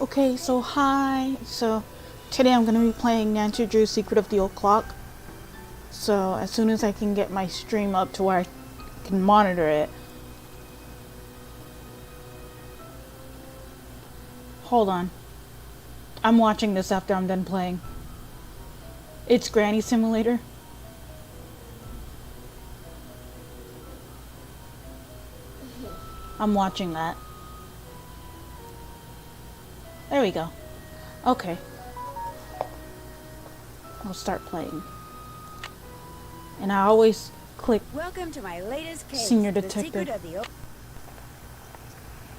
Okay, so hi. So today I'm gonna be playing Nancy Drew's Secret of the Old Clock. So as soon as I can get my stream up to where I can monitor it. Hold on. I'm watching this after I'm done playing. It's Granny Simulator. I'm watching that. There we go. Okay. I'll start playing. And I always click Welcome to my latest case, Senior The Detective. Secret of the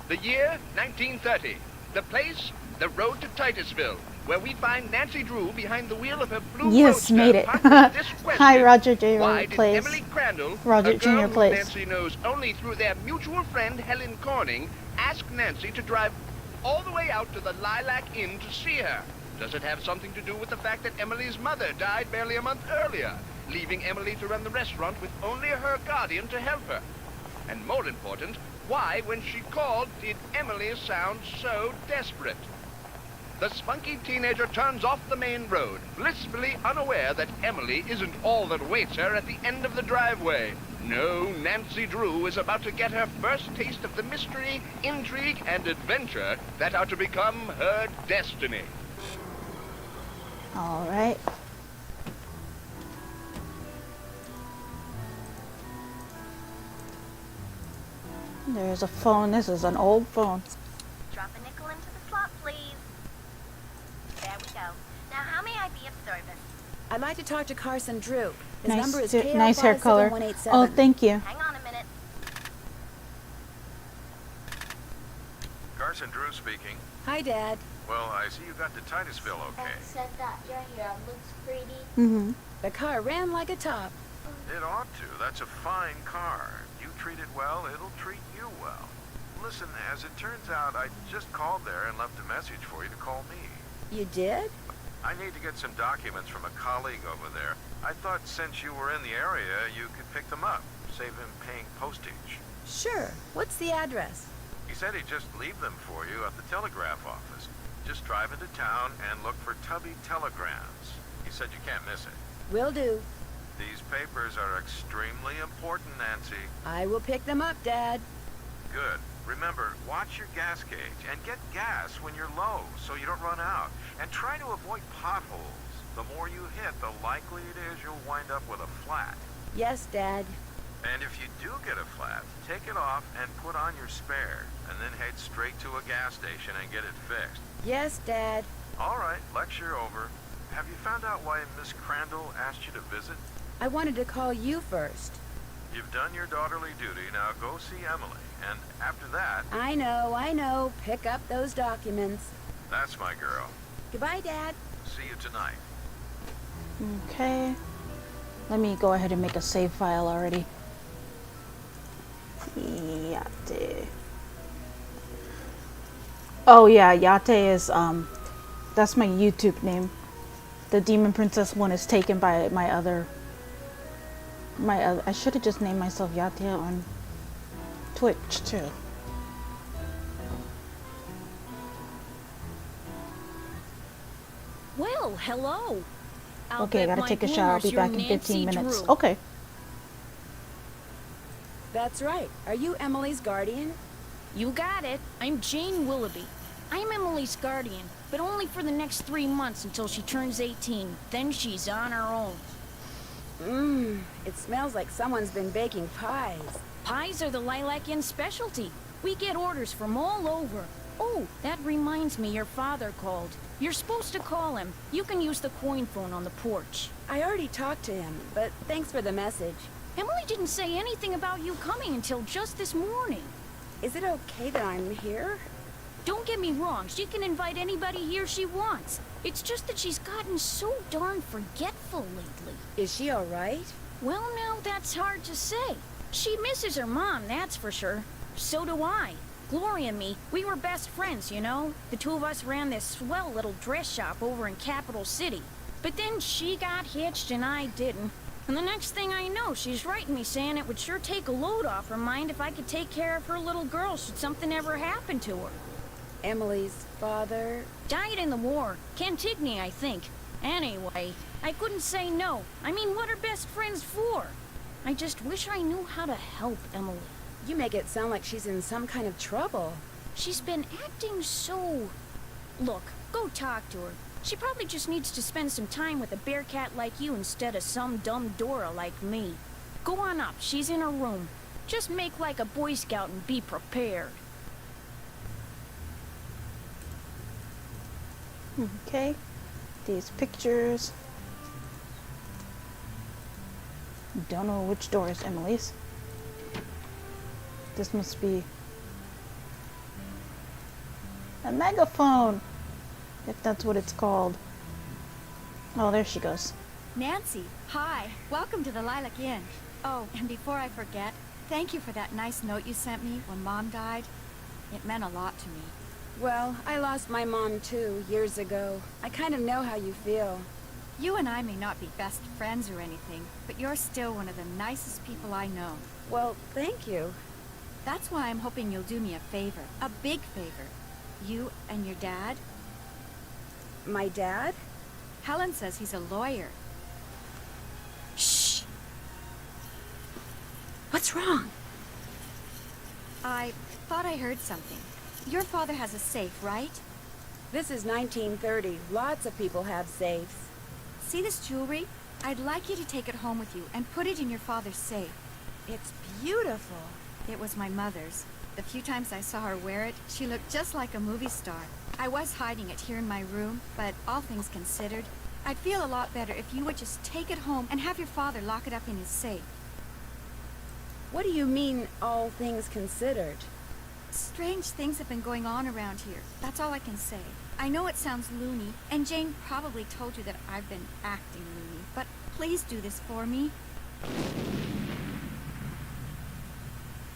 The year 1930. The place, the road to Titusville, where we find Nancy Drew behind the wheel of her blue Yes, roadster, made it. pondering this question. Hi, Roger J. Why did plays. Emily Crandall, Roger a girl Jr. who plays. Nancy knows only through their mutual friend Helen Corning, ask Nancy to drive all the way out to the Lilac Inn to see her? Does it have something to do with the fact that Emily's mother died barely a month earlier, leaving Emily to run the restaurant with only her guardian to help her? And more important, why, when she called, did Emily sound so desperate? The spunky teenager turns off the main road, blissfully unaware that Emily isn't all that awaits her at the end of the driveway. No, Nancy Drew is about to get her first taste of the mystery, intrigue, and adventure that are to become her destiny. Alright. There's a phone. This is an old phone. Drop a nickel into the slot, please. There we go. Now, how may I be of service? I'd like to talk to Carson Drew. His number is Nice hair color. Oh, thank you. Hang on a minute. Carson Drew speaking. Hi, Dad. Well, I see you got to Titusville okay. Said that your hair looks pretty. Mm-hmm. The car ran like a top. It ought to. That's a fine car. You treat it well, it'll treat you well. Listen, as it turns out, I just called there and left a message for you to call me. You did? I need to get some documents from a colleague over there. I thought since you were in the area, you could pick them up, save him paying postage. Sure. What's the address? He said he'd just leave them for you at the telegraph office. Just drive into town and look for Tubby Telegrams. He said you can't miss it. Will do. These papers are extremely important, Nancy. I will pick them up, Dad. Good. Remember, watch your gas gauge and get gas when you're low so you don't run out. And try to avoid potholes. The more you hit, the likely it is you'll wind up with a flat. Yes, Dad. And if you do get a flat, take it off and put on your spare, and then head straight to a gas station and get it fixed. Yes, Dad. All right, lecture over. Have you found out why Miss Crandall asked you to visit? I wanted to call you first. You've done your daughterly duty, now go see Emily, and after that... I know. Pick up those documents. That's my girl. Goodbye, Dad. See you tonight. Okay. Let me go ahead and make a save file already. Yate. Oh yeah, Yate is that's my YouTube name. The Demon Princess one is taken by my other I should have just named myself Yate on Twitch too. Well, hello. I'll Okay, I bet gotta my take a shower. I'll be goodness back you're in 15 Nancy minutes. Drew. Okay. That's right. Are you Emily's guardian? You got it. I'm Jane Willoughby. I'm Emily's guardian, but only for the next 3 months until she turns 18. Then she's on her own. It smells like someone's been baking pies. Pies are the Lilac Inn specialty. We get orders from all over. Oh, that reminds me, your father called. You're supposed to call him. You can use the coin phone on the porch. I already talked to him, but thanks for the message. Emily didn't say anything about you coming until just this morning. Is it okay that I'm here? Don't get me wrong, she can invite anybody here she wants. It's just that she's gotten so darn forgetful lately. Is she all right? Well, now, that's hard to say. She misses her mom, that's for sure. So do I. Gloria and me, we were best friends, you know? The two of us ran this swell little dress shop over in Capital City. But then she got hitched and I didn't. And the next thing I know, she's writing me saying it would sure take a load off her mind if I could take care of her little girl should something ever happen to her. Emily's father? Died in the war. Cantigny, I think. Anyway, I couldn't say no. I mean, what are best friends for? I just wish I knew how to help Emily. You make it sound like she's in some kind of trouble. She's been acting so... Look, go talk to her. She probably just needs to spend some time with a bear cat like you instead of some dumb Dora like me. Go on up, she's in her room. Just make like a Boy Scout and be prepared. Okay. These pictures. Don't know which door is Emily's. This must be a megaphone, if that's what it's called. Oh, there she goes. Nancy, hi. Welcome to the Lilac Inn. Oh, and before I forget, thank you for that nice note you sent me when Mom died. It meant a lot to me. Well, I lost my mom too, years ago. I kind of know how you feel. You and I may not be best friends or anything, but you're still one of the nicest people I know. Well, thank you. That's why I'm hoping you'll do me a favor. A big favor. You and your dad. My dad? Helen says he's a lawyer. Shh! What's wrong? I thought I heard something. Your father has a safe, right? This is 1930. Lots of people have safes. See this jewelry? I'd like you to take it home with you and put it in your father's safe. It's beautiful. It was my mother's. The few times I saw her wear it, she looked just like a movie star. I was hiding it here in my room, but all things considered, I'd feel a lot better if you would just take it home and have your father lock it up in his safe. What do you mean, all things considered? Strange things have been going on around here. That's all I can say. I know it sounds loony, and Jane probably told you that I've been acting loony, but please do this for me.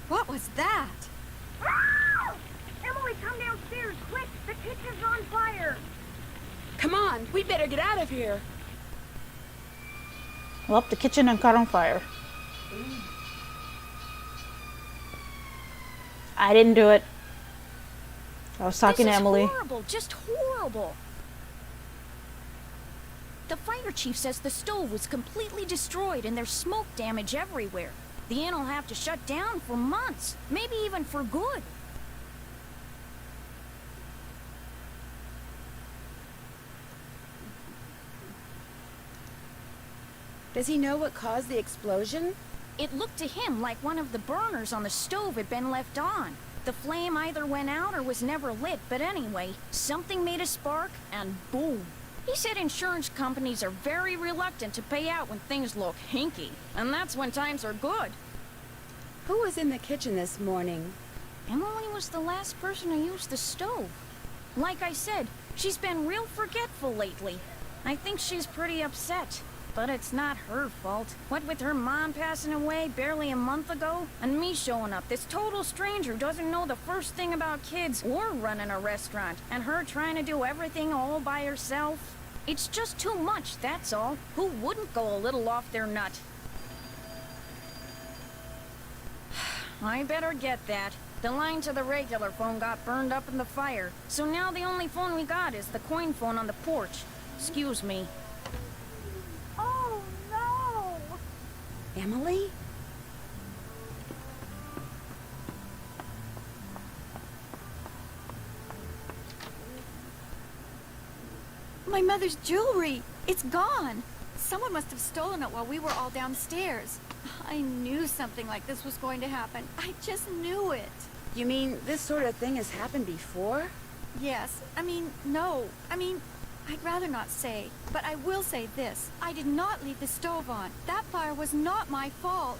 What was that? Emily, come downstairs, quick! The kitchen's on fire! Come on, we better get out of here. Well, the kitchen and caught on fire. I didn't do it. I was talking to Emily. This is horrible, just horrible. The fire chief says the stove was completely destroyed and there's smoke damage everywhere. The inn will have to shut down for months, maybe even for good. Does he know what caused the explosion? It looked to him like one of the burners on the stove had been left on. The flame either went out or was never lit, but anyway, something made a spark, and boom. He said insurance companies are very reluctant to pay out when things look hinky, and that's when times are good. Who was in the kitchen this morning? Emily was the last person to use the stove. Like I said, she's been real forgetful lately. I think she's pretty upset. But it's not her fault. What with her mom passing away barely a month ago, and me showing up, this total stranger who doesn't know the first thing about kids or running a restaurant, and her trying to do everything all by herself. It's just too much, that's all. Who wouldn't go a little off their nut? I better get that. The line to the regular phone got burned up in the fire, so now the only phone we got is the coin phone on the porch. Excuse me. Oh, no! Emily? My mother's jewelry! It's gone! Someone must have stolen it while we were all downstairs. I knew something like this was going to happen. I just knew it. You mean this sort of thing has happened before? Yes. No. I'd rather not say. But I will say this. I did not leave the stove on. That fire was not my fault.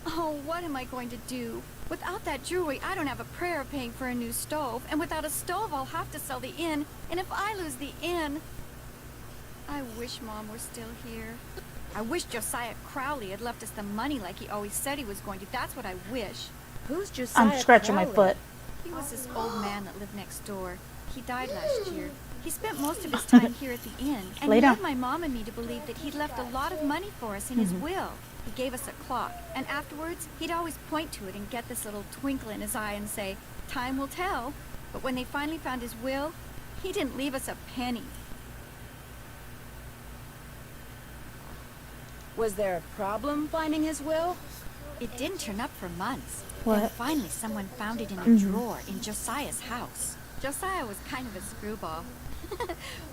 Oh, what am I going to do? Without that jewelry, I don't have a prayer of paying for a new stove. And without a stove, I'll have to sell the inn. And if I lose the inn... I wish Mom were still here. I wish Josiah Crowley had left us the money like he always said he was going to. That's what I wish. Who's Josiah I'm scratching my Crowley? foot. He was this old man that lived next door. He died last year. He spent most of his time here at the inn, and Lay he down. led my mom and me to believe that he'd left a lot of money for us in his will. He gave us a clock, and afterwards, he'd always point to it and get this little twinkle in his eye and say, "Time will tell." But when they finally found his will, he didn't leave us a penny. Was there a problem finding his will? It didn't turn up for months. What? Then finally someone found it in a drawer in Josiah's house. Josiah was kind of a screwball.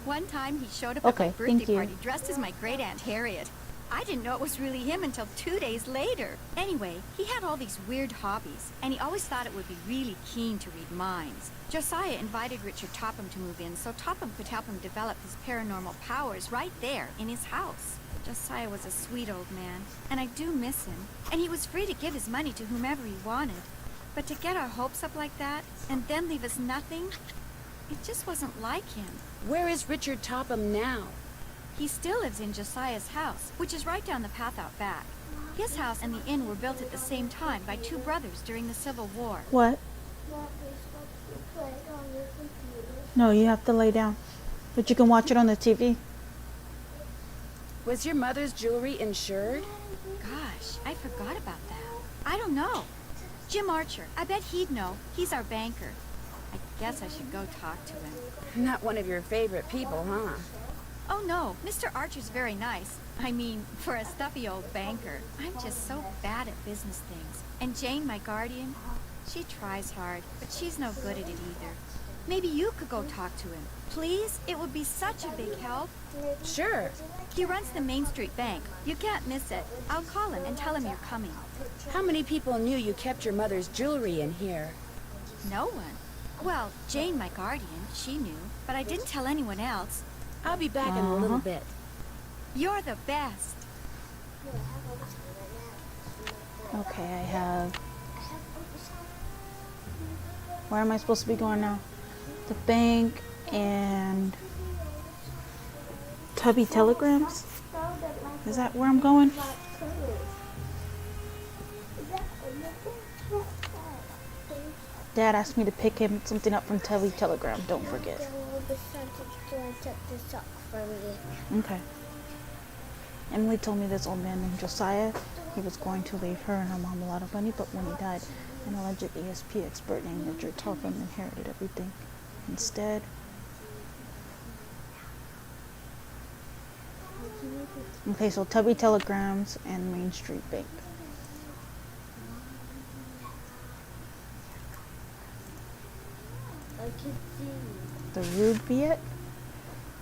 One time he showed up at my Okay, birthday thank you. party dressed as my great aunt Harriet. I didn't know it was really him until 2 days later. Anyway, he had all these weird hobbies, and he always thought it would be really keen to read minds. Josiah invited Richard Topham to move in so Topham could help him develop his paranormal powers right there in his house. Josiah was a sweet old man, and I do miss him. And he was free to give his money to whomever he wanted. But to get our hopes up like that, and then leave us nothing, it just wasn't like him. Where is Richard Topham now? He still lives in Josiah's house, which is right down the path out back. His house and the inn were built at the same time by two brothers during the Civil War. What? No, you have to lay down. But you can watch it on the TV. Was your mother's jewelry insured? Gosh, I forgot about that. I don't know. Jim Archer, I bet he'd know. He's our banker. I guess I should go talk to him. Not one of your favorite people, huh? Oh no, Mr. Archer's very nice. I mean, for a stuffy old banker. I'm just so bad at business things. And Jane, my guardian, she tries hard, but she's no good at it either. Maybe you could go talk to him. Please? It would be such a big help. Sure. He runs the Main Street Bank. You can't miss it. I'll call him and tell him you're coming. How many people knew you kept your mother's jewelry in here? No one. Well, Jane, my guardian, she knew, but I didn't tell anyone else. I'll be back in a little bit. You're the best. Okay, I have... Where am I supposed to be going now? The bank and... Tubby Telegrams? Is that where I'm going? Dad asked me to pick him something up from Tubby Telegram, don't forget. Okay. Emily told me this old man named Josiah, he was going to leave her and her mom a lot of money, but when he died, an alleged ESP expert named Richard Topham inherited everything. Instead, okay, so Tubby Telegrams and Main Street Bank. The Rubaiyat.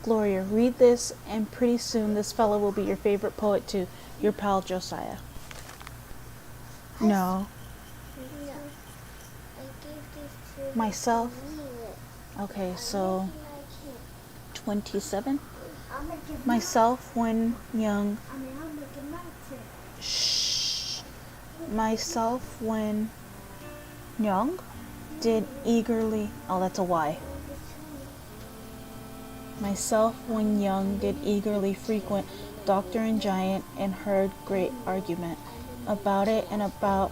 Gloria, read this, and pretty soon this fellow will be your favorite poet too. Your pal Josiah. No. Myself. Okay, so 27. Myself when young. Shh. Myself when young did eagerly. Oh, that's a Y. Myself when young did eagerly frequent Doctor and Giant and heard great argument about it and about,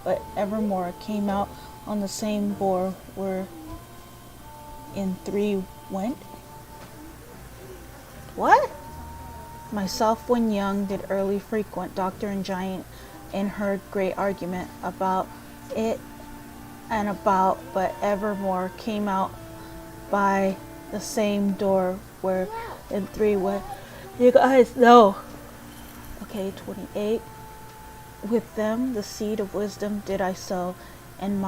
but evermore came out on the same bore where in three went. What? Myself when young did early frequent Doctor and Giant and heard great argument about it and about, but evermore came out by the same door where in three went. You guys know. Okay, 28. With them the seed of wisdom did I sow, and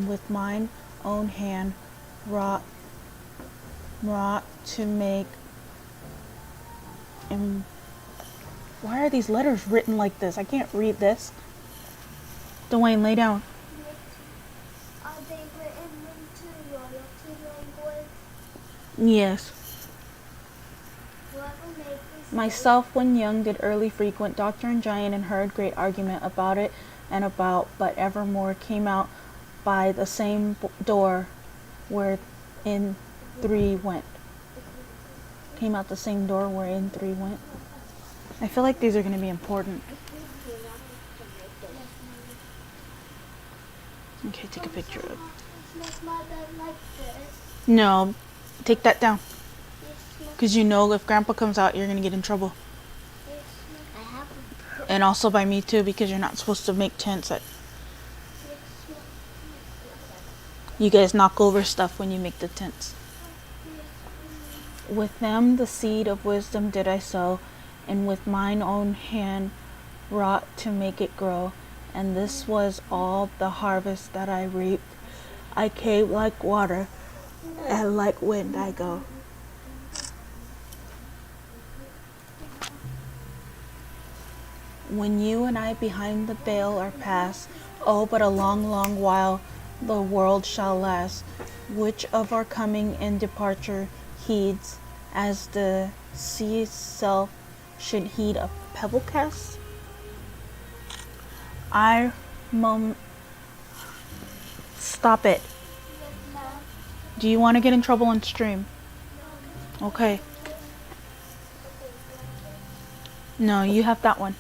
with mine own hand wrought to make. And why are these letters written like this? I can't read this. Dwayne, lay down. Are they written into royalty language? Yes. Whoever made this Myself when young did early frequent Doctor and Giant and heard great argument about it and about, but evermore came out by the same door where in three went. Came out the same door where in three went. I feel like these are going to be important. Okay, take a picture of. Does my mother like this? No, take that down. Because you know if Grandpa comes out, you're going to get in trouble. I have And also by me too, because you're not supposed to make tents at... You guys knock over stuff when you make the tents. With them the seed of wisdom did I sow, and with mine own hand wrought to make it grow. And this was all the harvest that I reaped. I came like water, and like wind I go. When you and I behind the veil are past, oh, but a long, long while the world shall last. Which of our coming and departure heeds, as the sea's self should heed a pebble cast? Stop it. Do you want to get in trouble on stream? Okay. No, you have that one.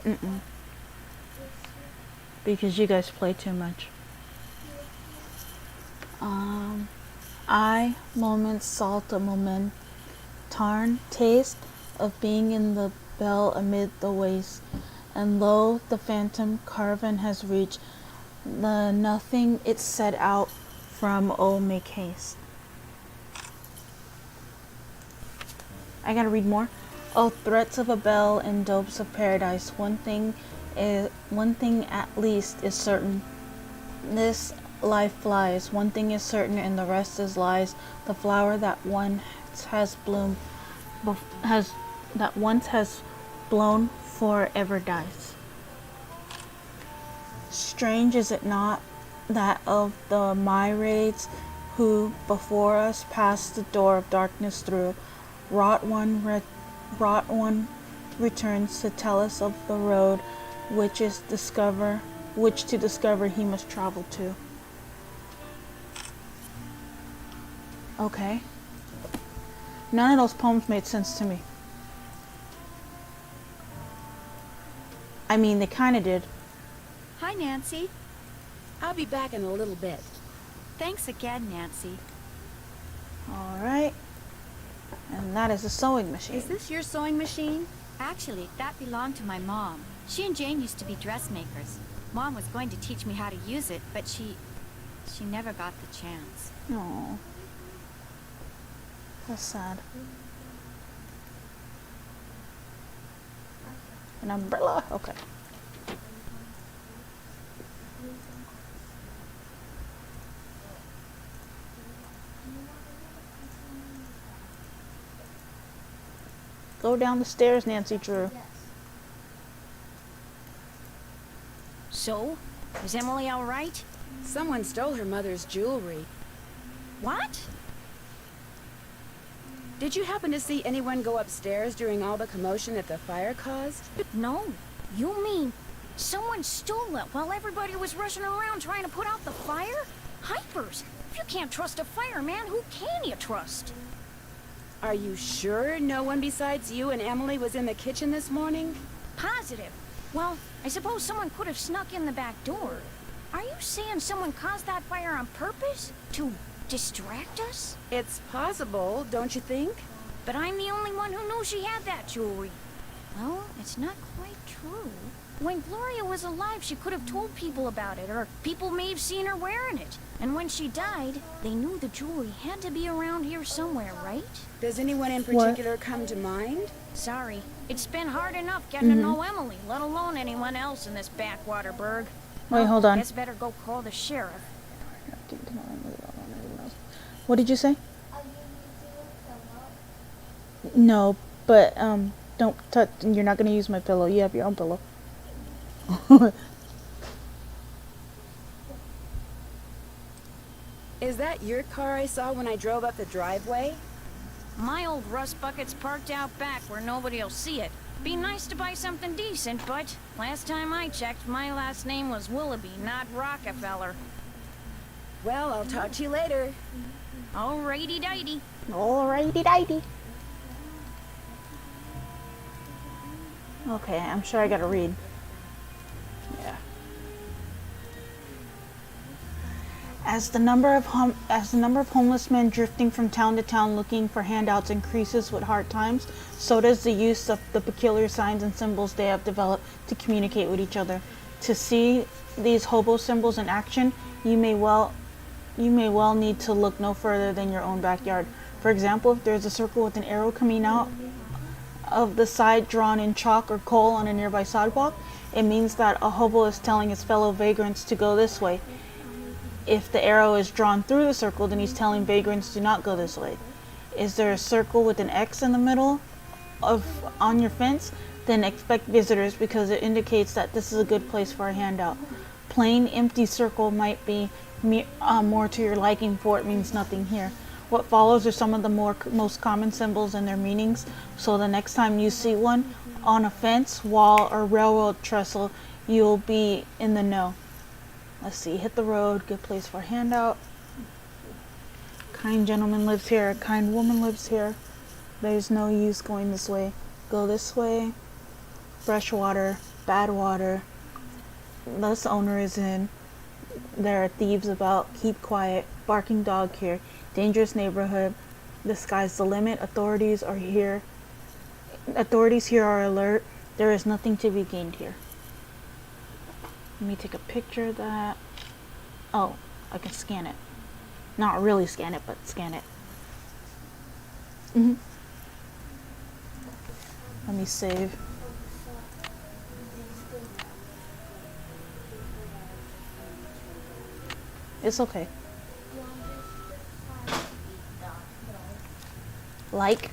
Mm-mm. Because you guys play too much. I moments salt a moment tarn taste of being in the bell amid the waste, and lo, the phantom caravan has reached the nothing it set out from. Oh, make haste. I gotta read more. Oh, threats of a bell and dopes of paradise. One thing at least is certain. This life flies. One thing is certain, and the rest is lies. The flower that once has bloomed, that once has blown, forever dies. Strange is it not that of the myriads who before us passed the door of darkness through, wrought one returns to tell us of the road which to discover he must travel to. Okay. None of those poems made sense to me. I mean, they kind of did. Hi, Nancy. I'll be back in a little bit. Thanks again, Nancy. All right. And that is a sewing machine. Is this your sewing machine? Actually, that belonged to my mom. She and Jane used to be dressmakers. Mom was going to teach me how to use it, but she never got the chance. Oh, that's sad. An umbrella? Okay. Go down the stairs, Nancy Drew. So, is Emily all right? Someone stole her mother's jewelry. What? Did you happen to see anyone go upstairs during all the commotion that the fire caused? No. You mean someone stole it while everybody was rushing around trying to put out the fire? Hypers! If you can't trust a fireman, who can you trust? Are you sure no one besides you and Emily was in the kitchen this morning? Positive. Well, I suppose someone could have snuck in the back door. Are you saying someone caused that fire on purpose? To distract us? It's possible, don't you think? But I'm the only one who knew she had that jewelry. Well, it's not quite true. When Gloria was alive, she could have told people about it, or people may have seen her wearing it. And when she died, they knew the jewelry had to be around here somewhere, right? Does anyone in particular come to mind? Sorry. It's been hard enough getting to know Emily, let alone anyone else in this backwater burg. Wait, hold on. Guess better go call the sheriff. What did you say? No, but don't touch. You're not gonna use my pillow. You have your own pillow. Is that your car I saw when I drove up the driveway? My old rust bucket's parked out back where nobody'll see it. Be nice to buy something decent, but last time I checked, my last name was Willoughby, not Rockefeller. Well, I'll talk to you later. Alrighty-dighty. Alrighty-dighty. Okay, I'm sure I gotta read. Yeah. As the number of homeless men drifting from town to town looking for handouts increases with hard times, so does the use of the peculiar signs and symbols they have developed to communicate with each other. To see these hobo symbols in action, you may well need to look no further than your own backyard. For example, if there's a circle with an arrow coming out of the side drawn in chalk or coal on a nearby sidewalk, it means that a hobo is telling his fellow vagrants to go this way. If the arrow is drawn through the circle, then he's telling vagrants to not go this way. Is there a circle with an X in the middle on your fence? Then expect visitors, because it indicates that this is a good place for a handout. Plain empty circle might be more to your liking, for it means nothing here. What follows are some of the most common symbols and their meanings, so the next time you see one on a fence, wall, or railroad trestle, you'll be in the know. Let's see, hit the road, good place for a handout. Kind gentleman lives here, a kind woman lives here. There's no use going this way. Go this way. Fresh water, bad water. This owner is in. There are thieves about. Keep quiet. Barking dog here. Dangerous neighborhood. The sky's the limit. Authorities are here. Authorities here are alert. There is nothing to be gained here. Let me take a picture of that. Oh, I can scan it. Not really scan it, but scan it. Let me save. It's okay. Like,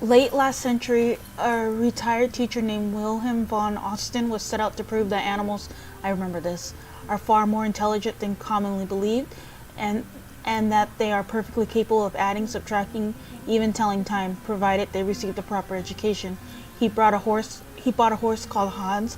late last century, a retired teacher named Wilhelm von Osten was set out to prove that animals, I remember this, are far more intelligent than commonly believed, and that they are perfectly capable of adding, subtracting, even telling time, provided they received a proper education. He bought a horse called Hans,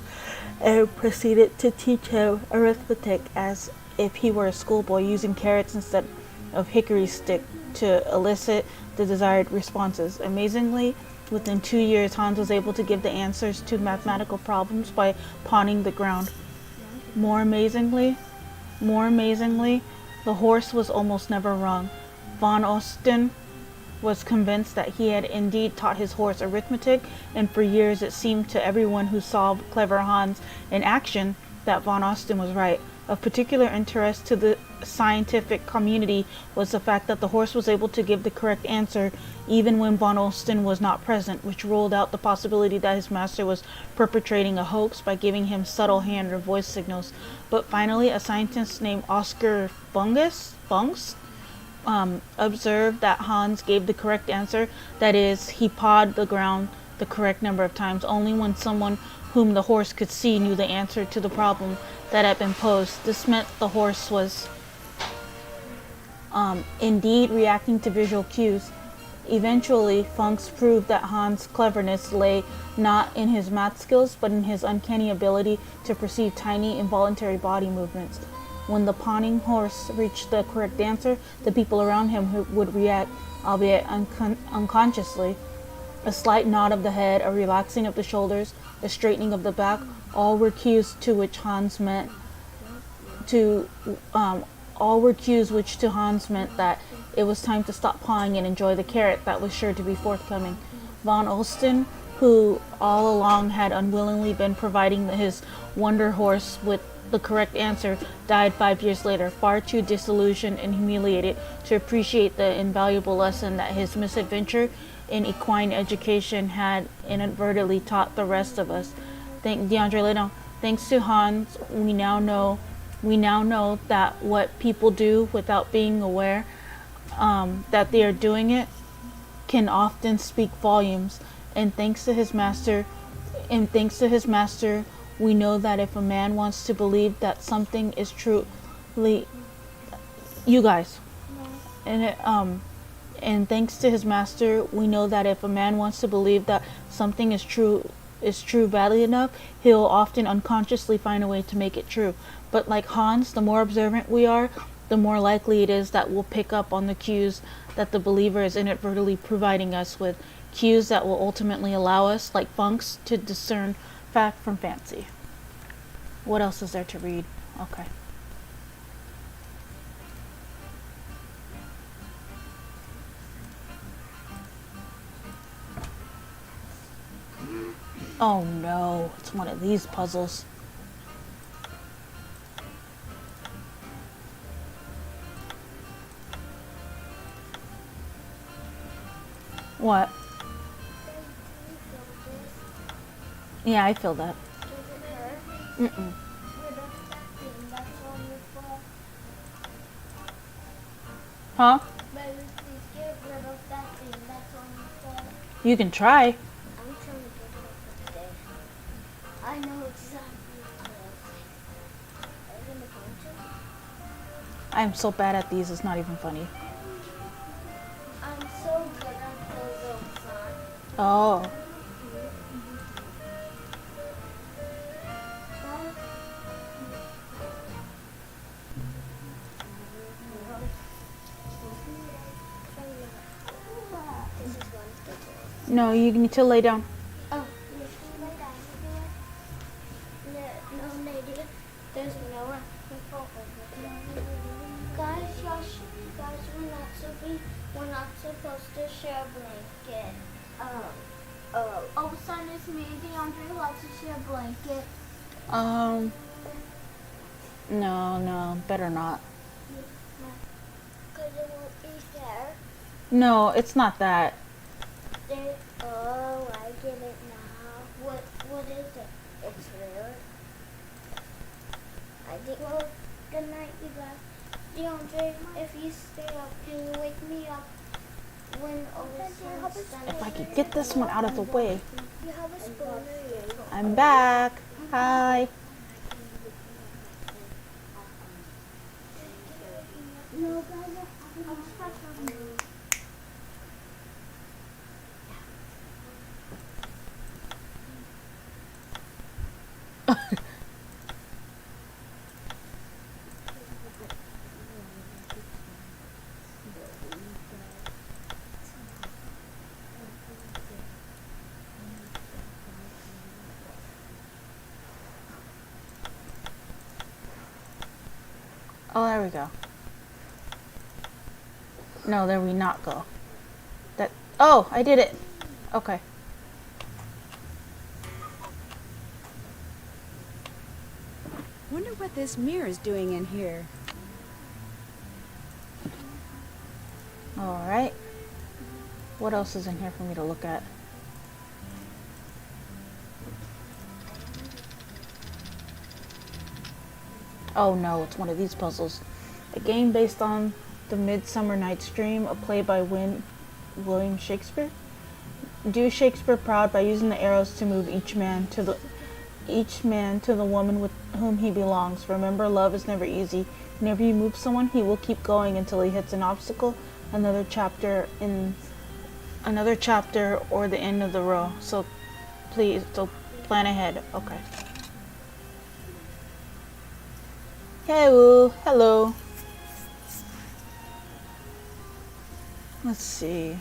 and proceeded to teach him arithmetic as if he were a schoolboy, using carrots instead of hickory stick to elicit the desired responses. Amazingly, within 2 years, Hans was able to give the answers to mathematical problems by pawning the ground. More amazingly, the horse was almost never wrong. Von Osten was convinced that he had indeed taught his horse arithmetic, and for years it seemed to everyone who saw clever Hans in action that von Osten was right. Of particular interest to the scientific community was the fact that the horse was able to give the correct answer even when von Osten was not present, which ruled out the possibility that his master was perpetrating a hoax by giving him subtle hand or voice signals. But finally, a scientist named Oscar Funks observed that Hans gave the correct answer, that is, he pawed the ground the correct number of times, only when someone whom the horse could see knew the answer to the problem that had been posed. This meant the horse was indeed reacting to visual cues. Eventually, Funks proved that Hans' cleverness lay not in his math skills, but in his uncanny ability to perceive tiny, involuntary body movements. When the pawning horse reached the correct answer, the people around him would react, albeit unconsciously. A slight nod of the head, a relaxing of the shoulders, a straightening of the back, all were cues to which to Hans meant that it was time to stop pawing and enjoy the carrot that was sure to be forthcoming. Von Osten, who all along had unwillingly been providing his wonder horse with the correct answer, died 5 years later, far too disillusioned and humiliated to appreciate the invaluable lesson that his misadventure in equine education had inadvertently taught the rest of us. DeAndre Leno, thanks to Hans, we now know that what people do without being aware that they are doing it can often speak volumes. And thanks to his master, we know that if a man wants to believe that something is truly, you guys, and thanks to his master, we know that if a man wants to believe that something is true badly enough, he'll often unconsciously find a way to make it true. But like Hans, the more observant we are, the more likely it is that we'll pick up on the cues that the believer is inadvertently providing us with, cues that will ultimately allow us, like Funks, to discern fact from fancy. What else is there to read? Okay. Oh no, it's one of these puzzles. What? Do you feel this? Yeah, I feel that. Does it hurt? Mm-mm. Rid of that thing that's on your foot. Huh? Baby, please get rid of that thing that's on your foot. You can try. I'm trying to get it off of there. I know exactly what it is. Are you gonna punch it? I'm so bad at these, it's not even funny. I'm so good at those son. Oh. This is one good. No, you need to lay down. Oh, you should lay down. No, lady. There's nowhere to go over. Guys, we're not supposed to share a blanket. Oh, son, it's me. DeAndre likes to share a blanket. No, better not. Because it won't be fair. No, it's not that. Oh, I get it now. What is it? It's fair. I think, well, good night, you guys. DeAndre, if you stay up, can you wake me up when all the sun's done? If I could get this one out of the way. You have a spoon. I'm back. Hi. No, guys, I'm special. Oh, there we go. No, there we not go. That. Oh, I did it. Okay. Wonder what this mirror's doing in here. All right. What else is in here for me to look at? Oh no, it's one of these puzzles. A game based on The Midsummer Night's Dream, a play by William Shakespeare. Do Shakespeare proud by using the arrows to move each man to the woman with whom he belongs. Remember, love is never easy. Whenever you move someone, he will keep going until he hits an obstacle, another chapter or the end of the row. So plan ahead. Okay. Hello. Let's see.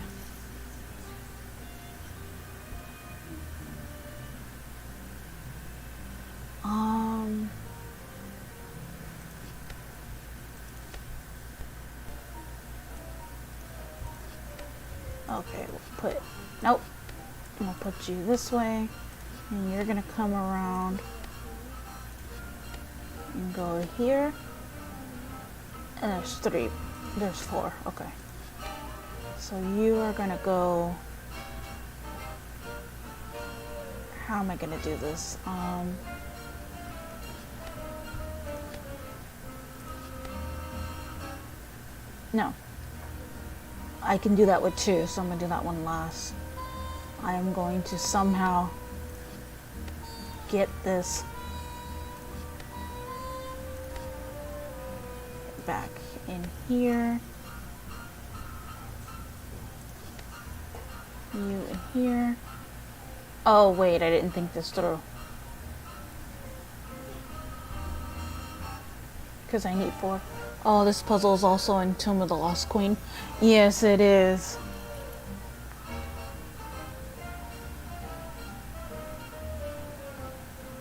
Okay, nope. I'm gonna put you this way, and you're gonna come around and go here. And there's 4, okay. So you are gonna go, how am I gonna do this? No. I can do that with 2, so I'm gonna do that one last. I am going to somehow get this back in here. You in here. Oh wait, I didn't think this through. Because I need 4. Oh, this puzzle is also in Tomb of the Lost Queen. Yes, it is.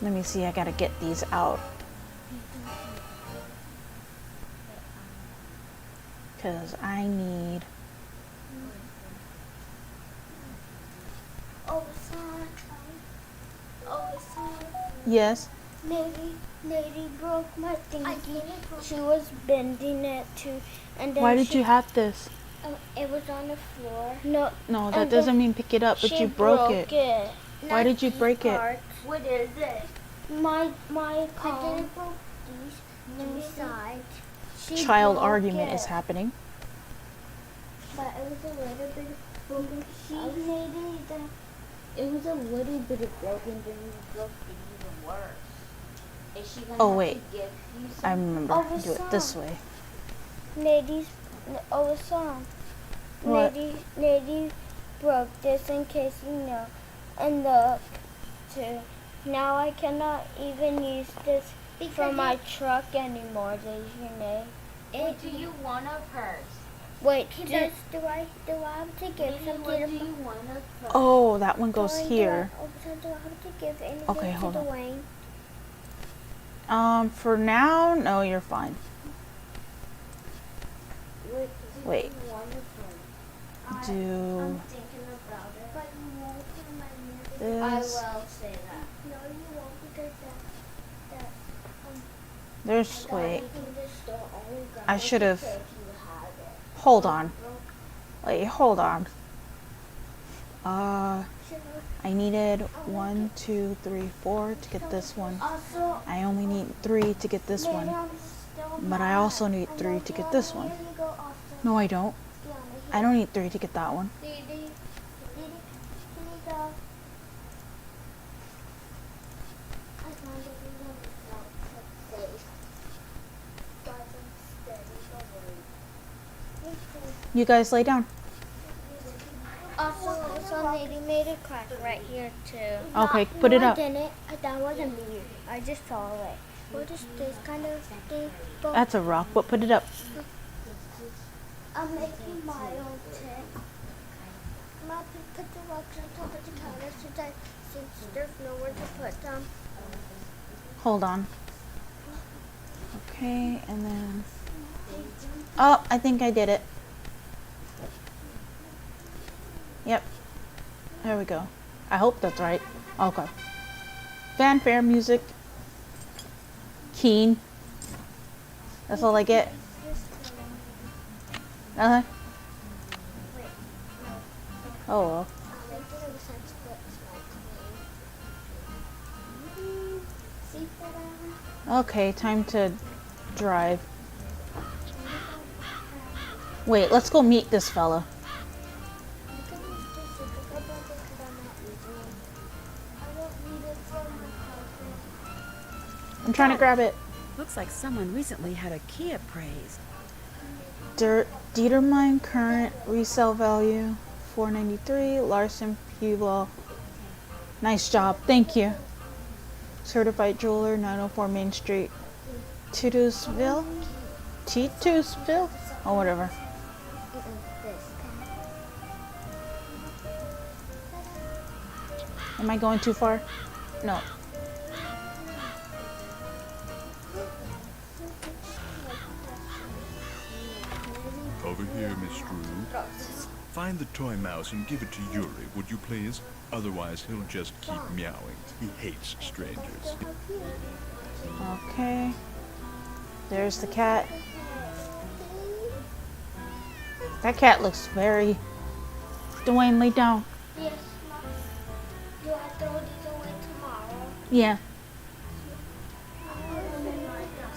Let me see, I gotta get these out. Because I need... Oh, son. Yes? Lady broke my thingy. She was bending it too, and then Why did you have this? It was on the floor. No, No, that and doesn't mean pick it up, but she you broke it. Why did you break it? What is it? My I didn't broke these sides. She Child broke argument it. is happening. But it was a little bit broken. It was a little bit of broken, then we broke it even worse. Is she gonna Oh, have wait. to give you some? I remember. Do it this way. Ladies, son. What? Lady broke this in case you know. And look, too. Now I cannot even use this for my truck anymore, Desiree. Do you want of hers? Wait, do I have to give something to you want of hers? Oh, that one goes here. Do I have to give anything Okay, to hold on. Dwayne? For now, no, you're fine. Wait. I'm Do thinking about it. But you won't remind me. I will this. say that. No, you won't because There's, wait. this store only got I should have. if you have it. Hold on. Wait, hold on. I needed 1, 2, 3, 4 to get this one. Also, I only need 3 to get this one. But I also need 3 to get this one. No, I don't. I don't need 3 to get that one. Didi, can you go? I found it in the safe. You guys lay down. Also, lady made a crack right here too. Okay, put it up. I didn't. That wasn't me. I just saw it. What is this kind of thing? That's a rock, but put it up. I'm making my own tip. I'm going to put the rocks on top of the counter since there's nowhere to put them. Hold on. Okay, and then. Oh, I think I did it. Yep. There we go. I hope that's right. Okay. Fanfare music. Keen. That's all I get. Uh-huh. Oh well. Okay, time to drive. Wait, let's go meet this fella. I'm trying to grab it. Looks like someone recently had a key appraised. Dietermine current resale value $493. Larson Pewell. Nice job, thank you. Certified jeweler, 904 Main Street, Titusville, or whatever. Am I going too far? No. Over here, Miss Drew. Find the toy mouse and give it to Yuri, would you please? Otherwise, he'll just keep meowing. He hates strangers. Okay. There's the cat. That cat looks very... Dwayne, lay down. Yes, Mom. Do I throw these away tomorrow? Yeah.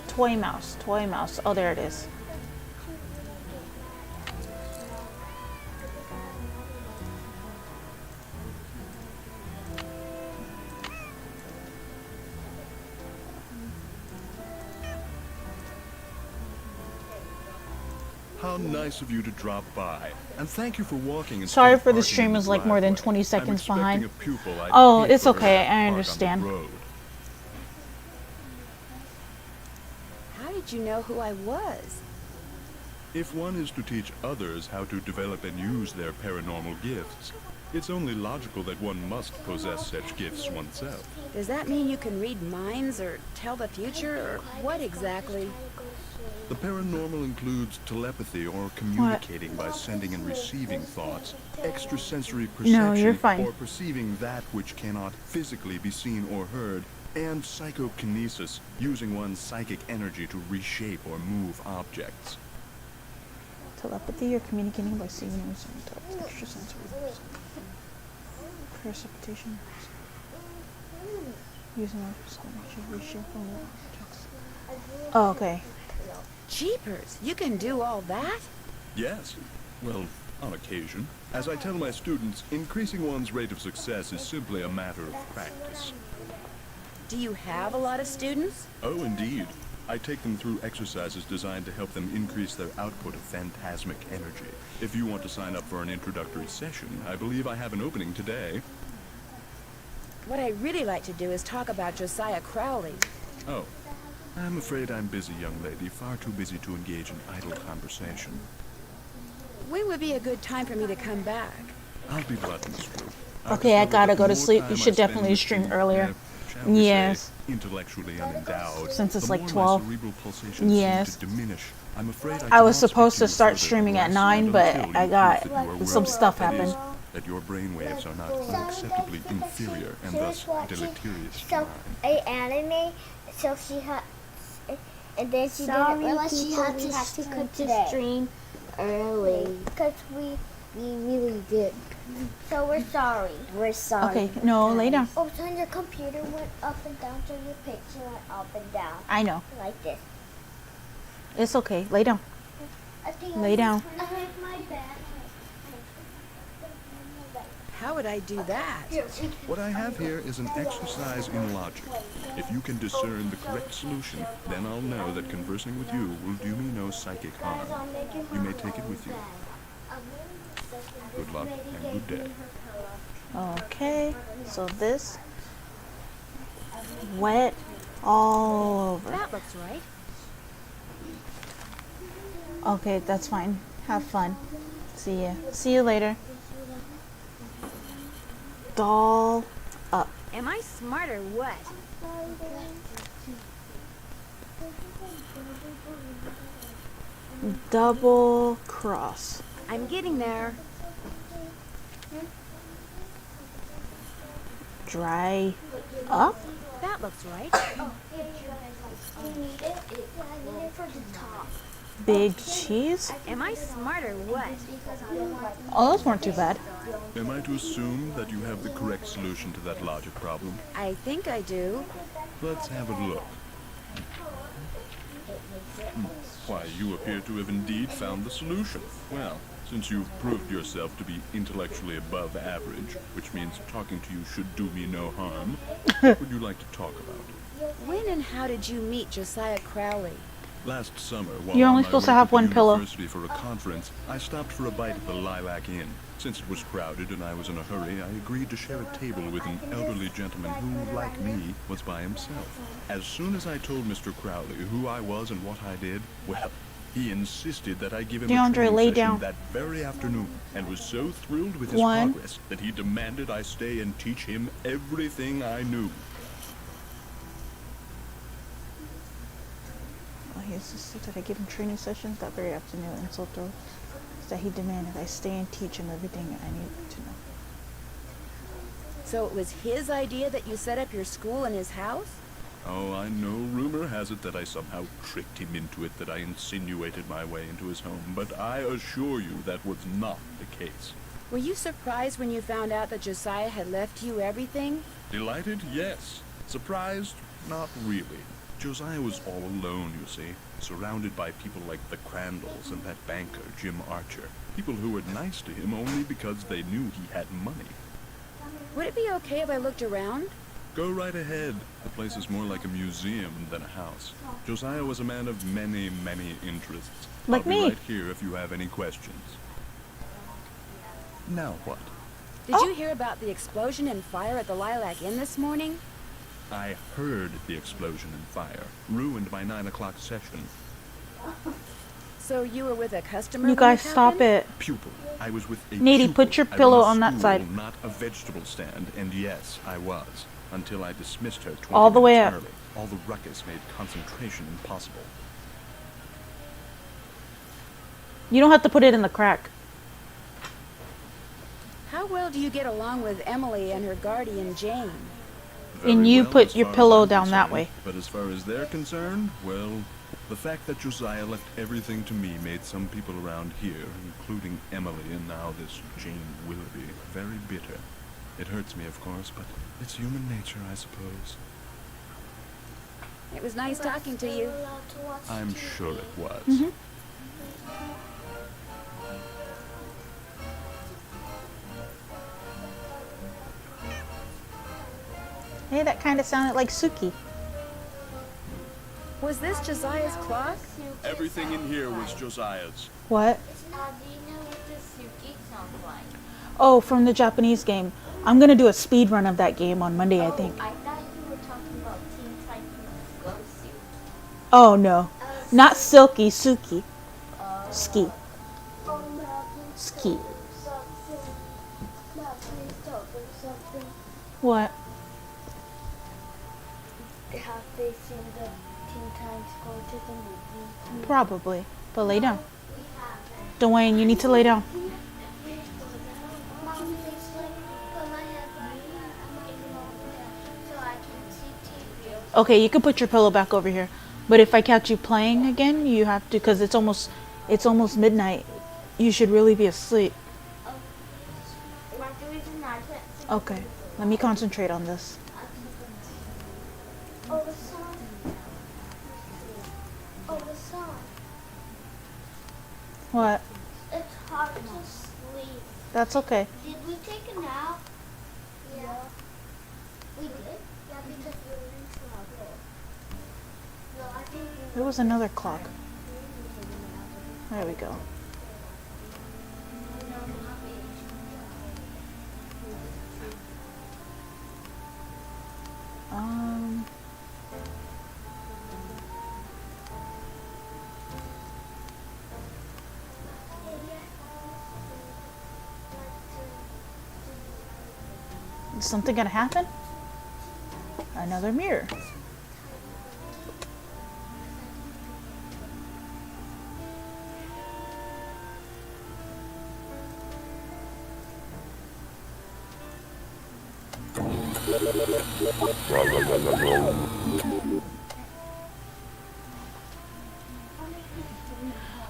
Toy mouse, toy mouse. Oh, there it is. How nice of you to drop by. And thank you for walking. Sorry for the stream is like more than 20 seconds behind. Oh, it's okay. I understand. How did you know who I was? If one is to teach others how to develop and use their paranormal gifts, it's only logical that one must possess such gifts oneself. Does that mean you can read minds or tell the future or what exactly? The paranormal includes telepathy or communicating by sending and receiving thoughts, extrasensory perception or perceiving that which cannot physically be seen or heard, and psychokinesis, using one's psychic energy to reshape or move objects. Telepathy or communicating by seeing or receiving thoughts. Extrasensory. Precipitation. Using microscope to reshape objects. Oh, okay. Jeepers, you can do all that? Yes. Well, on occasion. As I tell my students, increasing one's rate of success is simply a matter of practice. Do you have a lot of students? Oh, indeed. I take them through exercises designed to help them increase their output of phantasmic energy. If you want to sign up for an introductory session, I believe I have an opening today. What I'd really like to do is talk about Josiah Crowley. Oh. I'm afraid I'm busy, young lady. Far too busy to engage in idle conversation. When would be a good time for me to come back? I'll be blunt, Miss Wu. Okay, I gotta go to sleep. You should definitely stream earlier. Yes. Intellectually unendowed, Since it's like the 12. more my cerebral pulsations Yes. seem to diminish. I'm afraid I was cannot supposed speak to you start further streaming at unless 9, and but until I you got prove that you are some well. stuff That is, happened. that your brain waves are not unacceptably inferior and thus deleterious to So, mine. anime, so she had, and then she Sorry, didn't realize she people, had we to, have to come cut the today. stream early. Because we really did. So we're sorry. We're sorry. Okay, no, lay down. Oh, so your computer went up and down, so your picture went up and down. I know. Like this. It's okay. Lay down. I think Lay down. I have my bag. How would I do that? What I have here is an exercise in logic. If you can discern the correct solution, then I'll know that conversing with you will do me no psychic harm. You may take it with you. Good luck and good day. Okay, so this wet all over. That looks right. Okay, that's fine. Have fun. See ya. See you later. Doll up. Am I smart or what? Double cross. I'm getting there. Dry up. That looks right. Big cheese. Am I smart or what? Oh, those weren't too bad. Am I to assume that you have the correct solution to that logic problem? I think I do. Let's have a look. Why, you appear to have indeed found the solution. Well, since you've proved yourself to be intellectually above average, which means talking to you should do me no harm, what would you like to talk about? When and how did you meet Josiah Crowley? Last summer, while You're on only my supposed way to have the one pillow. university for a conference, I stopped for a bite at the Lilac Inn. Since it was crowded and I was in a hurry, I agreed to share a table with an elderly gentleman who, like me, was by himself. As soon as I told Mr. Crowley who I was and what I did, well, he insisted that I give him a DeAndre, training lay session down. that very afternoon, and was so thrilled with his One. progress that he demanded I stay and teach him everything I knew. He insisted that I give him training sessions that very afternoon, and so thrilled that he demanded I stay and teach him everything I need to know. So it was his idea that you set up your school in his house? Oh, I know rumor has it that I somehow tricked him into it, that I insinuated my way into his home, but I assure you that was not the case. Were you surprised when you found out that Josiah had left you everything? Delighted? Yes. Surprised? Not really. Josiah was all alone, you see, surrounded by people like the Crandalls and that banker, Jim Archer. People who were nice to him only because they knew he had money. Would it be okay if I looked around? Go right ahead. The place is more like a museum than a house. Josiah was a man of many, many interests. Like I'll be me. right here if you have any questions. Now what? Did Oh. you hear about the explosion and fire at the Lilac Inn this morning? I heard the explosion and fire. Ruined my 9 o'clock session. So you were with a customer You when guys it stop happened? it. Pupil. I was with a Needy, pupil. put your I pillow was a on that school, side. Not a vegetable stand, and yes, I was. Until I dismissed her 20 All the way minutes up. early. All the ruckus made concentration impossible. You don't have to put it in the crack. How well do you get along with Emily and her guardian, Jane? Very And you well, put as your far as pillow I'm down that concerned. way. But as far as they're concerned, well, the fact that Josiah left everything to me made some people around here, including Emily and now this Jane Willoughby, very bitter. It hurts me, of course, but it's human nature, I suppose. It was nice talking to you. I'm sure it was. Mm-hmm. Hey, that kind of sounded like Suki. Was this Josiah's clock? Everything in here was Josiah's. What? Do you know what the Suki sounds like? Oh, from the Japanese game. I'm gonna do a speed run of that game on Monday, I think. I thought you were talking about Teen Titans Go Suit. Oh no, not Silky, Suki. Ski. Ski. What? Have they seen the Teen Titans go to the movie? Probably. But lay down. Dwayne, you need to lay down. Mom, please put my head right here. I'm getting over there so I can see TV. Okay, you can put your pillow back over here. But if I catch you playing again, you have to, because it's almost midnight. You should really be asleep. Okay, let me concentrate on this. Oh, the sun. Oh, the sun. What? It's hard to sleep. That's okay. Did we take a nap? Yeah. We did? Yeah, because we were in trouble. No, I think There was another clock. There we go. Um. Is something gonna happen? Another mirror.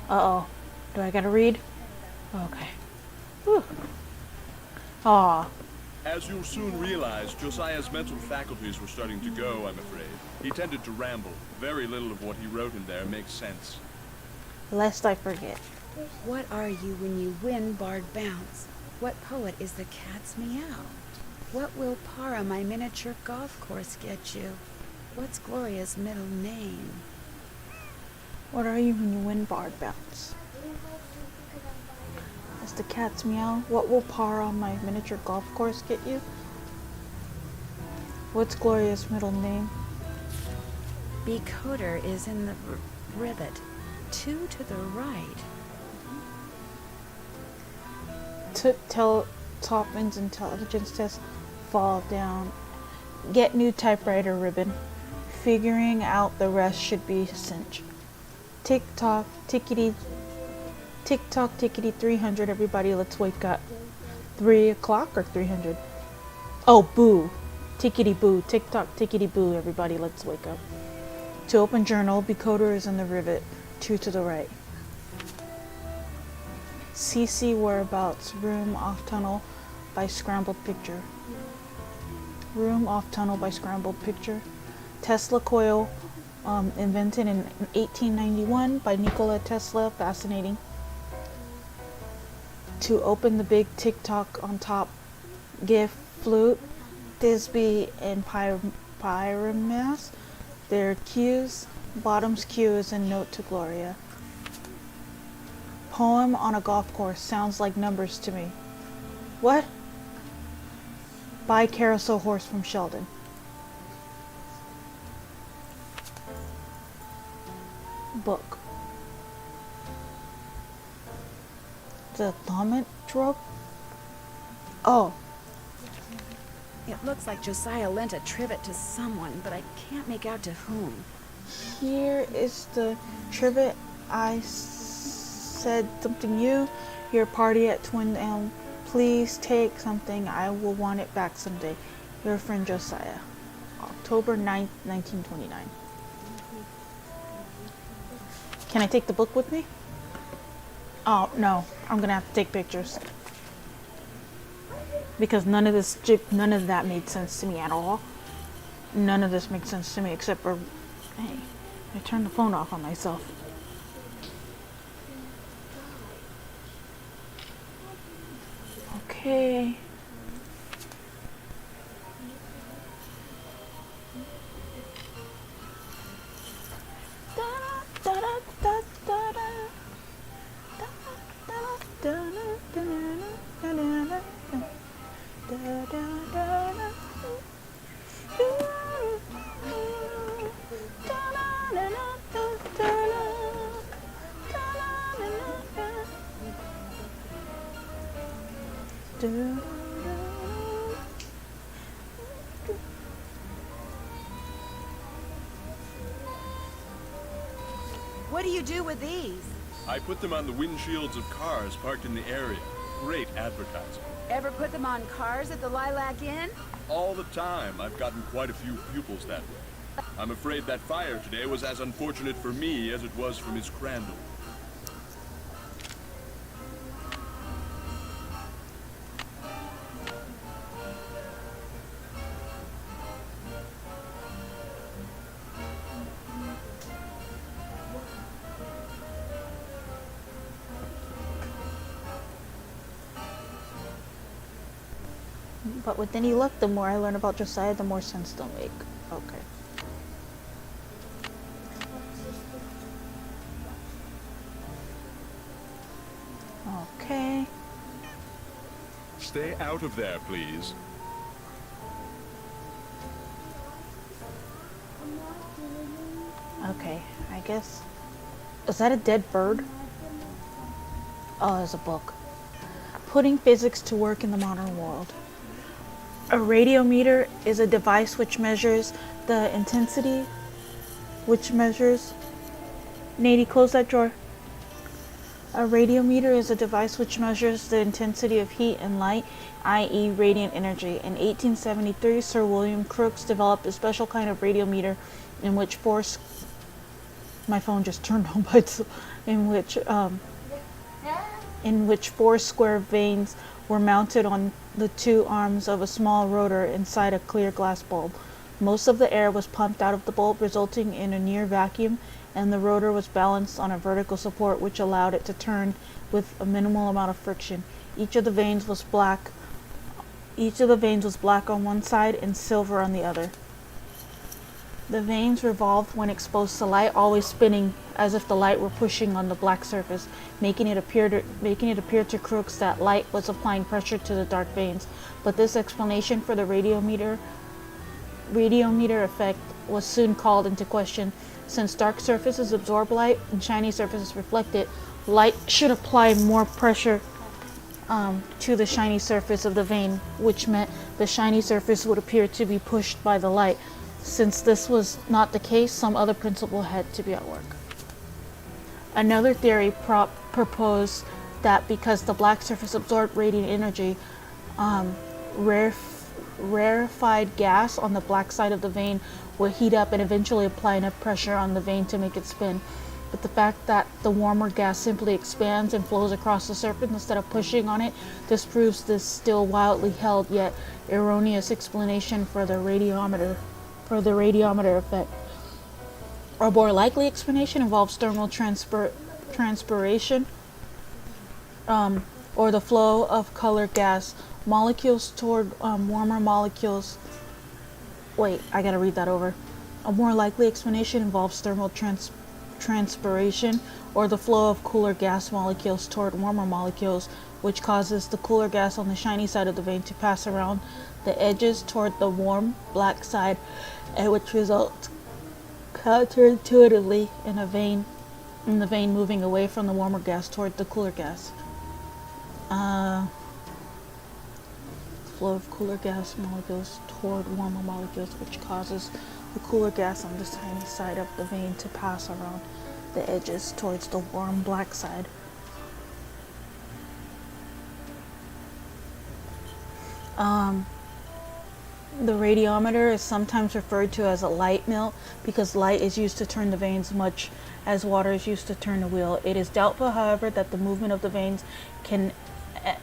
Uh-oh. Do I gotta read? Okay. Whew. Aw. As you'll soon realize, Josiah's mental faculties were starting to go, I'm afraid. He tended to ramble. Very little of what he wrote in there makes sense. Lest I forget. What are you when you win barred bounce? What poet is the cat's meow? What will Para, my miniature golf course, get you? What's Gloria's middle name? What are you when you win barred bounce? Is the cat's meow? What will Par on my miniature golf course get you? What's Gloria's middle name? Becoder is in the rivet. 2 to the right. Topman's intelligence test fall down. Get new typewriter ribbon. Figuring out the rest should be a cinch. Tick tock, tickety 300. Everybody, let's wake up. 3 o'clock or 300? Oh, boo. Tickety boo. Tick tock, tickety boo. Everybody, let's wake up. To open journal, Becoder is in the rivet. 2 to the right. CC whereabouts. Room off tunnel by scrambled picture. Room off tunnel by scrambled picture. Tesla coil invented in 1891 by Nikola Tesla. Fascinating. To open the big tick-tock on top. Gift, flute, Thisbe, and Pyramus. Their cues. Bottom's cue is a note to Gloria. Poem on a golf course. Sounds like numbers to me. What? Buy carousel horse from Sheldon. Book. The thaumatrope? Oh. It looks like Josiah lent a trivet to someone, but I can't make out to whom. Here is the trivet. I said something your party at Twin Elm. Please take something. I will want it back someday. Your friend Josiah. October 9th, 1929. Can I take the book with me? Oh, no. I'm going to have to take pictures. Because none of that made sense to me at all. None of this makes sense to me except for, hey, I turned the phone off on myself. Okay. What do you do with these? I put them on the windshields of cars parked in the area. Great advertising. Ever put them on cars at the Lilac Inn? All the time. I've gotten quite a few pupils that way. I'm afraid that fire today was as unfortunate for me as it was for Miss Crandall. But with any luck, the more I learn about Josiah, the more sense they'll make. Okay. Okay. Stay out of there, please. Okay, I guess. Is that a dead bird? Oh, there's a book. Putting physics to work in the modern world. A radiometer is a device which measures the intensity, Nady, close that drawer. A radiometer is a device which measures the intensity of heat and light, i.e. radiant energy. In 1873, Sir William Crookes developed a special kind of radiometer in which my phone just turned on by itself, in which four square vanes were mounted on the two arms of a small rotor inside a clear glass bulb. Most of the air was pumped out of the bulb, resulting in a near vacuum, and the rotor was balanced on a vertical support which allowed it to turn with a minimal amount of friction. Each of the vanes was black on one side and silver on the other. The vanes revolved when exposed to light, always spinning as if the light were pushing on the black surface, making it appear to Crookes that light was applying pressure to the dark vanes. But this explanation for the radiometer effect was soon called into question. Since dark surfaces absorb light and shiny surfaces reflect it, light should apply more pressure to the shiny surface of the vane, which meant the shiny surface would appear to be pushed by the light. Since this was not the case, some other principle had to be at work. Another theory proposed that because the black surface absorbed radiant energy, rarefied gas on the black side of the vane would heat up and eventually apply enough pressure on the vane to make it spin. But the fact that the warmer gas simply expands and flows across the surface instead of pushing on it disproves this still wildly held yet erroneous explanation for the radiometer effect. A more likely explanation involves thermal transpiration, or the flow of colored gas molecules toward warmer molecules. Wait, I gotta read that over. A more likely explanation involves thermal transpiration, or the flow of cooler gas molecules toward warmer molecules, which causes the cooler gas on the shiny side of the vane to pass around the edges toward the warm black side, and which results counterintuitively in the vein moving away from the warmer gas toward the cooler gas. Flow of cooler gas molecules toward warmer molecules, which causes the cooler gas on the shiny side of the vane to pass around the edges towards the warm black side. The radiometer is sometimes referred to as a light mill because light is used to turn the vanes much as water is used to turn the wheel. It is doubtful, however, that the movement of the vanes can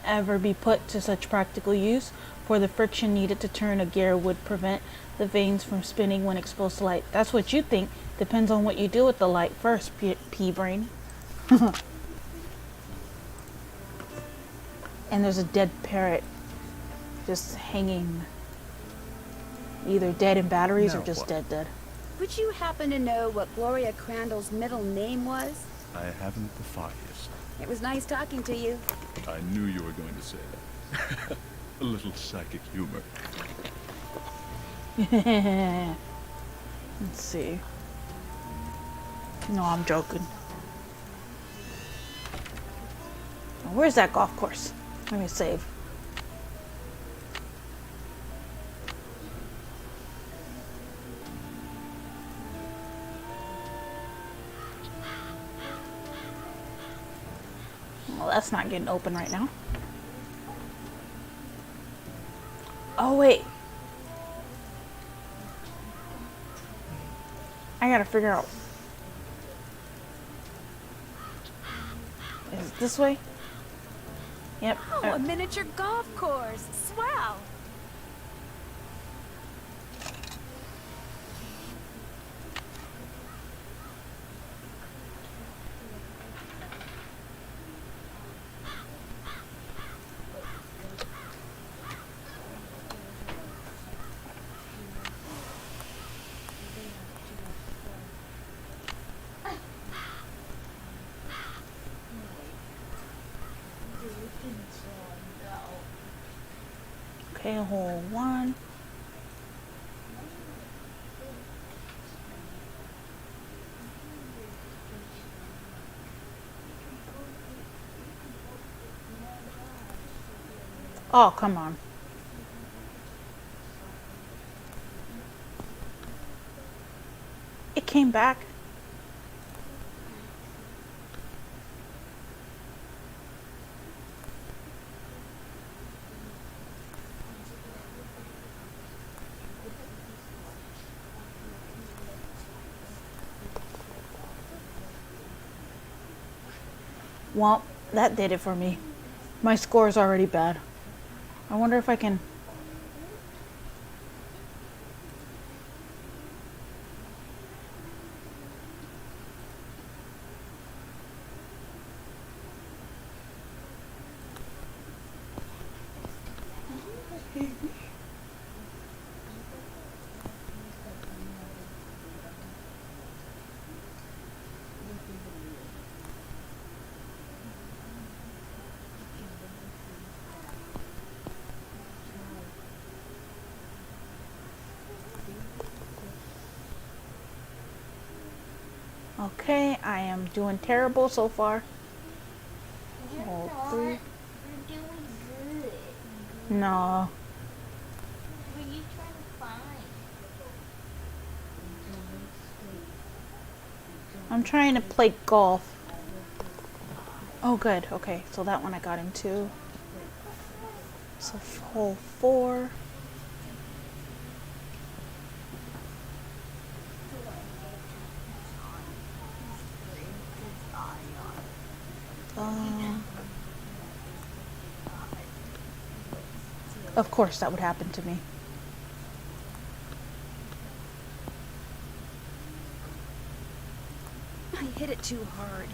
ever be put to such practical use, for the friction needed to turn a gear would prevent the vanes from spinning when exposed to light. That's what you think. Depends on what you do with the light first, pea-brain. And there's a dead parrot just hanging, either dead in batteries or just dead. Would you happen to know what Gloria Crandall's middle name was? I haven't the foggiest. It was nice talking to you. I knew you were going to say that. A little psychic humor. Let's see. No, I'm joking. Where's that golf course? Let me save. Well, that's not getting open right now. Oh, wait. I gotta figure out. Is it this way? Yep. Oh, a miniature golf course. Swell. Okay, hole 1. Oh, come on. It came back. Well, that did it for me. My score is already bad. I wonder if I can... Okay, I am doing terrible so far. Hole 3. You're doing good. No. What are you trying to find? I'm trying to play golf. Oh, good. Okay, so that one I got into. So hole 4. Of course that would happen to me. I hit it too hard.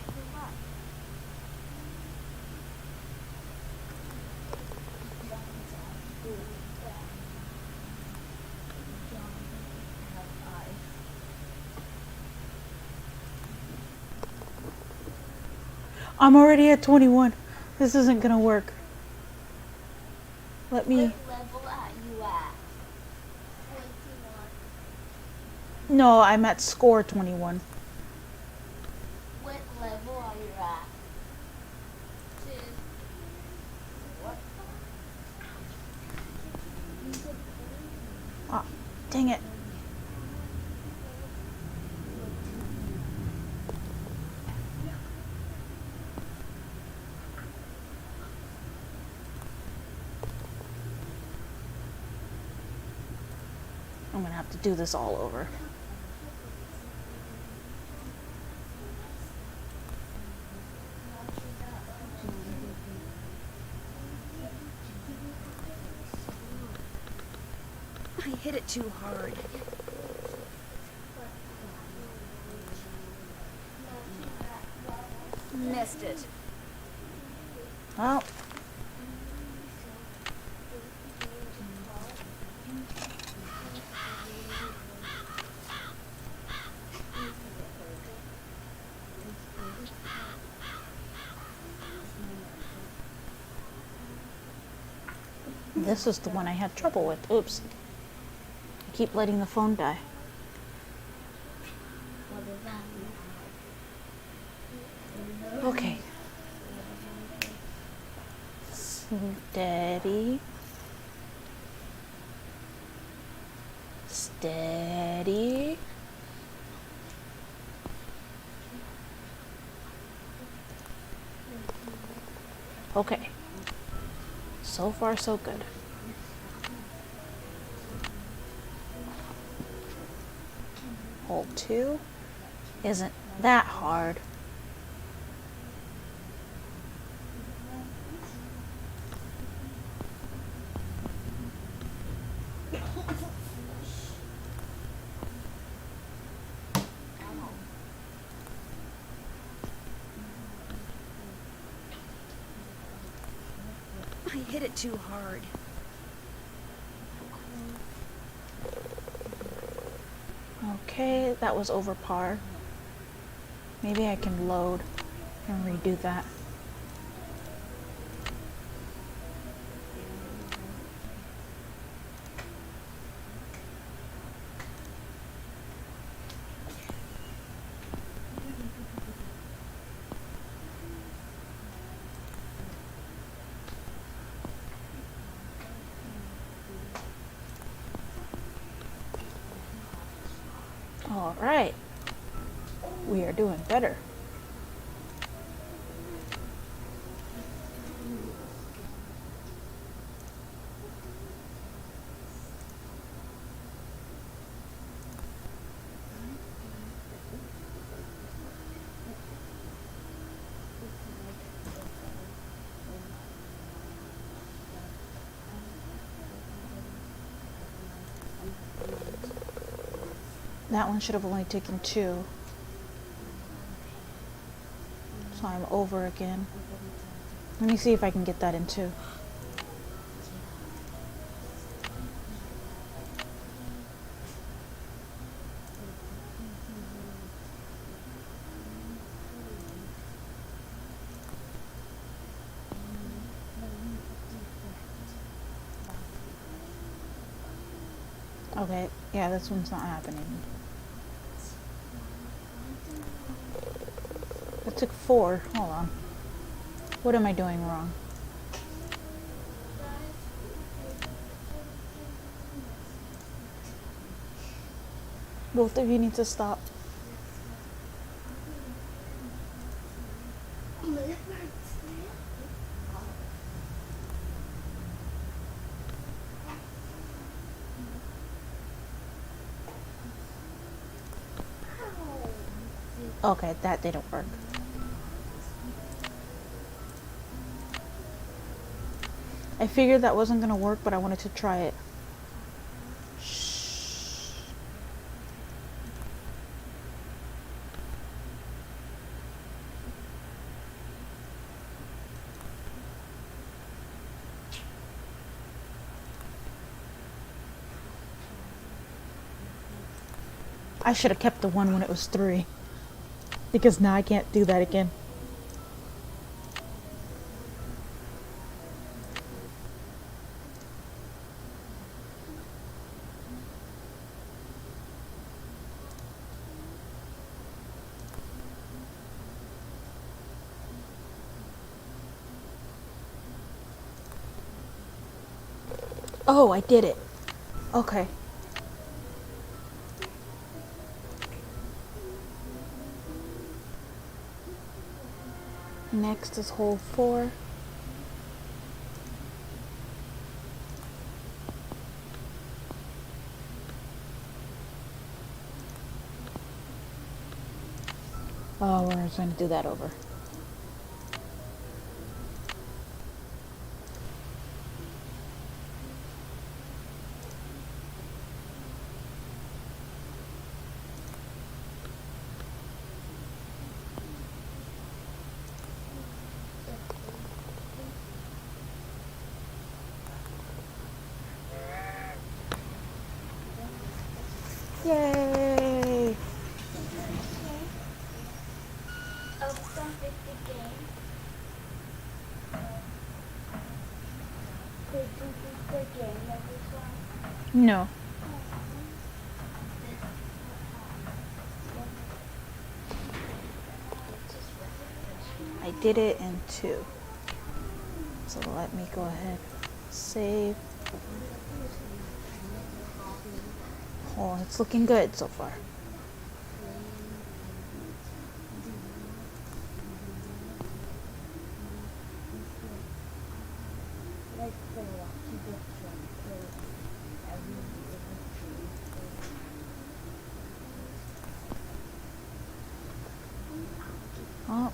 I'm already at 21. This isn't gonna work. Let me... What level are you at? 21. No, I'm at score 21. What level are you at? 2. What? Ah, dang it. to do this all over. I hit it too hard. Missed it. Well, this is the one I had trouble with. Oops. I keep letting the phone die. Okay. Steady. Steady. Okay. So far, so good. Hole 2 isn't that hard. I hit it too hard. Okay, that was over par. Maybe I can load and redo that. All right, we are doing better. That one should have only taken 2. So I'm over again. Let me see if I can get that in 2. Okay, yeah, this one's not happening. That took 4. Hold on. What am I doing wrong? Both of you need to stop. Okay, that didn't work. I figured that wasn't gonna work, but I wanted to try it. Shh. I should have kept the 1 when it was 3. Because now I can't do that again. Oh, I did it. Okay. Next is hole 4. Oh, we're going to do that over. Yay! No. I did it in 2. So let me go ahead, save. Oh, it's looking good so far. Oh.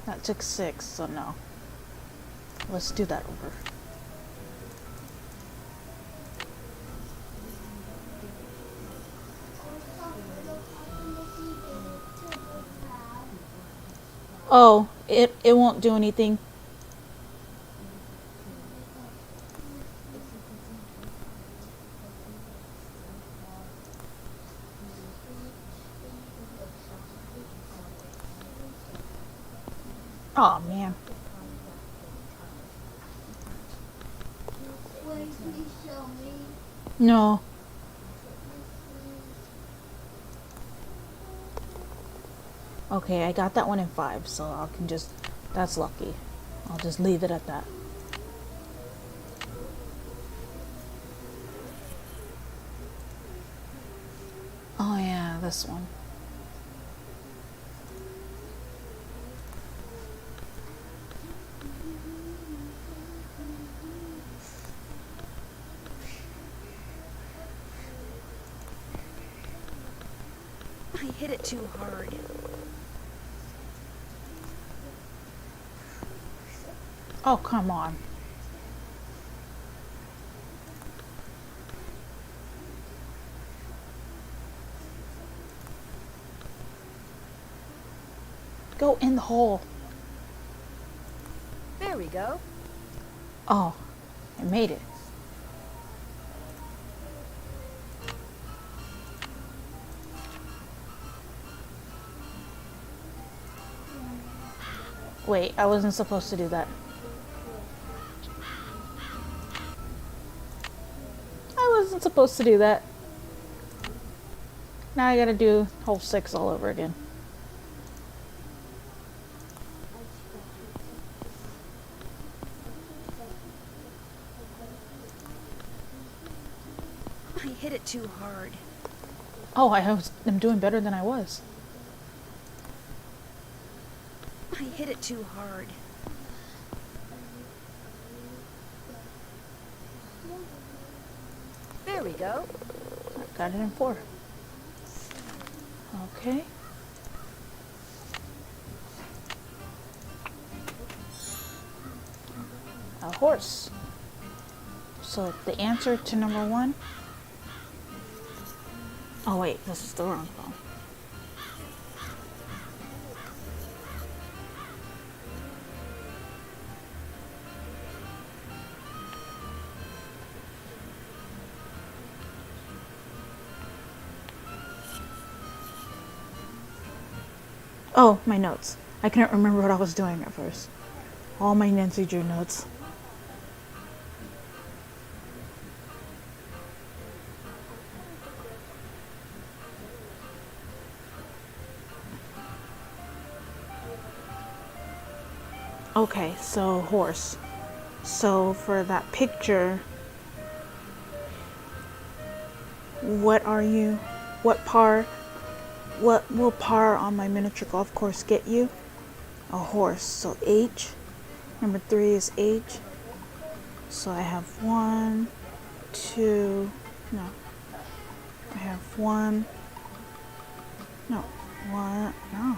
That took 6, so no. Let's do that over. Oh, it won't do anything. Oh man. No. Okay, I got that one in 5, so I can just, that's lucky. I'll just leave it at that. Oh yeah, this one. I hit it too hard. Oh, come on. Go in the hole. There we go. Oh, I made it. Wait, I wasn't supposed to do that. I wasn't supposed to do that. Now I gotta do hole 6 all over again. I hit it too hard. Oh, I'm doing better than I was. I hit it too hard. There we go. Got it in 4. Okay. A horse. So the answer to number 1. Oh wait, this is the wrong phone. Oh, my notes. I couldn't remember what I was doing at first. All my Nancy Drew notes. Okay, so horse. So for that picture, what are you? What will par on my miniature golf course get you? A horse. So H. Number 3 is H. So I have 1, 2, no. I have 1, no, 1, no.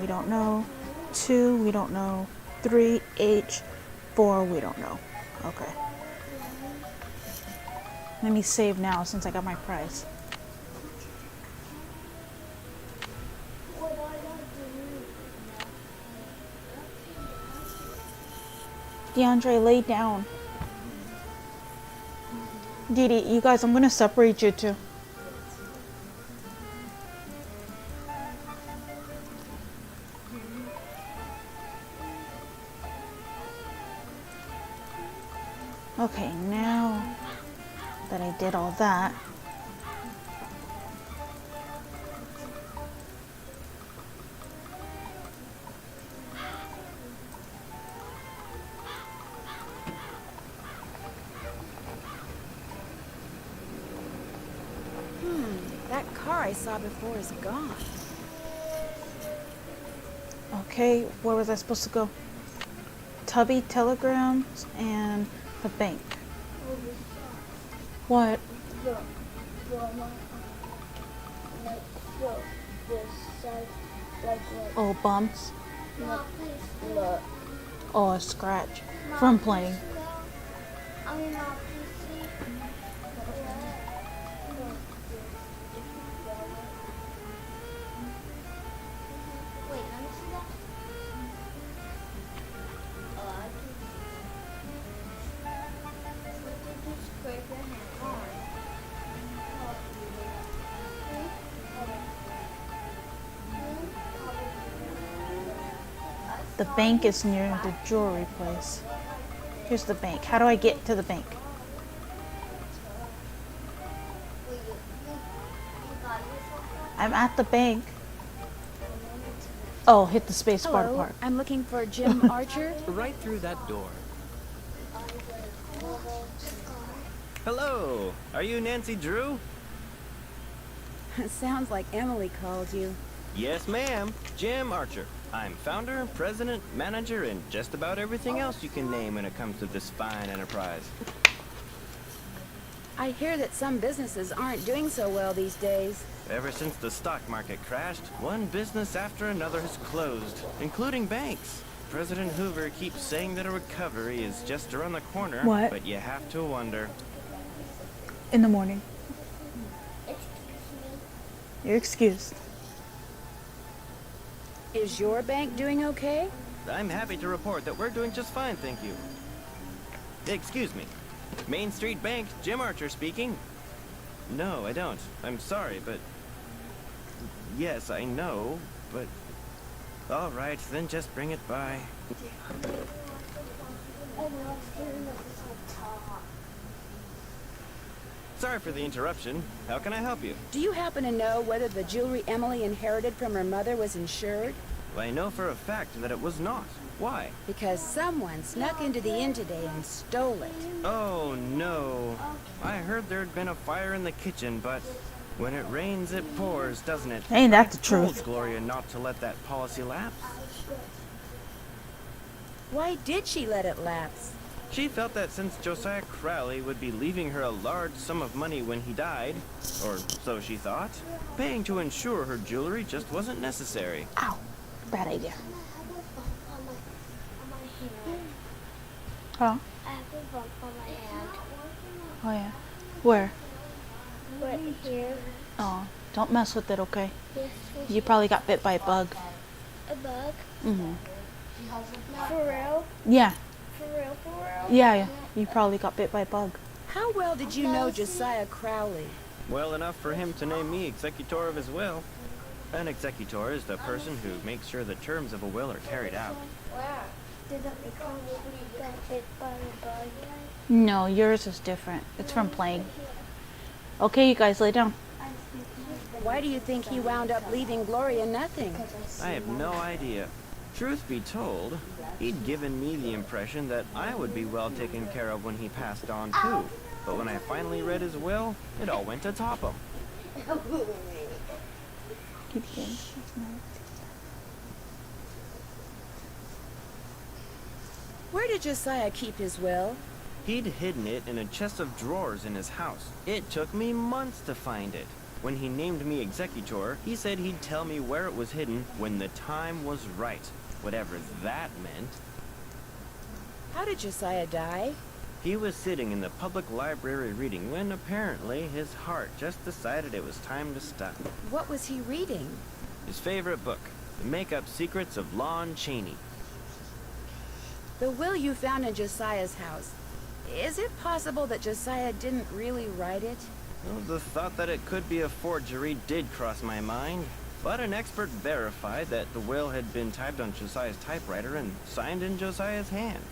We don't know. 2, we don't know. 3, H, 4, we don't know. Okay. Let me save now since I got my prize. DeAndre, lay down. Didi, you guys, I'm gonna separate you two. Okay, now that I did all that, That car I saw before is gone. okay, where was I supposed to go? Tubby Telegrams and the bank. What? Oh, bumps? Oh, a scratch from playing. The bank is near the jewelry place. Here's the bank. How do I get to the bank? I'm at the bank. Oh, hit the space bar to Hello, park. I'm looking for Jim Archer. Right through that door. Hello, are you Nancy Drew? Sounds like Emily called you. Yes, ma'am. Jim Archer. I'm founder, president, manager, and just about everything else you can name when it comes to this fine enterprise. I hear that some businesses aren't doing so well these days. Ever since the stock market crashed, one business after another has closed, including banks. President Hoover keeps saying that a recovery is just around the corner, What? but you have to wonder. In the morning. You're excused. Is your bank doing okay? I'm happy to report that we're doing just fine, thank you. Excuse me. Main Street Bank, Jim Archer speaking. No, I don't. I'm sorry, but... Yes, I know, but... All right, then just bring it by. Sorry for the interruption. How can I help you? Do you happen to know whether the jewelry Emily inherited from her mother was insured? Well, I know for a fact that it was not. Why? Because someone snuck into the inn today and stole it. Oh, no. I heard there'd been a fire in the kitchen, but when it rains, it pours, doesn't it? Ain't that the I told truth? Gloria not to let that policy lapse. Why did she let it lapse? She felt that since Josiah Crowley would be leaving her a large sum of money when he died, or so she thought, paying to insure her jewelry just wasn't necessary. Ow. Bad idea. Huh? I have a bump on my hand. Oh, yeah. Where? Right here. Oh, don't mess with it, okay? Yes. You probably got bit by a bug. A bug? Mm-hmm. For real? Yeah. For real? For real? Yeah. You probably got bit by a bug. How well did you know Josiah Crowley? Well enough for him to name me executor of his will. An executor is the person who makes sure the terms of a will are carried out. Did that become got bit by a bug? No, yours is different. It's from playing. Okay, you guys, lay down. Why do you think he wound up leaving Gloria nothing? I have no idea. Truth be told, he'd given me the impression that I would be well taken care of when he passed on too. But when I finally read his will, it all went to top him. Keep going. Where did Josiah keep his will? He'd hidden it in a chest of drawers in his house. It took me months to find it. When he named me executor, he said he'd tell me where it was hidden when the time was right. Whatever that meant. How did Josiah die? He was sitting in the public library reading when apparently his heart just decided it was time to stop. What was he reading? His favorite book, The Make-Up Secrets of Lon Chaney. The will you found in Josiah's house. Is it possible that Josiah didn't really write it? Well, the thought that it could be a forgery did cross my mind, but an expert verified that the will had been typed on Josiah's typewriter and signed in Josiah's hand.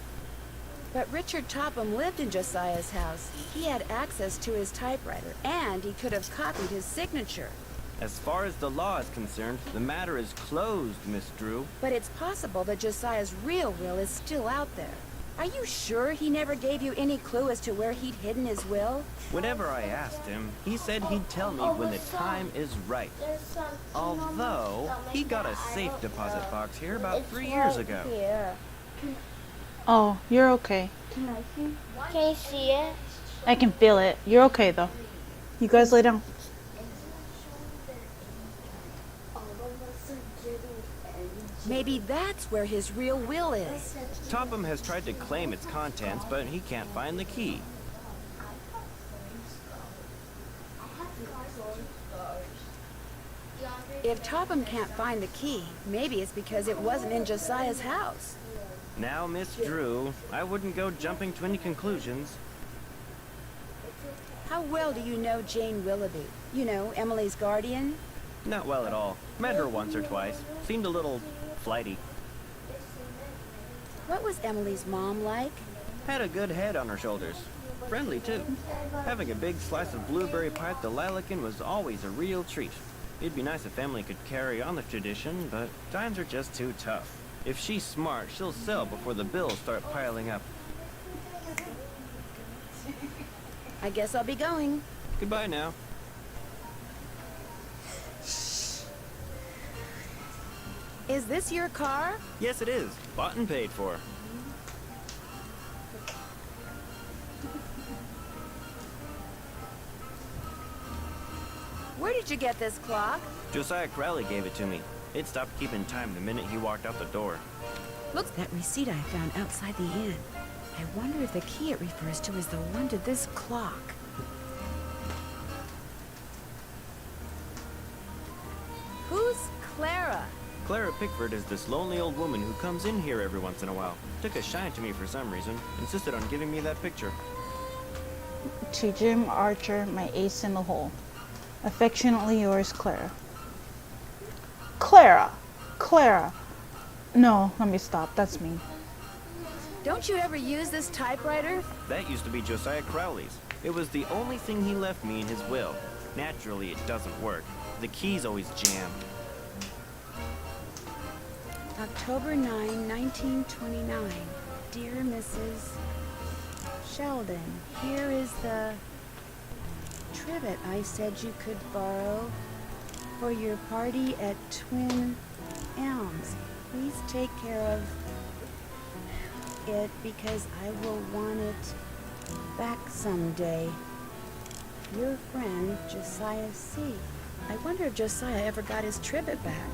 But Richard Topham lived in Josiah's house. He had access to his typewriter, and he could have copied his signature. As far as the law is concerned, the matter is closed, Miss Drew. But it's possible that Josiah's real will is still out there. Are you sure he never gave you any clue as to where he'd hidden his will? Whenever I asked him, he said he'd tell me when the time is right. Although, he got a safe deposit box here about 3 years ago. Oh, you're okay. Can you see it? I can feel it. You're okay though. You guys lay down. Maybe that's where his real will is. Topham has tried to claim its contents, but he can't find the key. If Topham can't find the key, maybe it's because it wasn't in Josiah's house. Now, Miss Drew, I wouldn't go jumping to any conclusions. How well do you know Jane Willoughby? You know, Emily's guardian? Not well at all. Met her once or twice. Seemed a little flighty. What was Emily's mom like? Had a good head on her shoulders. Friendly, too. Having a big slice of blueberry pie at the Lilacan was always a real treat. It'd be nice if Emily could carry on the tradition, but times are just too tough. If she's smart, she'll sell before the bills start piling up. I guess I'll be going. Goodbye now. Is this your car? Yes, it is. Bought and paid for. Where did you get this clock? Josiah Crowley gave it to me. It stopped keeping time the minute he walked out the door. Look, that receipt I found outside the inn. I wonder if the key it refers to is the one to this clock. Who's Clara? Clara Pickford is this lonely old woman who comes in here every once in a while. Took a shine to me for some reason. Insisted on giving me that picture. To Jim Archer, my ace in the hole. Affectionately yours, Clara. Clara. No, let me stop. That's me. Don't you ever use this typewriter? That used to be Josiah Crowley's. It was the only thing he left me in his will. Naturally, it doesn't work. The key's always jammed. October 9, 1929. Dear Mrs. Sheldon, here is the trivet I said you could borrow for your party at Twin Elms. Please take care of it because I will want it back someday. Your friend, Josiah C. I wonder if Josiah ever got his trivet back.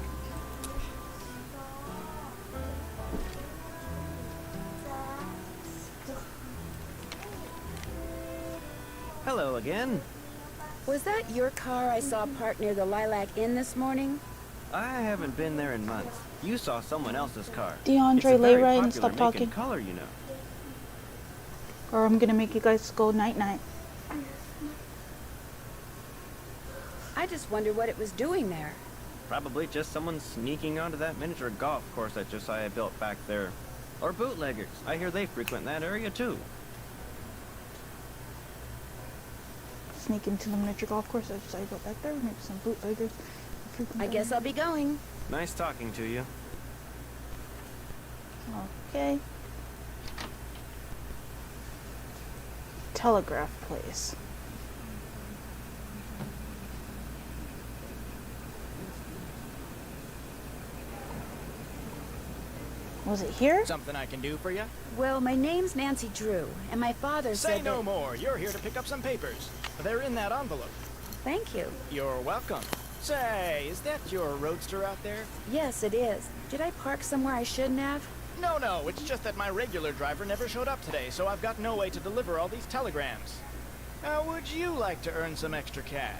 Hello again. Was that your car I saw parked near the Lilac Inn this morning? I haven't been there in months. You saw someone else's car. DeAndre, lay right and stop make talking. and color, you know. Or I'm gonna make you guys go night-night. I just wonder what it was doing there. Probably just someone sneaking onto that miniature golf course that Josiah built back there. Or bootleggers. I hear they frequent that area too. Sneak into the miniature golf course. I just go back there. Maybe some bootleggers. I guess I'll be going. Nice talking to you. Okay. Telegraph place. Was it here? Something I can do for you? Well, my name's Nancy Drew, and my father Say said no that... more. You're here to pick up some papers. They're in that envelope. Thank you. You're welcome. Say, is that your roadster out there? Yes, it is. Did I park somewhere I shouldn't have? No, it's just that my regular driver never showed up today, so I've got no way to deliver all these telegrams. Would you like to earn some extra cash?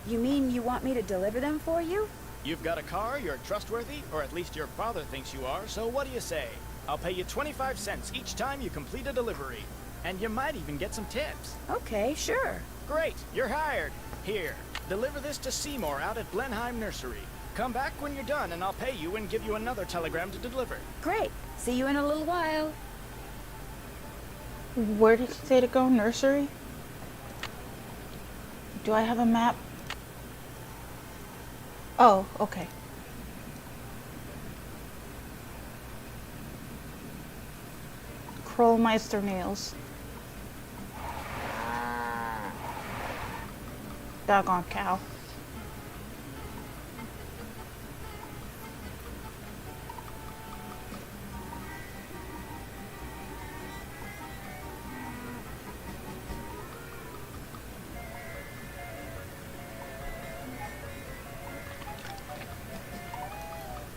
You mean you want me to deliver them for you? You've got a car, you're trustworthy, or at least your father thinks you are, so what do you say? I'll pay you 25 cents each time you complete a delivery. And you might even get some tips. Okay, sure. Great, you're hired. Here, deliver this to Seymour out at Blenheim Nursery. Come back when you're done and I'll pay you and give you another telegram to deliver. Great. See you in a little while. Where did you say to go? Nursery? Do I have a map? Oh, okay. Krollmeister nails. Doggone cow.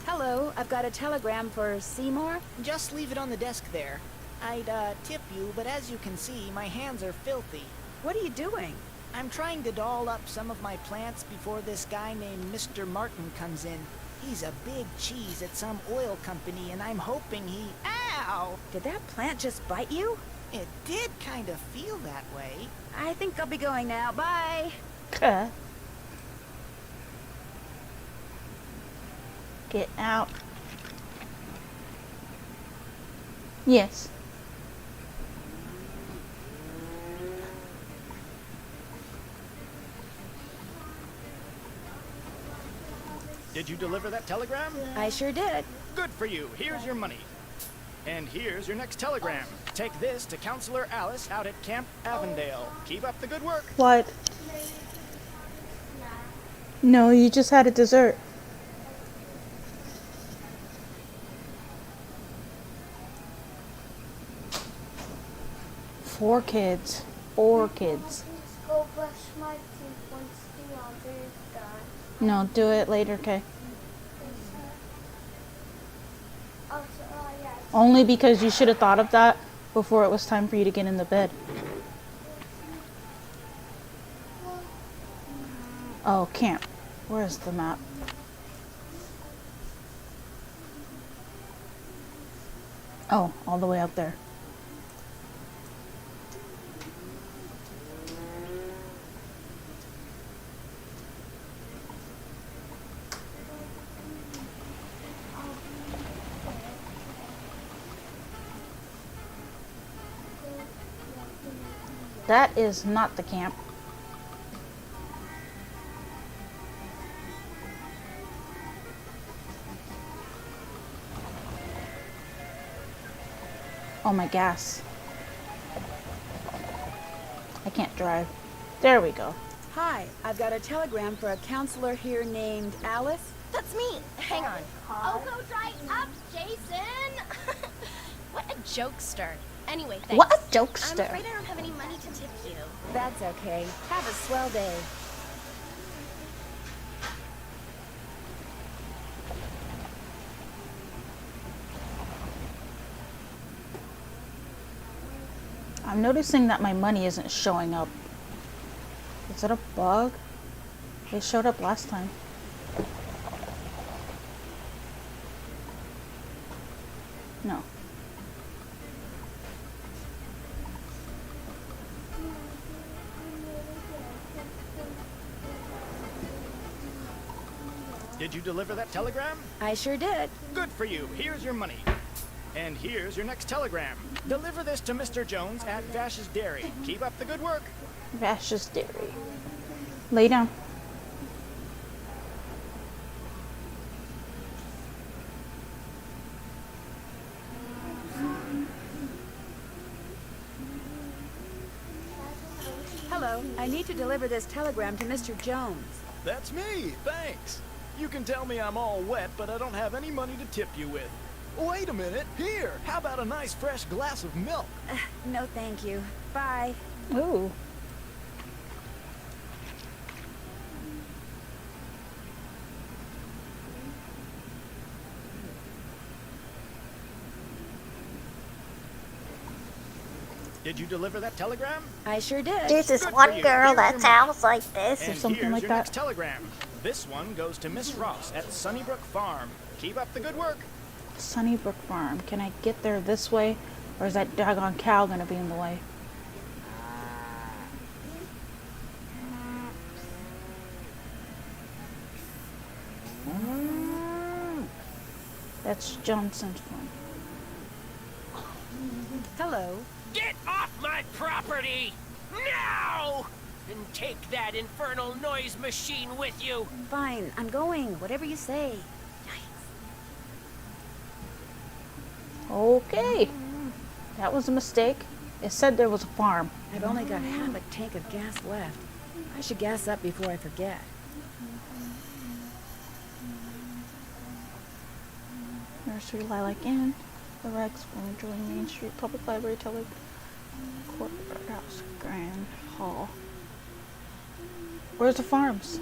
Hello, I've got a telegram for Seymour. Just leave it on the desk there. I'd, tip you, but as you can see, my hands are filthy. What are you doing? I'm trying to doll up some of my plants before this guy named Mr. Martin comes in. He's a big cheese at some oil company, and I'm hoping he... Ow! Did that plant just bite you? It did kind of feel that way. I think I'll be going now. Bye! Get out. Yes. Did you deliver that telegram? I sure did. Good for you. Here's your money. And here's your next telegram. Take this to Counselor Alice out at Camp Avondale. Keep up the good work. What? No, you just had a dessert. Four kids. Go brush my teeth once the laundry is done. No, do it later, okay? Yeah. Only because you should have thought of that before it was time for you to get in the bed. Oh, camp. Where's the map? Oh, all the way up there. That is not the camp. Oh, my gas. I can't drive. There we go. Hi, I've got a telegram for a counselor here named Alice. That's me. Hang on. Oh, go dry up, Jason. What a jokester. Anyway, thanks. What a jokester. I'm afraid I don't have any money to tip you. That's okay. Have a swell day. I'm noticing that my money isn't showing up. Is it a bug? It showed up last time. No. Did you deliver that telegram? I sure did. Good for you. Here's your money. And here's your next telegram. Deliver this to Mr. Jones at Vash's Dairy. Keep up the good work. Vash's Dairy. Lay down. Hello, I need to deliver this telegram to Mr. Jones. That's me. Thanks. You can tell me I'm all wet, but I don't have any money to tip you with. Wait a minute. Here, how about a nice fresh glass of milk? No, thank you. Bye. Ooh. Did you deliver that telegram? I sure did. This is Good for one you. girl Here's that your sounds like this. And something here's like your that? next telegram. This one goes to Miss Ross at Sunnybrook Farm. Keep up the good work. Sunnybrook Farm. Can I get there this way? Or is that doggone cow gonna be in the way? That's Johnson's farm. Hello. Get off my property! Now! And take that infernal noise machine with you! Fine, I'm going. Whatever you say. Okay. That was a mistake. It said there was a farm. I've only got half a tank of gas left. I should gas up before I forget. Nursery, Lilac Inn, the Rex, join Main Street, Public Library, Courthouse, Grand Hall. Where's the farms?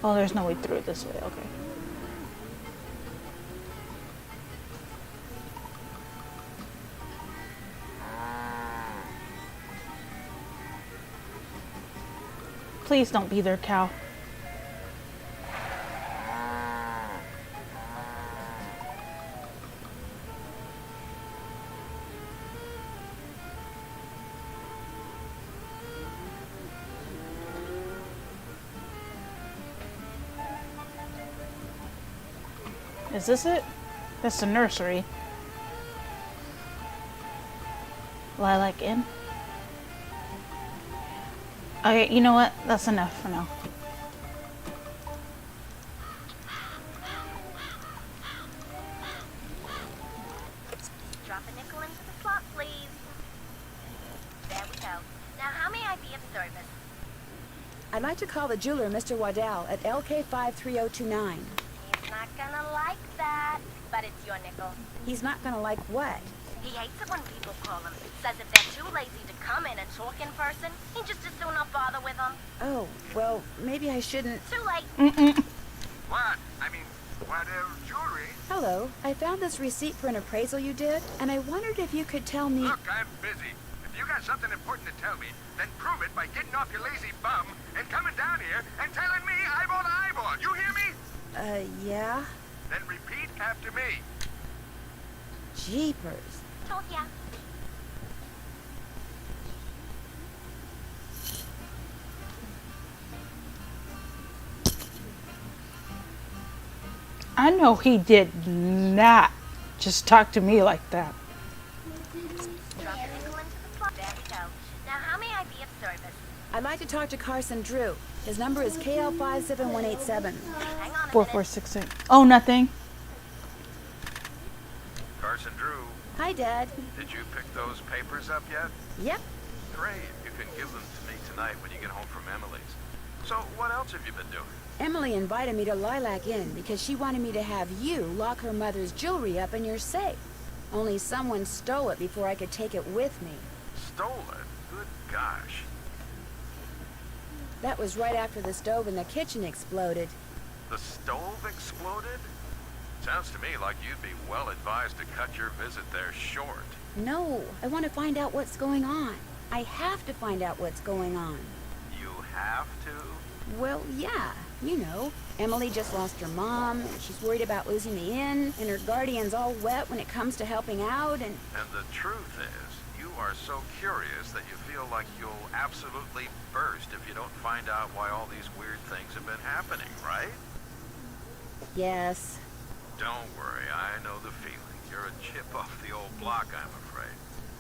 Oh, there's no way through this way, okay. Please don't be their cow. Is this it? That's the nursery. Lilac Inn. Okay, you know what? That's enough for now. Drop a nickel into the slot, please. There we go. Now, how may I be of service? I'd like to call the jeweler, Mr. Waddell, at LK53029. He's not gonna like that, but it's your nickel. He's not gonna like what? He hates it when people call him. Says if they're too lazy to come in and talk in person, he just as soon not bother with them. Oh, well, maybe I shouldn't. Too late. What? I mean, what jewelry? Hello, I found this receipt for an appraisal you did, and I wondered if you could tell me... Look, I'm busy. If you got something important to tell me, then prove it by getting off your lazy bum and coming down here and telling me eyeball to eyeball. You hear me? Yeah? Then repeat after me. Jeepers. Told ya. I know he did not just talk to me like that. Drop a nickel into the slot. There we go. Now, how may I be of service? I'd like to talk to Carson Drew. His number is KL57187. Hang on a 4468. Oh, nothing. Carson Drew, Hi, Dad. did you pick those papers up yet? Yep. Great. You can give them to me tonight when you get home from Emily's. So, what else have you been doing? Emily invited me to Lilac Inn because she wanted me to have you lock her mother's jewelry up in your safe. Only someone stole it before I could take it with me. Stole it? Good gosh. That was right after the stove in the kitchen exploded. The stove exploded? Sounds to me like you'd be well advised to cut your visit there short. No, I want to find out what's going on. I have to find out what's going on. You have to? Well, yeah. You know, Emily just lost her mom, and she's worried about losing the inn, and her guardian's all wet when it comes to helping out, and... And the truth is, you are so curious that you feel like you'll absolutely burst if you don't find out why all these weird things have been happening, right? Yes. Don't worry, I know the feeling. You're a chip off the old block, I'm afraid.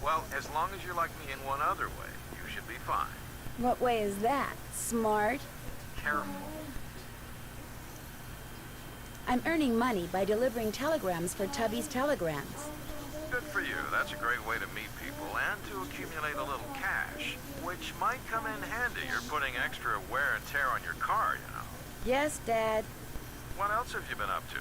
Well, as long as you're like me in one other way, you should be fine. What way is that? Smart? Careful. I'm earning money by delivering telegrams for Tubby's Telegrams. Good for you. That's a great way to meet people and to accumulate a little cash, which might come in handy. You're putting extra wear and tear on your car, you know. Yes, Dad. What else have you been up to?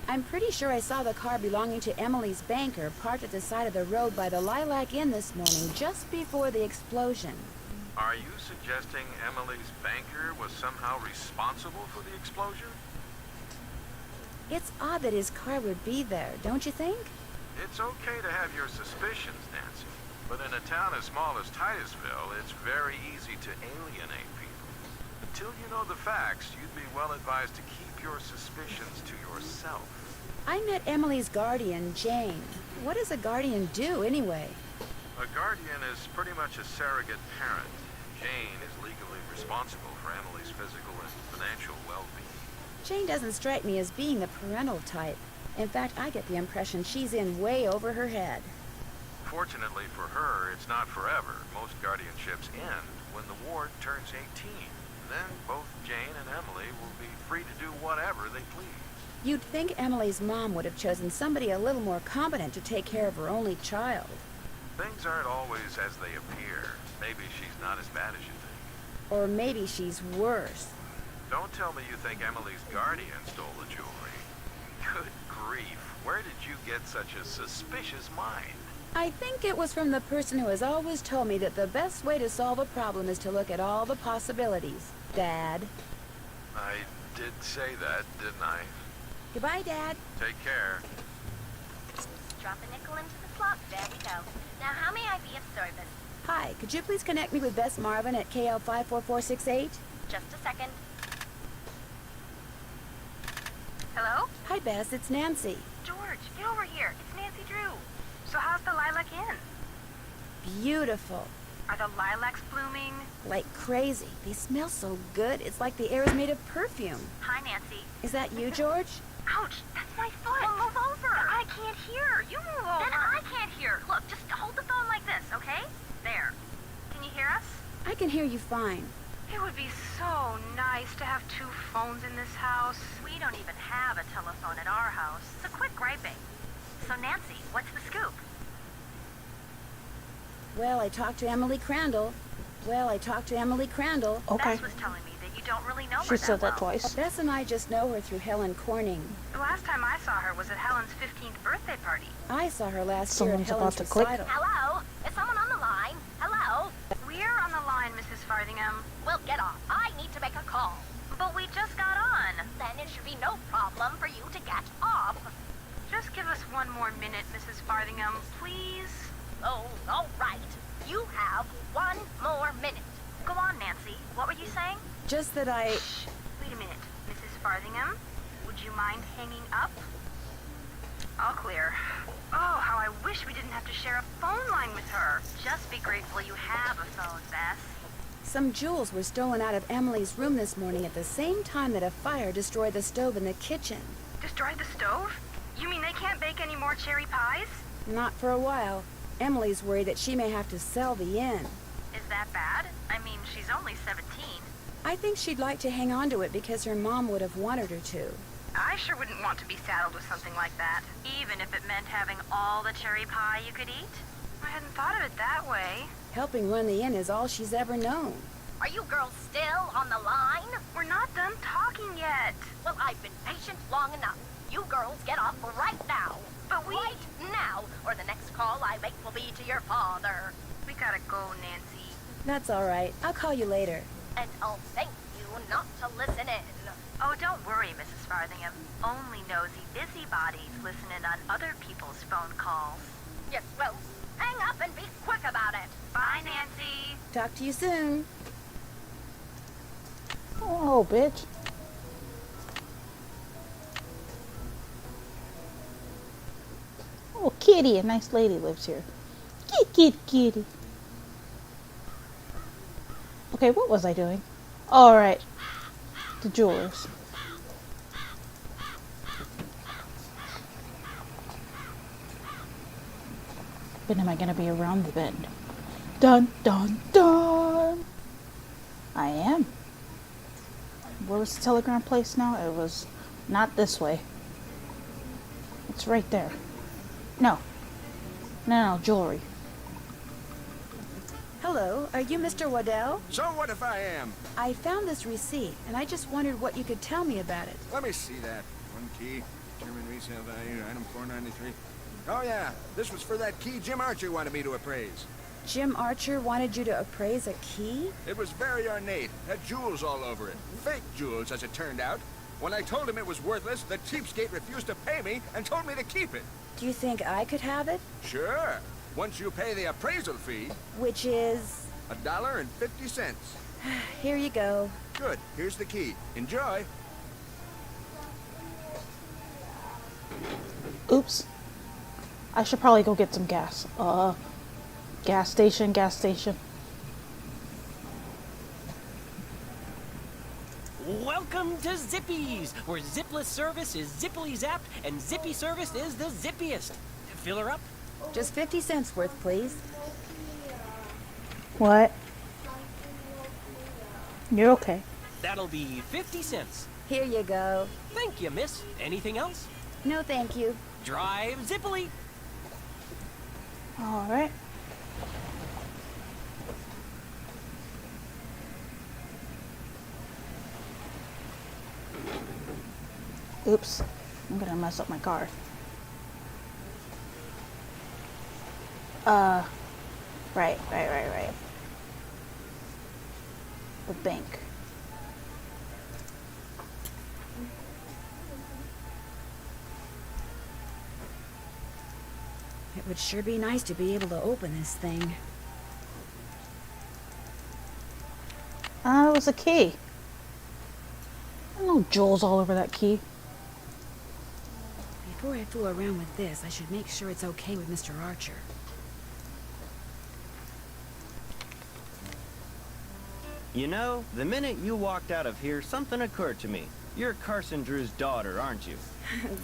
I'm pretty sure I saw the car belonging to Emily's banker parked at the side of the road by the Lilac Inn this morning, just before the explosion. Are you suggesting Emily's banker was somehow responsible for the explosion? It's odd that his car would be there, don't you think? It's okay to have your suspicions, Nancy. But in a town as small as Titusville, it's very easy to alienate people. Until you know the facts, you'd be well advised to keep your suspicions to yourself. I met Emily's guardian, Jane. What does a guardian do, anyway? A guardian is pretty much a surrogate parent. Jane is legally responsible for Emily's physical and financial well-being. Jane doesn't strike me as being the parental type. In fact, I get the impression she's in way over her head. Fortunately for her, it's not forever. Most guardianships end when the ward turns 18. Then both Jane and Emily will be free to do whatever they please. You'd think Emily's mom would have chosen somebody a little more competent to take care of her only child. Things aren't always as they appear. Maybe she's not as bad as you think. Or maybe she's worse. Don't tell me you think Emily's guardian stole the jewelry. Good grief, where did you get such a suspicious mind? I think it was from the person who has always told me that the best way to solve a problem is to look at all the possibilities. Dad. I did say that, didn't I? Goodbye, Dad. Take care. Drop a nickel into the slot. There we go. Now, how may I be of service? Hi, could you please connect me with Bess Marvin at KL 54468? Just a second. Hello? Hi, Bess. It's Nancy. George, get over here. It's Nancy Drew. So how's the Lilac Inn? Beautiful. Are the lilacs blooming? Like crazy. They smell so good. It's like the air is made of perfume. Hi, Nancy. Is that you, George? Ouch, that's my foot. Well, move over. I can't hear. You move over. Then I can't hear. Look, just hold the phone like this, okay? There. Can you hear us? I can hear you fine. It would be so nice to have two phones in this house. We don't even have a telephone at our house. So quit griping. So Nancy, what's the scoop? Well, I talked to Emily Crandall. Okay. Bess was telling me that you don't really know her She said that well. twice. Bess and I just know her through Helen Corning. The last time I saw her was at Helen's 15th birthday party. I saw her last Someone's year at about Helen's to click. recital. Hello? Is someone on the line? Hello? We're on the line, Mrs. Farthingham. Well, get off. I need to make a call. But we just got on. Then it should be no problem for you to get off. Just give us one more minute, Mrs. Farthingham, please. Oh, all right. You have one more minute. Go on, Nancy. What were you saying? Just that I... Shh. Wait a minute. Mrs. Farthingham, would you mind hanging up? All clear. Oh, how I wish we didn't have to share a phone line with her. Just be grateful you have a phone, Bess. Some jewels were stolen out of Emily's room this morning at the same time that a fire destroyed the stove in the kitchen. Destroyed the stove? You mean they can't bake any more cherry pies? Not for a while. Emily's worried that she may have to sell the inn. Is that bad? I mean, she's only 17. I think she'd like to hang on to it because her mom would have wanted her to. I sure wouldn't want to be saddled with something like that, even if it meant having all the cherry pie you could eat. I hadn't thought of it that way. Helping run the inn is all she's ever known. Are you girls still on the line? We're not done talking yet. Well, I've been patient long enough. You girls get off right now. But right now, or the next call I make will be to your father. We gotta go, Nancy. That's all right. I'll call you later. And I'll thank you not to listen in. Oh, don't worry, Mrs. Farthingham. Only nosy busybodies listen in on other people's phone calls. Yes, well, hang up and be quick about it. Bye, Nancy. Talk to you soon. Oh, bitch. Oh, kitty, a nice lady lives here. Kitty, kitty. Okay, what was I doing? All right, the jewelers. When am I gonna be around the bend? Dun, dun, dun! I am. Where was the telegram place now? It was not this way. It's right there. No, No, jewelry. Hello, are you Mr. Waddell? So what if I am? I found this receipt, and I just wondered what you could tell me about it. Let me see that. One key, German resale value, item 493. Oh yeah, this was for that key Jim Archer wanted me to appraise. Jim Archer wanted you to appraise a key? It was very ornate, had jewels all over it. Fake jewels, as it turned out. When I told him it was worthless, the cheapskate refused to pay me and told me to keep it. Do you think I could have it? Sure. Once you pay the appraisal fee. Which is? $1.50. Here you go. Good. Here's the key. Enjoy. Oops. I should probably go get some gas. Gas station, gas station. Welcome to Zippy's, where zipless service is zippily zapped and zippy service is the zippiest. Fill her up? Just 50 cents worth, please. What? You're okay. That'll be 50 cents. Here you go. Thank you, miss. Anything else? No, thank you. Drive zippily. All right. Oops. I'm gonna mess up my car. Right. The bank. It would sure be nice to be able to open this thing. It was a key. No jewels all over that key. Before I fool around with this, I should make sure it's okay with Mr. Archer. You know, the minute you walked out of here, something occurred to me. You're Carson Drew's daughter, aren't you?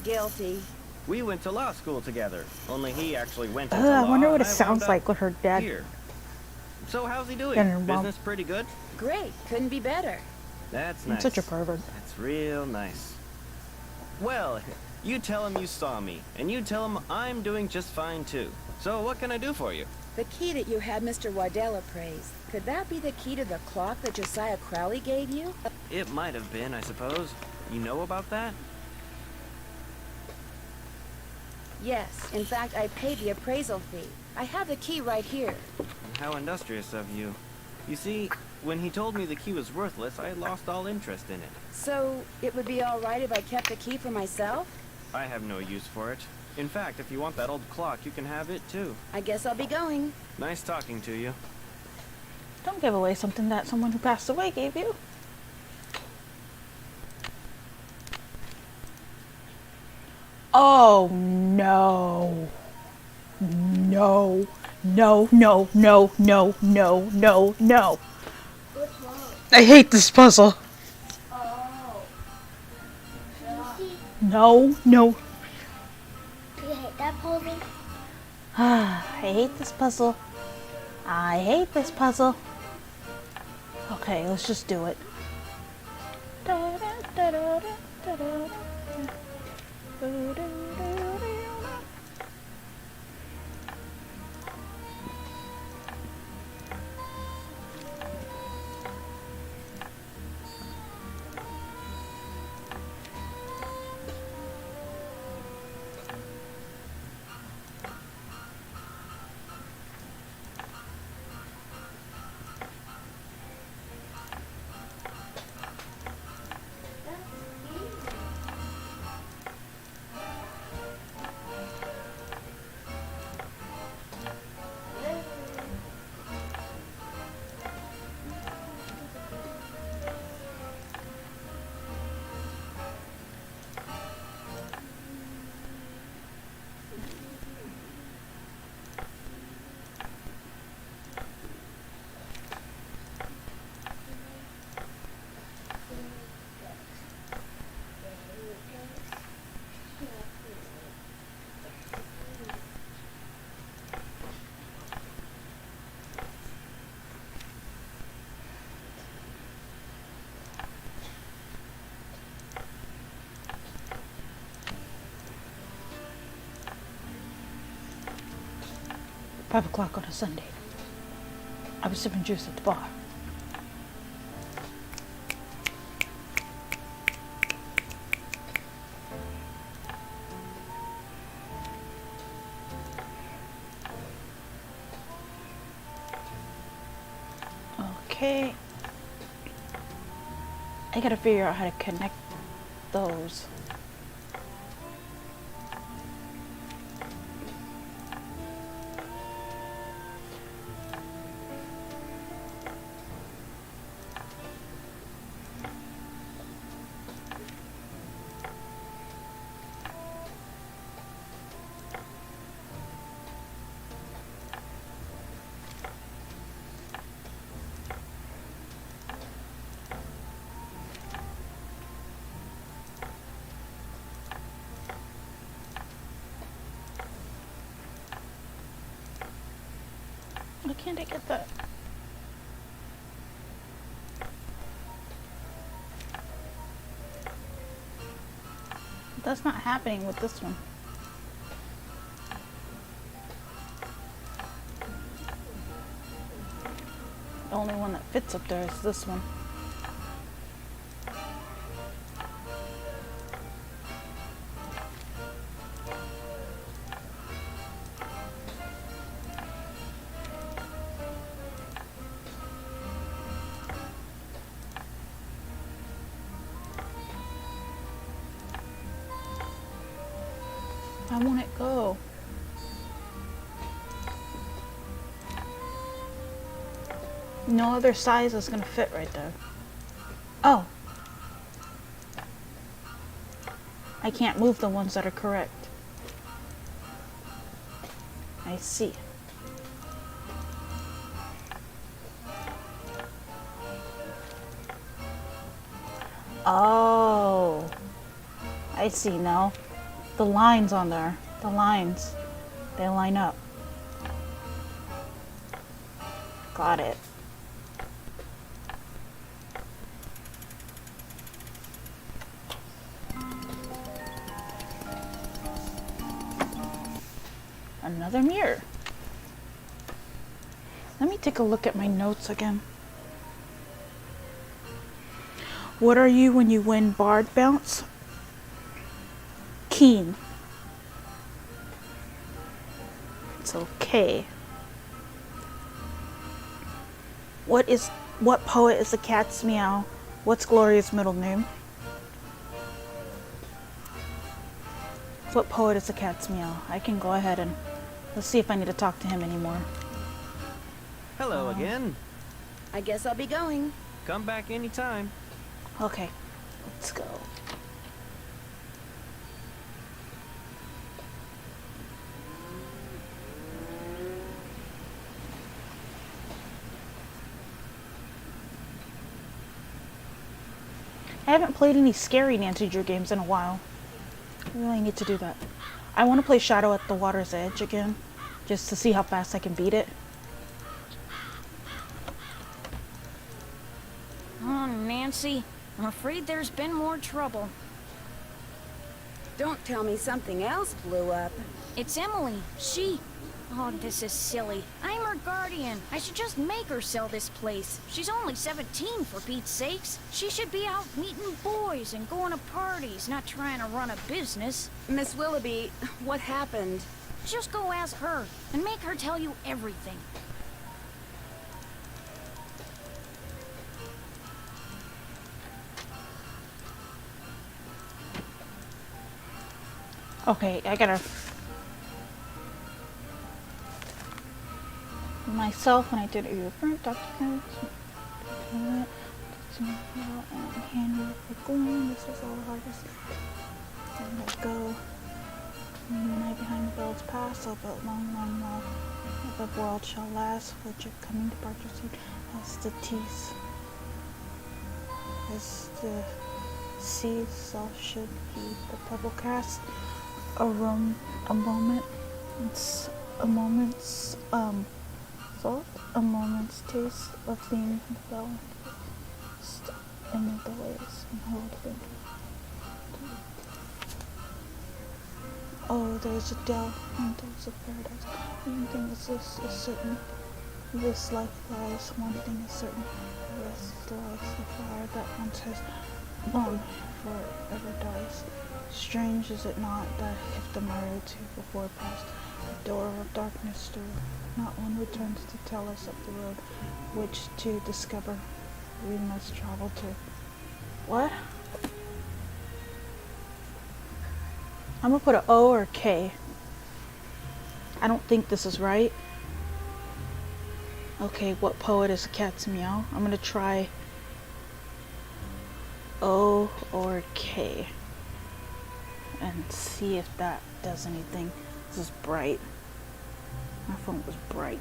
Guilty. We went to law school together, only he actually went into I law. wonder what it I sounds wound up like with her dad. Here. So how's he doing? Getting involved. Business pretty good? Great. Couldn't be better. That's I'm nice. such a pervert. That's real nice. Well, you tell him you saw me, and you tell him I'm doing just fine too. So what can I do for you? The key that you had Mr. Waddell appraise, could that be the key to the clock that Josiah Crowley gave you? It might have been, I suppose. You know about that? Yes. In fact, I paid the appraisal fee. I have the key right here. How industrious of you. You see, when he told me the key was worthless, I lost all interest in it. So, it would be all right if I kept the key for myself? I have no use for it. In fact, if you want that old clock, you can have it too. I guess I'll be going. Nice talking to you. Don't give away something that someone who passed away gave you. Oh no. No. No, no, no, no, no, no, no. I hate this puzzle. No, no. You hate that puzzle? I hate this puzzle. I hate this puzzle. Okay, let's just do it. 5 o'clock on a Sunday. I was sipping juice at the bar. Okay. I gotta figure out how to connect those. Why can't I get that? That's not happening with this one. The only one that fits up there is this one. I want it go. No other size is gonna fit right there. Oh. I can't move the ones that are correct. I see. Oh. I see now. The lines on there. The lines. They line up. Got it. Another mirror. Let me take a look at my notes again. What are you when you win Bard Bounce? Keen. It's okay. What poet is the cat's meow? What's Gloria's middle name? What poet is the cat's meow? I can go ahead and let's see if I need to talk to him anymore. Hello again. I guess I'll be going. Come back anytime. Okay, let's go. I haven't played any scary Nancy Drew games in a while. I really need to do that. I want to play Shadow at the Water's Edge again, just to see how fast I can beat it. Oh, Nancy, I'm afraid there's been more trouble. Don't tell me something else blew up. It's Emily. Oh, this is silly. I'm her guardian. I should just make her sell this place. She's only 17, for Pete's sakes. She should be out meeting boys and going to parties, not trying to run a business. Miss Willoughby, what happened? Just go ask her, and make her tell you everything. Okay, I gotta... Myself when I did a print documents. And handy for glue. This is all the hardest. And let go. And the night behind the bells pass, so but long, long while the world shall last, which are coming departure soon as the teeth. As the sea self should be the pebble cast. A moment. It's a moment's salt, a moment's taste of being the bell in the ways and hold it. Oh, there's a dell, and there's a paradise. One thing is this is certain. This life lies. One thing is certain. This lies the fire that once has burned forever dies. Strange is it not that if the murder to before passed the door of darkness through, not one returns to tell us of the road which to discover we must travel to. What? I'm gonna put an O or a K. I don't think this is right. Okay, what poet is a cat's meow? I'm gonna try O or K and see if that does anything. This is bright. My phone was bright.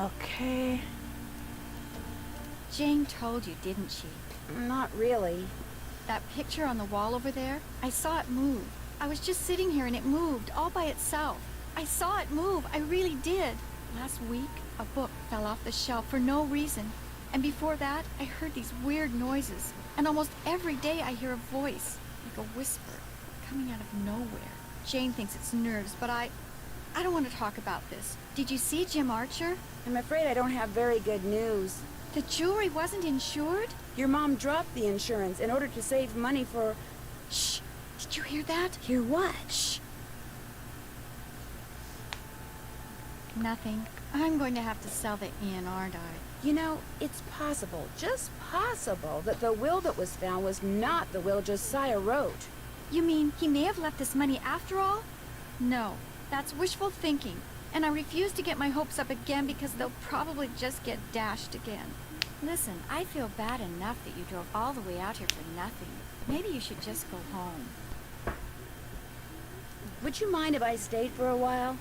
Okay. Jane told you, didn't she? Not really. That picture on the wall over there, I saw it move. I was just sitting here and it moved all by itself. I saw it move, I really did. Last week, a book fell off the shelf for no reason. And before that, I heard these weird noises. And almost every day I hear a voice, like a whisper, coming out of nowhere. Jane thinks it's nerves, but I don't want to talk about this. Did you see Jim Archer? I'm afraid I don't have very good news. The jewelry wasn't insured? Your mom dropped the insurance in order to save money for... Shh! Did you hear that? Hear what? Shh! Nothing. I'm going to have to sell the inn, aren't I? You know, it's possible, just possible, that the will that was found was not the will Josiah wrote. You mean he may have left this money after all? No, that's wishful thinking. And I refuse to get my hopes up again because they'll probably just get dashed again. Listen, I feel bad enough that you drove all the way out here for nothing. Maybe you should just go home. Would you mind if I stayed for a while?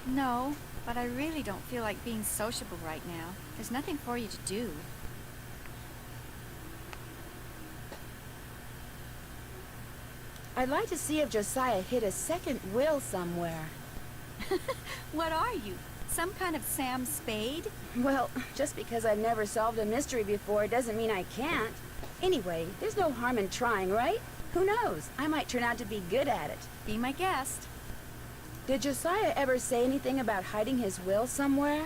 No, but I really don't feel like being sociable right now. There's nothing for you to do. I'd like to see if Josiah hid a second will somewhere. What are you? Some kind of Sam Spade? Well, just because I've never solved a mystery before doesn't mean I can't. Anyway, there's no harm in trying, right? Who knows? I might turn out to be good at it. Be my guest. Did Josiah ever say anything about hiding his will somewhere?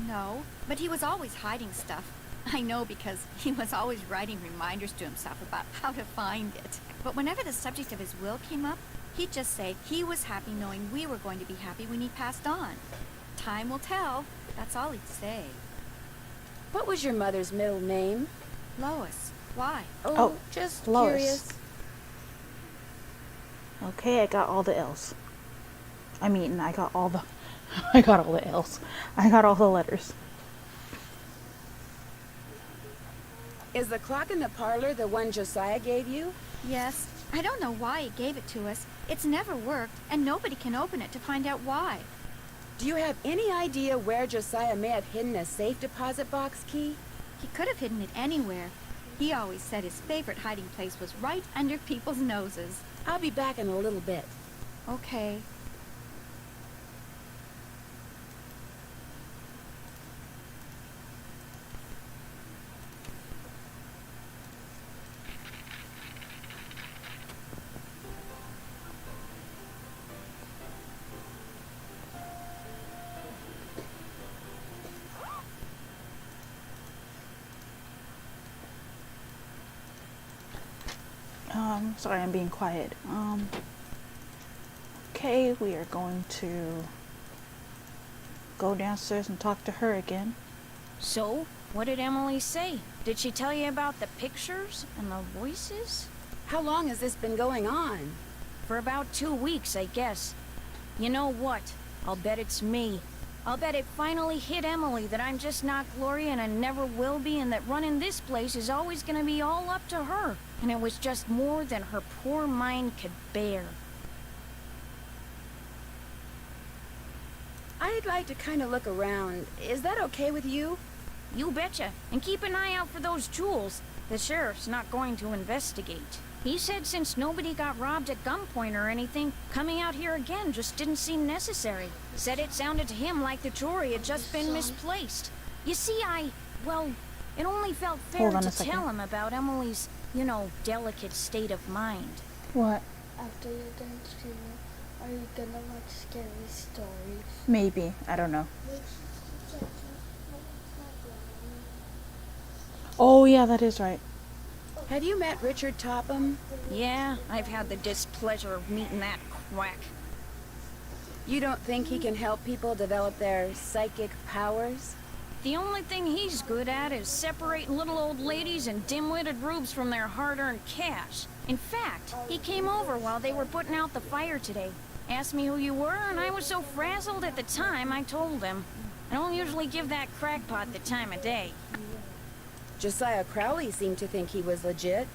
No, but he was always hiding stuff. I know because he was always writing reminders to himself about how to find it. But whenever the subject of his will came up, he'd just say he was happy knowing we were going to be happy when he passed on. Time will tell. That's all he'd say. What was your mother's middle name? Lois. Why? Oh, just Lois. Curious. Okay, I got all the L's. I mean, I got all the I got all the L's. I got all the letters. Is the clock in the parlor the one Josiah gave you? Yes. I don't know why he gave it to us. It's never worked, and nobody can open it to find out why. Do you have any idea where Josiah may have hidden a safe deposit box key? He could have hidden it anywhere. He always said his favorite hiding place was right under people's noses. I'll be back in a little bit. Okay. Sorry, I'm being quiet. Okay, we are going to go downstairs and talk to her again. So, what did Emily say? Did she tell you about the pictures and the voices? How long has this been going on? For about 2 weeks, I guess. You know what? I'll bet it's me. I'll bet it finally hit Emily that I'm just not Gloria and I never will be, and that running this place is always gonna be all up to her. And it was just more than her poor mind could bear. I'd like to kind of look around. Is that okay with you? You betcha. And keep an eye out for those jewels. The sheriff's not going to investigate. He said since nobody got robbed at gunpoint or anything, coming out here again just didn't seem necessary. Said it sounded to him like the jewelry had just been misplaced. You see, well, it only felt fair to tell him about Emily's, delicate state of mind. What? after you're done streaming, are you gonna watch scary stories? Maybe. I don't know. Oh, yeah, that is right. Have you met Richard Topham? Yeah, I've had the displeasure of meeting that quack. You don't think he can help people develop their psychic powers? The only thing he's good at is separating little old ladies and dim-witted rubes from their hard-earned cash. In fact, he came over while they were putting out the fire today. Asked me who you were, and I was so frazzled at the time, I told him. I don't usually give that crackpot the time of day. Josiah Crowley seemed to think he was legit.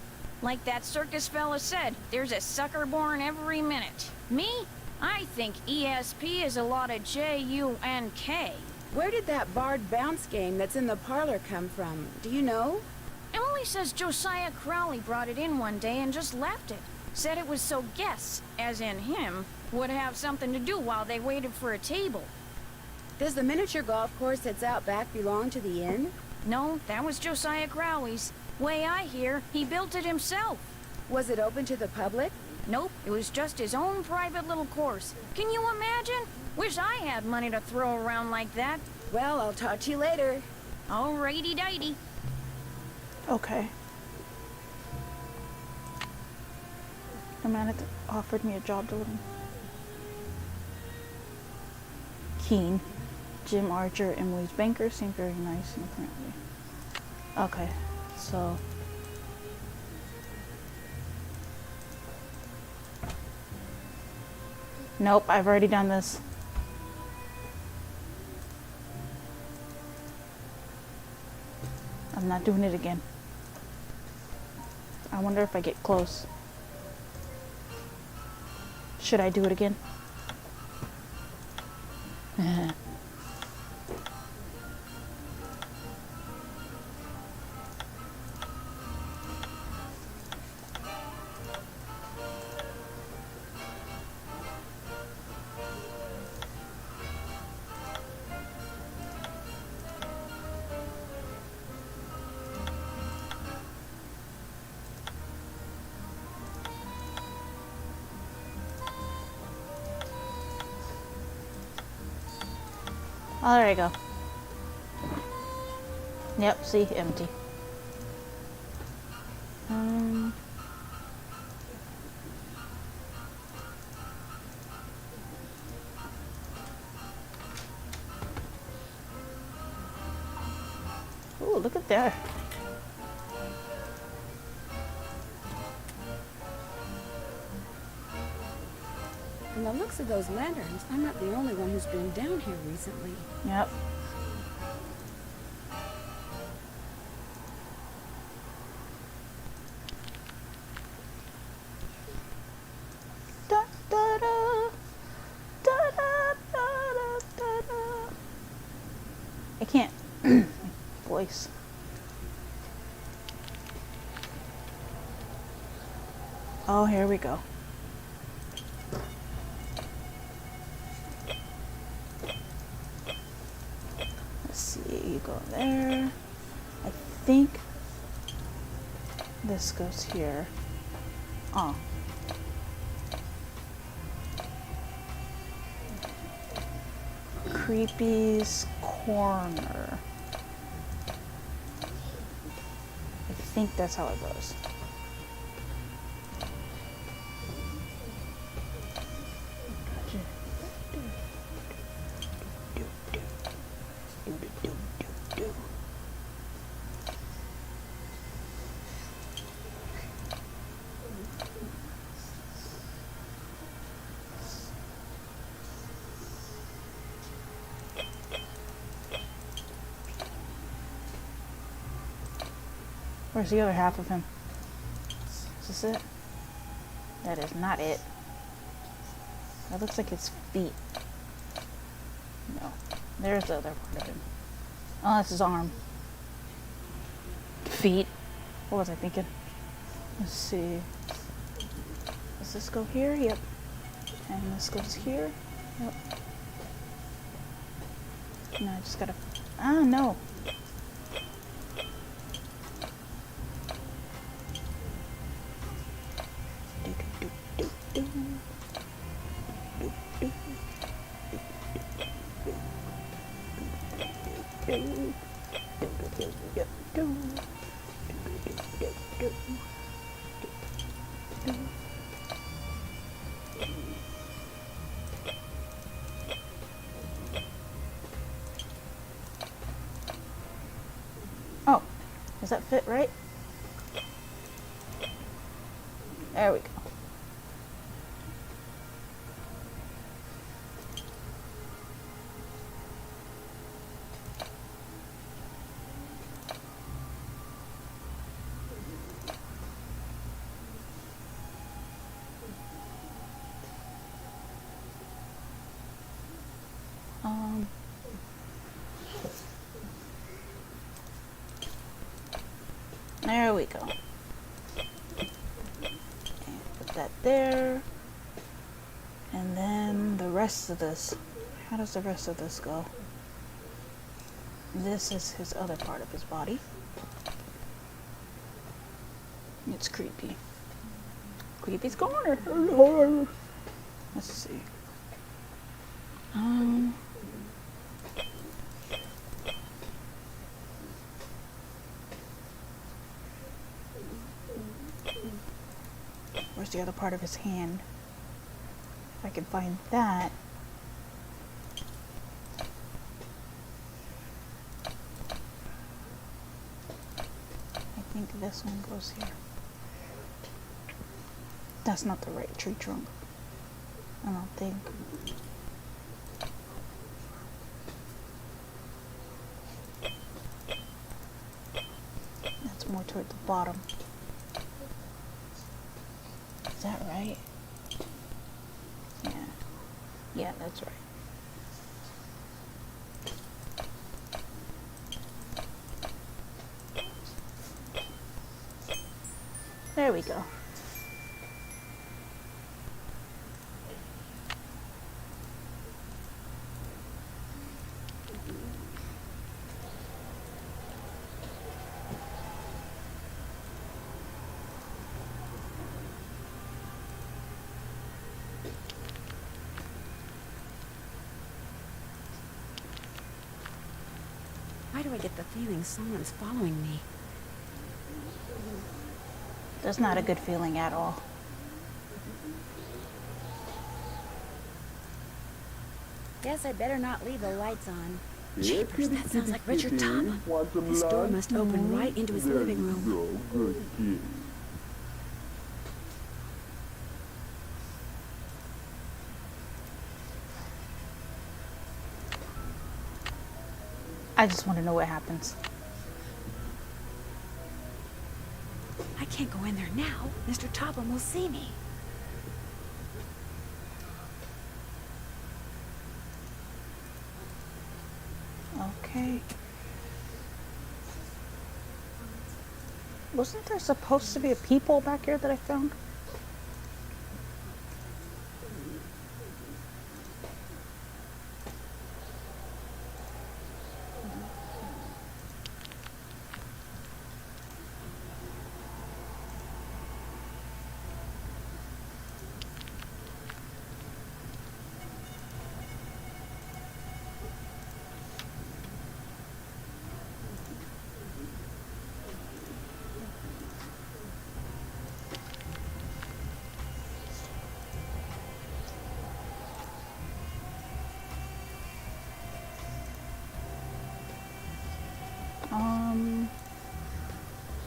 Like that circus fella said, there's a sucker born every minute. Me? I think ESP is a lot of J-U-N-K. Where did that barred bounce game that's in the parlor come from? Do you know? Emily says Josiah Crowley brought it in one day and just left it. Said it was so guests, as in him, would have something to do while they waited for a table. Does the miniature golf course that's out back belong to the inn? No, that was Josiah Crowley's. Way I hear, he built it himself. Was it open to the public? Nope, it was just his own private little course. Can you imagine? Wish I had money to throw around like that. Well, I'll talk to you later. Alrighty-dighty. Okay. The man had offered me a job to live in. Keen. Jim Archer, Emily's banker, seemed very nice and apparently. Okay, so. Nope, I've already done this. I'm not doing it again. I wonder if I get close. Should I do it again? Oh, there you go. Yep, see, empty. Ooh, look at that. From the looks of those lanterns, I'm not the only one who's been down here recently. Yep. Da, da, da. Da, da, da, da, da. I can't. Voice. Oh, here we go. Let's see, you go there. I think this goes here. Oh. Creepy's Corner. I think that's how it goes. Where's the other half of him? Is this it? That is not it. That looks like his feet. No. There's the other part of him. Oh, that's his arm. Feet. What was I thinking? Let's see. Does this go here? Yep. And this goes here? Yep. No, I just gotta... Ah, no. Oh, does that fit right? There we go. There we go. And put that there. And then the rest of this. How does the rest of this go? This is his other part of his body. It's creepy. Creepy's corner. Let's see. Where's the other part of his hand? If I can find that. I think this one goes here. That's not the right tree trunk. I don't think. That's more toward the bottom. Is that right? Yeah. Yeah, that's right. There we go. Why do I get the feeling someone's following me? That's not a good feeling at all. Guess I better not leave the lights on. Jeepers, that sounds like Richard Tubman. This door must open right into his living room. I just want to know what happens. I can't go in there now. Mr. Topham will see me. Okay. Wasn't there supposed to be a peephole back here that I found?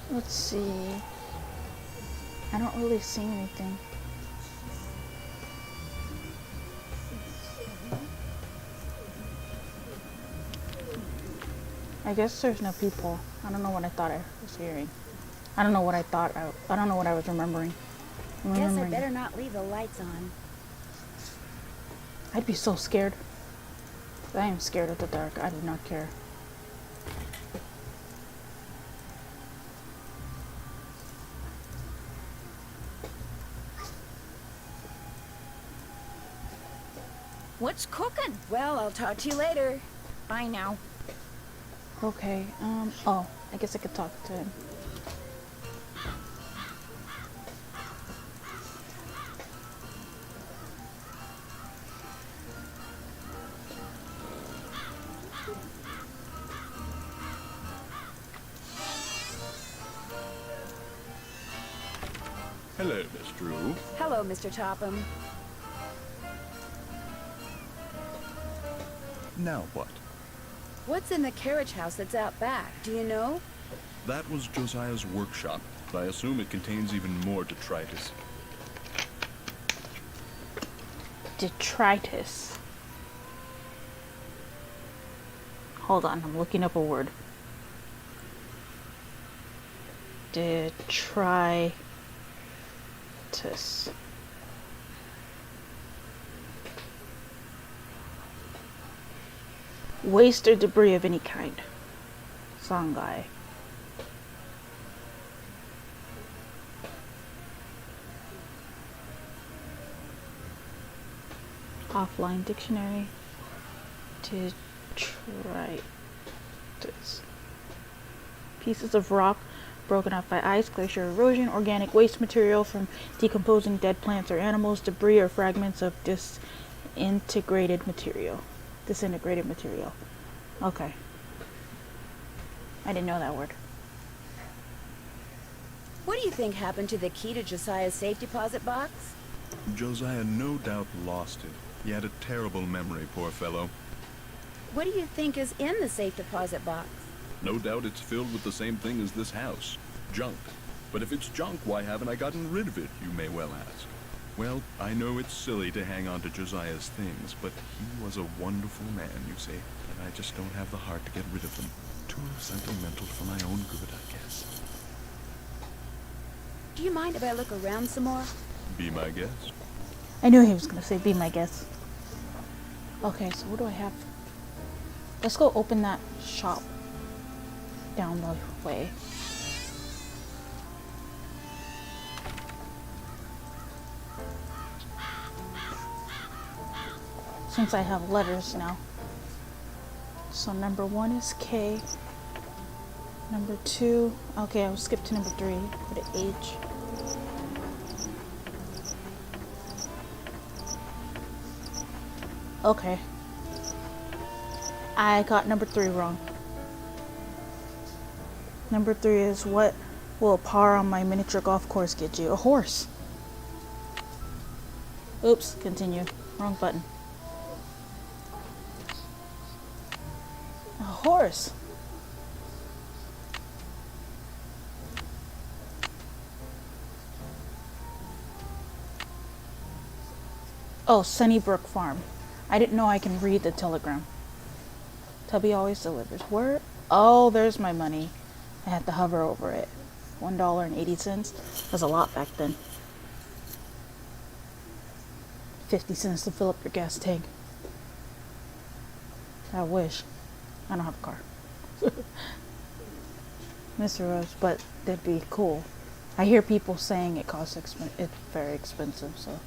Let's see. I don't really see anything. I guess there's no people. I don't know what I thought I was hearing. I don't know what I thought. I don't know what I was remembering. Guess I better not leave the lights on. I'd be so scared. I am scared of the dark. I do not care. What's cooking? Well, I'll talk to you later. Bye now. Okay, oh, I guess I could talk to him. Hello, Miss Drew. Hello, Mr. Topham. Now what? What's in the carriage house that's out back? Do you know? That was Josiah's workshop. I assume it contains even more detritus. Detritus. Hold on, I'm looking up a word. Detritus. Waste or debris of any kind. Songhai. Offline dictionary. Detritus. Pieces of rock broken up by ice, glacier erosion, organic waste material from decomposing dead plants or animals, debris or fragments of disintegrated material. Okay. I didn't know that word. What do you think happened to the key to Josiah's safe deposit box? Josiah no doubt lost it. He had a terrible memory, poor fellow. What do you think is in the safe deposit box? No doubt it's filled with the same thing as this house. Junk. But if it's junk, why haven't I gotten rid of it, you may well ask. Well, I know it's silly to hang on to Josiah's things, but he was a wonderful man, you see, and I just don't have the heart to get rid of them. Too sentimental for my own good, I guess. Do you mind if I look around some more? Be my guest. I knew he was gonna say be my guest. Okay, so what do I have? Let's go open that shop down the way. Since I have letters now. So number 1 is K. Number 2, okay, I'll skip to number 3. Put an H. Okay. I got number 3 wrong. Number 3 is, what will a par on my miniature golf course get you? A horse. Oops, continue. Wrong button. A horse. Oh, Sunnybrook Farm. I didn't know I can read the telegram. Tubby always delivers. Where? Oh, there's my money. I had to hover over it. $1.80. That's a lot back then. 50 cents to fill up your gas tank. I wish. I don't have a car. Mr. Rose, but that'd be cool. I hear people saying it's very expensive, so.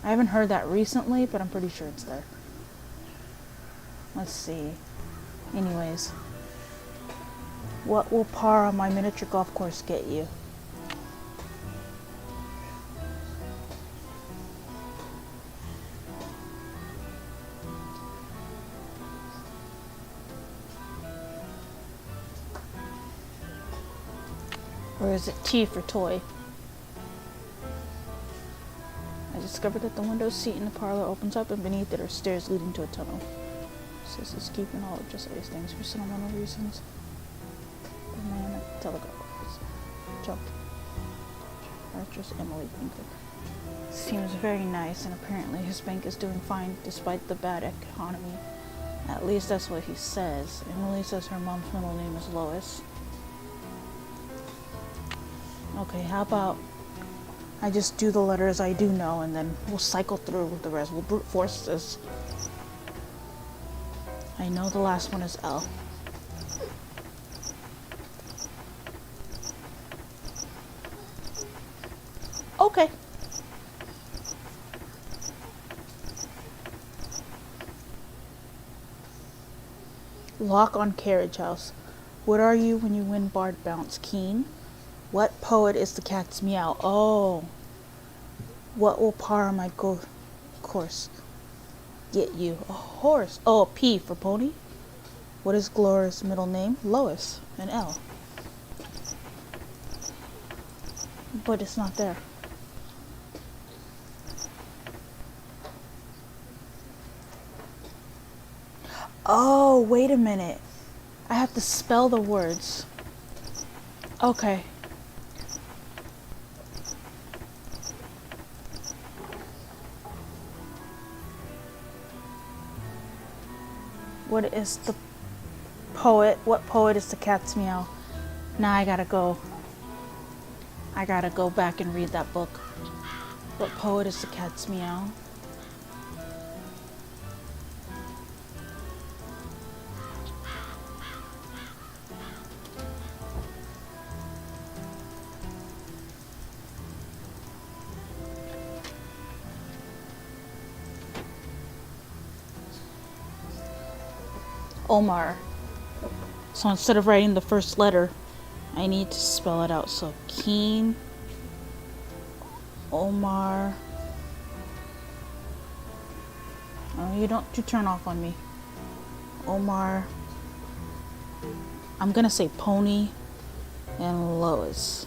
I haven't heard that recently, but I'm pretty sure it's there. Let's see. Anyways. What will par on my miniature golf course get you? Or is it T for toy? I discovered that the window seat in the parlor opens up and beneath it are stairs leading to a tunnel. Sis is keeping all of Josiah's things for sentimental reasons. The man at the telegraph office jumped. Actress Emily Pinker. Seems very nice, and apparently his bank is doing fine despite the bad economy. At least that's what he says. Emily says her mom's middle name is Lois. Okay, how about I just do the letters I do know, and then we'll cycle through with the rest. We'll brute force this. I know the last one is L. Okay. Lock on carriage house. What are you when you win Bard Bounce? Keen? What poet is the cat's meow? Oh. What will par on my course get you? A horse. Oh, P for pony. What is Gloria's middle name? Lois. And L. but it's not there. Oh, wait a minute. I have to spell the words. Okay. What is the poet? What poet is the cat's meow? Now I gotta go back and read that book. What poet is the cat's meow? Omar. So instead of writing the first letter, I need to spell it out. So Keen, Omar. Oh, you turn off on me. Omar. I'm gonna say Pony and Lois.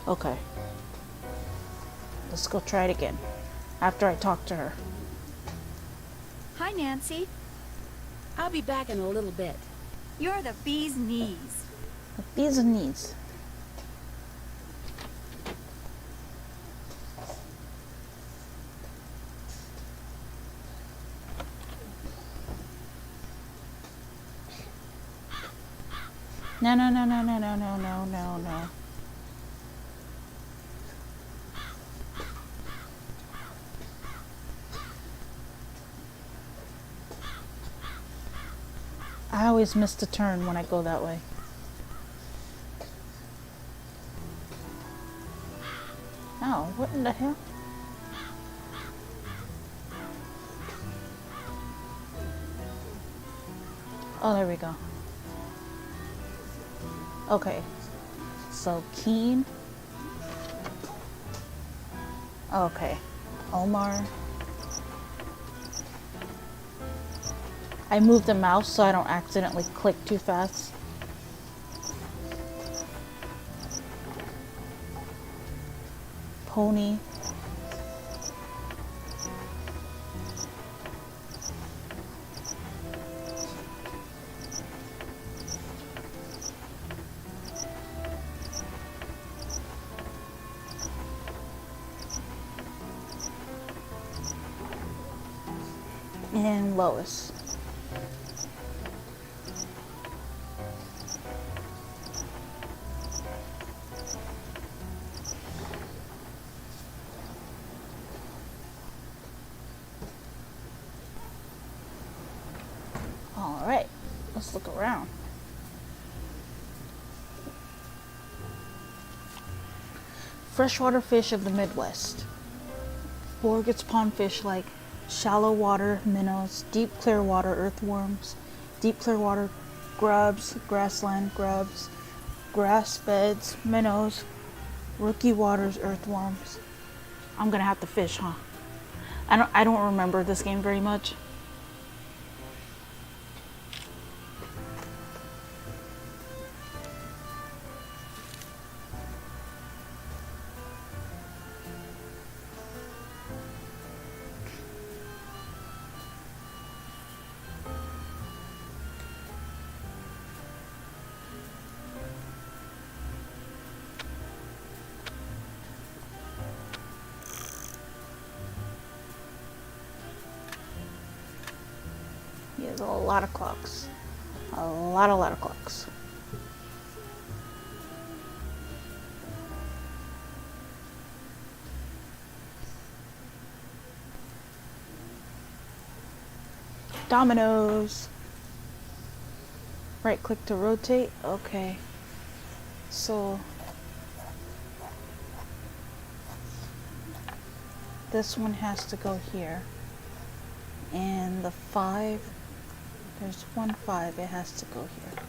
Okay. Let's go try it again after I talk to her. Hi, Nancy. I'll be back in a little bit. You're the bee's knees. The bee's knees. No. I always miss the turn when I go that way. Oh, what in the hell? Oh, there we go. Okay. So, Keen. Okay. Omar. I moved the mouse so I don't accidentally click too fast. Pony. And Lois. Alright, let's look around. Freshwater fish of the Midwest. Borget's pond fish like shallow water minnows, deep clear water earthworms, deep clear water grubs, grassland grubs, grass beds, minnows, rookie waters earthworms. I'm gonna have to fish, huh? I don't remember this game very much. There's a lot of clocks. A lot of clocks. Dominoes. Right click to rotate. Okay. So this one has to go here. And the 5, there's 1 5, it has to go here.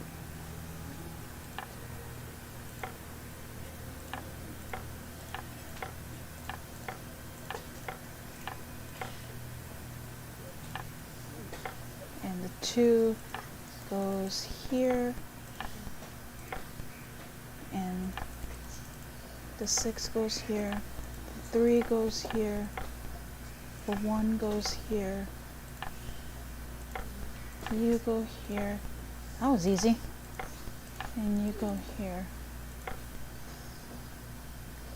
And the 2 goes here. And The 6 goes here. The 3 goes here. The 1 goes here. You go here. That was easy. And you go here.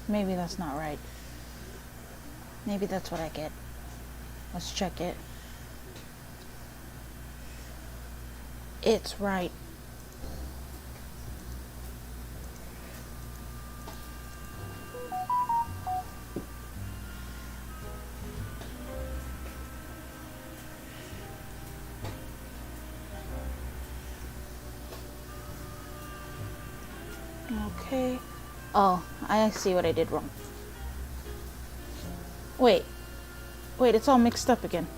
Maybe that's not right. Maybe that's what I get. Let's check it. It's right. Okay. Oh, I see what I did wrong. Wait, it's all mixed up again.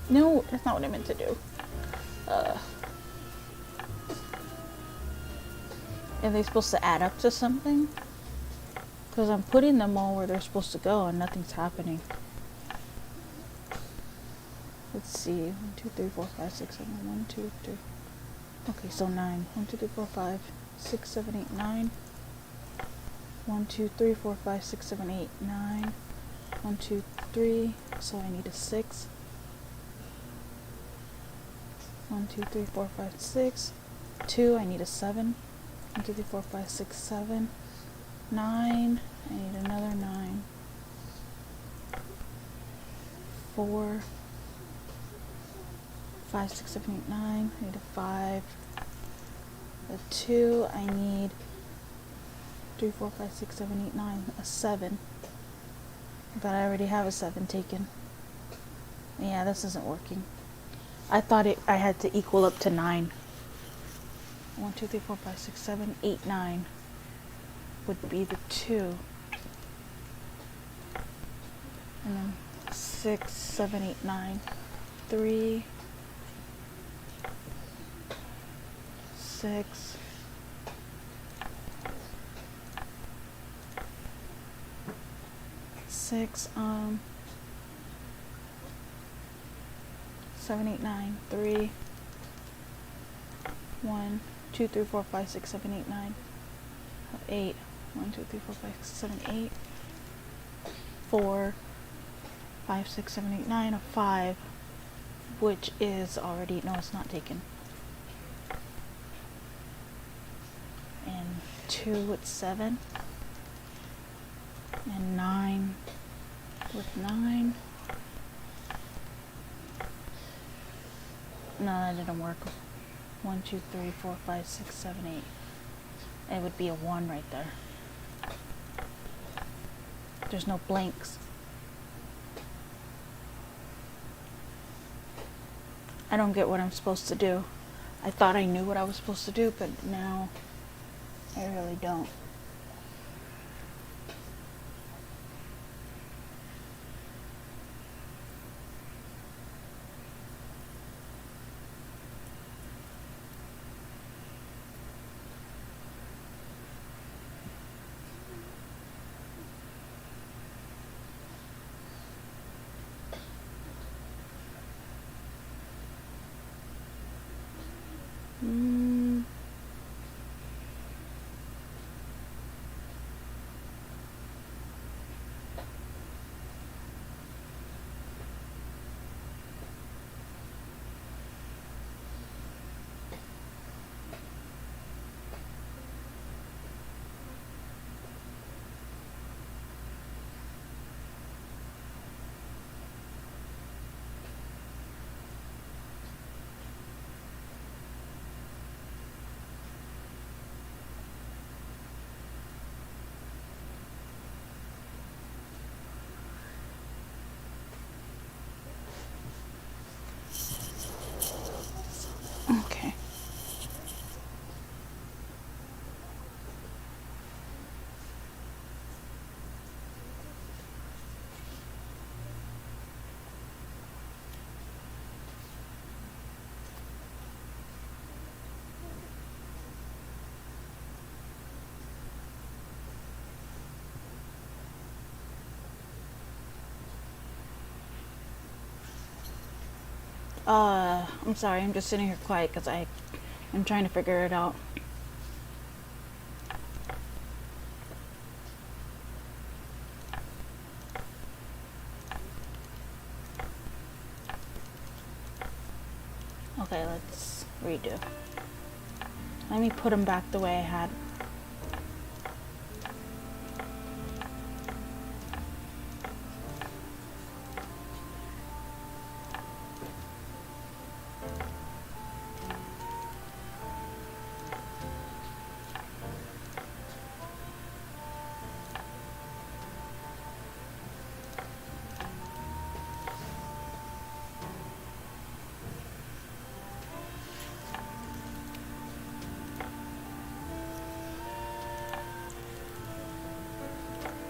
No, that's not what I meant to do. Are they supposed to add up to something? Because I'm putting them all where they're supposed to go and nothing's happening. Let's see. 1, 2, 3, 4, 5, 6, 7. 1, 2, 3. Okay, so 9. 1, 2, 3, 4, 5, 6, 7, 8, 9. 1, 2, 3, 4, 5, 6, 7, 8, 9. 1, 2, 3. So I need a 6. 1, 2, 3, 4, 5, 6. 2, I need a 7. 1, 2, 3, 4, 5, 6, 7. 9, I need another 9. 4, 5, 6, 7, 8, 9. I need a 5. A 2, I need 3, 4, 5, 6, 7, 8, 9. A 7. But I already have a 7 taken. Yeah, this isn't working. I thought I had to equal up to 9. 1, 2, 3, 4, 5, 6, 7, 8, 9 would be the 2. And then 6, 7, 8, 9. 3, 6, 6, 7, 8, 9, 3, 1, 2, 3, 4, 5, 6, 7, 8, 9, 8, 1, 2, 3, 4, 5, 6, 7, 8, 4, 5, 6, 7, 8, 9, a 5, which is already, no, it's not taken. And 2 with 7, and 9 with 9. No, that didn't work. 1, 2, 3, 4, 5, 6, 7, 8. It would be a 1 right there. There's no blanks. I don't get what I'm supposed to do. I thought I knew what I was supposed to do, but now I really don't. I'm sorry, I'm just sitting here quiet because I'm trying to figure it out. Okay, let's redo. Let me put them back the way I had.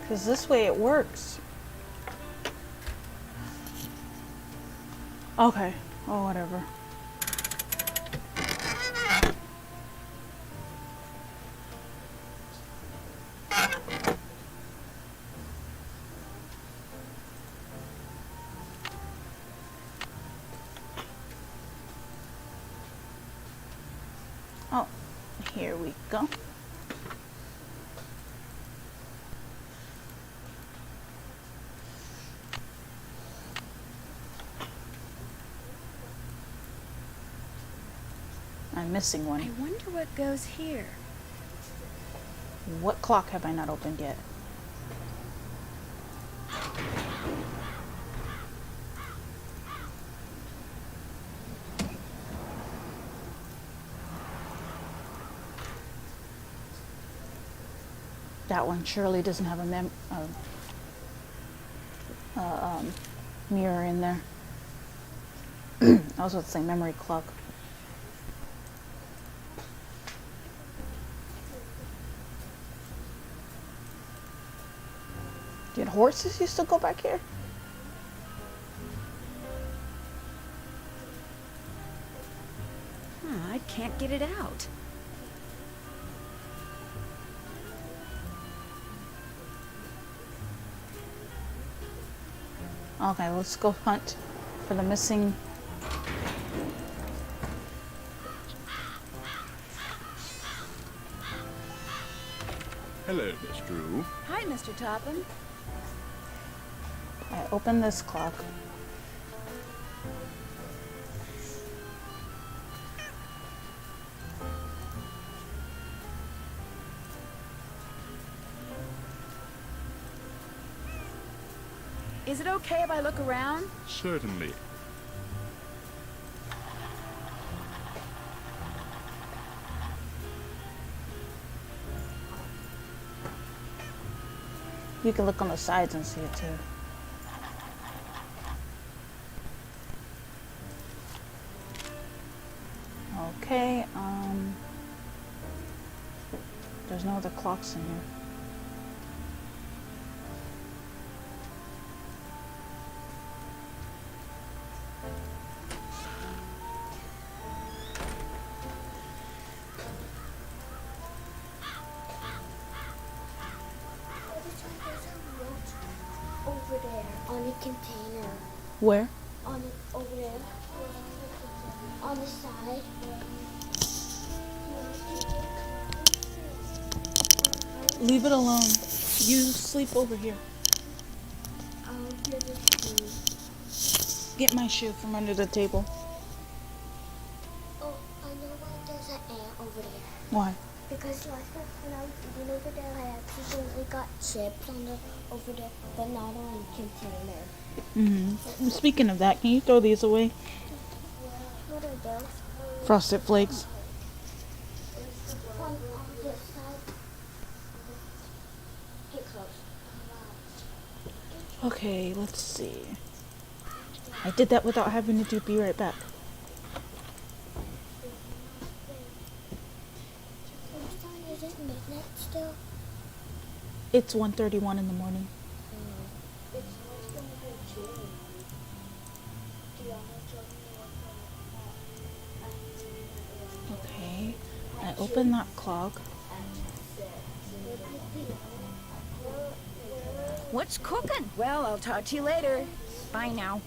Because this way it works. Okay. Oh, whatever. Oh, here we go. I'm missing one. I wonder what goes here. What clock have I not opened yet? That one surely doesn't have a mirror in there. I was about to say memory clock. Did horses used to go back here? I can't get it out. Okay, let's go hunt for the missing. Hello, Miss Drew. Hi, Mr. Topham. I opened this clock. Is it okay if I look around? Certainly. You can look on the sides and see it too. Okay, there's no other clocks in here. Over there on the container. Where? Over there. On the side. Leave it alone. You sleep over here. I'll get a shoe. Get my shoe from under the table. Oh, I know why there's an ant over there. Why? Because last time when I was eating over there, I accidentally got chips on the over there, but not on the container. Mm-hmm. Speaking of that, can you throw these away? What are those? Frosted Flakes. On this side. Get close. Okay, let's see. I did that without having to be right back. Is it midnight still? It's 1:31 in the morning. Okay, I opened that clock. What's cooking? Well, I'll talk to you later. Bye now.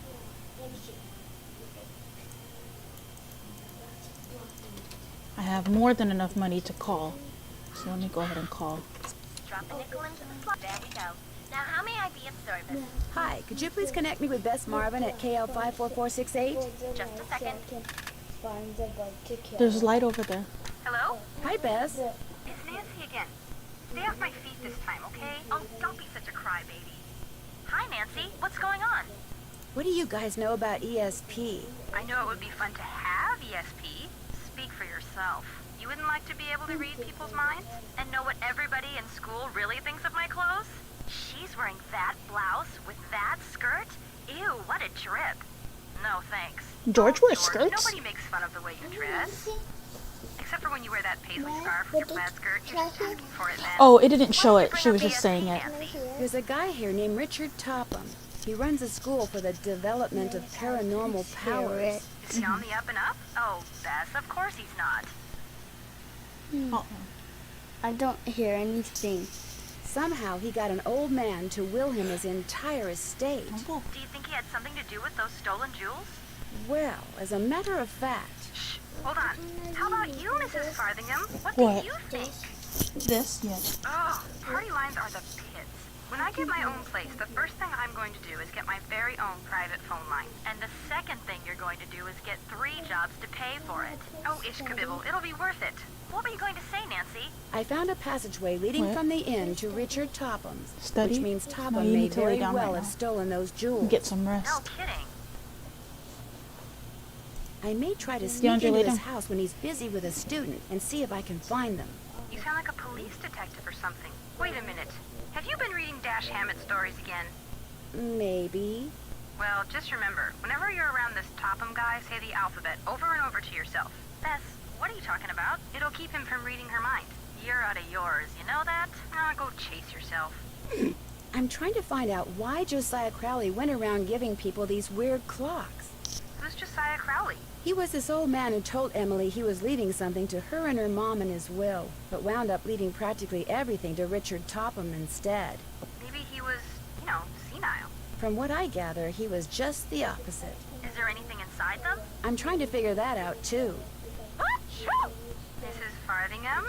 have more than enough money to call. So let me go ahead and call. Drop a nickel into the slot. There we go. Now, how may I be of service? Hi, could you please connect me with Bess Marvin at KL 54468? Just a second. There's light over there. Hello? Hi, Bess. It's Nancy again. Stay off my feet this time, okay? Oh, don't be such a crybaby. Hi, Nancy. What's going on? What do you guys know about ESP? I know it would be fun to have ESP. Speak for yourself. You wouldn't like to be able to read people's minds and know what everybody in school really thinks of my clothes? She's wearing that blouse with that skirt? Ew, what a trip. No, thanks. George wears skirts? Nobody makes fun of the way you dress. Except for when you wear that paisley scarf with your plaid skirt. You're just asking for it then. Oh, it didn't show it. She was just saying it. There's a guy here named Richard Topham. He runs a school for the development of paranormal powers. Is he on the up and up? Oh, Bess, of course he's not. I don't hear anything. Somehow he got an old man to will him his entire estate. Do you think he had something to do with those stolen jewels? Well, as a matter of fact... Shh, hold on. How about you, Mrs. Farthingham? What What? do you think? This? Yes. Oh, party lines are the pits. When I get my own place, the first thing I'm going to do is get my very own private phone line. And the second thing you're going to do is get 3 jobs to pay for it. Oh, Ishkabibble, it'll be worth it. What were you going to say, Nancy? I found a passageway leading What? from the inn to Richard Topham's, Study? which means No, Topham you may need to lay very down well right have now. stolen those jewels. Get some No rest. kidding. I may try to sneak DeAndre, into lay his down. house when he's busy with a student and see if I can find them. You sound like a police detective or something. Wait a minute. Have you been reading Dash Hammett stories again? Maybe. Well, just remember, whenever you're around this Topham guy, say the alphabet over and over to yourself. Bess, what are you talking about? It'll keep him from reading her mind. You're out of yours, you know that? Now go chase yourself. I'm trying to find out why Josiah Crowley went around giving people these weird clocks. Who's Josiah Crowley? He was this old man who told Emily he was leaving something to her and her mom in his will, but wound up leaving practically everything to Richard Topham instead. Maybe he was, senile. From what I gather, he was just the opposite. Is there anything inside them? I'm trying to figure that out, too. Mrs. Farthingham,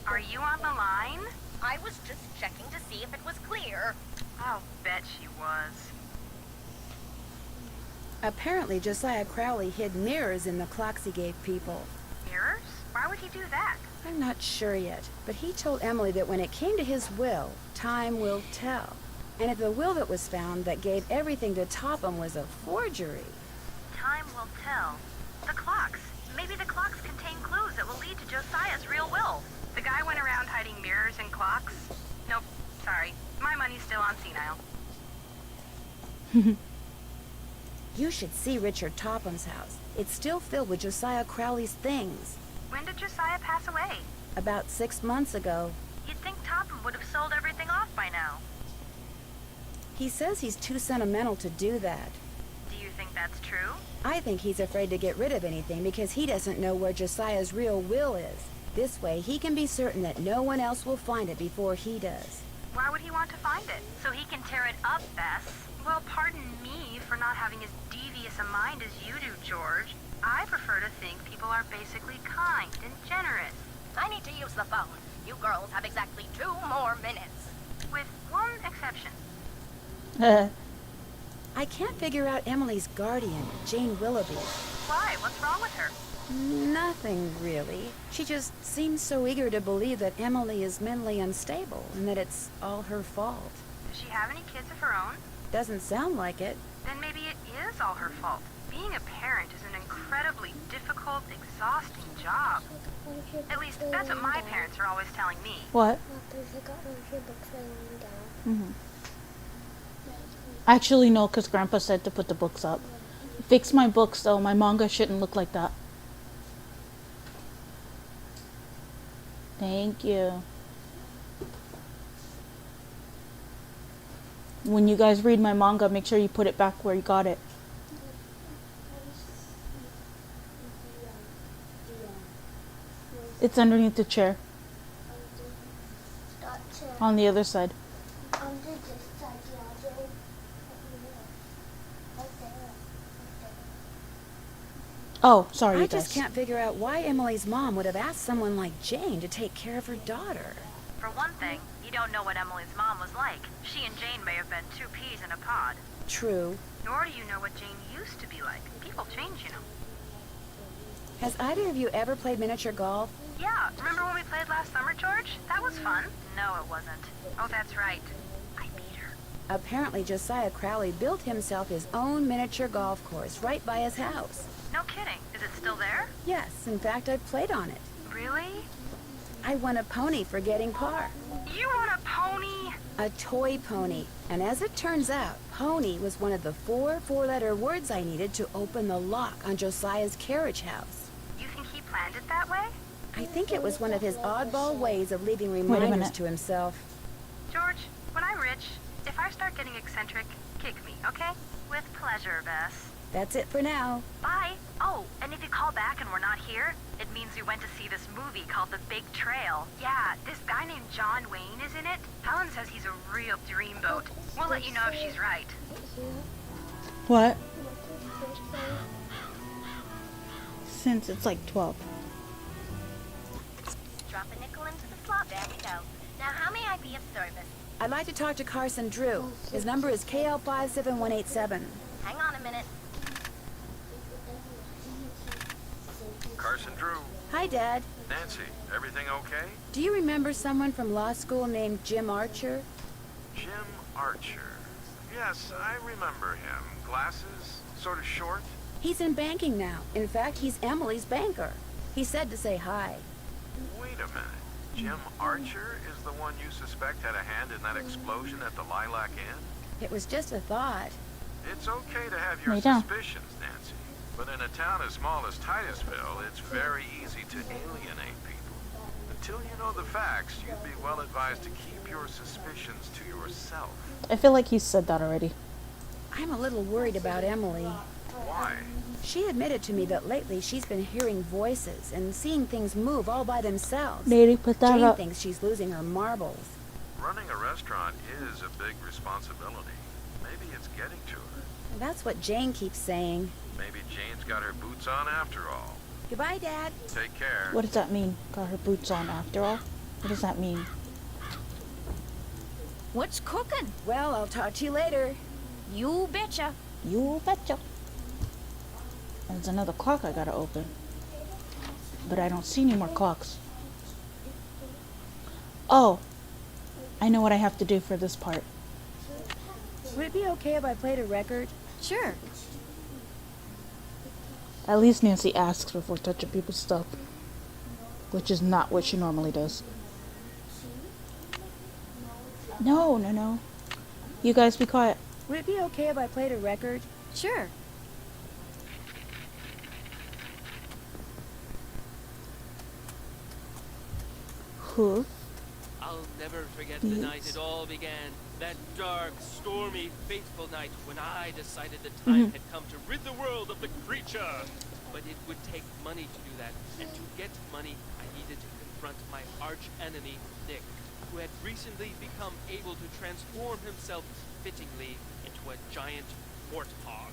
are you on the line? I was just checking to see if it was clear. I'll bet she was. Apparently, Josiah Crowley hid mirrors in the clocks he gave people. Mirrors? Why would he do that? I'm not sure yet, but he told Emily that when it came to his will, time will tell. And if the will that was found that gave everything to Topham was a forgery... Time will tell. The clocks. Maybe the clocks contain clues that will lead to Josiah's real will. The guy went around hiding mirrors and clocks. Nope, sorry. My money's still on senile. You should see Richard Topham's house. It's still filled with Josiah Crowley's things. When did Josiah pass away? About 6 months ago. You'd think Topham would have sold everything off by now. He says he's too sentimental to do that. Do you think that's true? I think he's afraid to get rid of anything because he doesn't know where Josiah's real will is. This way, he can be certain that no one else will find it before he does. Why would he want to find it? So he can tear it up, Bess. Well, pardon me for not having as devious a mind as you do, George. I prefer to think people are basically kind and generous. I need to use the phone. You girls have exactly 2 more minutes. With one exception. I can't figure out Emily's guardian, Jane Willoughby. Why? What's wrong with her? Nothing, really. She just seems so eager to believe that Emily is mentally unstable and that it's all her fault. Does she have any kids of her own? Doesn't sound like it. Then maybe it is all her fault. Being a parent is an incredibly difficult, exhausting job. At least, that's what my parents are always telling me. What? Actually, no, because Grandpa said to put the books up. Fix my books, though. My manga shouldn't look like that. Thank you. When you guys read my manga, make sure you put it back where you got it. It's underneath the chair. On the other side. Oh, sorry, I you just guys. can't figure out why Emily's mom would have asked someone like Jane to take care of her daughter. For one thing, you don't know what Emily's mom was like. She and Jane may have been two peas in a pod. True. Nor do you know what Jane used to be like. People change, you know. Has either of you ever played miniature golf? Yeah, remember when we played last summer, George? That was fun. No, it wasn't. Oh, that's right. I beat her. Apparently, Josiah Crowley built himself his own miniature golf course right by his house. No kidding. Is it still there? Yes, in fact, I've played on it. Really? I won a pony for getting par. You want a pony? A toy pony. And as it turns out, pony was one of the four-letter words I needed to open the lock on Josiah's carriage house. You think he planned it that way? I think it was one of his oddball ways of leaving Wait a reminders minute. to himself. George, when I'm rich, if I start getting eccentric, kick me, okay? With pleasure, Bess. That's it for now. Bye. Oh, and if you call back and we're not here, it means we went to see this movie called The Big Trail. Yeah, this guy named John Wayne is in it. Helen says he's a real dreamboat. We'll let you know if she's right. What? Since it's like 12. Drop a nickel into the slot. There we go. Now, how may I be of service? I'd like to talk to Carson Drew. His number is KL57187. Hang on a minute. Carson Drew. Hi, Dad. Nancy, everything okay? Do you remember someone from law school named Jim Archer? Jim Archer. Yes, I remember him. Glasses, sort of short. He's in banking now. In fact, he's Emily's banker. He said to say hi. Wait a minute. Jim Archer is the one you suspect had a hand in that explosion at the Lilac Inn? It was just a thought. It's okay to have your Lay down. suspicions, Nancy. But in a town as small as Titusville, it's very easy to alienate people. Until you know the facts, you'd be well advised to keep your suspicions to yourself. I feel like he said that already. I'm a little worried about Emily. Why? She admitted to me that lately she's been hearing voices and seeing things move all by themselves. Lady, put that Jane up. thinks she's losing her marbles. Running a restaurant is a big responsibility. Maybe it's getting to her. That's what Jane keeps saying. Maybe Jane's got her boots on after all. Goodbye, Dad. Take care. What does that mean? Got her boots on after all? What does that mean? What's cooking? Well, I'll talk to you later. You betcha. You betcha. There's another clock I gotta open. But I don't see any more clocks. Oh! I know what I have to do for this part. Would it be okay if I played a record? Sure. At least Nancy asks before touching people's stuff. Which is not what she normally does. No, no, no. You guys be quiet. Would it be okay if I played a record? Sure. Who? I'll never forget the night it all began. That dark, stormy, fateful night when I decided the time had come to rid the world of the creature. But it would take money to do that, and to get money, I needed to confront my arch enemy, Nick, who had recently become able to transform himself fittingly into a giant warthog.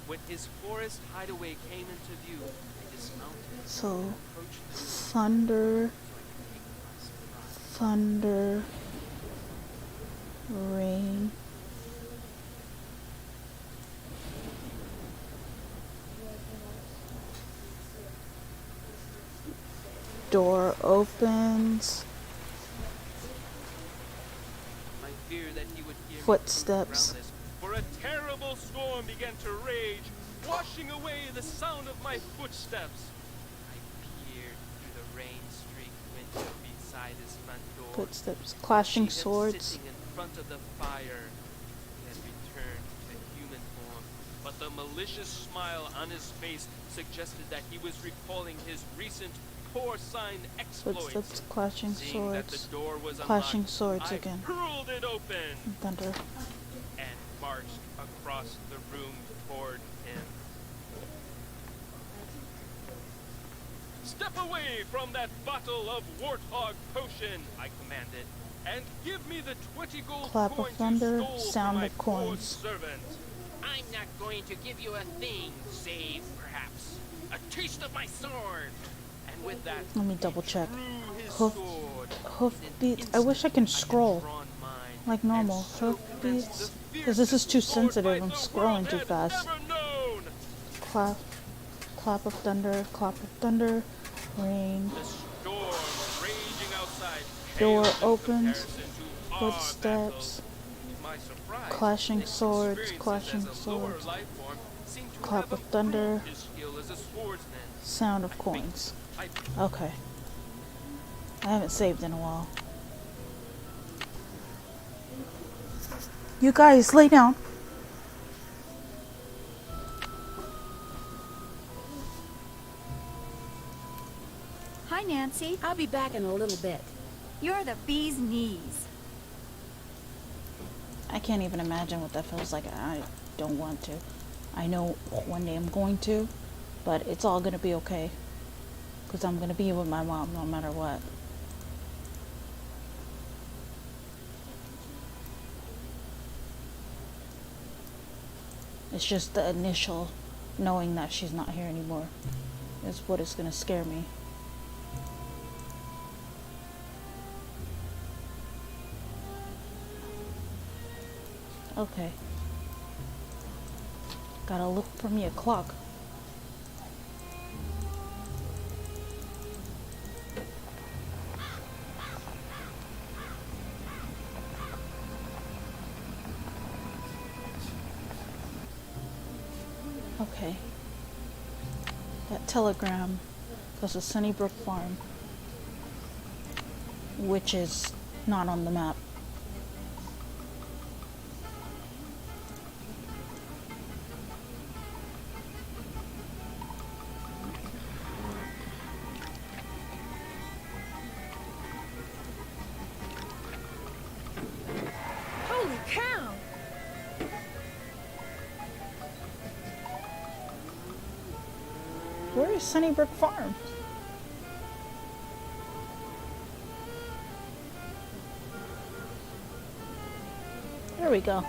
When his forest hideaway came into view, I dismounted So, and approached the thunder, rain. Door opens. My fear that he would hear me Footsteps. groundless, for a terrible storm began to rage, washing away the sound of my footsteps. I peered through the rain-streaked window beside his front door. Footsteps. Clashing See him swords. sitting in front of the fire. He had returned to human form, but the malicious smile on his face suggested that he was recalling his recent porcine exploits. Footsteps. Clashing Seeing that the swords. door was Clashing unlocked, swords I again. hurled it open Thunder. and marched across the room toward him. Step away from that bottle of warthog potion, I commanded, and give me the 20 gold Clap of coins thunder, you stole sound from my of poor coins. servant. I'm not going to give you a thing, save perhaps a taste of my sword. And with that, Let me double check. drew his Hoof, sword. hoof beats. I wish I can scroll like normal. Hoof beats. Because this is too sensitive. I'm scrolling too fast. Clap, clap of thunder, clap of thunder, rain. Door opens. Footsteps. Clashing swords, clashing swords. Clap of thunder. Sound of coins. Okay. I haven't saved in a while. You guys, lay down. Hi, Nancy. I'll be back in a little bit. You're the bee's knees. I can't even imagine what that feels like. I don't want to. I know one day I'm going to, but it's all gonna be okay. Because I'm gonna be with my mom no matter what. It's just the initial knowing that she's not here anymore is what is gonna scare me. Okay. Gotta look for me a clock. Okay. That telegram goes to Sunnybrook Farm, which is not on the map. Holy cow! Where is Sunnybrook Farm? There we go.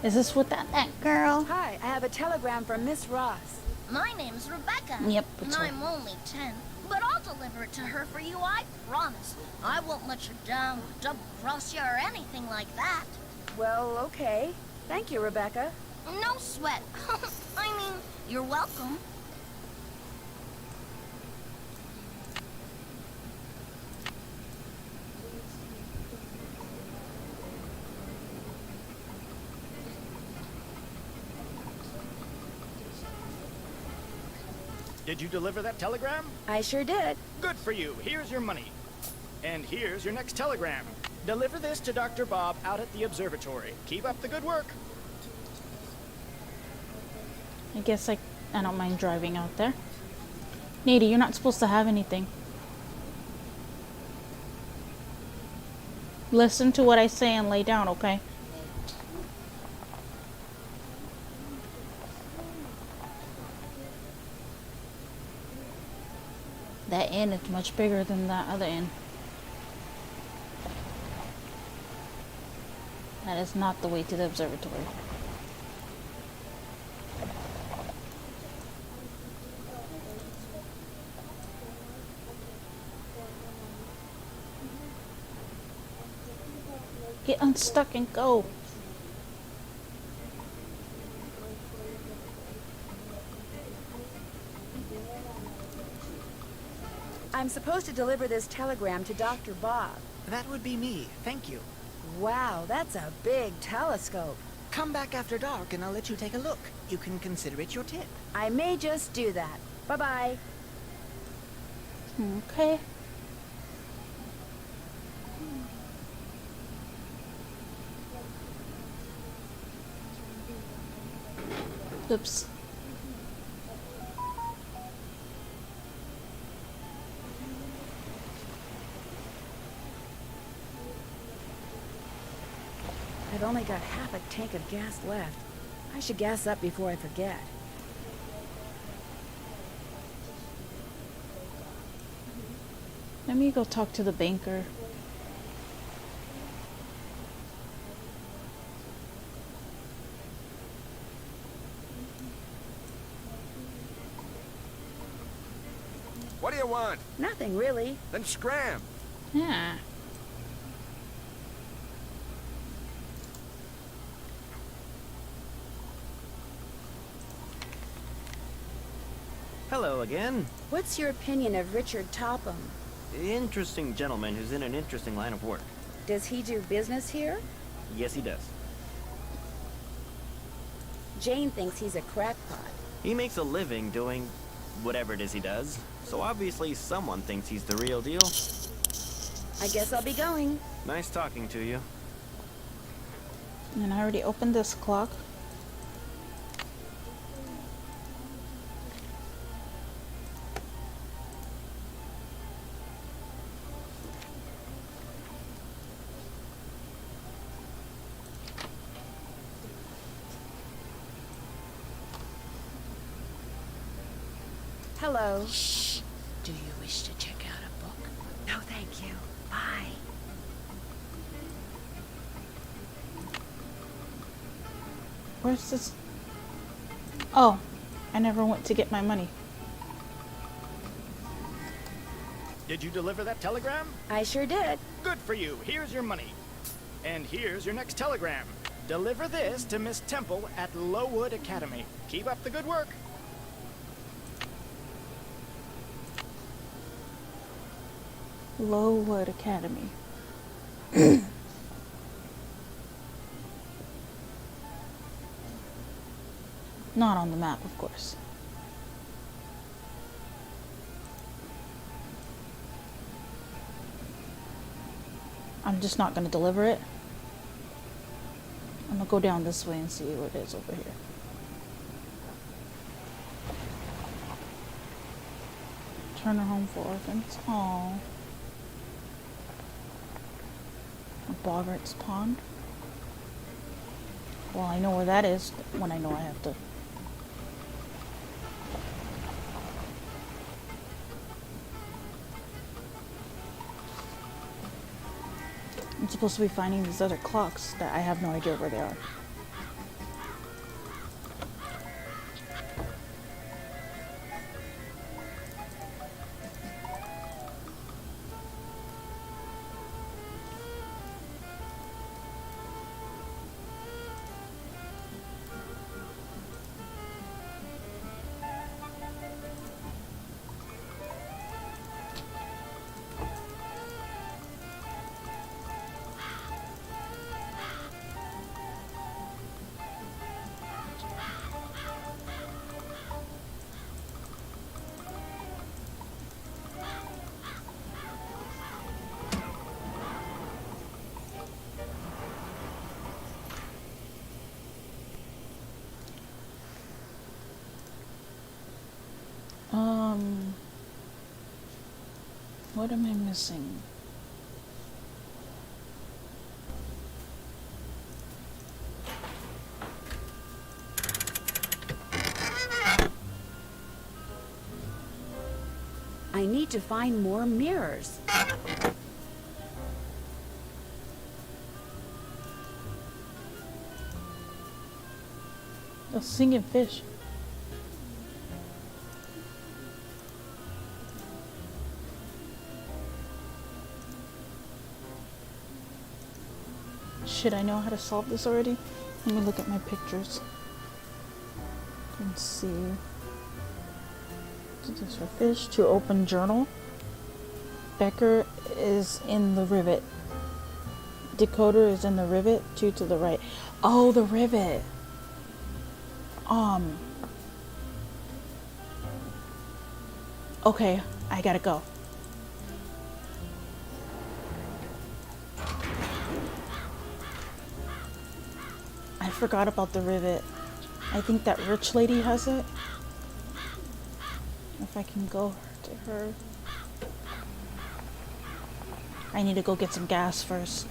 Is this what that girl? Hi, I have a telegram from Miss Ross. My name's Rebecca. Yep, And it's her. I'm only 10. But I'll deliver it to her for you, I promise. I won't let you down, double cross you, or anything like that. Well, okay. Thank you, Rebecca. No sweat. I mean, you're welcome. Did you deliver that telegram? I sure did. Good for you. Here's your money. And here's your next telegram. Deliver this to Dr. Bob out at the observatory. Keep up the good work. I guess I don't mind driving out there. Nady, you're not supposed to have anything. Listen to what I say and lay down, okay? That inn is much bigger than that other inn. That is not the way to the observatory. Get unstuck and go. I'm supposed to deliver this telegram to Dr. Bob. That would be me. Thank you. Wow, that's a big telescope. Come back after dark and I'll let you take a look. You can consider it your tip. I may just do that. Bye-bye. Okay. Oops. I've only got half a tank of gas left. I should gas up before I forget. Let me go talk to the banker. What do you want? Nothing, really. Then scram. Yeah. Hello again. What's your opinion of Richard Topham? Interesting gentleman who's in an interesting line of work. Does he do business here? Yes, he does. Jane thinks he's a crackpot. He makes a living doing whatever it is he does, so obviously someone thinks he's the real deal. I guess I'll be going. Nice talking to you. And I already opened this clock. Hello. Shh. Do you wish to check out a book? No, thank you. Bye. Where's this? Oh, I never went to get my money. Did you deliver that telegram? I sure did. Good for you. Here's your money. And here's your next telegram. Deliver this to Miss Temple at Lowood Academy. Keep up the good work. Lowood Academy. Not on the map, of course. I'm just not going to deliver it. I'm going to go down this way and see what it is over here. Turner Home for Orphans. Aww. Boggart's Pond. Well, I know where that is when I know I have to. I'm supposed to be finding these other clocks that I have no idea where they are. What am I missing? I need to find more mirrors. A singing fish. Should I know how to solve this already? Let me look at my pictures and see. This for fish. To open journal. Becker is in the rivet. Decoder is in the rivet. 2 to the right. Oh, the rivet. Okay, I gotta go. I forgot about the rivet. I think that rich lady has it. If I can go to her. I need to go get some gas first.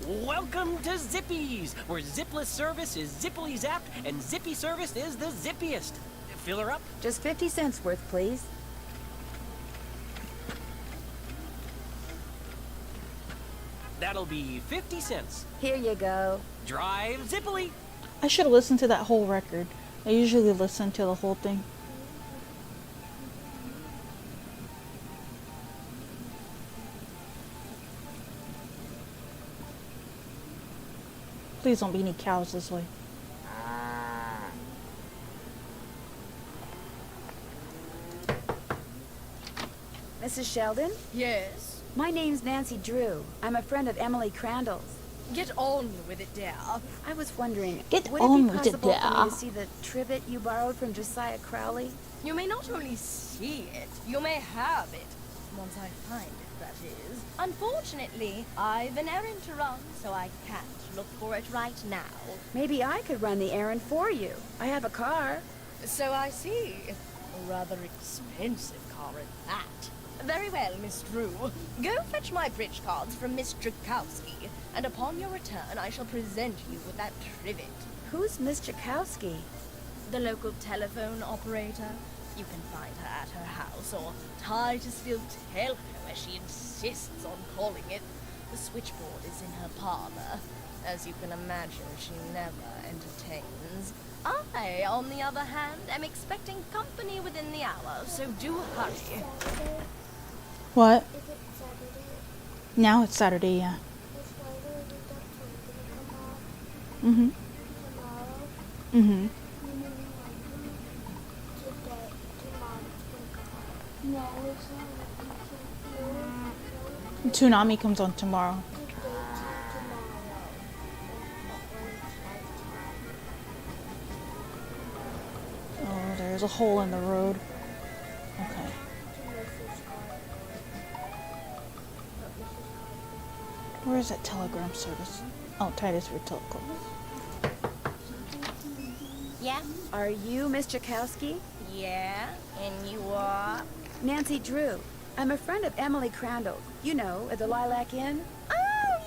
Welcome to Zippy's, where zipless service is zippily zapped and zippy service is the zippiest. Fill her up? Just 50 cents worth, please. That'll be 50 cents. Here you go. Drive zippily. I should have listened to that whole record. I usually listen to the whole thing. Please don't be any cows this way. Mrs. Sheldon? Yes? My name's Nancy Drew. I'm a friend of Emily Crandall's. Get on with it, dear. I was wondering, Get would on it be with it, possible for me dear. to see the trivet you borrowed from Josiah Crowley? You may not only see it, you may have it. Once I find it, that is. Unfortunately, I've an errand to run, so I can't look for it right now. Maybe I could run the errand for you. I have a car. So I see. A rather expensive car at that. Very well, Miss Drew. Go fetch my bridge cards from Miss Drakowski, and upon your return I shall present you with that trivet. Who's Miss Drakowski? The local telephone operator. You can find her at her house, or Titusville Telco, as she insists on calling it. The switchboard is in her parlor. As you can imagine, she never entertains. I, on the other hand, am expecting company within the hour, so do hurry. What? Now it's Saturday, yeah. Mm-hmm. Mm-hmm. Tsunami comes on tomorrow. Oh, there's a hole in the road. Okay. Where is that telegram service? Oh, Titusville Telco. Yeah? Are you Miss Drakowski? Yeah, and you are? Nancy Drew. I'm a friend of Emily Crandall. You know, at the Lilac Inn. Oh,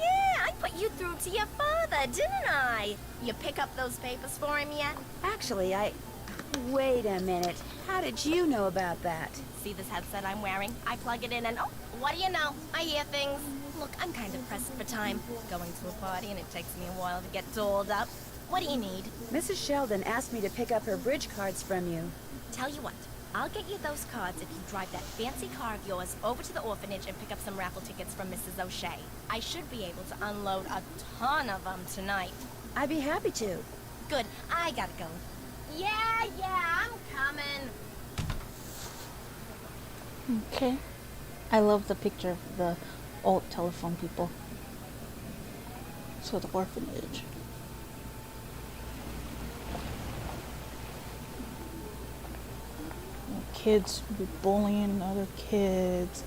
yeah, I put you through to your father, didn't I? You pick up those papers for him yet? Actually, Wait a minute. How did you know about that? See this headset I'm wearing? I plug it in and oh, what do you know? I hear things. Look, I'm kind of pressed for time. Going to a party and it takes me a while to get dolled up. What do you need? Mrs. Sheldon asked me to pick up her bridge cards from you. Tell you what, I'll get you those cards if you drive that fancy car of yours over to the orphanage and pick up some raffle tickets from Mrs. O'Shea. I should be able to unload a ton of them tonight. I'd be happy to. Good, I gotta go. Yeah, I'm coming. Okay. I love the picture of the old telephone people. So the orphanage. Kids be bullying other kids.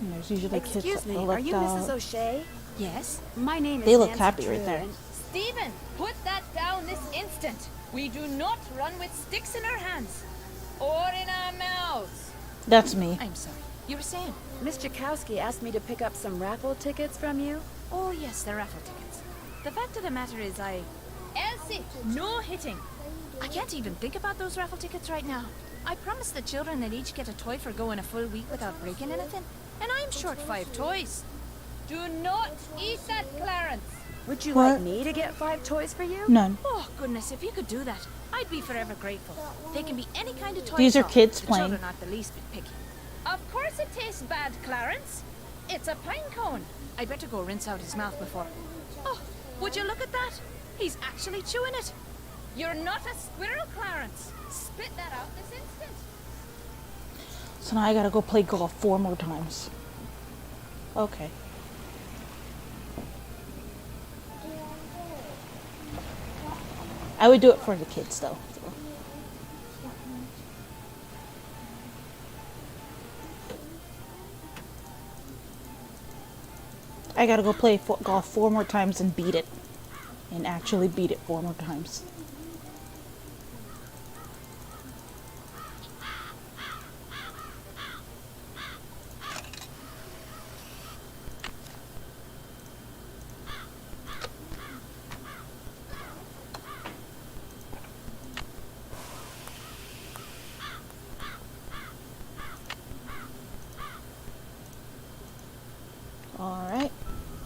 And there's usually kids Excuse that me, are are left you out. Mrs. O'Shea? Yes? My name is They look Nancy happy Drew, right there. and Stephen, put that down this instant. We do not run with sticks in our hands. Or in our mouths. That's me. I'm sorry. You were saying? Miss Drakowski asked me to pick up some raffle tickets from you. Oh, yes, the raffle tickets. The fact of the matter is Elsie, no hitting. I can't even think about those raffle tickets right now. I promised the children they'd each get a toy for going a full week without breaking anything. And I'm short 5 toys. Do not eat that, Clarence. Would you What? like me to get 5 toys for you? None. Oh, goodness, if you could do that, I'd be forever grateful. They can be any kind of toy. These at are all. kids The playing. children aren't the least bit picky. Of course it tastes bad, Clarence. It's a pine cone. I'd better go rinse out his mouth before. Oh, would you look at that? He's actually chewing it. You're not a squirrel, Clarence. Spit that out this instant. So now I gotta go play golf 4 more times. Okay. I would do it for the kids though. So. I gotta go play golf 4 more times and beat it. And actually beat it 4 more times. Alright,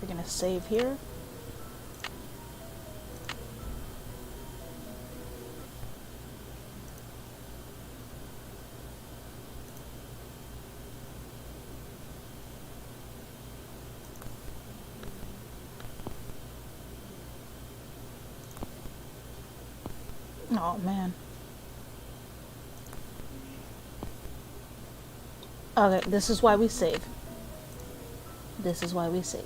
we're gonna save here. Oh man. Okay, this is why we save. This is why we save.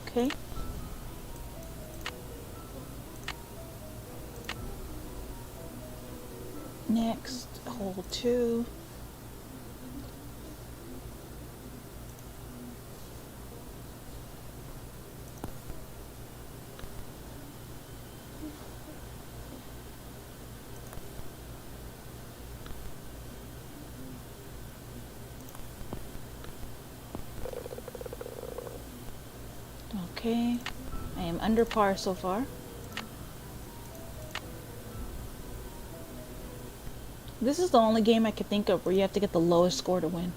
Okay. Next, hole 2. Okay, I am under par so far. This is the only game I could think of where you have to get the lowest score to win.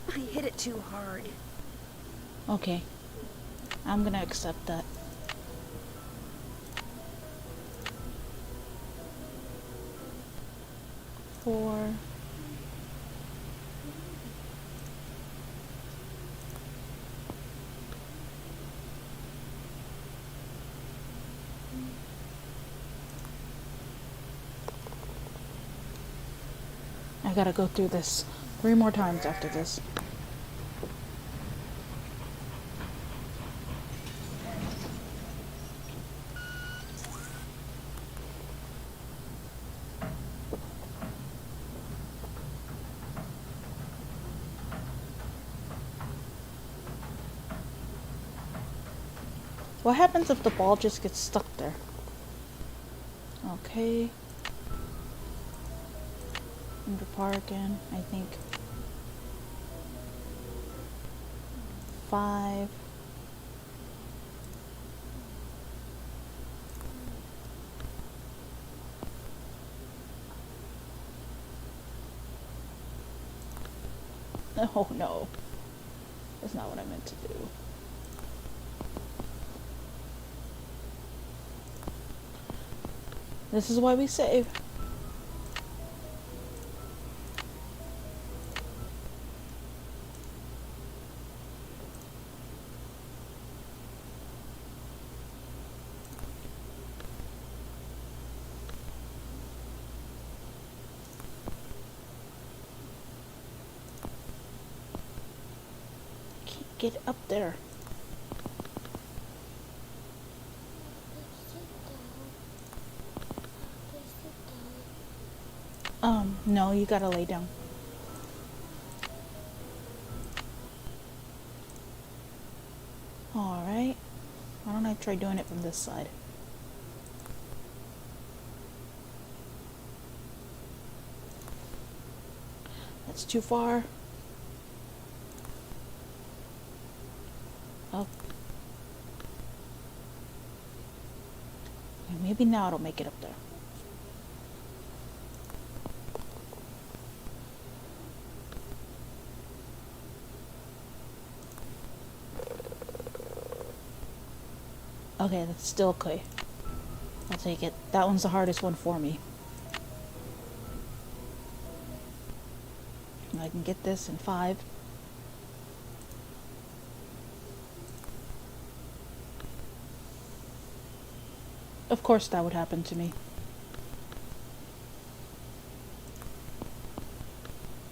I hit it too hard. Okay, I'm gonna accept that. Four. I gotta go through this 3 more times after this. What happens if the ball just gets stuck there? Okay. Under par again, I think. 5. Oh no. That's not what I meant to do. This is why we save. Can't get up there. No, you gotta lay down. Alright. Why don't I try doing it from this side? That's too far. Up. Okay, maybe now it'll make it up there. Okay, that's still okay. I'll take it. That one's the hardest one for me. I can get this in 5. Of course that would happen to me.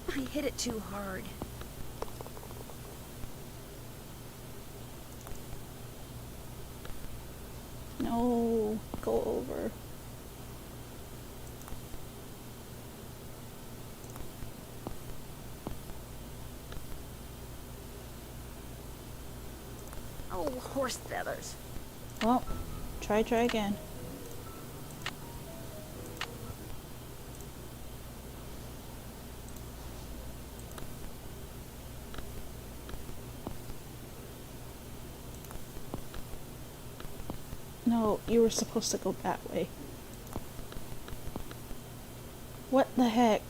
I hit it too hard. No, go over. Oh, horse feathers. Well, try again. No, you were supposed to go that way. What the heck?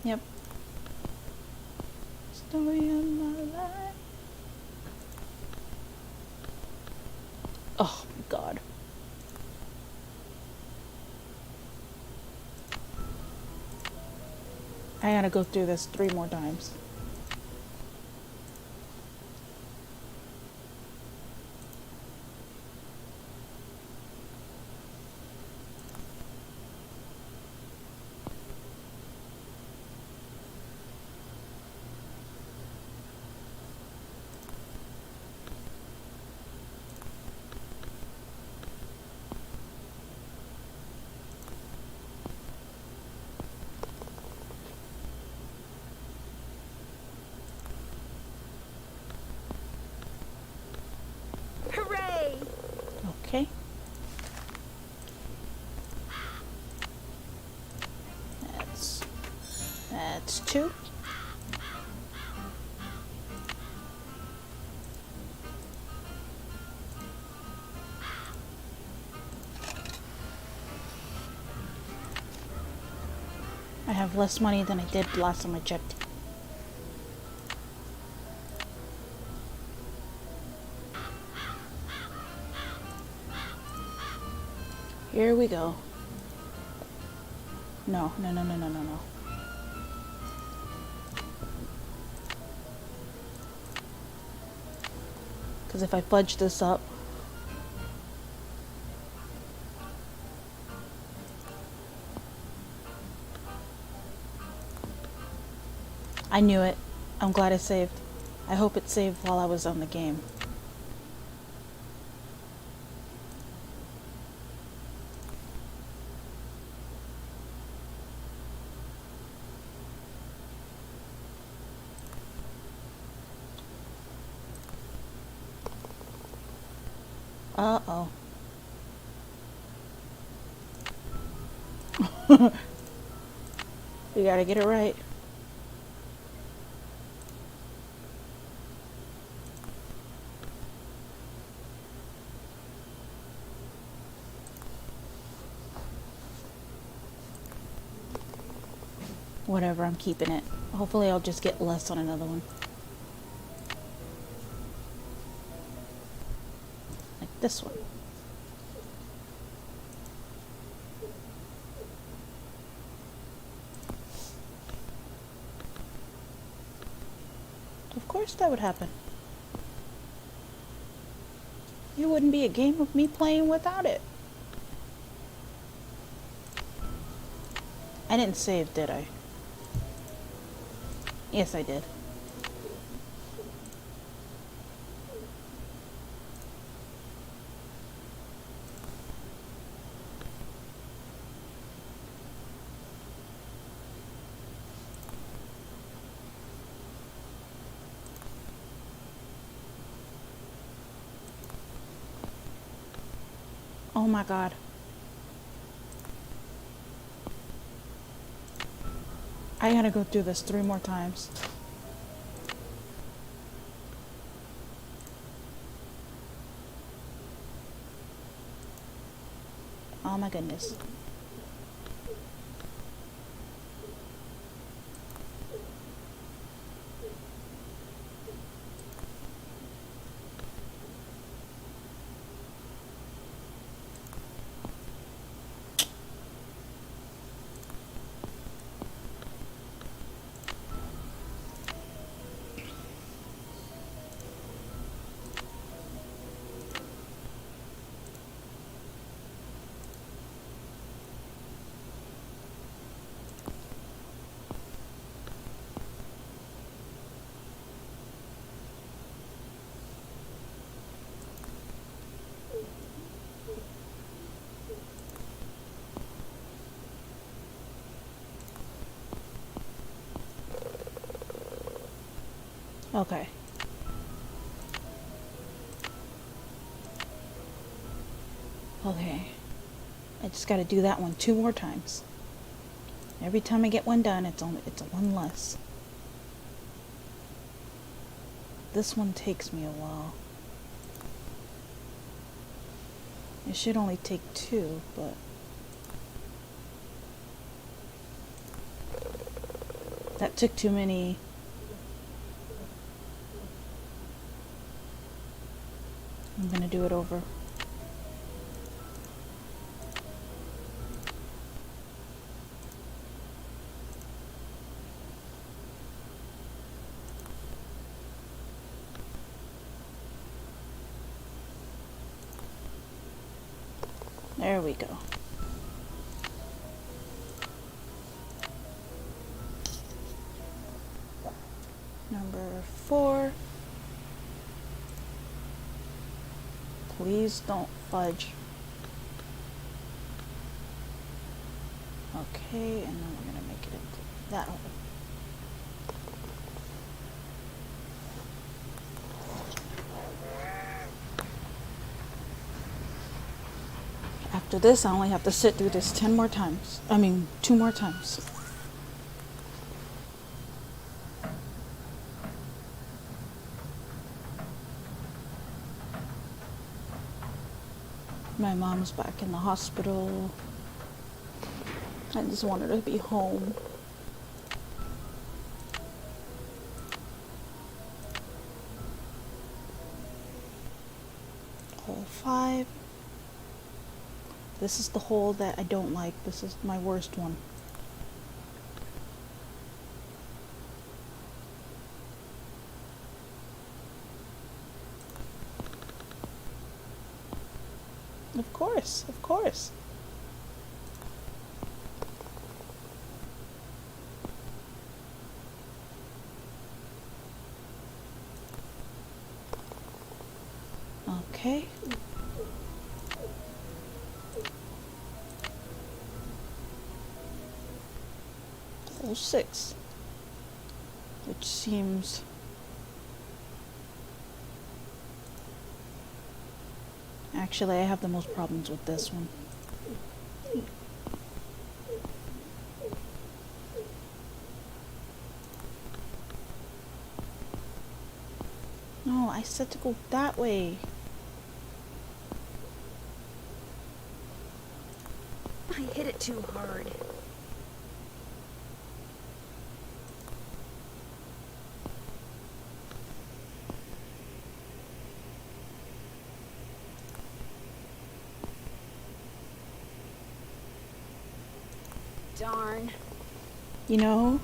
Yep. Story of my life. Oh my god. I gotta go through this 3 more times. Hooray! Okay. That's 2. I have less money than I did last time I checked. Here we go. No. Because if I fudge this up, I knew it. I'm glad I saved. I hope it saved while I was on the game. Uh-oh. You gotta get it right. Whatever, I'm keeping it. Hopefully I'll just get less on another one. Like this one. Of course that would happen. It wouldn't be a game of me playing without it. I didn't save, did I? Yes, I did. Oh my god. I gotta go through this 3 more times. Oh my goodness. Okay. Okay. I just gotta do that one 2 more times. Every time I get one done, it's a one less. This one takes me a while. It should only take 2, but that took too many. I'm gonna do it over. There we go. Number 4. Please don't fudge. Okay, and then we're gonna make it into that hole. After this, I only have to sit through this 10 more times. I mean, 2 more times. My mom's back in the hospital. I just wanted her to be home. Hole 5. This is the hole that I don't like. This is my worst one. Of course, of course. Okay. Hole 6, which seems actually I have the most problems with this one. No, I said to go that way. I hit it too hard. Darn. You know,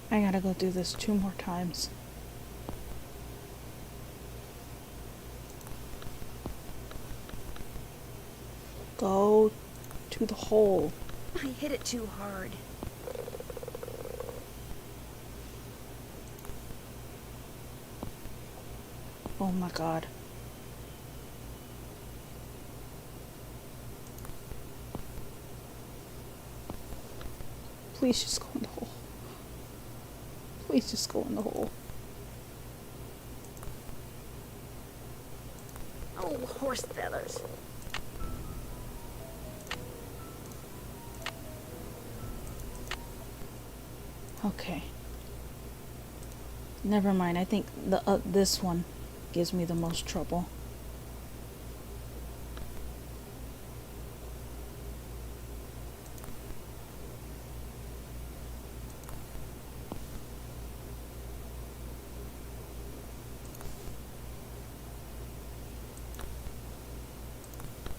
I gotta go do this 2 more times. Go to the hole. I hit it too hard. Oh my god. Please just go in the hole. Please just go in the hole. Oh, horse feathers. Okay. Never mind. I think this one gives me the most trouble.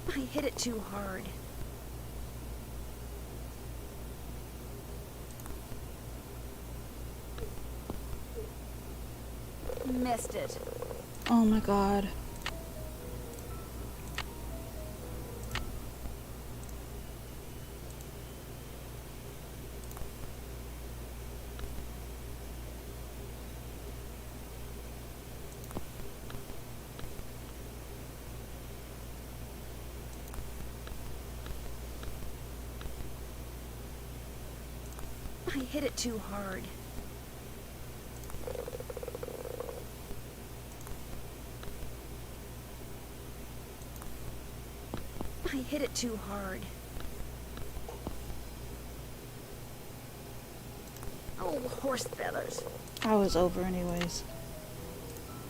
I hit it too hard. Missed it. Oh my god. I hit it too hard. I hit it too hard. Oh, horse feathers. I was over anyways.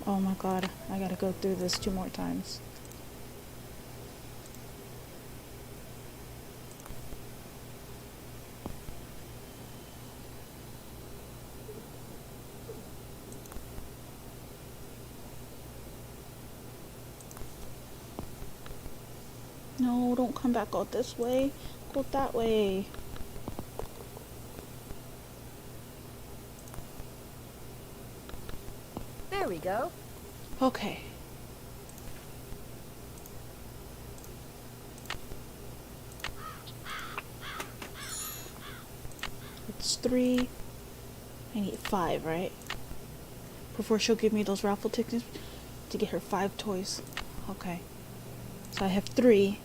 Oh my god, I gotta go through this 2 more times. No, don't come back out this way. Go that way. There we go. Okay. It's 3. I need 5, right? Before she'll give me those raffle tickets to get her 5 toys. Okay. So I have 3.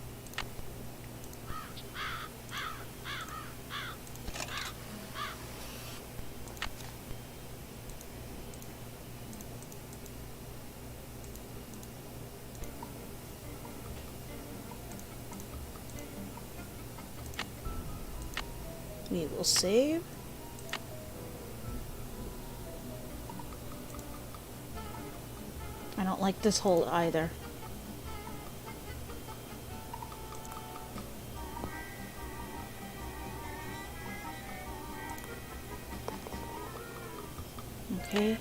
We will save. I don't like this hole either. Okay.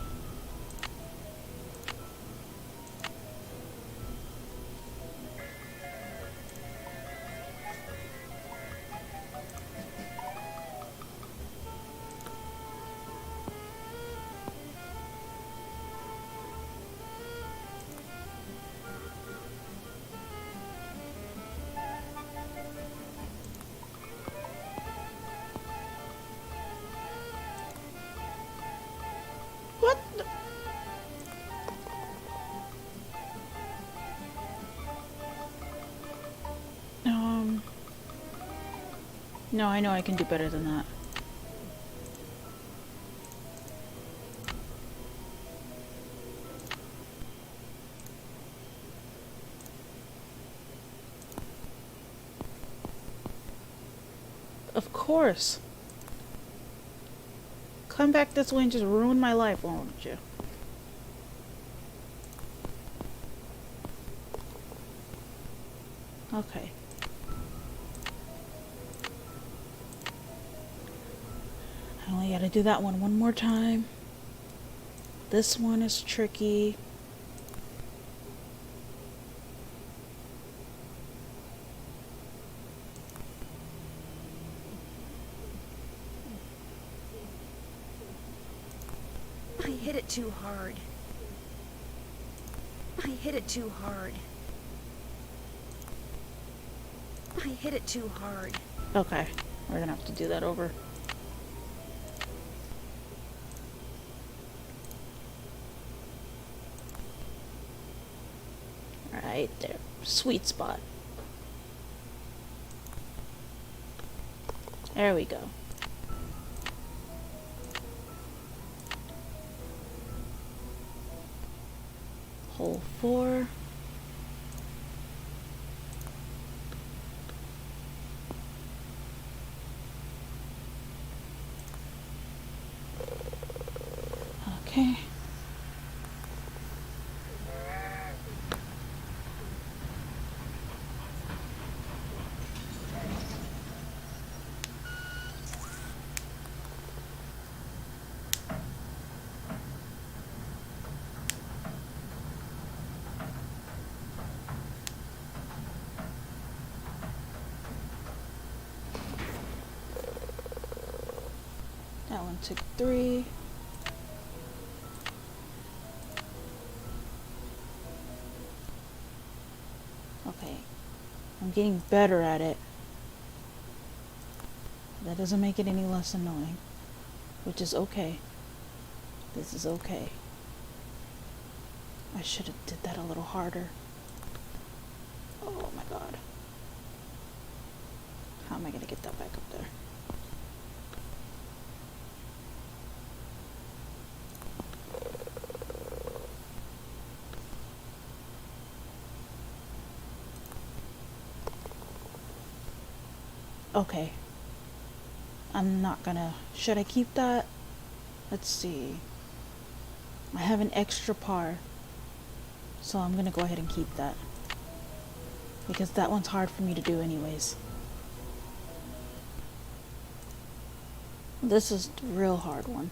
What the? No, I know I can do better than that. Of course. Come back this way and just ruin my life, won't you? Okay. I only gotta do that one more time. This one is tricky. I hit it too hard. I hit it too hard. I hit it too hard. Okay, we're gonna have to do that over. Right there. Sweet spot. There we go. Hole 4. Okay. That one took 3. Okay. I'm getting better at it. That doesn't make it any less annoying. Which is okay. This is okay. I should have did that a little harder. Oh my god. How am I gonna get that back up there? Okay. I'm not gonna... Should I keep that? Let's see. I have an extra par. So I'm gonna go ahead and keep that. Because that one's hard for me to do anyways. This is the real hard one.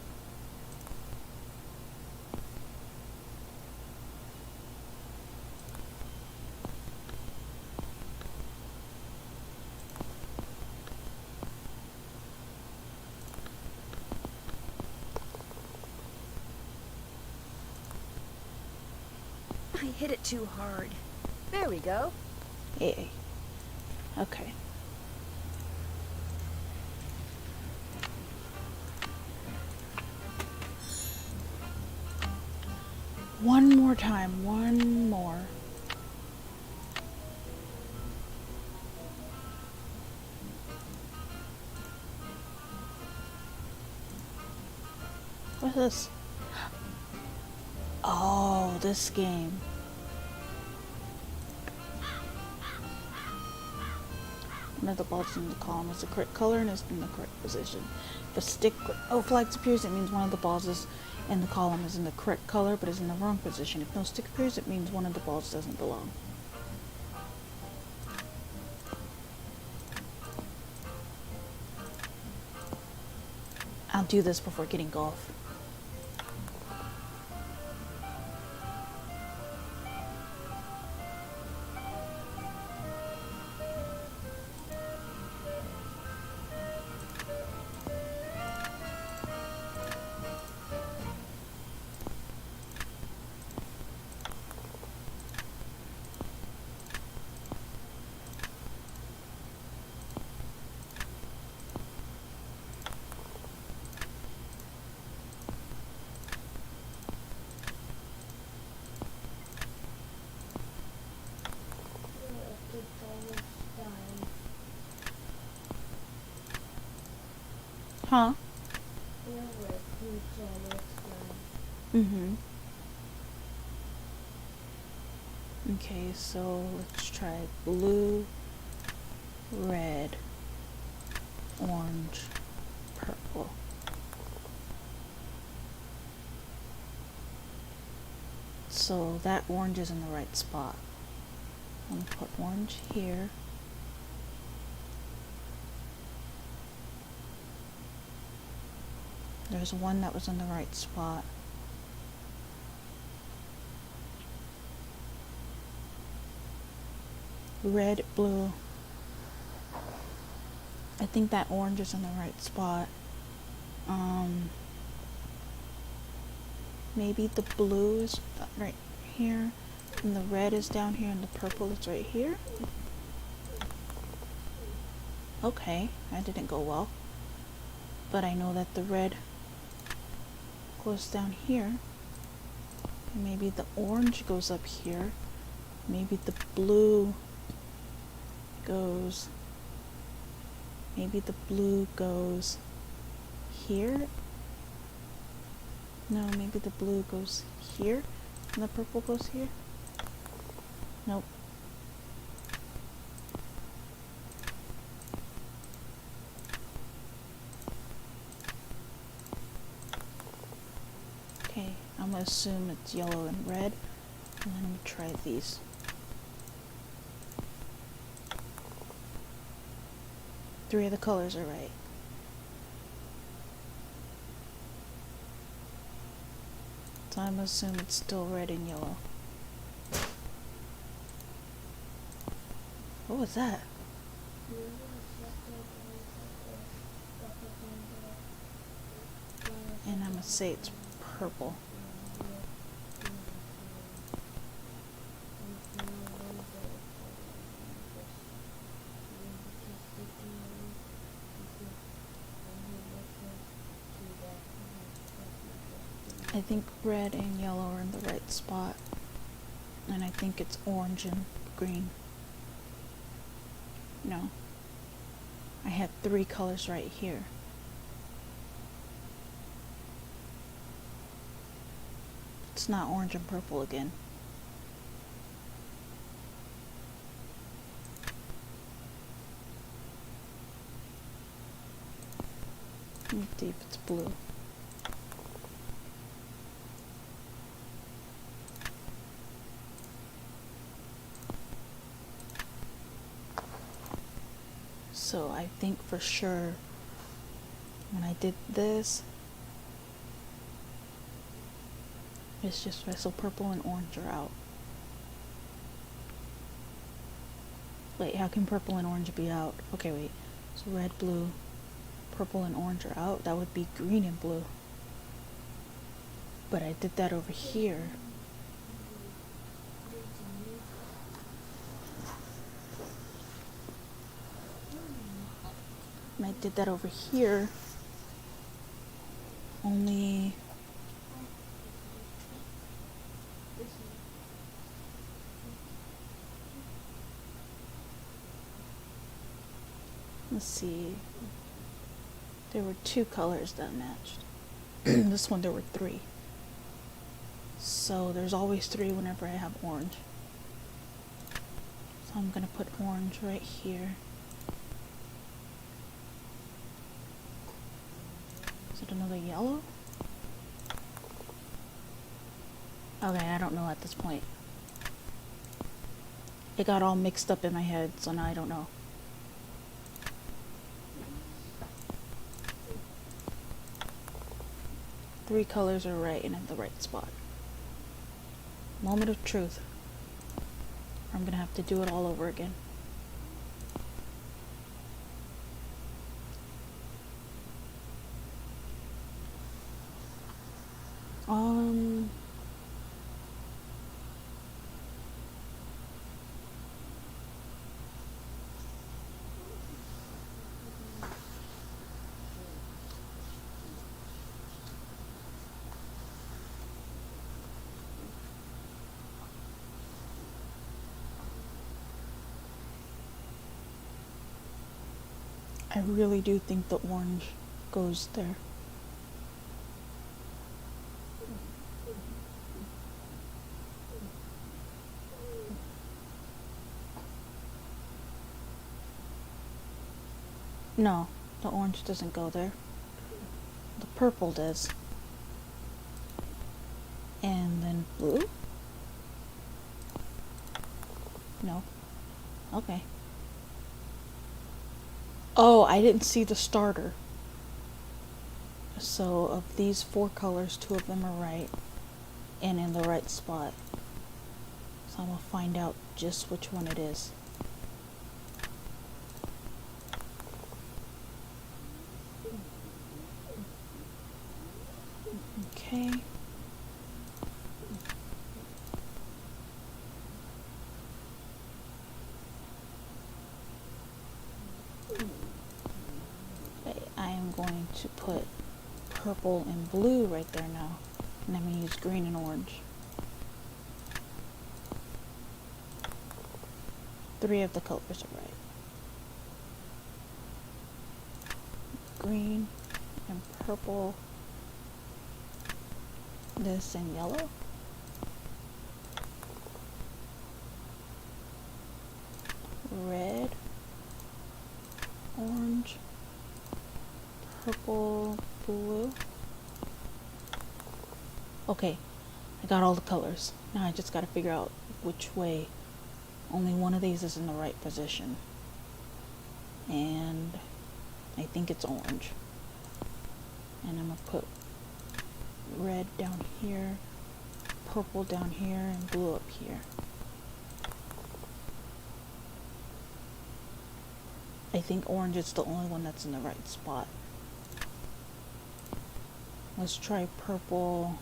I hit it too hard. There we go. Yay. Okay. One more time. One more. What's this? Oh, this game. One of the balls in the column is the correct color and is in the correct position. If a stick or flag appears, it means one of the balls is in the column is in the correct color but is in the wrong position. If no stick appears, it means one of the balls doesn't belong. I'll do this before getting golf. Huh? Mm-hmm. Okay, so let's try blue, red, orange, purple. So that orange is in the right spot. I'm gonna put orange here. There's one that was in the right spot. Red, blue. I think that orange is in the right spot. Maybe the blue is right here, and the red is down here, and the purple is right here. Okay, that didn't go well. But I know that the red goes down here. And maybe the orange goes up here. Maybe the blue goes... Maybe the blue goes here. No, maybe the blue goes here and the purple goes here. Nope. Okay, I'm gonna assume it's yellow and red, and then I'm gonna try these. Three of the colors are right. So I'm gonna assume it's still red and yellow. What was that? And I'm gonna say it's purple. I think red and yellow are in the right spot. And I think it's orange and green. No. I had three colors right here. It's not orange and purple again. Let me see if it's blue. So I think for sure when I did this, it's just right, so purple and orange are out. Wait, how can purple and orange be out? Okay, wait. So red, blue, purple and orange are out. That would be green and blue. But I did that over here. And I did that over here. Only let's see. There were 2 colors that matched. This one there were 3. So there's always 3 whenever I have orange. So I'm gonna put orange right here. Is it another yellow? Okay, I don't know at this point. It got all mixed up in my head, so now I don't know. Three colors are right and in the right spot. Moment of truth. I'm gonna have to do it all over again. I really do think the orange goes there. No, the orange doesn't go there. The purple does. And then blue? No. Okay. Oh, I didn't see the starter. So of these 4 colors, 2 of them are right and in the right spot. So I'm gonna find out just which one it is. Okay. I am going to put purple and blue right there now. And I'm going to use green and orange. 3 of the colors are right. Green and purple. This and yellow. Red. Orange. Purple, blue. Okay, I got all the colors. Now I just gotta figure out which way. Only one of these is in the right position. And I think it's orange. And I'm gonna put red down here, purple down here, and blue up here. I think orange is the only one that's in the right spot. Let's try purple.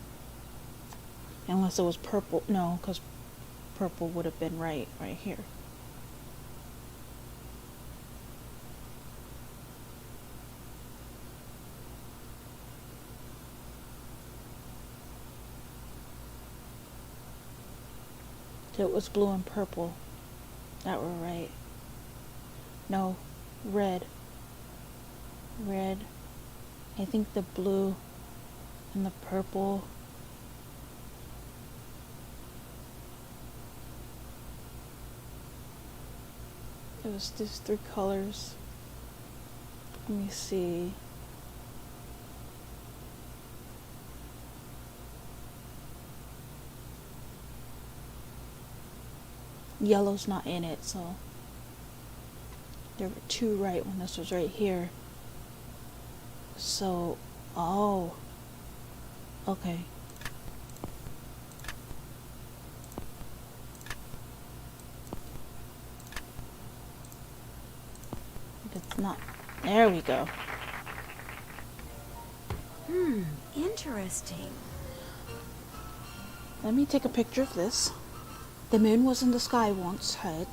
Unless it was purple. No, because purple would have been right here. It was blue and purple that were right. No, red. Red. I think the blue and the purple. It was these 3 colors. Let me see. Yellow's not in it, so there were two right when this was right here. So, oh, okay. If it's not, there we go. Interesting. Let me take a picture of this. The moon was in the sky once, head.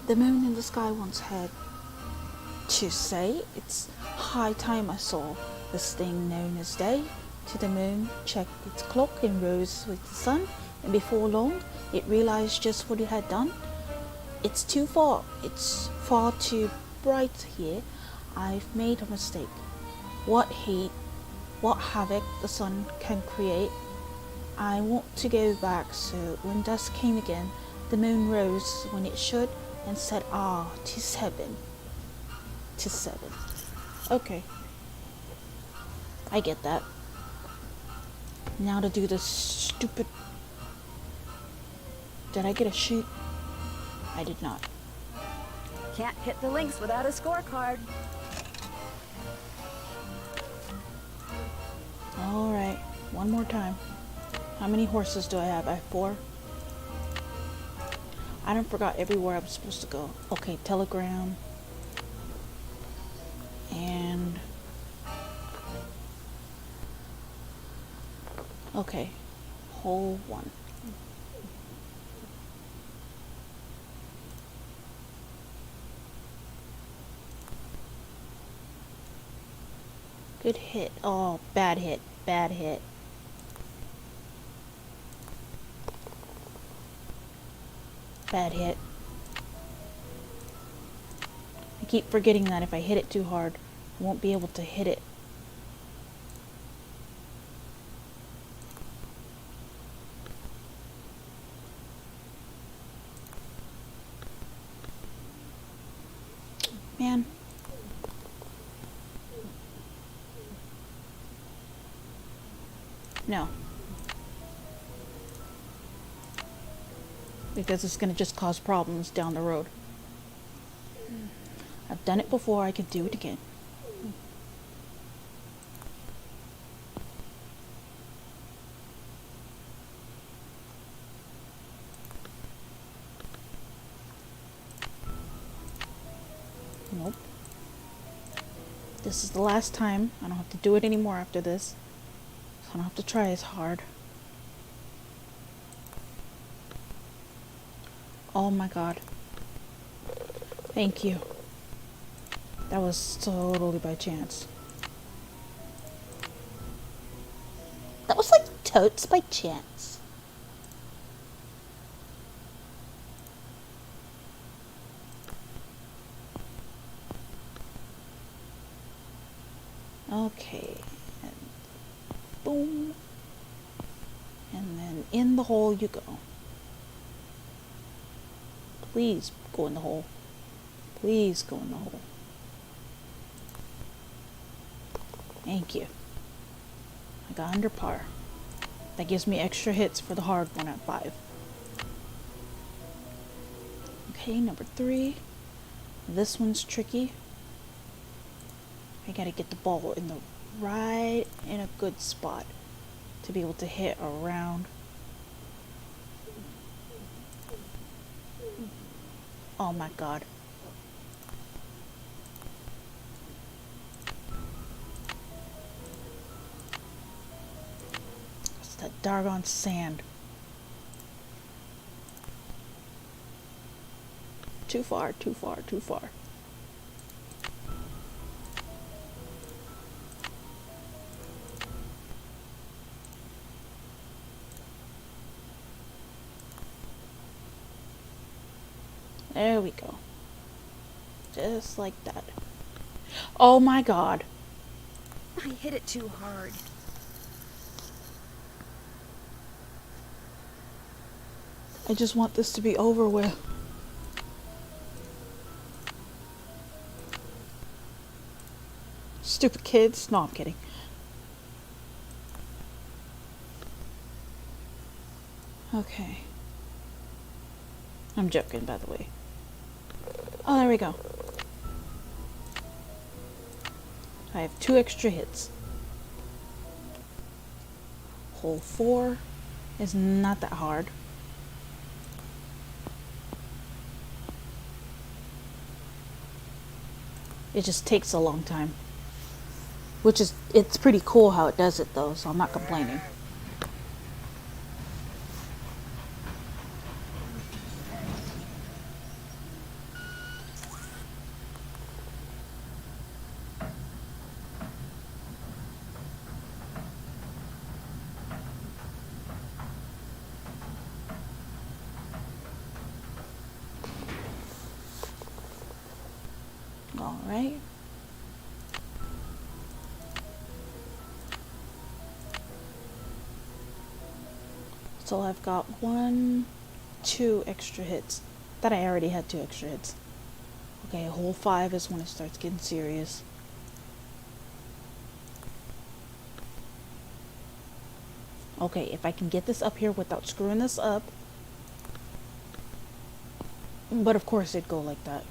The moon in the sky once had to say it's high time I saw this thing known as day. To the moon checked its clock and rose with the sun, and before long it realized just what it had done. It's far too bright here. I've made a mistake. What heat, what havoc the sun can create. I want to go back, so when dusk came again, the moon rose when it should and said, "Ah, 'tis heaven." 'Tis seven. Okay. I get that. Now to do this stupid... Did I get a shoot? I did not. Can't hit the links without a scorecard. Alright, one more time. How many horses do I have? I have 4. I done forgot everywhere I'm supposed to go. Okay, telegram. And... okay, hole 1. Good hit. Oh, bad hit. Bad hit. Bad hit. I keep forgetting that if I hit it too hard, I won't be able to hit it. Man. No. Because it's going to just cause problems down the road. I've done it before, I can do it again. Nope. This is the last time. I don't have to do it anymore after this. So I don't have to try as hard. Oh my god. Thank you. That was totally by chance. That was like totes by chance. Okay. And boom. And then in the hole you go. Please go in the hole. Please go in the hole. Thank you. I got under par. That gives me extra hits for the hard one at 5. Okay, number 3. This one's tricky. I gotta get the ball in a good spot to be able to hit around. Oh my god. It's that doggone sand. Too far, too far, too far. There we go. Just like that. Oh my god. I hit it too hard. I just want this to be over with. Stupid kids. No, I'm kidding. Okay. I'm joking, by the way. Oh, there we go. I have 2 extra hits. Hole 4 is not that hard. It just takes a long time. It's pretty cool how it does it though, so I'm not complaining. All right. So I've got 2 extra hits. That I already had 2 extra hits. Okay, hole 5 is when it starts getting serious. Okay, if I can get this up here without screwing this up. But of course it'd go like that.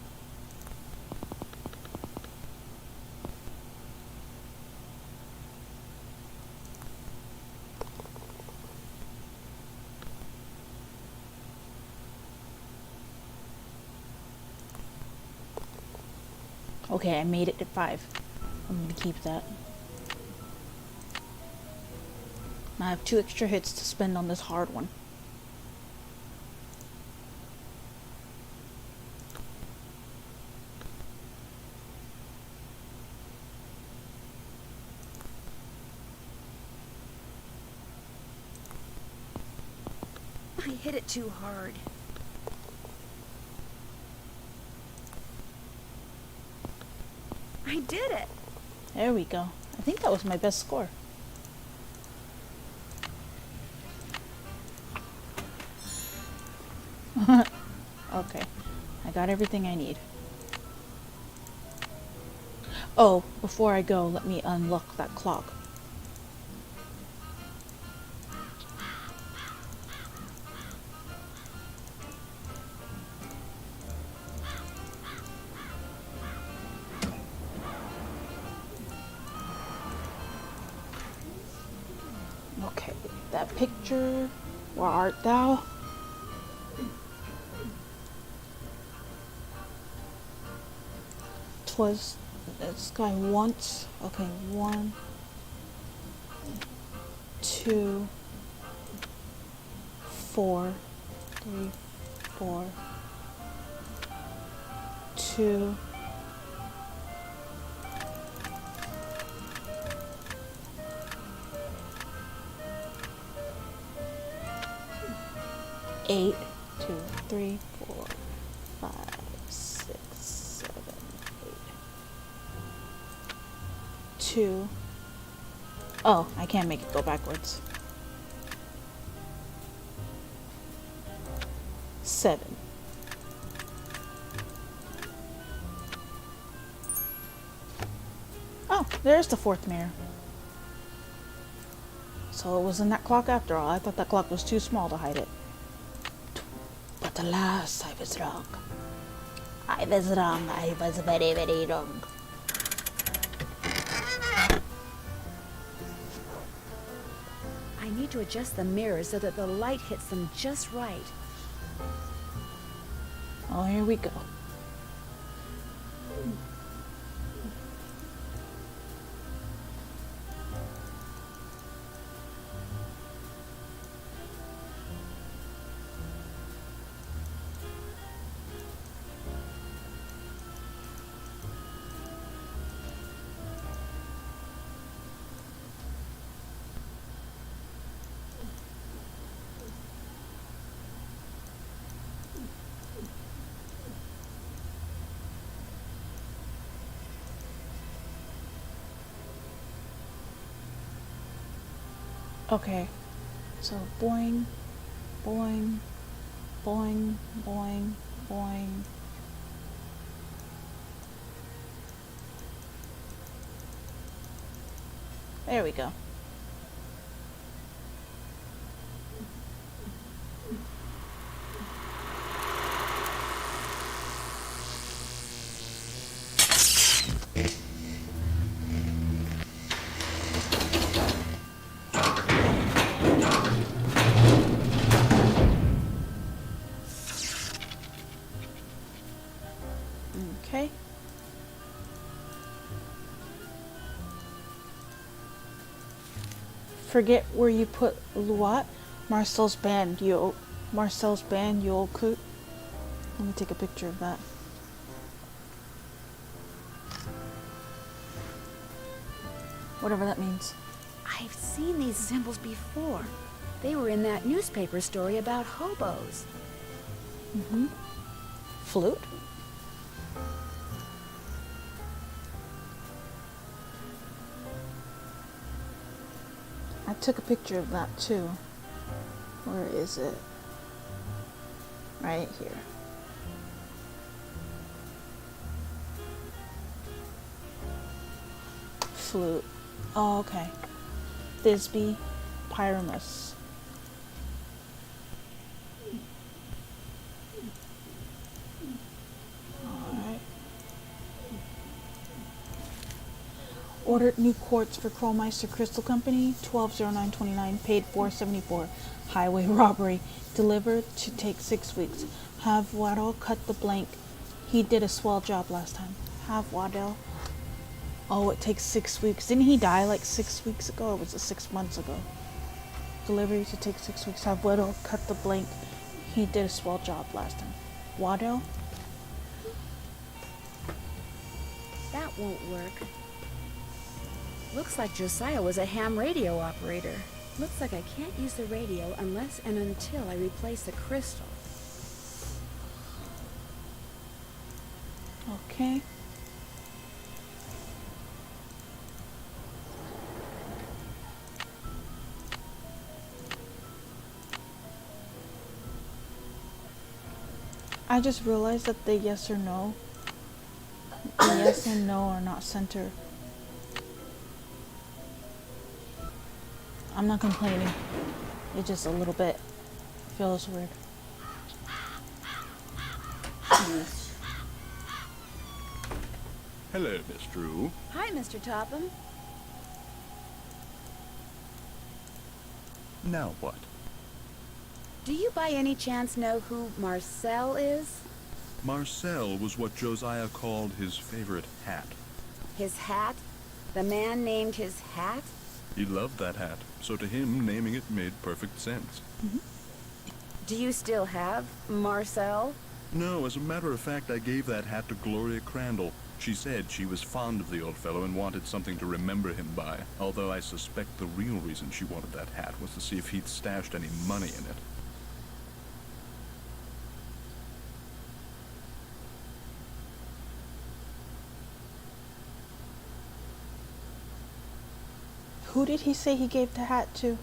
Okay, I made it to 5. I'm gonna keep that. I have 2 extra hits to spend on this hard one. I hit it too hard. I did it. There we go. I think that was my best score. Okay. I got everything I need. Oh, before I go, let me unlock that clock. Okay, that picture, where art thou? Was this guy once. Okay, 1, 2, 4, 3, 4, 2, 8, 2, 3, 4, 5, 6, 7, 8. 2. Oh, I can't make it go backwards. 7. Oh, there's the 4th mirror. So it was in that clock after all. I thought that clock was too small to hide it. But alas, I was wrong. I was wrong. I was very, very wrong. I need to adjust the mirrors so that the light hits them just right. Oh, here we go. Okay, so boing, boing, boing, boing, boing. There we go. Okay. Forget where you put Luat. Marcel's band, you old coot. Let me take a picture of that. Whatever that means. I've seen these symbols before. They were in that newspaper story about hobos. Mm-hmm. Flute? I took a picture of that too. Where is it? Right here. Flute. Oh, okay. Thisbe, Pyramus. Alright. Ordered new quartz for Krolmeister Crystal Company, 120929, paid $474. Highway robbery. Delivered to take 6 weeks. Have Waddell cut the blank. He did a swell job last time. Have Waddell. Oh, it takes 6 weeks. Didn't he die like 6 weeks ago, or was it 6 months ago? Delivery to take 6 weeks. Have Waddell cut the blank. He did a swell job last time. Waddell? That won't work. Looks like Josiah was a ham radio operator. Looks like I can't use the radio unless and until I replace the crystal. Okay. I just realized that the yes or no, the yes and no are not center. I'm not complaining. It just a little bit feels weird. Hello, Miss Drew. Hi, Mr. Topham. Now what? Do you by any chance know who Marcel is? Marcel was what Josiah called his favorite hat. His hat? The man named his hat? He loved that hat, so to him, naming it made perfect sense. Do you still have Marcel? No, as a matter of fact, I gave that hat to Gloria Crandall. She said she was fond of the old fellow and wanted something to remember him by, although I suspect the real reason she wanted that hat was to see if he'd stashed any money in it. Who did he say he gave the hat to?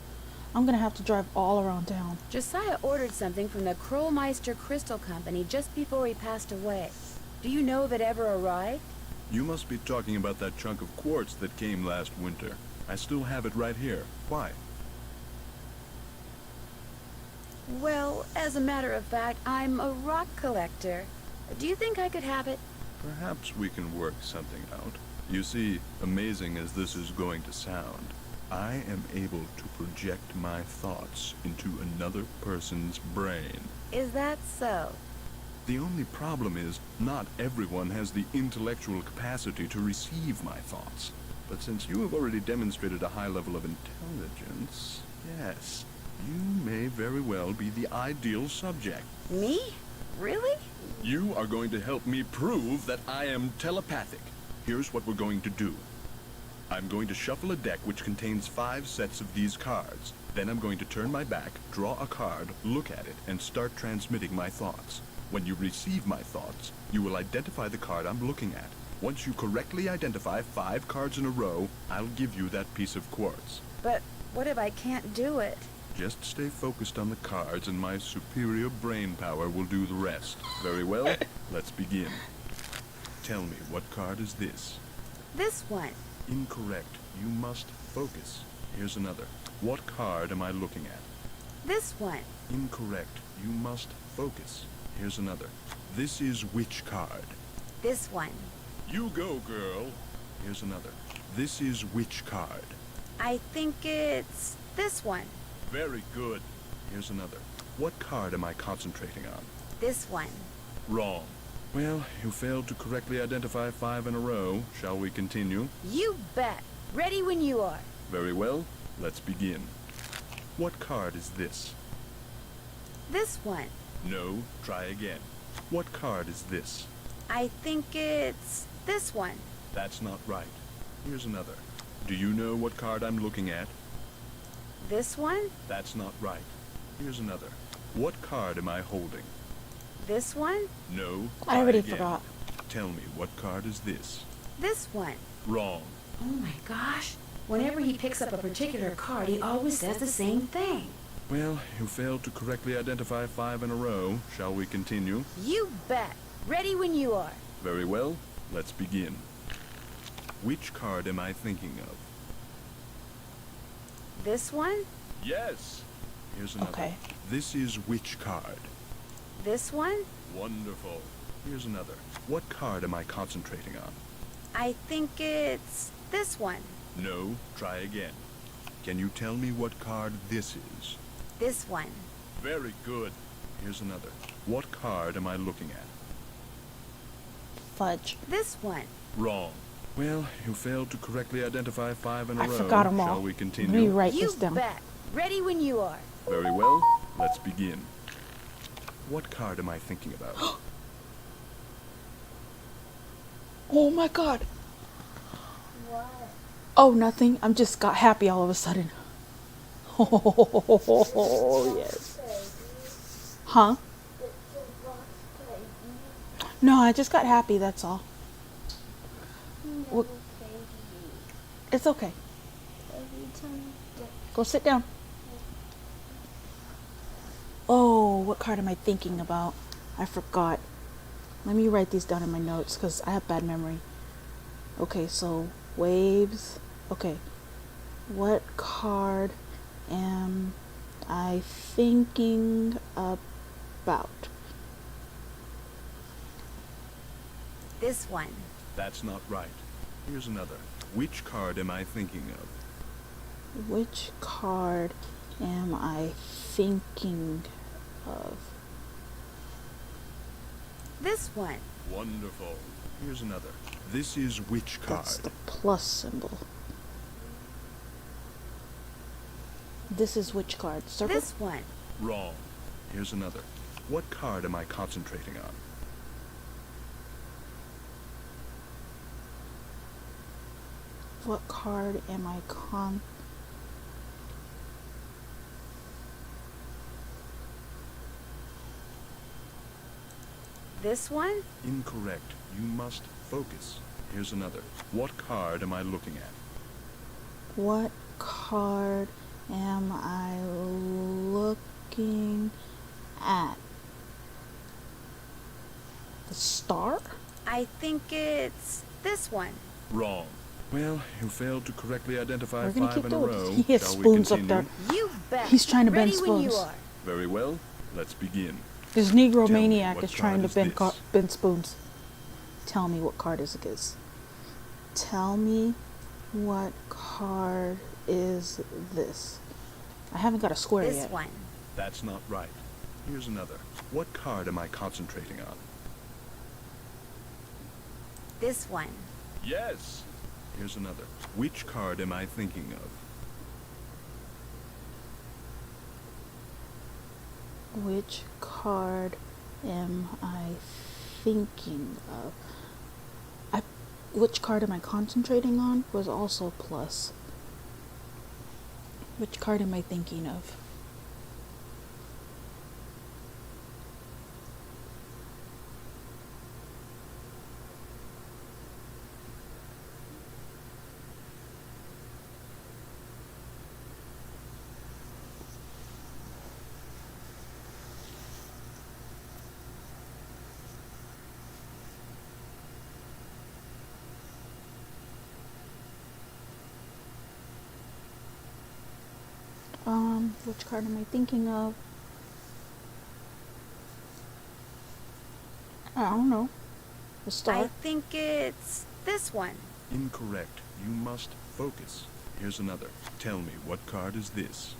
I'm gonna have to drive all around town. Josiah ordered something from the Krolmeister Crystal Company just before he passed away. Do you know if it ever arrived? You must be talking about that chunk of quartz that came last winter. I still have it right here. Why? Well, as a matter of fact, I'm a rock collector. Do you think I could have it? Perhaps we can work something out. You see, amazing as this is going to sound, I am able to project my thoughts into another person's brain. Is that so? The only problem is, not everyone has the intellectual capacity to receive my thoughts. But since you have already demonstrated a high level of intelligence, yes, you may very well be the ideal subject. Me? Really? You are going to help me prove that I am telepathic. Here's what we're going to do. I'm going to shuffle a deck which contains 5 sets of these cards. Then I'm going to turn my back, draw a card, look at it, and start transmitting my thoughts. When you receive my thoughts, you will identify the card I'm looking at. Once you correctly identify 5 cards in a row, I'll give you that piece of quartz. But what if I can't do it? Just stay focused on the cards and my superior brain power will do the rest. Very well, let's begin. Tell me, what card is this? This one. Incorrect. You must focus. Here's another. What card am I looking at? This one. Incorrect. You must focus. Here's another. This is which card? This one. You go, girl. Here's another. This is which card? I think it's this one. Very good. Here's another. What card am I concentrating on? This one. Wrong. Well, you failed to correctly identify 5 in a row. Shall we continue? You bet. Ready when you are. Very well. Let's begin. What card is this? This one. No, try again. What card is this? I think it's this one. That's not right. Here's another. Do you know what card I'm looking at? This one? That's not right. Here's another. What card am I holding? This one? No. I already again. forgot. Tell me, what card is this? This one. Wrong. Oh my gosh. Whenever he picks up a particular card, he always says the same thing. Well, you failed to correctly identify 5 in a row. Shall we continue? You bet. Ready when you are. Very well. Let's begin. Which card am I thinking of? This one? Yes. Here's another. Okay. This is which card? This one? Wonderful. Here's another. What card am I concentrating on? I think it's this one. No, try again. Can you tell me what card this is? This one. Very good. Here's another. What card am I looking at? Fudge. This one. Wrong. Well, you failed to correctly identify 5 in a I row. forgot them all. Shall we continue? Let me write You this down. bet. Ready when you are. Very well. Let's begin. What card am I thinking about? Oh my god. What? Oh, nothing. I'm just got happy all of a sudden. Oh, yes. Huh? No, I just got happy, that's all. What? It's okay. Go sit down. Oh, what card am I thinking about? I forgot. Let me write these down in my notes because I have bad memory. Okay, so waves. Okay. What card am I thinking about? This one. That's not right. Here's another. Which card am I thinking of? Which card am I thinking of? This one. Wonderful. Here's another. This is which card? That's the plus symbol. This is which card? Circle? This one. Wrong. Here's another. What card am I concentrating on? What card am I This one? Incorrect. You must focus. Here's another. What card am I looking at? What card am I looking at? The star? I think it's this one. Wrong. Well, you failed to correctly identify We're gonna 5 keep in a doing row. this. He has Shall we spoons up continue? there. You bet. He's trying to bend Ready when you spoons. are. Very well. Let's begin. This Negro Tell me, maniac what is trying to card is bend spoons. Tell me what card is this? Tell me what card is this? I haven't got a square This yet. one. That's not right. Here's another. What card am I concentrating on? This one. Yes. Here's another. Which card am I thinking of? Which card am I thinking of? Which card am I concentrating on was also plus. Which card am I thinking of? Which card am I thinking of? I don't know. The star? I think it's this one. Incorrect. You must focus. Here's another. Tell me, what card is this?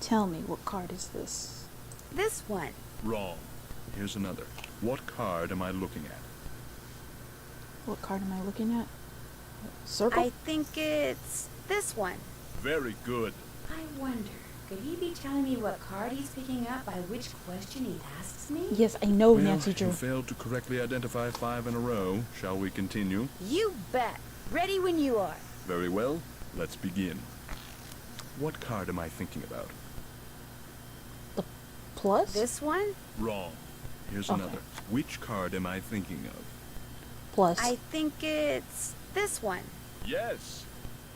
Tell me, what card is this? This one. Wrong. Here's another. What card am I looking at? What card am I looking at? Circle? I think it's this one. Very good. I wonder, could he be telling me what card he's picking up by which question he asks me? Yes, I know, Well, Nancy Drew. you failed to correctly identify 5 in a row. Shall we continue? You bet. Ready when you are. Very well. Let's begin. What card am I thinking about? The plus? This one? Wrong. Here's Okay. another. Which card am I thinking of? Plus. I think it's this one. Yes.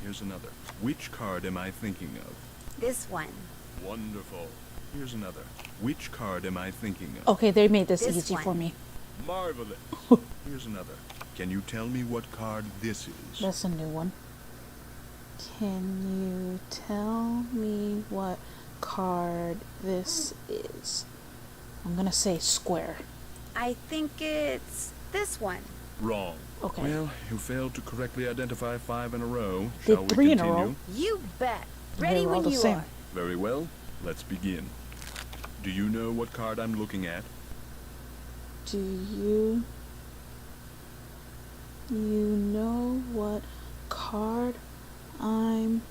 Here's another. Which card am I thinking of? This one. Wonderful. Here's another. Which card am I thinking of? Okay, they made this This easy one. for me. Marvelous. Here's another. Can you tell me what card this is? That's a new one. Can you tell me what card this is? I'm gonna say square. I think it's this one. Wrong. Okay. Well, you failed to correctly identify 5 in a row. Did Shall we 3 in a continue? row. You bet. They Ready were all when the you same. are. Very well. Let's begin. Do you know what card I'm looking at? Do you know what card I'm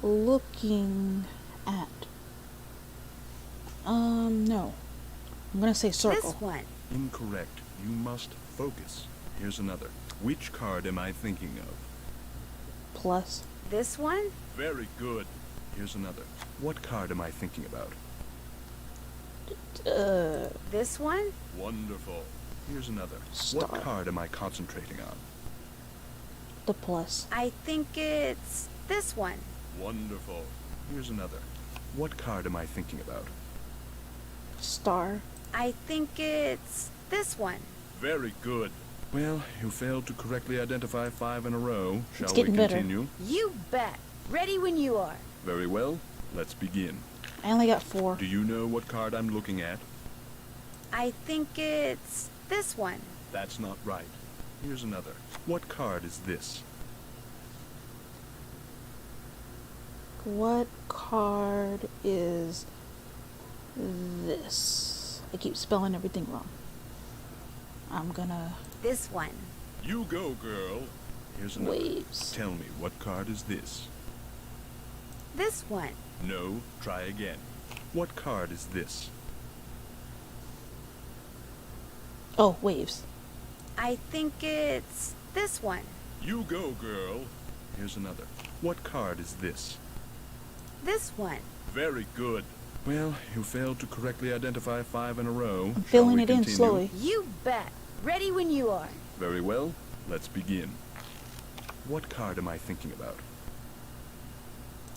looking at? No. I'm gonna say circle. This one. Incorrect. You must focus. Here's another. Which card am I thinking of? Plus. This one? Very good. Here's another. What card am I thinking about? This one? Wonderful. Here's another. Star. What card am I concentrating on? The plus. I think it's this one. Wonderful. Here's another. What card am I thinking about? Star. I think it's this one. Very good. Well, you failed to correctly identify 5 in a row. Shall we getting better. continue? You bet. Ready when you are. Very well. Let's begin. I only got 4. Do you know what card I'm looking at? I think it's this one. That's not right. Here's another. What card is this? What card is this? I keep spelling everything wrong. I'm gonna... This one. You go, girl. Here's another. Waves. Tell me, what card is this? This one. No, try again. What card is this? Oh, waves. I think it's this one. You go, girl. Here's another. What card is this? This one. Very good. Well, you failed to correctly identify 5 in a row. I'm Shall filling we it in continue? slowly. You bet. Ready when you are. Very well. Let's begin. What card am I thinking about?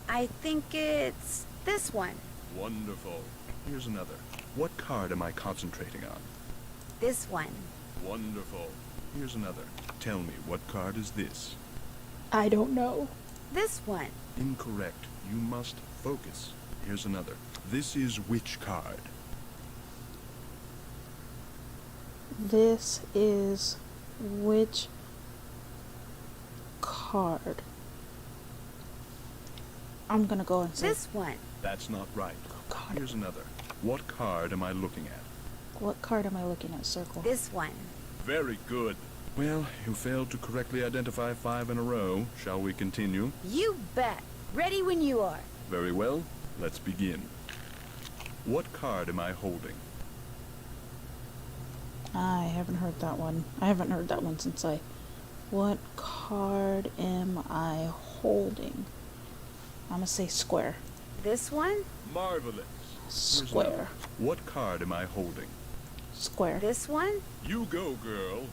I think it's this one. Wonderful. Here's another. What card am I concentrating on? This one. Wonderful. Here's another. Tell me, what card is this? I don't know. This one. Incorrect. You must focus. Here's another. This is which card? This is which card? I'm gonna go and say This one. That's not right. Oh, God. Here's another. What card am I looking at? What card am I looking at? Circle. This one. Very good. Well, you failed to correctly identify 5 in a row. Shall we continue? You bet. Ready when you are. Very well. Let's begin. What card am I holding? I haven't heard that one. I haven't heard that one since I... What card am I holding? I'm gonna say square. This one. Marvelous. Here's Square. another. What card am I holding? Square. This one. You go, girl.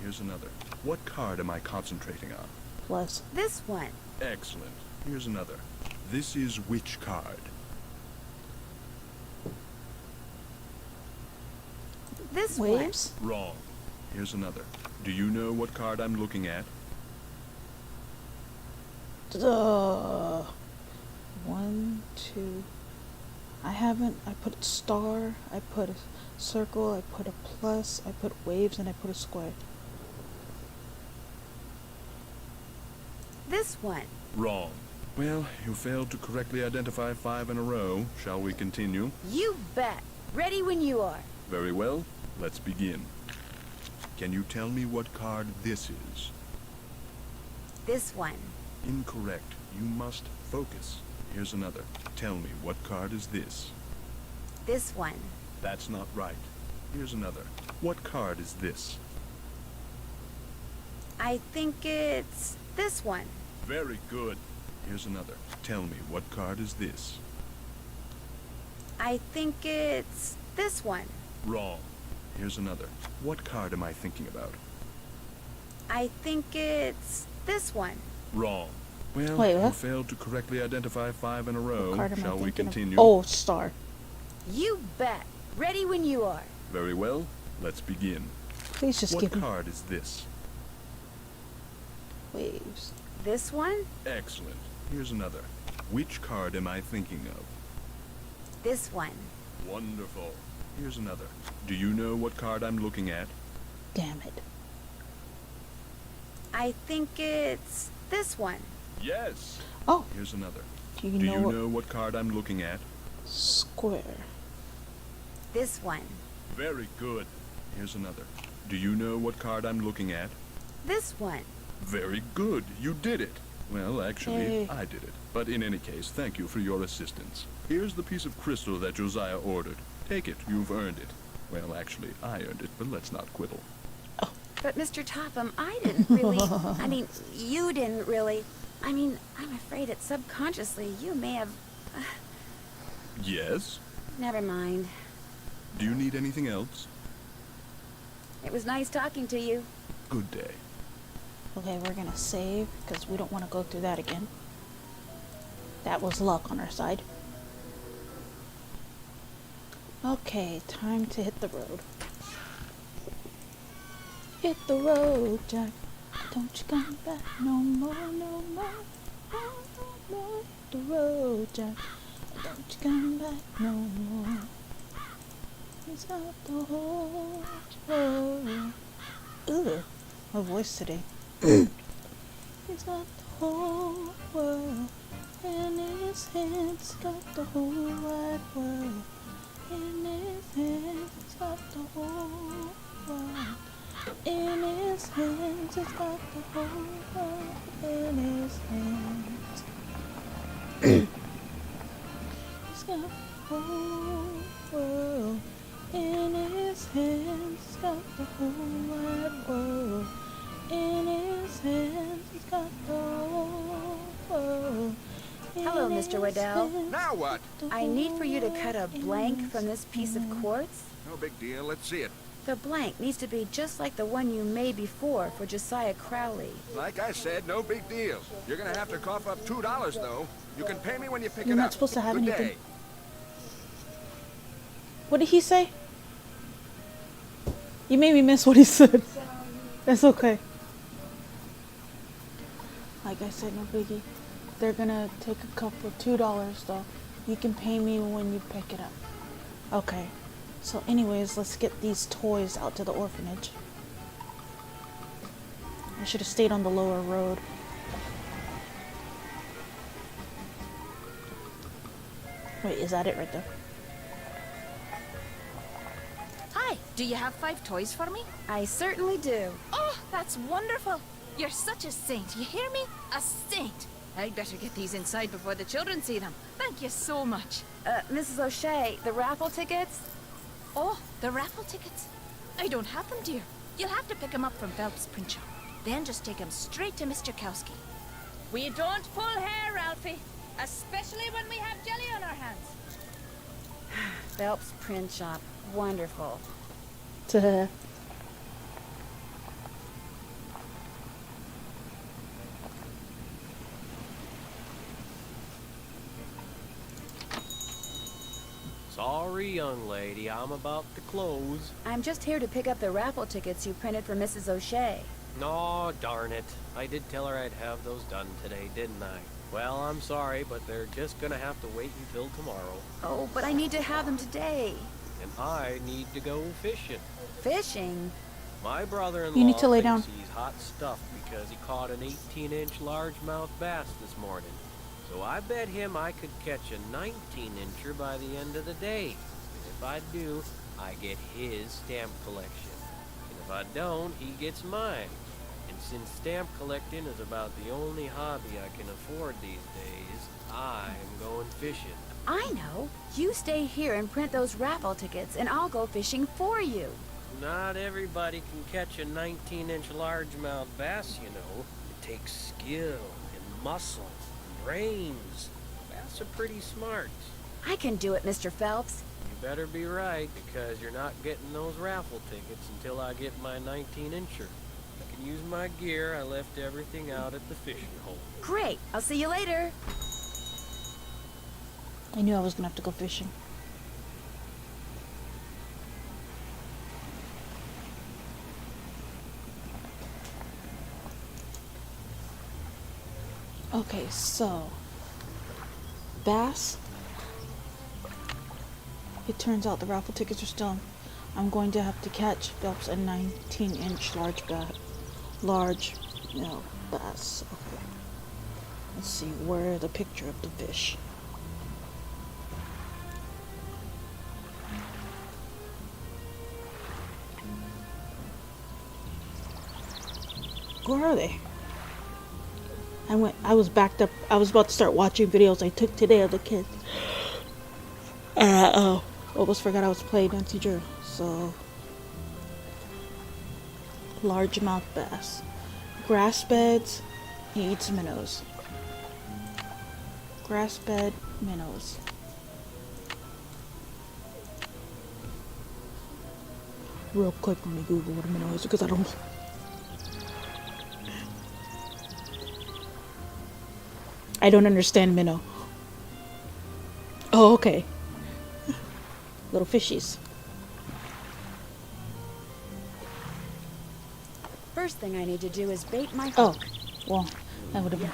Here's another. What card am I concentrating on? Plus. This one. Excellent. Here's another. This is which card? This Waves. Wrong. Here's another. Do you know what card I'm looking at? One, two... I haven't. I put star, I put a circle, I put a plus, I put waves, and I put a square. This one. Wrong. Well, you failed to correctly identify 5 in a row. Shall we continue? You bet. Ready when you are. Very well. Let's begin. Can you tell me what card this is? This one. Incorrect. You must focus. Here's another. Tell me, what card is this? This one. That's not right. Here's another. What card is this? I think it's this one. Very good. Here's another. Tell me, what card is this? I think it's this one. Wrong. Here's another. What card am I thinking about? I think it's this one. Wrong. Well, Wait, you what? failed to correctly identify 5 in a row. What card am I Shall we thinking of? continue? Oh, star. You bet. Ready when you are. Very well. Let's begin. Please just what give me card is this? waves. This one? Excellent. Here's another. Which card am I thinking of? This one. Wonderful. Here's another. Do you know what card I'm looking at? Damn it. I think it's this one. Yes. Oh. Here's another. Do Do you you know know what card I'm looking at? Square. This one. Very good. Here's another. Do you know what card I'm looking at? This one. Very good. You did it. Well, actually, Hey. I did it. But in any case, thank you for your assistance. Here's the piece of crystal that Josiah ordered. Take it. You've earned it. Well, actually, I earned it, but let's not quibble. But Mr. Topham, I didn't really... I mean, you didn't really... I mean, I'm afraid that subconsciously you may have... Yes? Never mind. Do you need anything else? It was nice talking to you. Good day. Okay, we're gonna save because we don't want to go through that again. That was luck on our side. Okay, time to hit the road. Hit the road, Jack. Don't you come back no more, no more, no more. Hit the road, Jack. Don't you come back no more. He's got the whole world. Ugh, my voice today. He's got the whole world in his hands. Got the whole wide world in his hands. He's got the whole world in his hands. He's got the whole world in his hands. He's got the whole world in his hands. He's got the whole wide world in his hands. He's got the whole world. Hello, Mr. Waddell. Now what? I need for you to cut a blank from this piece of quartz. No big deal. Let's see it. The blank needs to be just like the one you made before for Josiah Crowley. Like I said, no big deal. You're gonna have to cough up $2, though. You can pay me when you pick You're it not up. supposed to have Good anything. day. What did he say? You made me miss what he said. That's okay. Like I said, no biggie. They're gonna take a couple of $2 though. You can pay me when you pick it up. Okay. So anyways, let's get these toys out to the orphanage. I should have stayed on the lower road. Wait, is that it right there? Hi, do you have 5 toys for me? I certainly do. Oh, that's wonderful. You're such a saint, you hear me? A saint. I'd better get these inside before the children see them. Thank you so much. Mrs. O'Shea, the raffle tickets? Oh, the raffle tickets? I don't have them, dear. You'll have to pick them up from Phelps Print Shop. Then just take them straight to Mr. Kowski. We don't pull hair, Ralphie. Especially when we have jelly on our hands. Phelps Print Shop. Wonderful. Sorry, young lady, I'm about to close. I'm just here to pick up the raffle tickets you printed for Mrs. O'Shea. Aw, darn it. I did tell her I'd have those done today, didn't I? Well, I'm sorry, but they're just gonna have to wait until tomorrow. Oh, but I need to have them today. And I need to go fishing. Fishing? My You brother-in-law need to lay down. thinks he's hot stuff because he caught an 18-inch largemouth bass this morning. So I bet him I could catch a 19-incher by the end of the day. And if I do, I get his stamp collection. And if I don't, he gets mine. And since stamp collecting is about the only hobby I can afford these days, I'm going fishing. I know. You stay here and print those raffle tickets, and I'll go fishing for you. Not everybody can catch a 19-inch largemouth bass, you know. It takes skill and muscle and brains. Bass are pretty smart. I can do it, Mr. Phelps. You better be right, because you're not getting those raffle tickets until I get my 19-incher. I can use my gear. I left everything out at the fishing hole. Great. I'll see you later. I knew I was gonna have to go fishing. Okay, so bass. It turns out the raffle tickets are still. I'm going to have to catch Phelps a 19-inch large bass. Okay. Let's see where the picture of the fish. Where are they? I was backed up. I was about to start watching videos I took today of the kids. Almost forgot I was playing Nancy Drew. So, largemouth bass. Grass beds, he eats minnows. Grass bed, minnows. Real quick, let me Google what a minnow is because I don't. I don't understand minnow. Oh, okay. Little fishies. First thing I need to do is bait my hook. Oh, well, that would have been.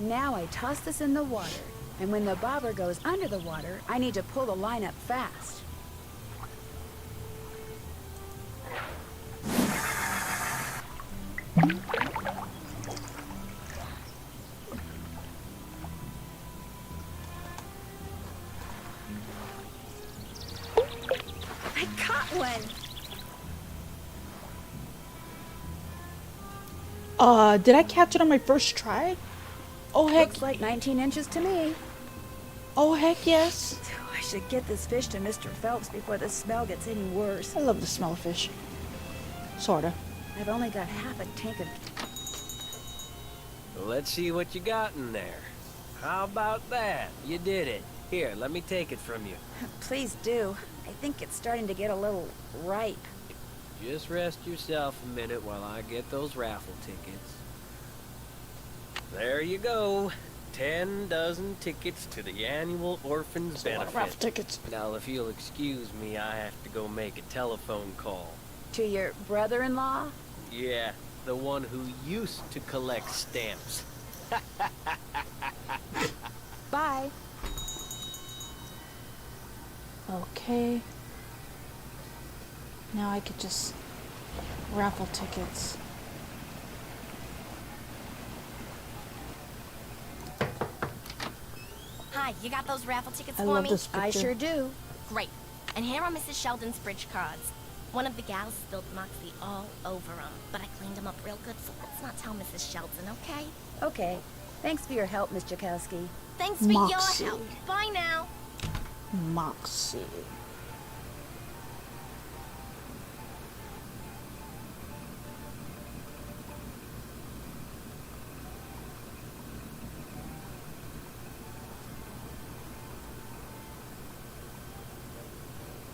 Now I toss this in the water, and when the bobber goes under the water, I need to pull the line up fast. I caught one! Did I catch it on my first try? Oh, heck. Looks like 19 inches to me. Oh, heck yes. I should get this fish to Mr. Phelps before the smell gets any worse. I love the smell of fish. Sorta. I've only got half a tank of... Let's see what you got in there. How about that? You did it. Here, let me take it from you. Please do. I think it's starting to get a little ripe. Just rest yourself a minute while I get those raffle tickets. There you go. 10 dozen tickets to the annual Orphans Benefit. Raffle tickets. Now, if you'll excuse me, I have to go make a telephone call. To your brother-in-law? Yeah, the one who used to collect stamps. Bye. Okay. Now I could just raffle tickets. Hi, you got those raffle tickets I for love me? this picture. I sure do. Great. And here are Mrs. Sheldon's bridge cards. One of the gals spilled Moxie all over them, but I cleaned them up real good, so let's not tell Mrs. Sheldon, okay? Okay. Thanks for your help, Miss Jakowski. Thanks for Moxie. your help. Bye now. Moxie.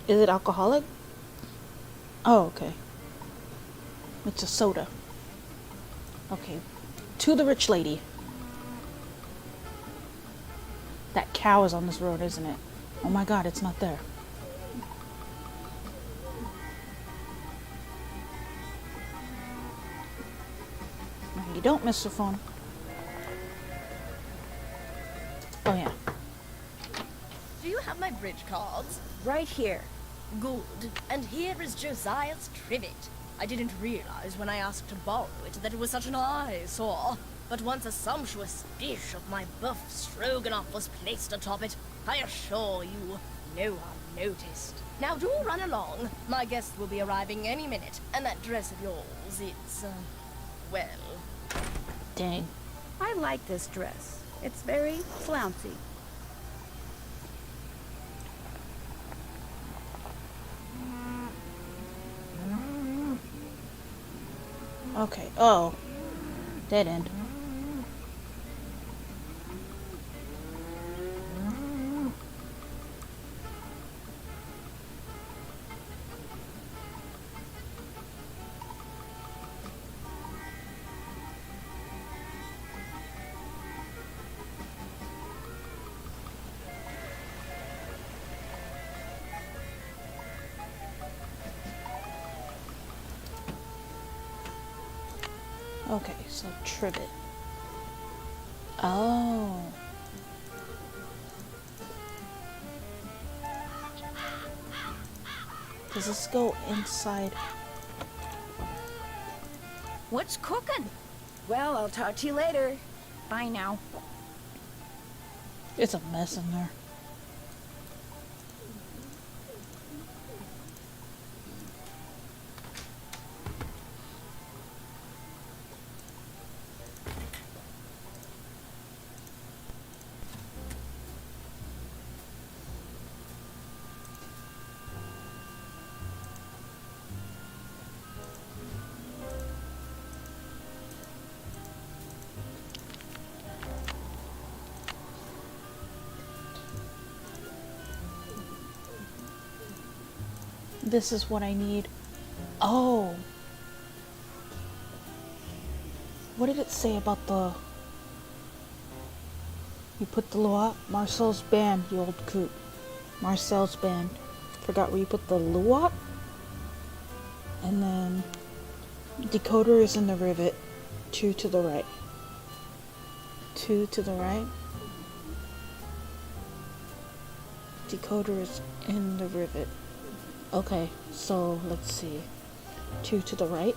Is it alcoholic? Oh, okay. It's a soda. Okay. To the rich lady. That cow is on this road, isn't it? Oh my god, it's not there. No, you don't, Mr. Phone. bridge cards? Right here. Good. And here is Josiah's trivet. I didn't realize when I asked to borrow it that it was such an eyesore. But once a sumptuous dish of my buff stroganoff was placed atop it, I assure you, no one noticed. Now do run along. My guest will be arriving any minute, and that dress of yours, it's, well... Dang. I like this dress. It's very flouncy. Okay. Oh. Dead end. Okay, so trivet. Oh. Does this go inside? What's cooking? Well, I'll talk to you later. Bye now. It's a mess in there. This is what I need. Oh. What did it say about the... You put the Lua? Marcel's band, you old coot. Marcel's band. Forgot where you put the Lua? And then... Decoder is in the rivet. 2 to the right. 2 to the right. Decoder is in the rivet. Okay, so let's see. 2 to the right.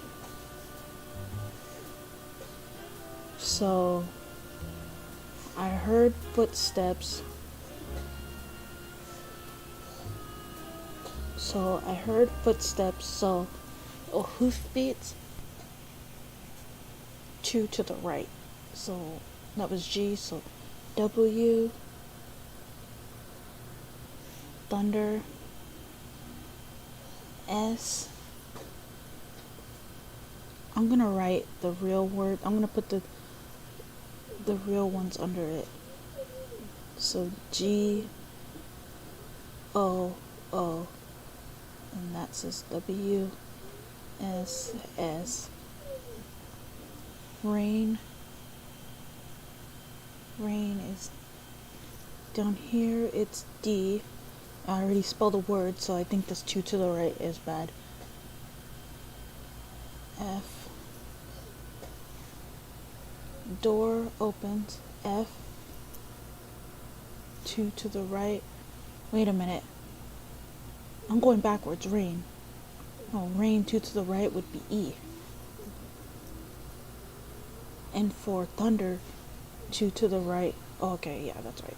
So I heard footsteps. So hoofbeats. 2 to the right. So that was G, so W. Thunder. S. I'm gonna write the real word. I'm gonna put the real ones under it. So G O O, and that says W S S. Rain. Rain is down here. It's D. I already spelled a word, so I think this 2 to the right is bad. F. Door opens. F. 2 to the right. Wait a minute. I'm going backwards. Rain. Oh, rain 2 to the right would be E. And for thunder, 2 to the right. Oh, okay, yeah, that's right.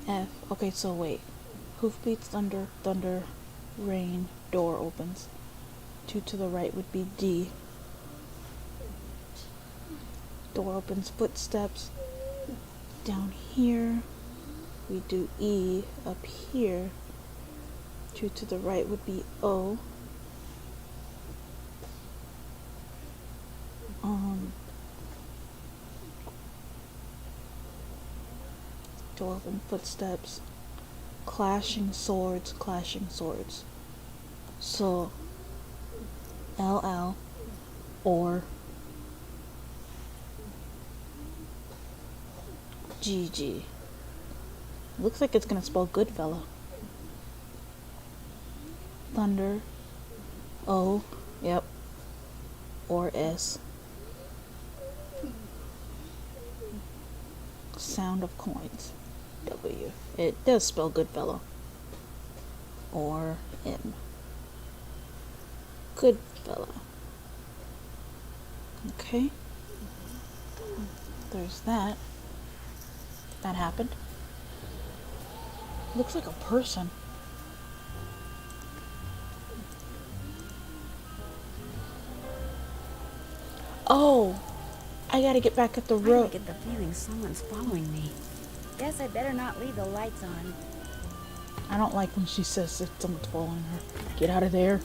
F. Okay, so wait. Hoofbeats, thunder, thunder, rain, door opens. 2 to the right would be D. Door opens, footsteps. Down here, we do E. Up here, 2 to the right would be O. Door open, footsteps. Clashing swords, clashing swords. So LL or GG. Looks like it's gonna spell good fella. Thunder. O. Yep. Or S. Sound of coins. W. It does spell Goodfellow. Or M. Goodfellow. Okay. There's that. That happened. Looks like a person. Oh, I gotta get back at the road. I get the feeling someone's following me. Guess I better not leave the lights on. I don't like when she says that someone's following her. Get out of there.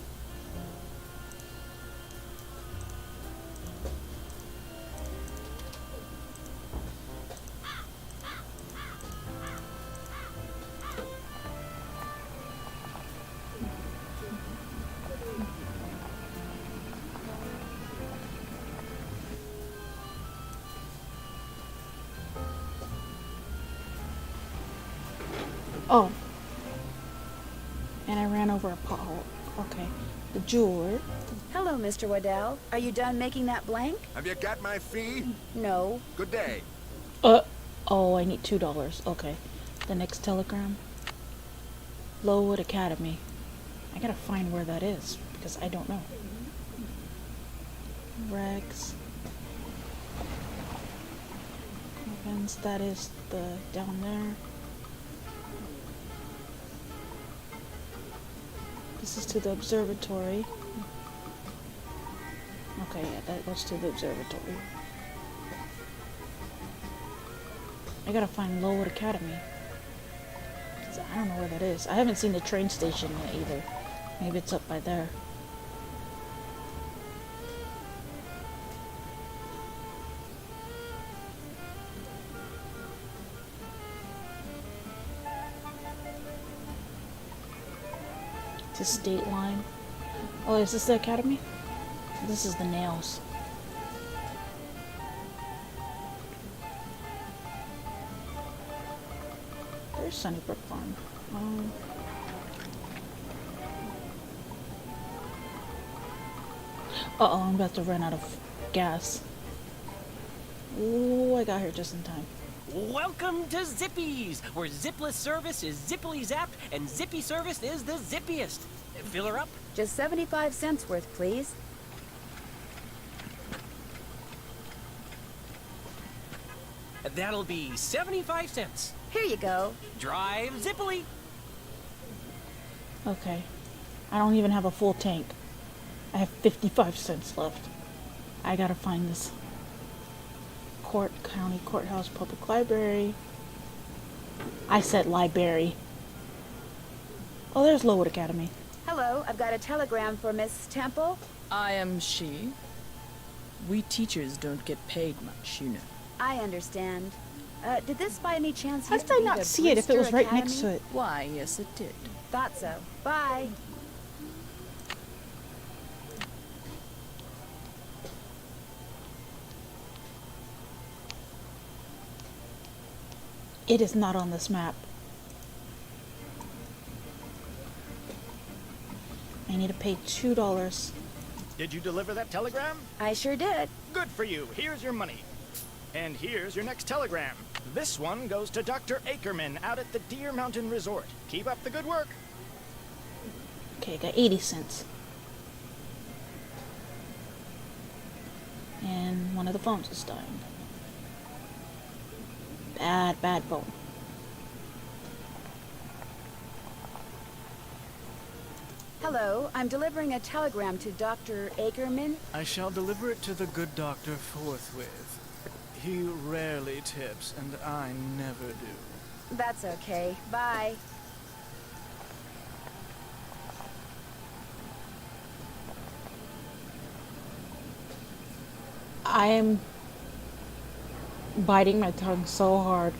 Oh. And I ran over a pothole. Okay. The jeweler. Hello, Mr. Waddell. Are you done making that blank? Have you got my fee? No. Good day. Oh, I need $2. Okay. The next telegram. Lowood Academy. I gotta find where that is, because I don't know. Rex. Evans, that is the down there. This is to the observatory. Okay, yeah, that goes to the observatory. I gotta find Lowood Academy. I don't know where that is. I haven't seen the train station yet either. Maybe it's up by there. It's a state line. Oh, is this the academy? This is the nails. There's Sunnybrook Farm. Uh-oh, I'm about to run out of gas. Ooh, I got here just in time. Welcome to Zippy's, where zipless service is zippily zapped and zippy service is the zippiest. Fill her up? Just 75 cents worth, please. That'll be 75 cents. Here you go. Drive zippily. Okay. I don't even have a full tank. I have 55 cents left. I gotta find this County Courthouse Public Library. I said library. Oh, there's Lowood Academy. Hello, I've got a telegram for Miss Temple. I am she. We teachers don't get paid much, you know. I understand. Did this by any chance How used did to I be not the see it if it was Brewster right Academy? next to it? Why, yes it did. Thought so. Bye. It is not on this map. I need to pay $2. Did you deliver that telegram? I sure did. Good for you. Here's your money. And here's your next telegram. This one goes to Dr. Ackerman out at the Deer Mountain Resort. Keep up the good work. Okay, I got 80 cents. And one of the phones is dying. Bad phone. Hello, I'm delivering a telegram to Dr. Ackerman. I shall deliver it to the good doctor forthwith. He rarely tips, and I never do. That's okay. Bye. I am biting my tongue so hard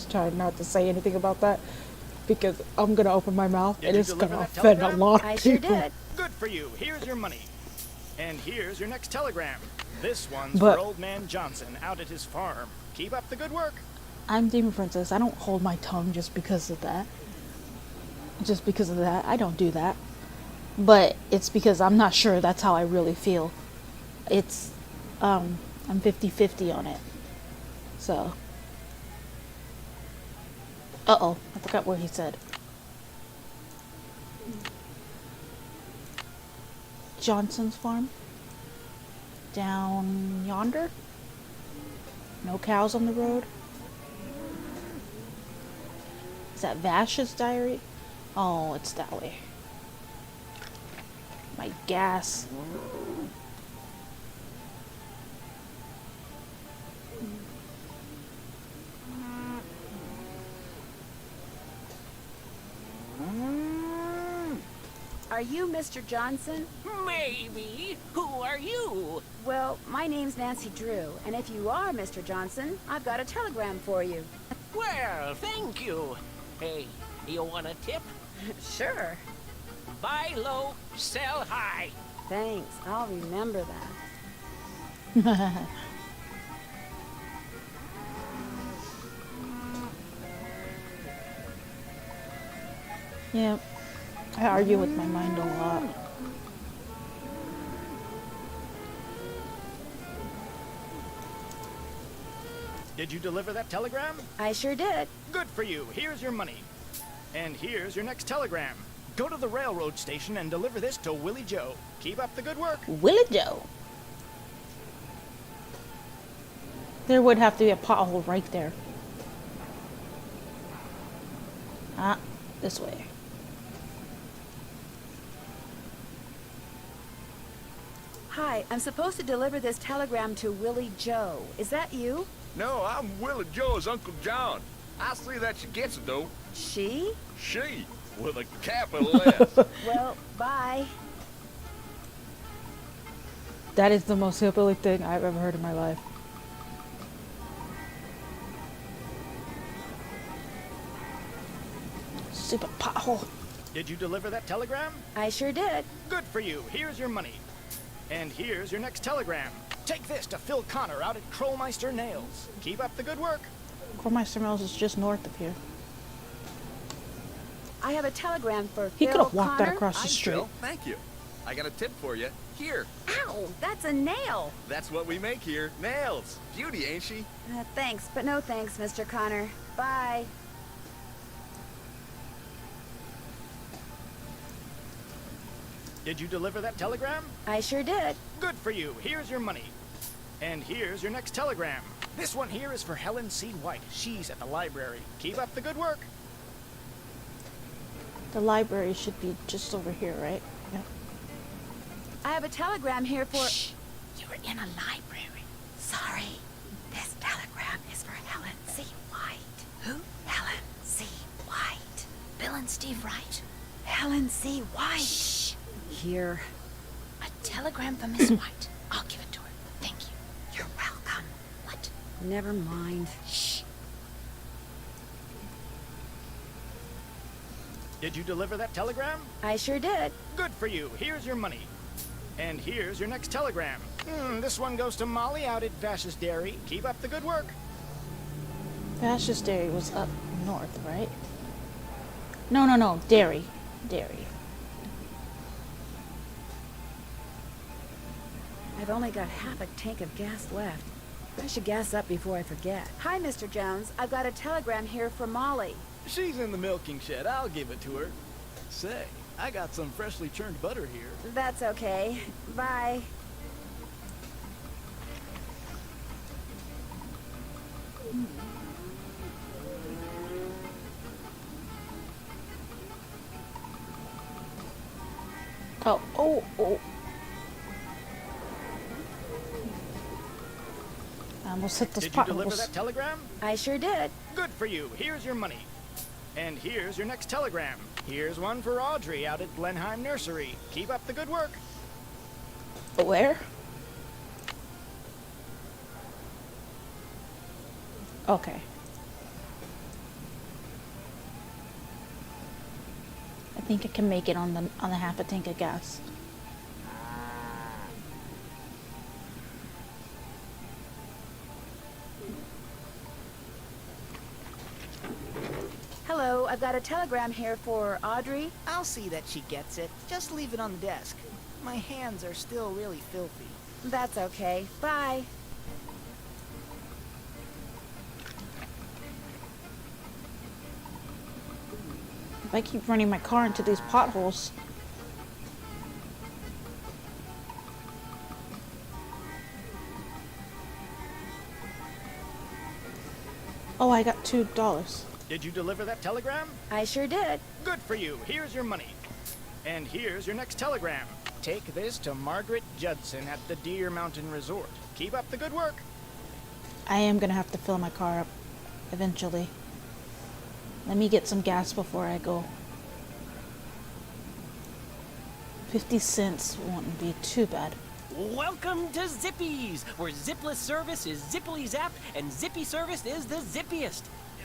trying not to say anything about that, because I'm gonna open my mouth and it's gonna offend a lot of people. Good for you. Here's your money. And here's your next telegram. This one's But- for Old Man Johnson out at his farm. Keep up the good work. I'm Demon Princess. I don't hold my tongue just because of that. Just because of that. I don't do that. But it's because I'm not sure that's how I really feel. It's, I'm 50-50 on it. So, Uh-oh, I forgot what he said. Johnson's farm? Down yonder? No cows on the road? Is that Vash's diary? Oh, it's that way. My gas. Are you Mr. Johnson? Maybe. Who are you? Well, my name's Nancy Drew, and if you are Mr. Johnson, I've got a telegram for you. Well, thank you. Hey, you want a tip? Sure. Buy low, sell high. Thanks, I'll remember that. Yep. I argue with my mind a lot. Did you deliver that telegram? I sure did. Good for you. Here's your money. And here's your next telegram. Go to the railroad station and deliver this to Willie Joe. Keep up the good work. Willie Joe. There would have to be a pothole right there. Ah, this way. Hi, I'm supposed to deliver this telegram to Willie Joe. Is that you? No, I'm Willie Joe's Uncle John. I see that she gets it, though. She? She, with a capital S. Well, bye. That is the most hillbilly thing I've ever heard in my life. Stupid pothole. Did you deliver that telegram? I sure did. Good for you. Here's your money. And here's your next telegram. Take this to Phil Connor out at Krollmeister Nails. Keep up the good work. Krollmeister Mills is just north of here. I have a telegram for He Phil could have walked Connor. that across the street. Phil, thank you. I got a tip for you. Here. Ow, that's a nail. That's what we make here. Nails. Beauty, ain't she? Thanks, but no thanks, Mr. Connor. Bye. Did you deliver that telegram? I sure did. Good for you. Here's your money. And here's your next telegram. This one here is for Helen C. White. She's at the library. Keep up the good work. The library should be just over here, right? Yeah. I have a telegram here for... Shh! You were in a library. Sorry. This telegram is for Helen C. White. Who? Helen C. White. Bill and Steve Wright. Helen C. White. Shh! Here. A telegram from Miss White. I'll give it to her. Thank you. You're welcome. What? Never mind. Shh. Did you deliver that telegram? I sure did. Good for you. Here's your money. And here's your next telegram. This one goes to Molly out at Vash's Dairy. Keep up the good work. Vash's Dairy was up north, right? No. Dairy. I've only got half a tank of gas left. I should gas up before I forget. Hi, Mr. Jones. I've got a telegram here for Molly. She's in the milking shed. I'll give it to her. Say, I got some freshly churned butter here. That's okay. Bye. Oh. I almost hit this Did you deliver that telegram? I sure did. Good for you. Here's your money. And here's your next telegram. Here's one for Audrey out at Blenheim Nursery. Keep up the good work. Where? Okay. I think I can make it on the half a tank of gas. Hello, I've got a telegram here for Audrey. I'll see that she gets it. Just leave it on the desk. My hands are still really filthy. That's okay. Bye. I keep running my car into these potholes. Oh, I got $2. Did you deliver that telegram? I sure did. Good for you. Here's your money. And here's your next telegram. Take this to Margaret Judson at the Deer Mountain Resort. Keep up the good work. I am gonna have to fill my car up eventually. Let me get some gas before I go. 50 cents won't be too bad. Welcome to Zippy's, where zipless service is zippily zapped and zippy service is the zippiest.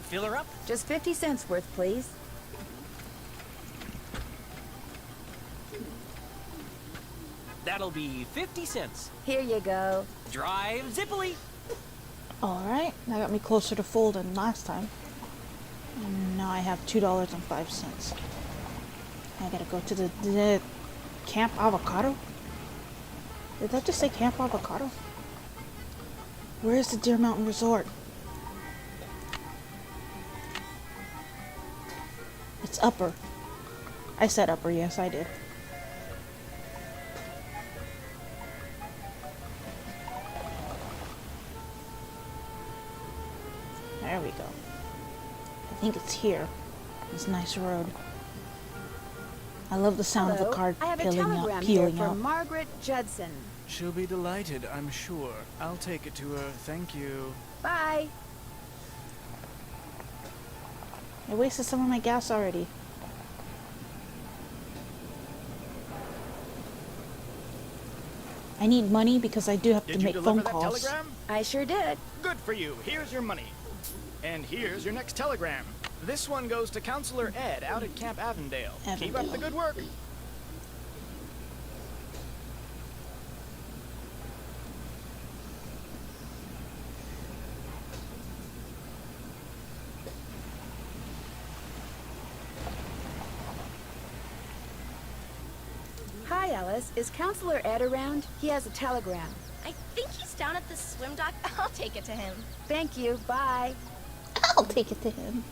Fill her up? Just 50 cents worth, please. That'll be 50 cents. Here you go. Drive zippily. Alright, that got me closer to full than last time. And now I have $2.05. I gotta go to the Camp Avocado? Did that just say Camp Avocado? Where is the Deer Mountain Resort? It's upper. I said upper, yes I did. There we go. I think it's here. This nice road. I love the sound of the card I have a peeling telegram here out. for Margaret Judson. She'll be delighted, I'm sure. I'll take it to her. Thank you. Bye. I wasted some of my gas already. I need money because I do have to make phone calls. Telegram? I sure did. Good for you. Here's your money. And here's your next telegram. This one goes to Counselor Ed out at Camp Avondale. Keep up the good work. Hi, Alice. Is Counselor Ed around? He has a telegram. I think he's down at the swim dock. I'll take it to him. Thank you. Bye. I'll take it to him.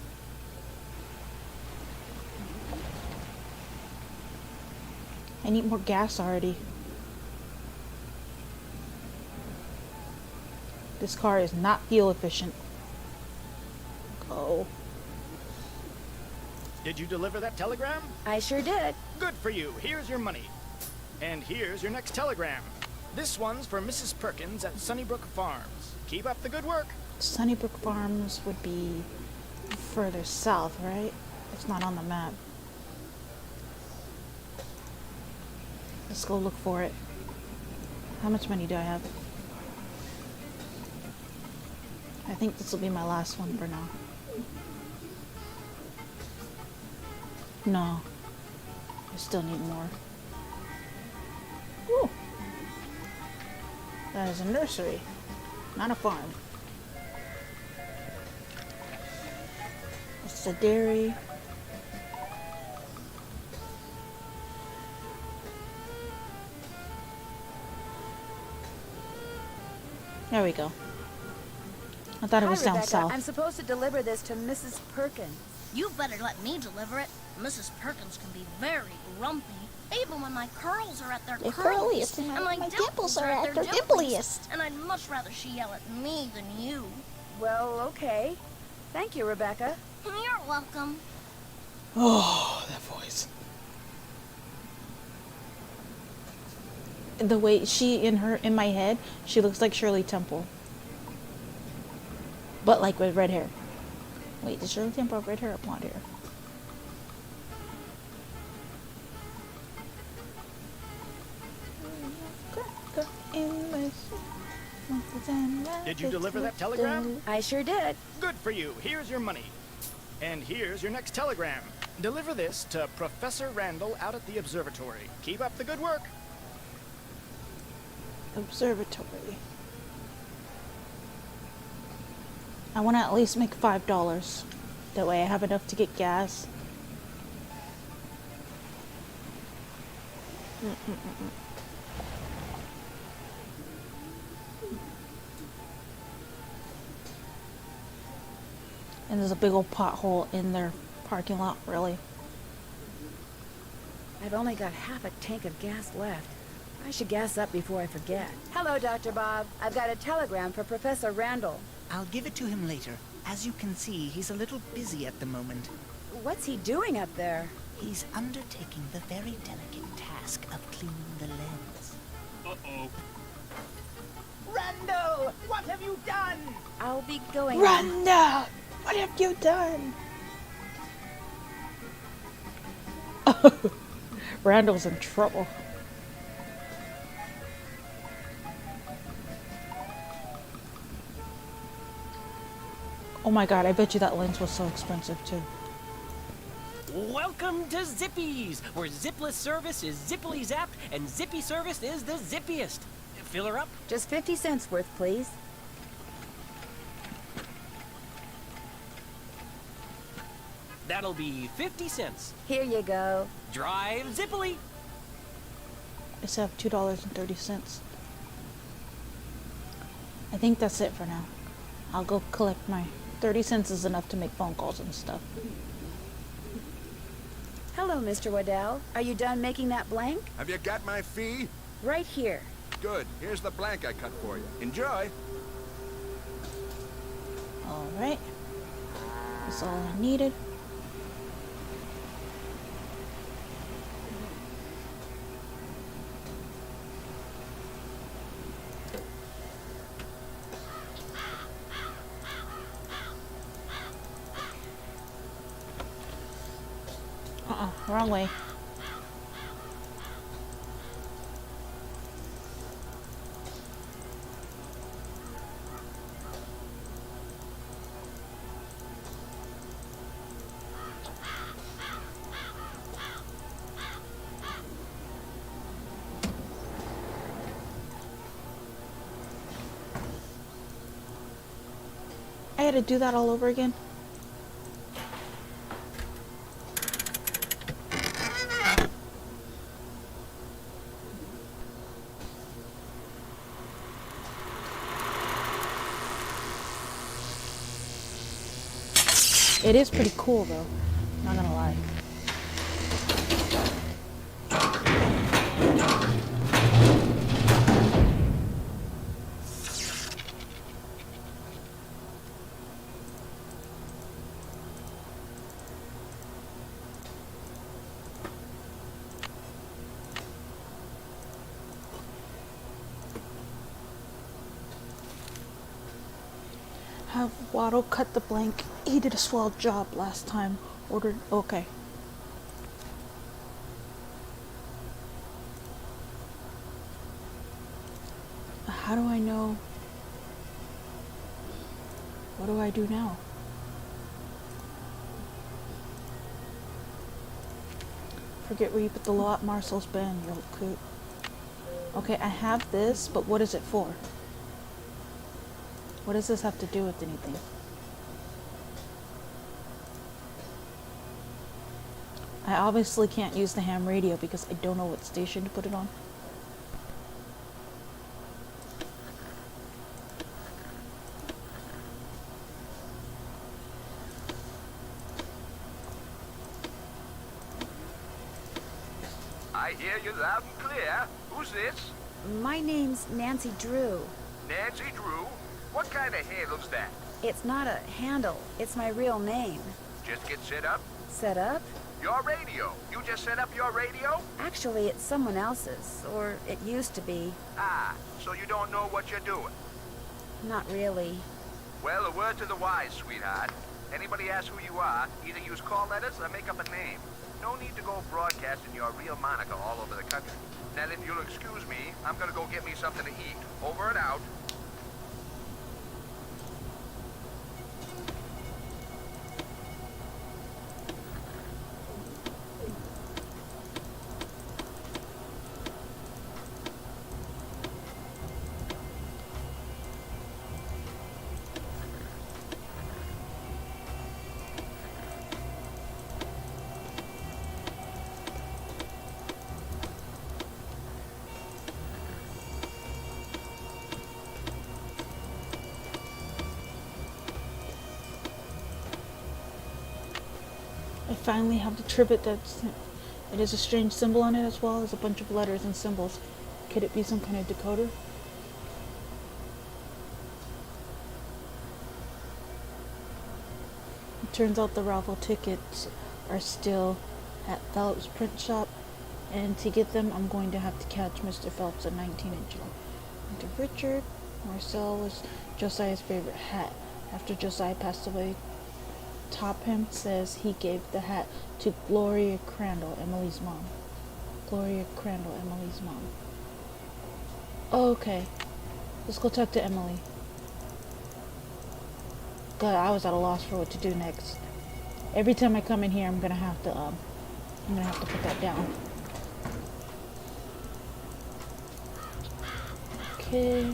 I need more gas already. This car is not fuel efficient. Go. Did you deliver that telegram? I sure did. Good for you. Here's your money. And here's your next telegram. This one's for Mrs. Perkins at Sunnybrook Farms. Keep up the good work. Sunnybrook Farms would be further south, right? It's not on the map. Let's go look for it. How much money do I have? I think this will be my last one for now. No. I still need more. Ooh. That is a nursery, not a farm. It's a dairy. There we go. I thought it was down Rebecca. south. I'm supposed to deliver this to Mrs. Perkins. You better let me deliver it. Mrs. Perkins can be very grumpy, even when my curls are at their They're curliest, curliest, and my dimples are at their dimpliest. And I'd much rather she yell at me than you. Well, okay. Thank you, Rebecca. You're welcome. Oh, that voice. The way in my head, she looks like Shirley Temple. But like with red hair. Wait, does Shirley Temple have red hair or blonde hair? Did you deliver that telegram? I sure did. Good for you. Here's your money. And here's your next telegram. Deliver this to Professor Randall out at the observatory. Keep up the good work. Observatory. I want to at least make $5. That way I have enough to get gas. And there's a big old pothole in their parking lot, really. I've only got half a tank of gas left. I should gas up before I forget. Hello, Dr. Bob. I've got a telegram for Professor Randall. I'll give it to him later. As you can see, he's a little busy at the moment. What's he doing up there? He's undertaking the very delicate task of cleaning the lens. Uh-oh. Randall! What have you done? I'll be going. Randall! What have you done? Randall's in trouble. Oh my god, I bet you that lens was so expensive too. Welcome to Zippy's, where zipless service is zippily zapped and zippy service is the zippiest. Fill her up? Just 50 cents worth, please. That'll be 50 cents. Here you go. Drive zippily. I still have $2.30. I think that's it for now. I'll go collect my 30 cents is enough to make phone calls and stuff. Hello, Mr. Waddell. Are you done making that blank? Have you got my fee? Right here. Good. Here's the blank I cut for you. Enjoy. Alright. That's all I needed. Wrong way. I had to do that all over again. It is pretty cool though, not gonna lie. Have Waddle cut the blank. He did a swell job last time. Ordered. Okay. How do I know? What do I do now? Forget where you put the lot. Marcel's been, you old coot. Okay, I have this, but what is it for? What does this have to do with anything? I obviously can't use the ham radio because I don't know what station to put it on. I hear you loud and clear. Who's this? My name's Nancy Drew. Nancy Drew? What kind of handle's that? It's not a handle. It's my real name. Just get set up? Set up? Your radio. You just set up your radio? Actually, it's someone else's. Or it used to be. Ah, so you don't know what you're doing? Not really. Well, a word to the wise, sweetheart. Anybody asks who you are, either use call letters or make up a name. No need to go broadcasting your real moniker all over the country. Now, if you'll excuse me, I'm gonna go get me something to eat. Over and out. I finally have the trivet that's It is a strange symbol on it as well. There's a bunch of letters and symbols. Could it be some kind of decoder? It turns out the raffle tickets are still at Phelps print shop, and to get them I'm going to have to catch Mr. Phelps a 19-incher. And to Richard, Marcel was Josiah's favorite hat. After Josiah passed away, Topham says he gave the hat to Gloria Crandall, Emily's mom. Gloria Crandall, Emily's mom. Oh, okay. Let's go talk to Emily. God, I was at a loss for what to do next. Every time I come in here, I'm gonna have to put that down. Okay.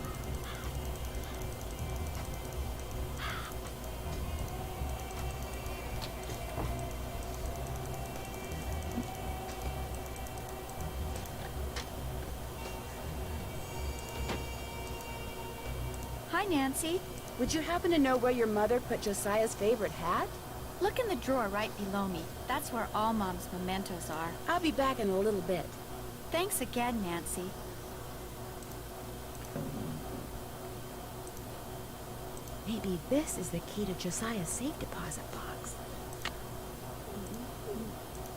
Hi, Nancy. Would you happen to know where your mother put Josiah's favorite hat? Look in the drawer right below me. That's where all Mom's mementos are. I'll be back in a little bit. Thanks again, Nancy. Maybe this is the key to Josiah's safe deposit box.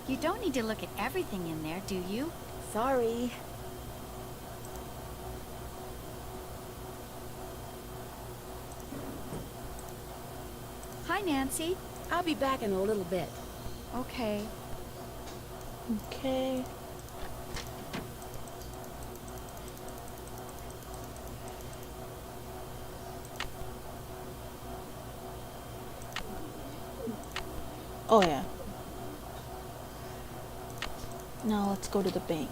You don't need to look at everything in there, do you? Sorry. Hi, Nancy. I'll be back in a little bit. Okay. Okay. Oh yeah. Now let's go to the bank.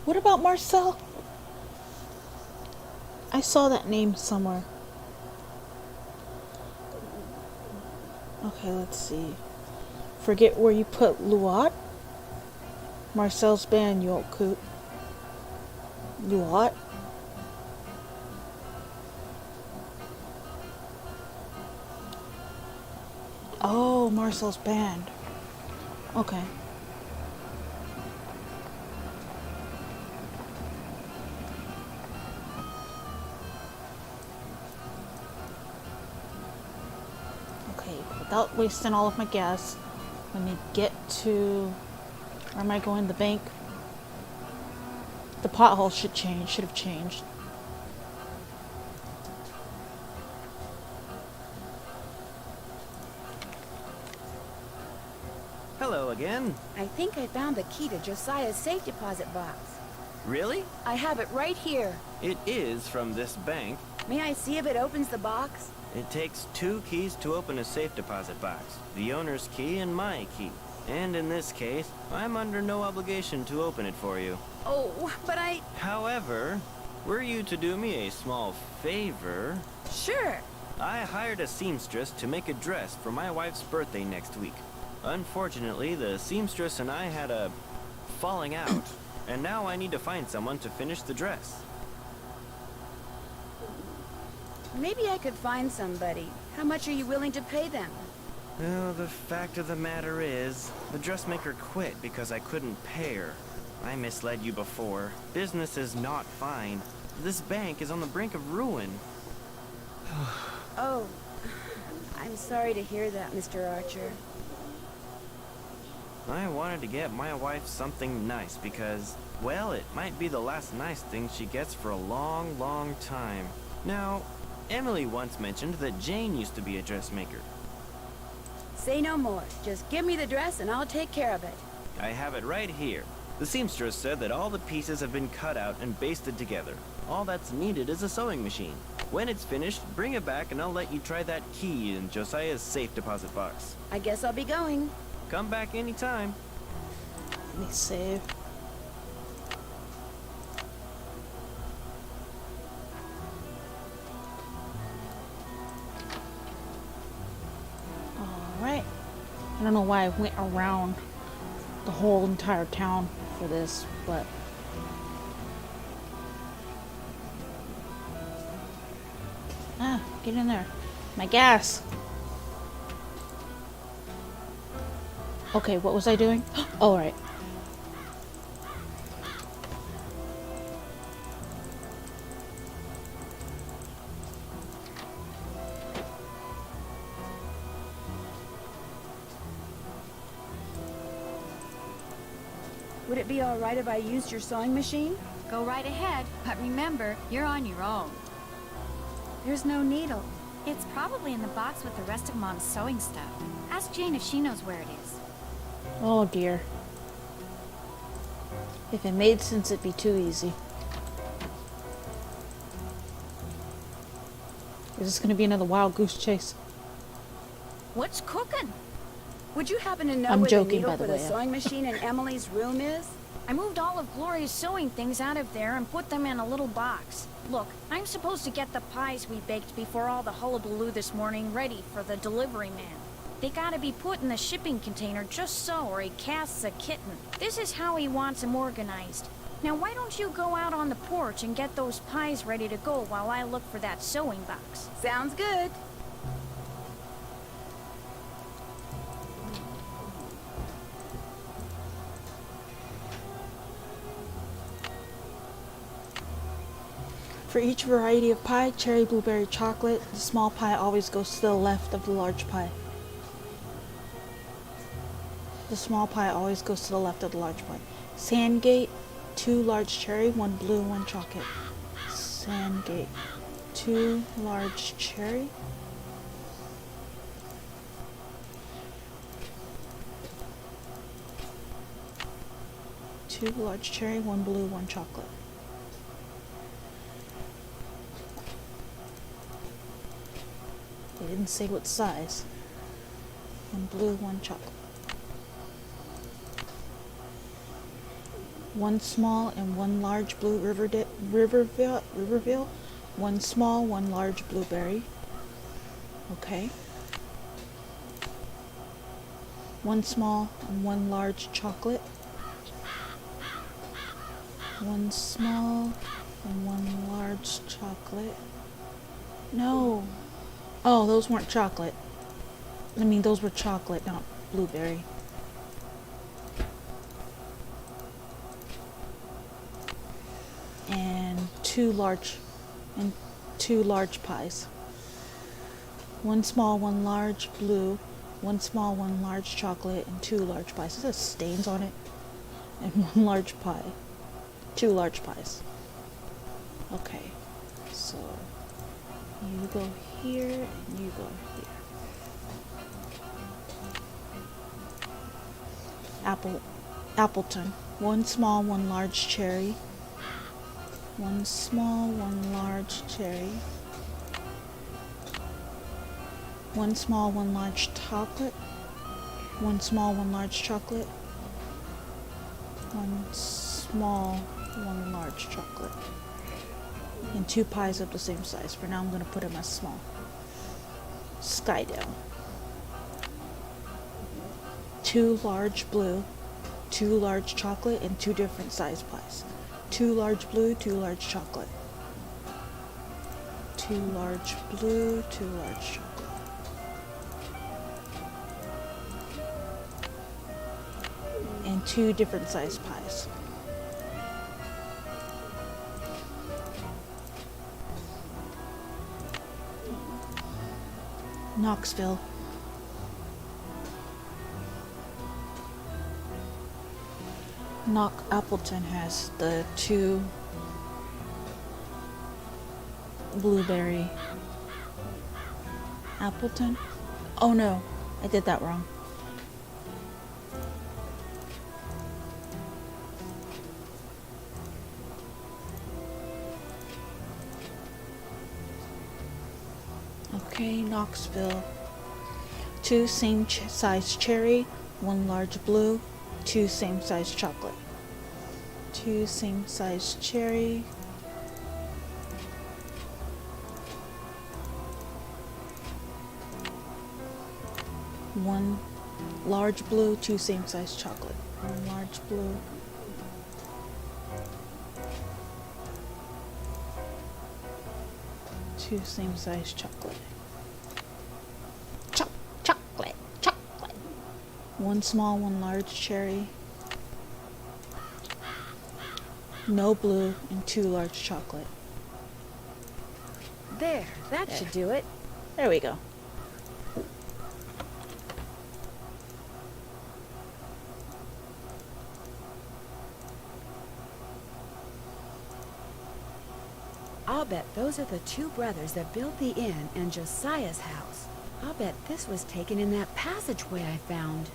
What about Marcel? I saw that name somewhere. Okay, let's see. Forget where you put Luot? Marcel's band, you old coot. Luot? Oh, Marcel's band. Okay. Okay, without wasting all of my gas, let me get to... Where am I going? The bank? The pothole should have changed. Hello again. I think I found the key to Josiah's safe deposit box. Really? I have it right here. It is from this bank. May I see if it opens the box? It takes 2 keys to open a safe deposit box. The owner's key and my key. And in this case, I'm under no obligation to open it for you. Oh, but I... However, were you to do me a small favor... Sure. I hired a seamstress to make a dress for my wife's birthday next week. Unfortunately, the seamstress and I had a falling out, and now I need to find someone to finish the dress. Maybe I could find somebody. How much are you willing to pay them? Well, the fact of the matter is, the dressmaker quit because I couldn't pay her. I misled you before. Business is not fine. This bank is on the brink of ruin. Oh, I'm sorry to hear that, Mr. Archer. I wanted to get my wife something nice because, well, it might be the last nice thing she gets for a long, long time. Now, Emily once mentioned that Jane used to be a dressmaker. Say no more. Just give me the dress and I'll take care of it. I have it right here. The seamstress said that all the pieces have been cut out and basted together. All that's needed is a sewing machine. When it's finished, bring it back and I'll let you try that key in Josiah's safe deposit box. I guess I'll be going. Come back anytime. Let me save. Alright. I don't know why I went around the whole entire town for this, but... Ah, get in there. My gas. Okay, what was I doing? All right. Would it be all right if I used your sewing machine? Go right ahead, but remember, you're on your own. There's no needle. It's probably in the box with the rest of Mom's sewing stuff. Ask Jane if she knows where it is. Oh dear. If it made sense, it'd be too easy. Is this gonna be another wild goose chase? What's cooking? Would you happen to know I'm where joking, the by needle the for the way. sewing machine in Emily's room is? I moved all of Gloria's sewing things out of there and put them in a little box. Look, I'm supposed to get the pies we baked before all the hullabaloo this morning ready for the delivery man. They gotta be put in the shipping container just so, or he casts a kitten. This is how he wants them organized. Now why don't you go out on the porch and get those pies ready to go while I look for that sewing box? Sounds good. For each variety of pie, cherry, blueberry, chocolate, the small pie always goes to the left of the large pie. The small pie always goes to the left of the large pie. Sandgate, 2 large cherry, 1 blue, 1 chocolate. Sandgate, 2 large cherry. Two large cherry, 1 blue, 1 chocolate. They didn't say what size. 1 blue, 1 chocolate. 1 small and 1 large blue Riverville. 1 small, 1 large blueberry. Okay. 1 small and 1 large chocolate. 1 small and 1 large chocolate. No. Oh, those weren't chocolate. I mean, those were chocolate, not blueberry. And two large pies. 1 small, 1 large blue, 1 small, 1 large chocolate, and 2 large pies. It says stains on it. And 1 large pie. 2 large pies. Okay, so you go here and you go here. Appleton. 1 small, 1 large cherry. 1 small, 1 large cherry. 1 small, 1 large chocolate. 1 small, 1 large chocolate. 1 small, 1 large chocolate. And 2 pies of the same size. For now, I'm going to put them as small. Skydale. 2 large blue, 2 large chocolate, and 2 different size pies. 2 large blue, 2 large chocolate. 2 large blue, 2 large chocolate. And 2 different size pies. Knoxville. Appleton has the 2 blueberry. Appleton? Oh no, I did that wrong. Okay, Knoxville. 2 same size cherry, 1 large blue, 2 same size chocolate. 2 same size cherry. 1 large blue, 2 same size chocolate. 1 large blue. Two same size chocolate. Chocolate. One small, one large cherry. No blue, and 2 large chocolate. There, that should do it. There we go. I'll bet those are the 2 brothers that built the inn and Josiah's house. I'll bet this was taken in that passageway I found.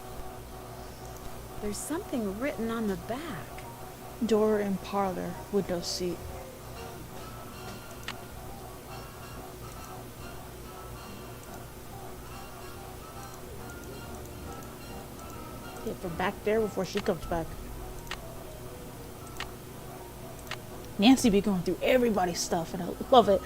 There's something written on the back. Door and parlor, window seat. Get from back there before she comes back. Nancy be going through everybody's stuff and I love it.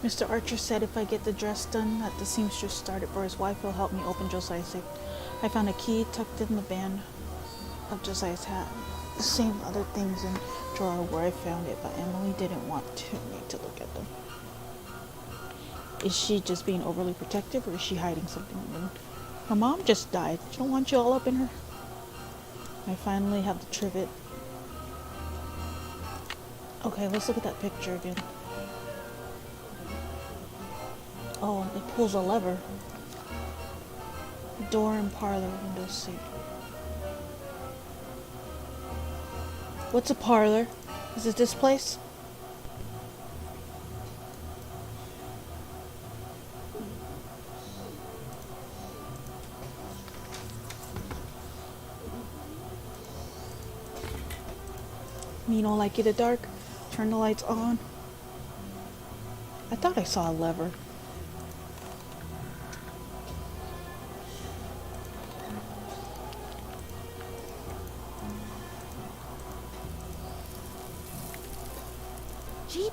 Mr. Archer said if I get the dress done that the seamstress started for his wife, he'll help me open Josiah's safe. I found a key tucked in the band of Josiah's hat. The same other things in drawer where I found it, but Emily didn't want me to look at them. Is she just being overly protective, or is she hiding something? Her mom just died. She don't want you all up in her. I finally have the trivet. Okay, let's look at that picture again. Oh, it pulls a lever. Door and parlor, window seat. What's a parlor? Is it this place? You don't like it in the dark? Turn the lights on. I thought I saw a lever. Jeepers,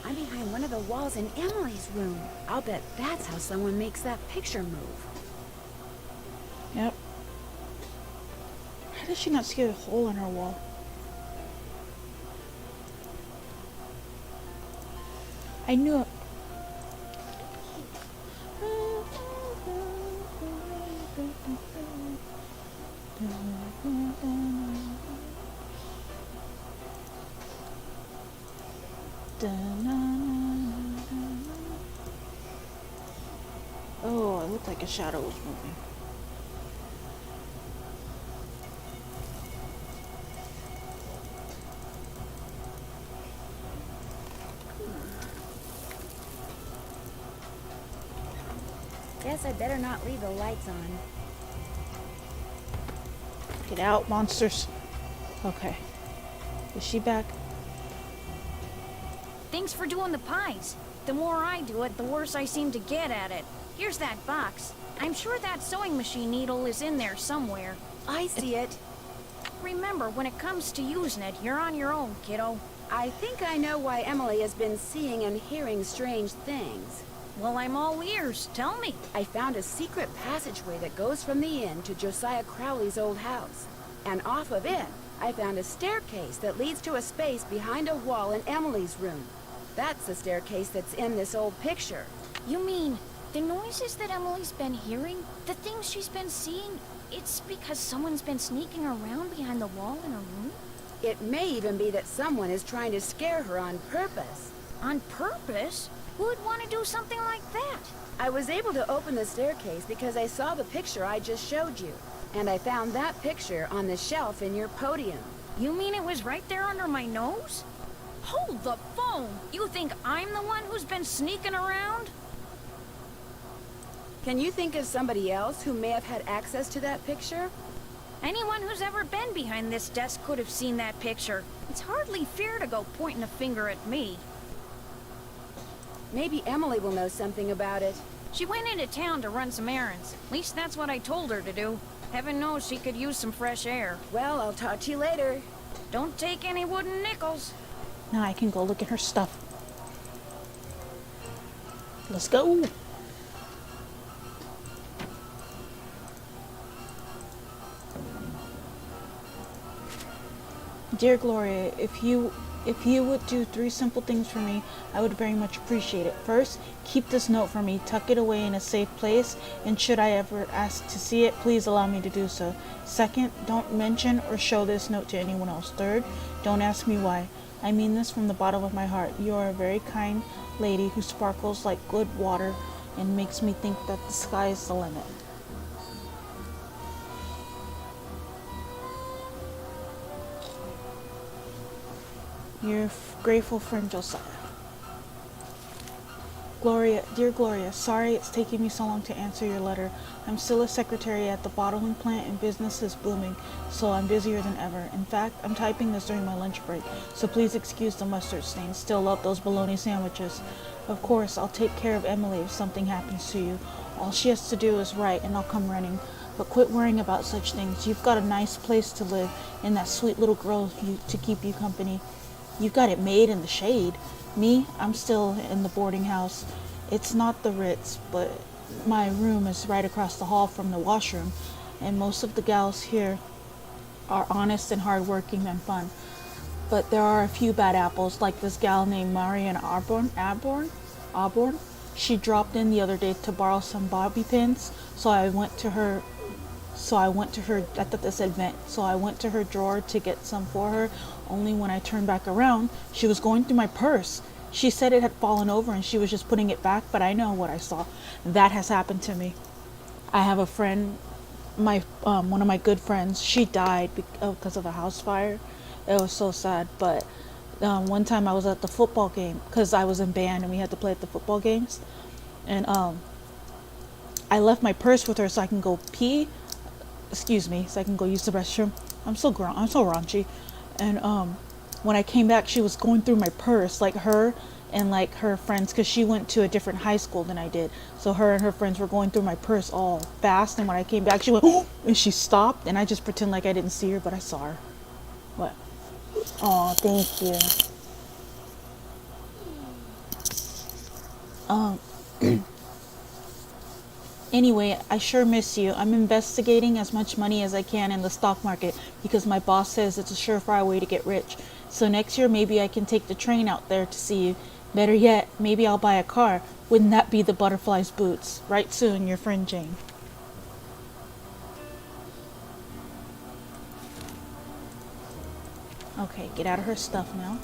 I'm behind one of the walls in Emily's room. I'll bet that's how someone makes that picture move. Yep. How did she not see a hole in her wall? I knew it. Oh, it looked like a shadow was moving. Guess I better not leave the lights on. Get out, monsters. Okay. Is she back? Thanks for doing the pies. The more I do it, the worse I seem to get at it. Here's that box. I'm sure that sewing machine needle is in there somewhere. I see it. Remember, when it comes to using it, you're on your own, kiddo. I think I know why Emily has been seeing and hearing strange things. Well, I'm all ears. Tell me. I found a secret passageway that goes from the inn to Josiah Crowley's old house. And off of it, I found a staircase that leads to a space behind a wall in Emily's room. That's the staircase that's in this old picture. You mean the noises that Emily's been hearing? The things she's been seeing? It's because someone's been sneaking around behind the wall in her room? It may even be that someone is trying to scare her on purpose. On purpose? Who would want to do something like that? I was able to open the staircase because I saw the picture I just showed you. And I found that picture on the shelf in your podium. You mean it was right there under my nose? Hold the phone! You think I'm the one who's been sneaking around? Can you think of somebody else who may have had access to that picture? Anyone who's ever been behind this desk could have seen that picture. It's hardly fair to go pointing a finger at me. Maybe Emily will know something about it. She went into town to run some errands. At least that's what I told her to do. Heaven knows she could use some fresh air. Well, I'll talk to you later. Don't take any wooden nickels. Now I can go look at her stuff. Let's go. Dear Gloria, if you would do 3 simple things for me, I would very much appreciate it. First, keep this note for me, tuck it away in a safe place, and should I ever ask to see it, please allow me to do so. Second, don't mention or show this note to anyone else. Third, don't ask me why. I mean this from the bottom of my heart. You are a very kind lady who sparkles like good water and makes me think that the sky is the limit. Your grateful friend, Josiah. Gloria, dear Gloria, sorry it's taking me so long to answer your letter. I'm still a secretary at the bottling plant and business is booming, so I'm busier than ever. In fact, I'm typing this during my lunch break, so please excuse the mustard stains. Still love those bologna sandwiches. Of course, I'll take care of Emily if something happens to you. All she has to do is write and I'll come running. But quit worrying about such things. You've got a nice place to live and that sweet little girl to keep you company. You've got it made in the shade. Me, I'm still in the boarding house. It's not the Ritz, but my room is right across the hall from the washroom, and most of the gals here are honest and hardworking and fun. But there are a few bad apples, like this gal named Marian Auburn. She dropped in the other day to borrow some bobby pins, so I went to her I thought this said vent. So I went to her drawer to get some for her. Only when I turned back around, she was going through my purse. She said it had fallen over and she was just putting it back, but I know what I saw. That has happened to me. I have a friend, one of my good friends, she died because of a house fire. It was so sad, but one time I was at the football game, because I was in band and we had to play at the football games, and I left my purse with her so I can go pee. So I can go use the restroom. I'm so raunchy. And when I came back, she was going through my purse, like her and like her friends, because she went to a different high school than I did. So her and her friends were going through my purse all fast. And when I came back, she went, oh, and she stopped. And I just pretend like I didn't see her, but I saw her. What? Oh, thank you. Anyway, I sure miss you. I'm investigating as much money as I can in the stock market because my boss says it's a surefire way to get rich. So next year, maybe I can take the train out there to see you. Better yet, maybe I'll buy a car. Wouldn't that be the butterfly's boots? Right soon, your friend Jane. Okay, get out of her stuff now.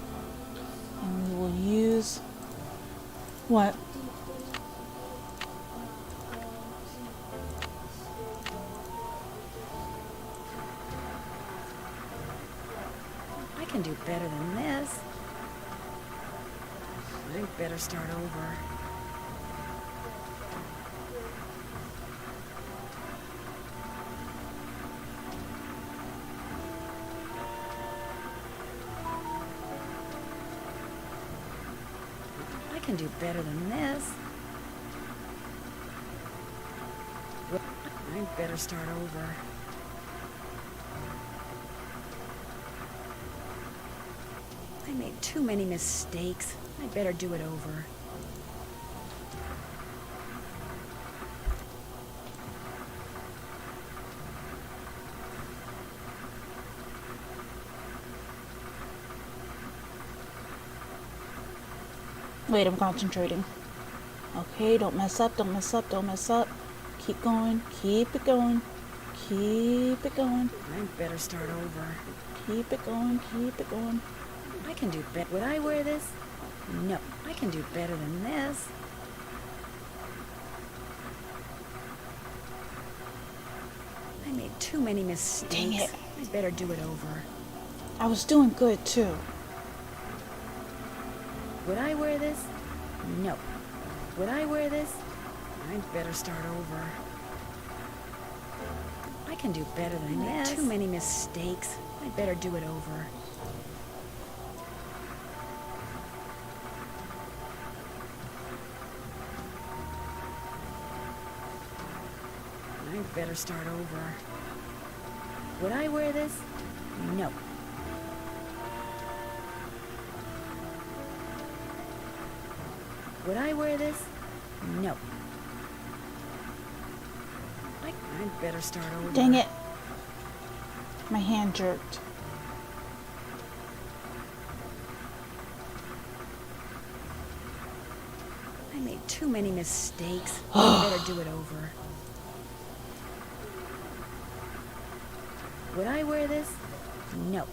And we will use... What? I can do better than this. I better start over. I can do better than this. I better start over. I made too many mistakes. I better do it over. Wait, I'm concentrating. Okay, don't mess up, don't mess up, don't mess up. Keep going, keep it going, keep it going. I better start over. Keep it going, keep it going. I can do better. Would I wear this? No, I can do better than this. I made too many mistakes. Dang it. I better do it over. I was doing good too. Would I wear this? No. Would I wear this? I better start over. I can do better than this. I made too many mistakes. I better do it over. I better start over. Would I wear this? No. Would I wear this? No. I better start over. Dang it. My hand jerked. I made too many mistakes. I better do it over. Would I wear this? No.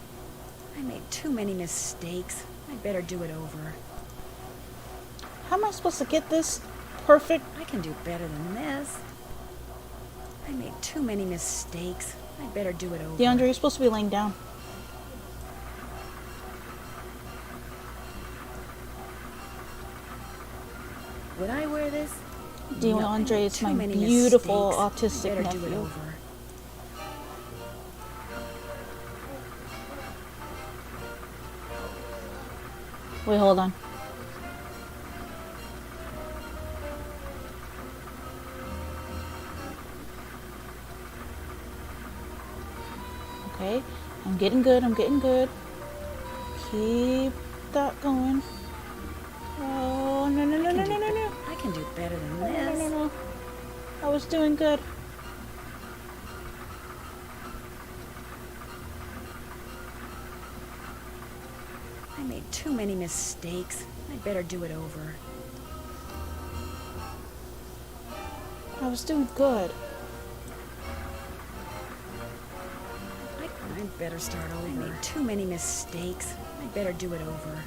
I made too many mistakes. I better do it over. How am I supposed to get this perfect? I can do better than this. I made too many mistakes. I better do it over. DeAndre, you're supposed to be laying down. Would I wear this? DeAndre is my beautiful autistic nephew. Do it over. Wait, hold on. Okay, I'm getting good, I'm getting good. Keep that going. Oh, no, no, no, no, no, no, no. I can do better than No, this. no, no, no. I was doing good. I made too many mistakes. I better do it over. I was doing good. I better start over. I made too many mistakes. I better do it over.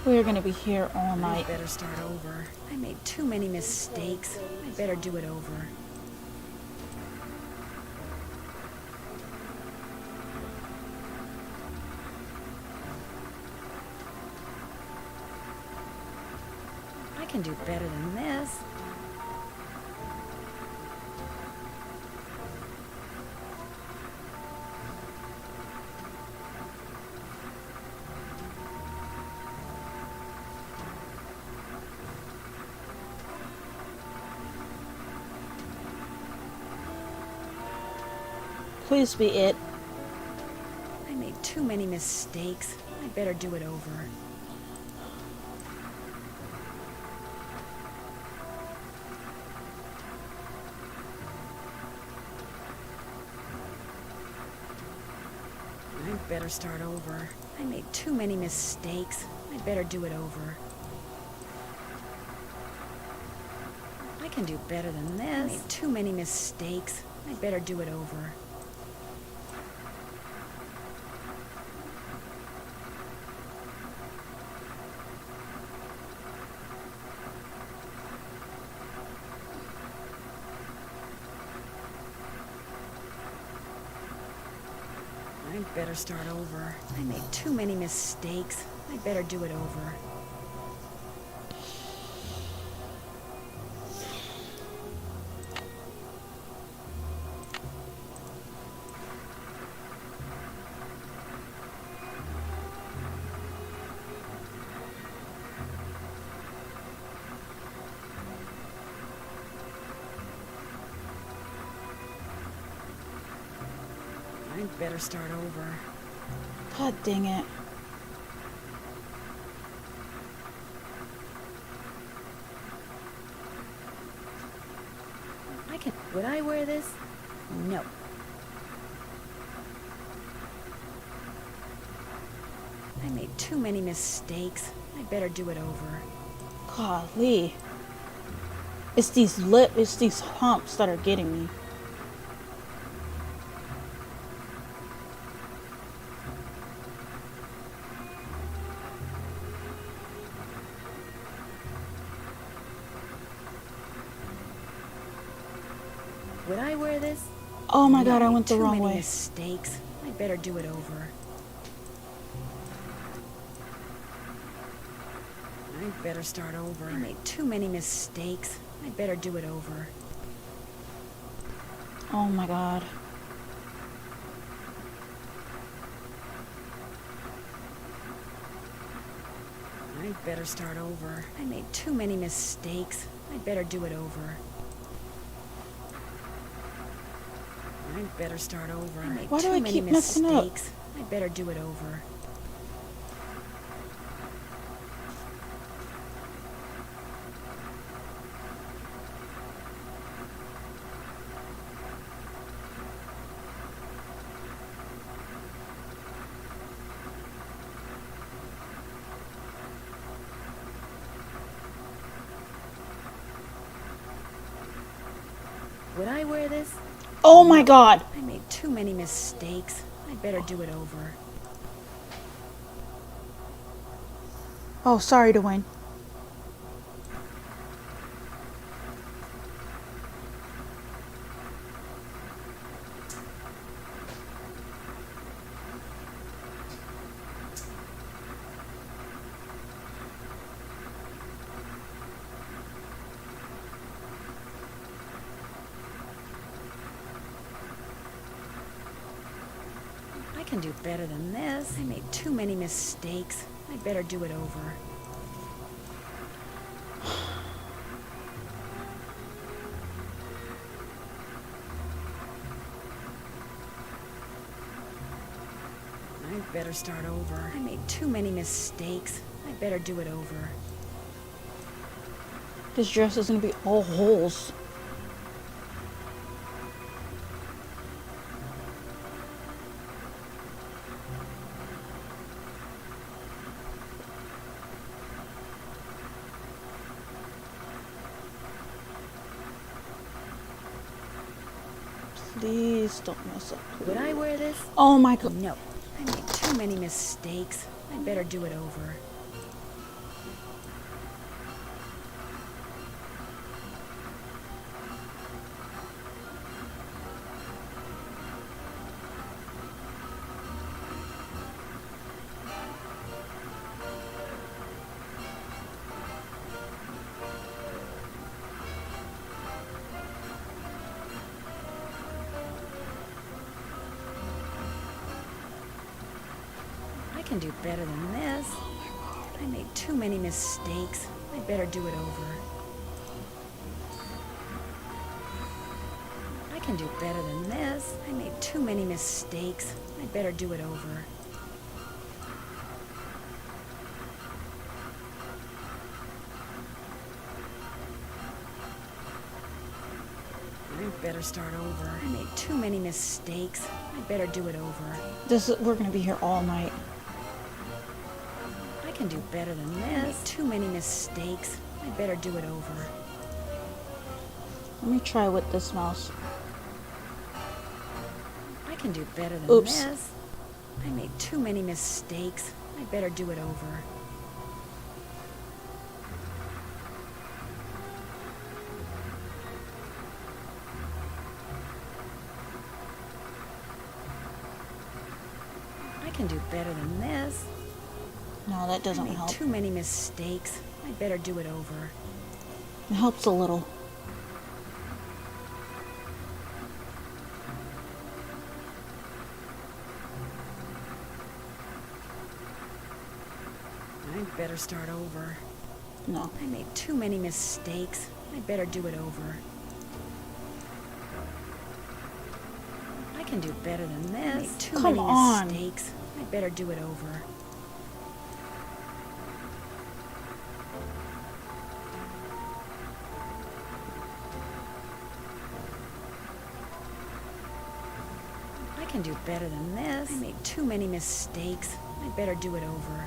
We're gonna be here all night. I better start over. I made too many mistakes. I better do it over. I can do better than this. Please be it. I made too many mistakes. I better do it over. I better start over. I made too many mistakes. I better do it over. I can do better than this. I made too many mistakes. I better do it over. I better start over. I made too many mistakes. I better do it over. I better start over. God dang it. Would I wear this? No. I made too many mistakes. I better do it over. Golly. It's these humps that are getting me. Would I wear this? Oh my God, I went the too wrong many way. Mistakes. I better do it over. I better start over. I made too many mistakes. I better do it over. Oh my God. I better start over. I made too many mistakes. I better do it over. I better start over. I made Why do too I many keep messing up? mistakes. I better do it over. Would I wear this? Oh my god. I made too many mistakes. I better do it over. Oh, sorry, Dwayne. I can do better than this. I made too many mistakes. I better do it over. I better start over. I made too many mistakes. I better do it over. This dress is gonna be all holes. Please don't mess up. Please. Would I wear this? Oh my god. No. I made too many mistakes. I better do it over. I can do better than this. I made too many mistakes. I better do it over. I can do better than this. I made too many mistakes. I better do it over. I better start over. I made too many mistakes. I better do it over. We're gonna be here all night. I can do better than this. Too many mistakes. I better do it over. Let me try with this mouse. I can do better than Oops. this. I made too many mistakes. I better do it over. I can do better than this. No, that doesn't I made help. too many mistakes. I better do it over. It helps a little. I better start over. No. I made too many mistakes. I better do it over. I can do better than this. I made too many mistakes. I better do it over. I can do better than this. I made too many mistakes. I better do it over.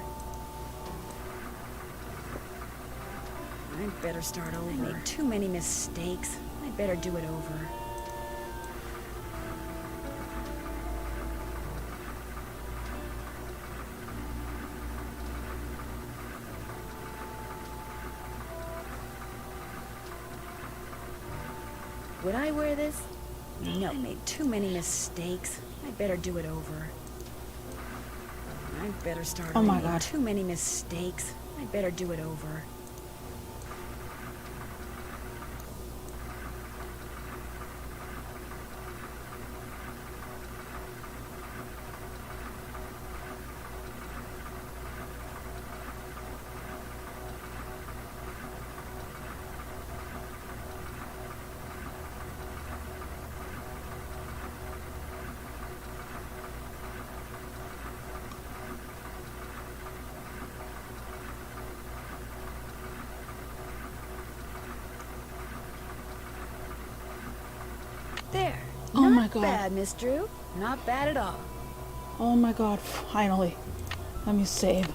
I better start over. I made too many mistakes. I better do it over. Would I wear this? No. I made too many mistakes. I better do it over. I better start over. Oh my I made God. too many mistakes. I better do it over. There. Oh Not my God. bad, Miss Drew. Not bad at all. Oh my god, finally. Let me save.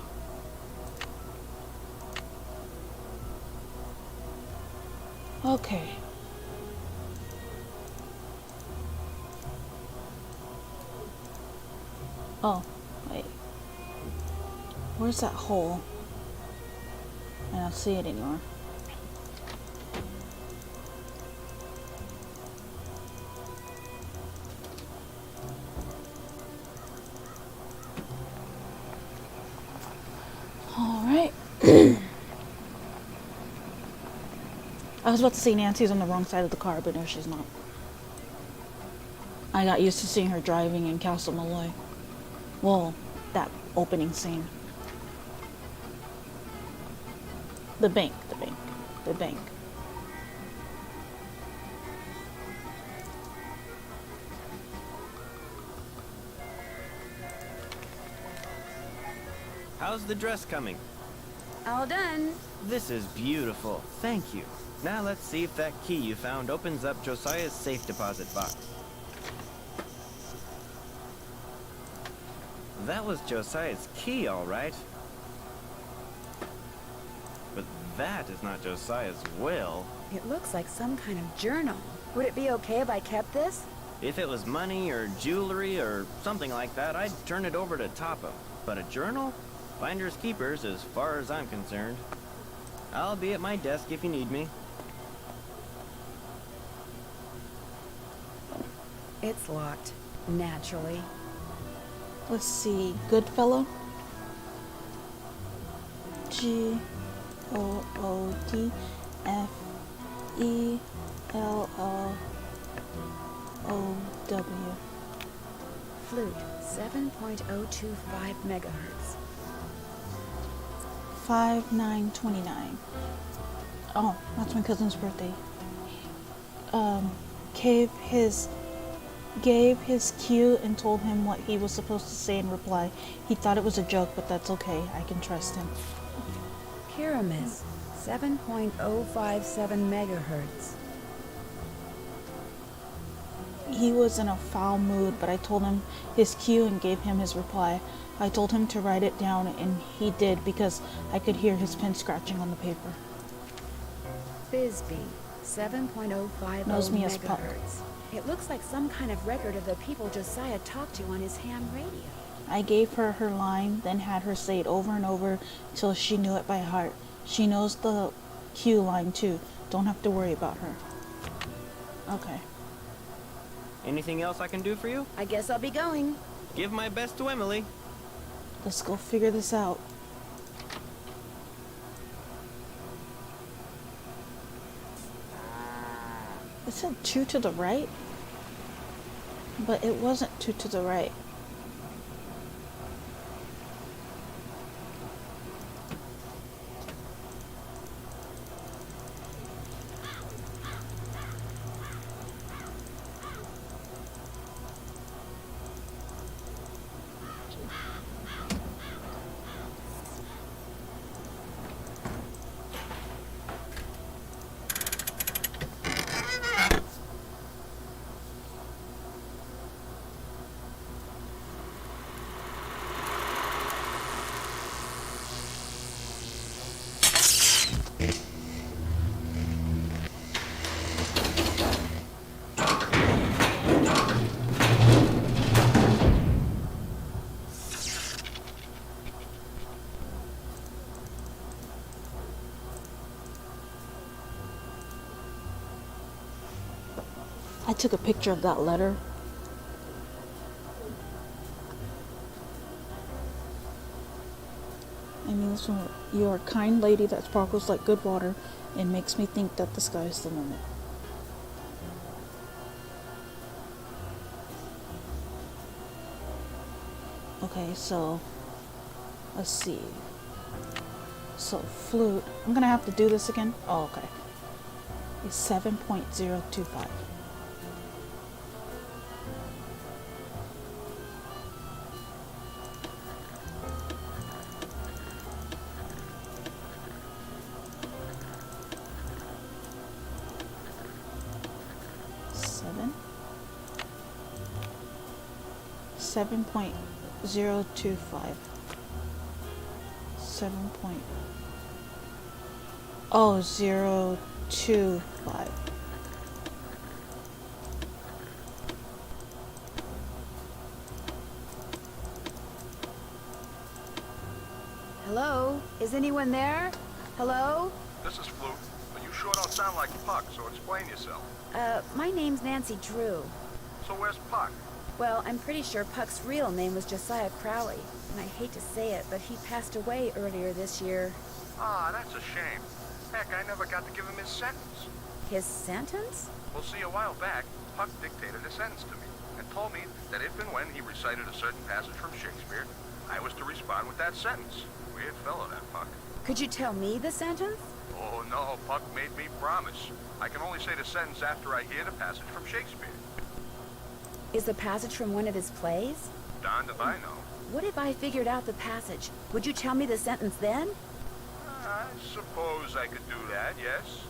Okay. Oh, wait. Where's that hole? I don't see it anymore. Alright. I was about to say Nancy's on the wrong side of the car, but no, she's not. I got used to seeing her driving in Castle Malloy. Well, that opening scene. The bank. How's the dress coming? All done. This is beautiful. Thank you. Now let's see if that key you found opens up Josiah's safe deposit box. That was Josiah's key, all right. But that is not Josiah's will. It looks like some kind of journal. Would it be okay if I kept this? If it was money or jewelry or something like that, I'd turn it over to Topham. But a journal? Finders keepers as far as I'm concerned. I'll be at my desk if you need me. It's locked. Naturally. Let's see. Goodfellow. Goodfellow. Flute, 7.025 megahertz. 5929. Oh, that's my cousin's birthday. Gave his cue and told him what he was supposed to say in reply. He thought it was a joke, but that's okay. I can trust him. Pyramus, 7.057 megahertz. He was in a foul mood, but I told him his cue and gave him his reply. I told him to write it down, and he did because I could hear his pen scratching on the paper. Bisbee, 7.050 Knows me as Puck. megahertz. It looks like some kind of record of the people Josiah talked to on his ham radio. I gave her her line, then had her say it over and over till she knew it by heart. She knows the cue line too. Don't have to worry about her. Okay. Anything else I can do for you? I guess I'll be going. Give my best to Emily. Let's go figure this out. It said 2 to the right, but it wasn't 2 to the right. I took a picture of that letter. I mean, this one, you're a kind lady that sparkles like good water and makes me think that the sky is the limit. Okay, so let's see. So flute, I'm gonna have to do this again. Oh, okay. It's 7.025. Seven point 025. 025. Hello? Is anyone there? Hello? This is Flute, but you sure don't sound like Puck, so explain yourself. My name's Nancy Drew. So where's Puck? Well, I'm pretty sure Puck's real name was Josiah Crowley, and I hate to say it, but he passed away earlier this year. Ah, that's a shame. Heck, I never got to give him his sentence. His sentence? Well, see, a while back, Puck dictated a sentence to me and told me that if and when he recited a certain passage from Shakespeare, I was to respond with that sentence. Weird fellow, that Puck. Could you tell me the sentence? Oh, no, Puck made me promise. I can only say the sentence after I hear the passage from Shakespeare. Is the passage from one of his plays? Darned if I know. What if I figured out the passage? Would you tell me the sentence then? I suppose I could do that, yes.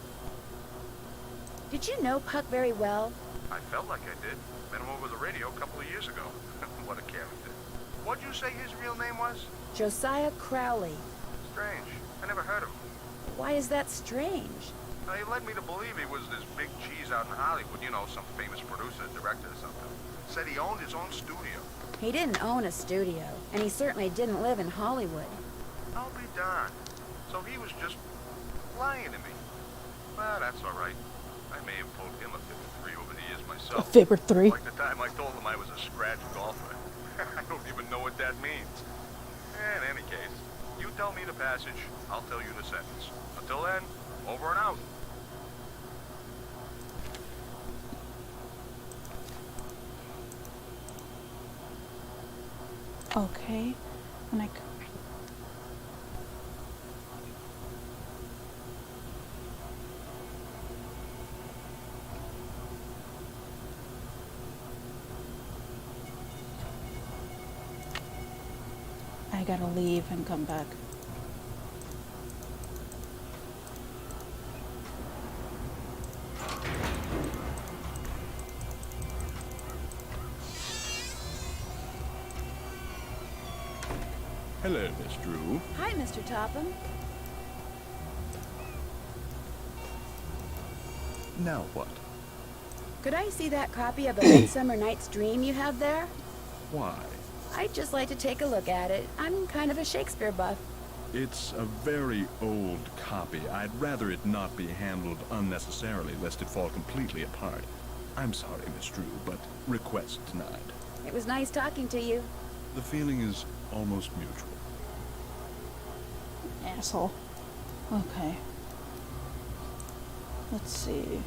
Did you know Puck very well? I felt like I did. Met him over the radio a couple of years ago. What a character. What'd you say his real name was? Josiah Crowley. Strange. I never heard of him. Why is that strange? He led me to believe he was this big cheese out in Hollywood, you know, some famous producer, director or something. Said he owned his own studio. He didn't own a studio, and he certainly didn't live in Hollywood. I'll be darned. So he was just lying to me. Well, that's all right. I may have told him a fib or three over the years myself. A fib or three? Like the time I told him I was a scratch golfer. I don't even know what that means. In any case, you tell me the passage, I'll tell you the sentence. Until then, over and out. Okay. When I gotta leave and come back. Hello, Miss Drew. Hi, Mr. Topham. Now what? Could I see that copy of A Midsummer Night's Dream you have there? Why? I'd just like to take a look at it. I'm kind of a Shakespeare buff. It's a very old copy. I'd rather it not be handled unnecessarily, lest it fall completely apart. I'm sorry, Miss Drew, but request denied. It was nice talking to you. The feeling is almost mutual. Asshole. Okay. Let's see.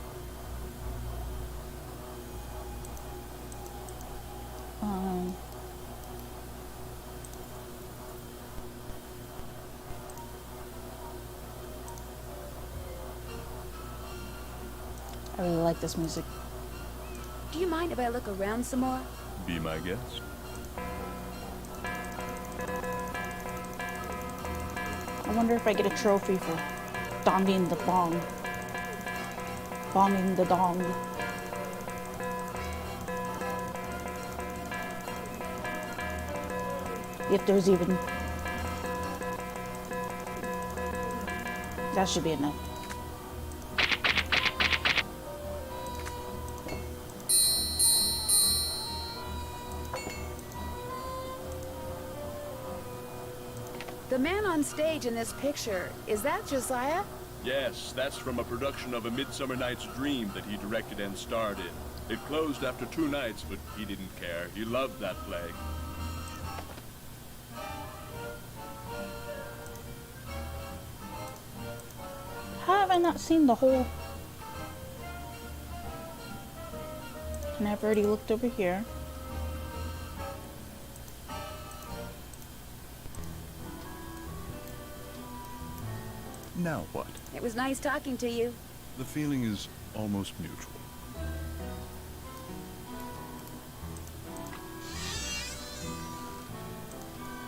I really like this music. Do you mind if I look around some more? Be my guest. I wonder if I get a trophy for donging the bong. Bonging the dong. If there's even... That should be enough. The man on stage in this picture, is that Josiah? Yes, that's from a production of A Midsummer Night's Dream that he directed and starred in. It closed after 2 nights, but he didn't care. He loved that play. How have I not seen the whole... And I've already looked over here. Now what? It was nice talking to you. The feeling is almost mutual.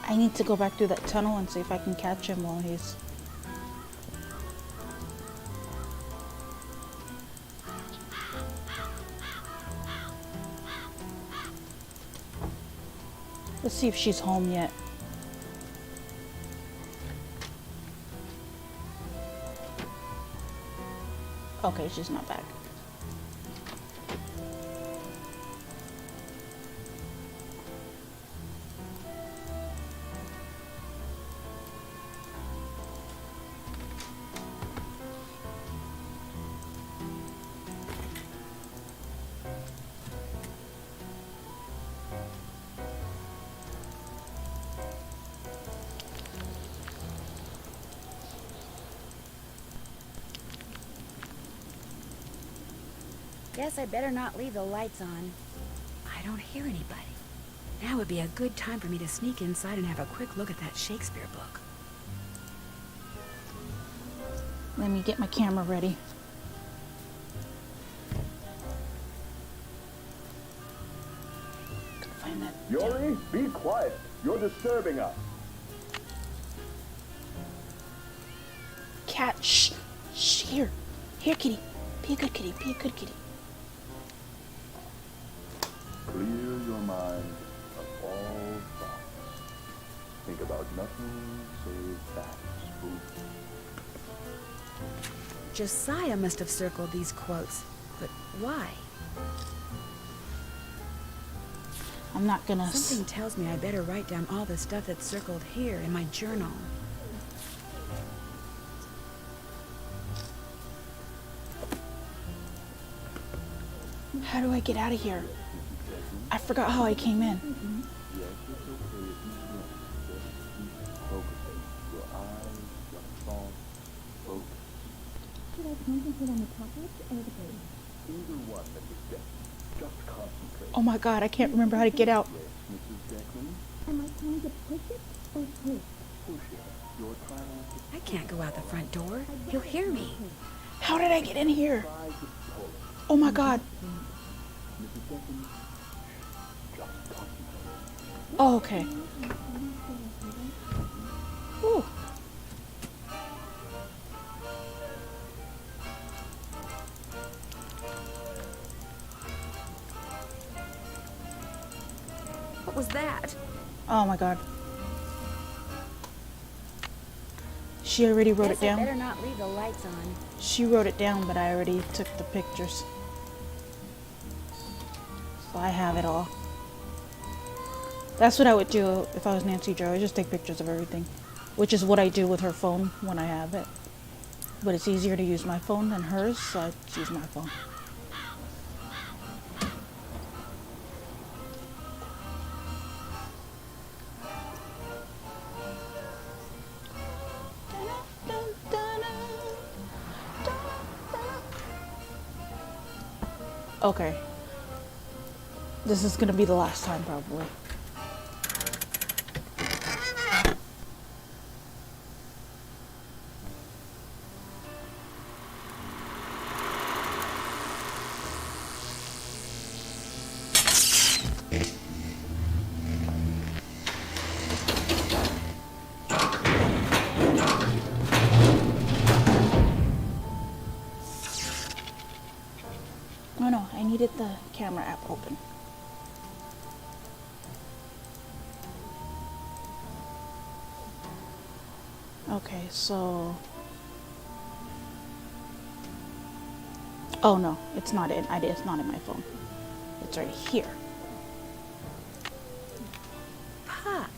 I need to go back through that tunnel and see if I can catch him while he's... Let's see if she's home yet. Okay, she's not back. Guess I better not leave the lights on. I don't hear anybody. Now would be a good time for me to sneak inside and have a quick look at that Shakespeare book. Let me get my camera ready. Find that. Yori, be quiet. You're disturbing us. Cat, shh. Shh, here. Here, kitty. Be a good kitty. Be a good kitty. Clear your mind of all thoughts. Think about nothing save facts, food. Josiah must have circled these quotes, but why? I'm not gonna... Something tells me I better write down all the stuff that's circled here in my journal. How do I get out of here? I forgot how I came in. Oh my god, I can't remember how to get out. I can't go out the front door. He'll hear me. How did I get in here? Oh my god. Oh, okay. Ooh. What was that? Oh my god. She already wrote it down. I better not leave the lights on. She wrote it down, but I already took the pictures. So I have it all. That's what I would do if I was Nancy Drew. I would just take pictures of everything. Which is what I do with her phone when I have it. But it's easier to use my phone than hers, so I just use my phone. Okay. This is gonna be the last time, probably. Oh no, I needed the camera app open. Okay, so... Oh no, it's not in. It's not in my phone. It's right here. Puck.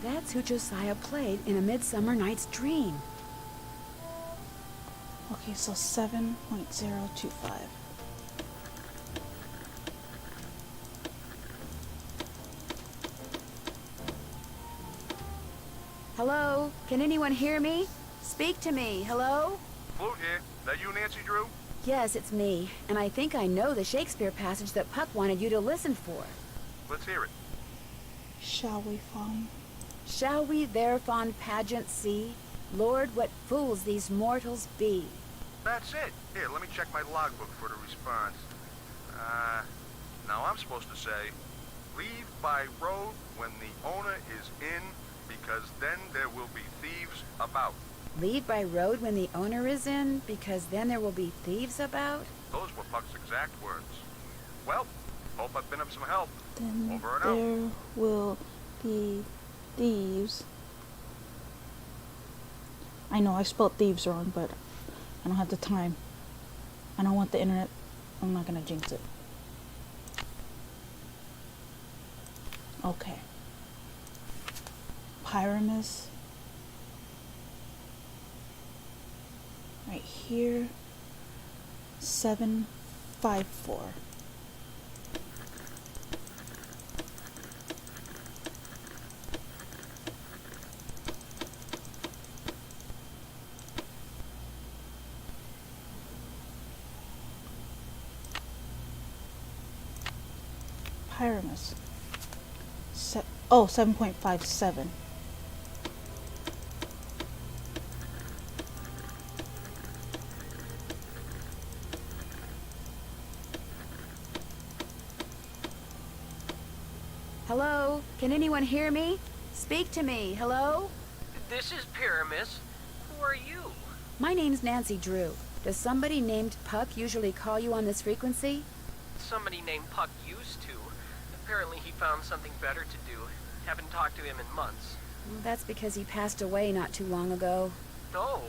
That's who Josiah played in A Midsummer Night's Dream. Okay, so 7.025. Hello? Can anyone hear me? Speak to me. Hello? Flute here. That you, Nancy Drew? Yes, it's me. And I think I know the Shakespeare passage that Puck wanted you to listen for. Let's hear it. Shall we, Fawn? Shall we their fond pageant see? Lord, what fools these mortals be. That's it. Here, let me check my logbook for the response. Now I'm supposed to say, leave by road when the owner is in, because then there will be thieves about. Leave by road when the owner is in, because then there will be thieves about? Those were Puck's exact words. Well, hope I've been of some help. Then Over and out. there will be thieves. I know I spelled thieves wrong, but I don't have the time. I don't want the internet. I'm not gonna jinx it. Okay. Pyramus. Right here. 754. Pyramus. 7.57. Hello? Can anyone hear me? Speak to me. Hello? This is Pyramus. Who are you? My name's Nancy Drew. Does somebody named Puck usually call you on this frequency? Somebody named Puck used to. Apparently he found something better to do. Haven't talked to him in months. Well, that's because he passed away not too long ago. Oh,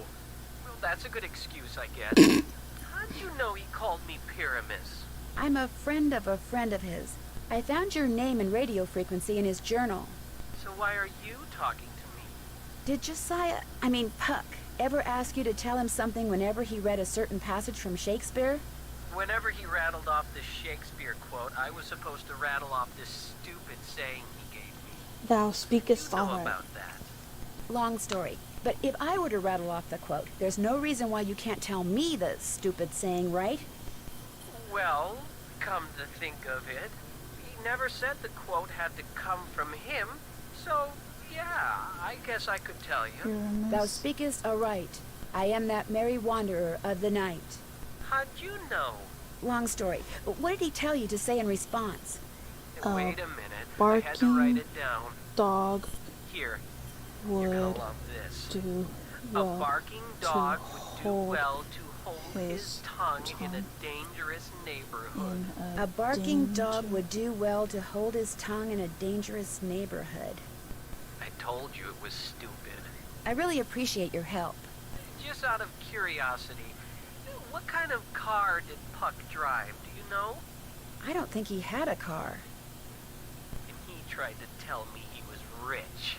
well that's a good excuse, I guess. How'd you know he called me Pyramus? I'm a friend of his. I found your name and radio frequency in his journal. So why are you talking to me? Did Puck, ever ask you to tell him something whenever he read a certain passage from Shakespeare? Whenever he rattled off this Shakespeare quote, I was supposed to rattle off this stupid saying he gave me. Thou speakest You know all right. about that. Long story. But if I were to rattle off the quote, there's no reason why you can't tell me the stupid saying, right? Well, come to think of it, he never said the quote had to come from him, so yeah, I guess I could tell you. Thou speakest aright. I am that merry wanderer of the night. How'd you know? Long story. What did he tell you to say in response? Wait a minute. I had to write Barking it down. dog Here. You're gonna would love this. do A well barking to dog would do hold well to hold his tongue in a tongue dangerous neighborhood. in A barking dog would do well to hold his tongue in a dangerous neighborhood. I told you it was stupid. I really appreciate your help. Just out of curiosity, what kind of car did Puck drive? Do you know? I don't think he had a car. And he tried to tell me he was rich.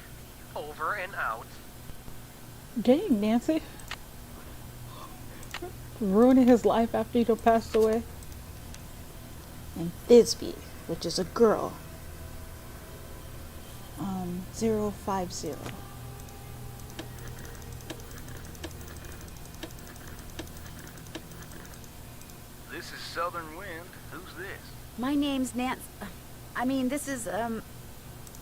Over and out. Dang, Nancy. Ruining his life after he passed away. And Thisbe, which is a girl. 050. This is Southern Wind. Who's this? My name's this is,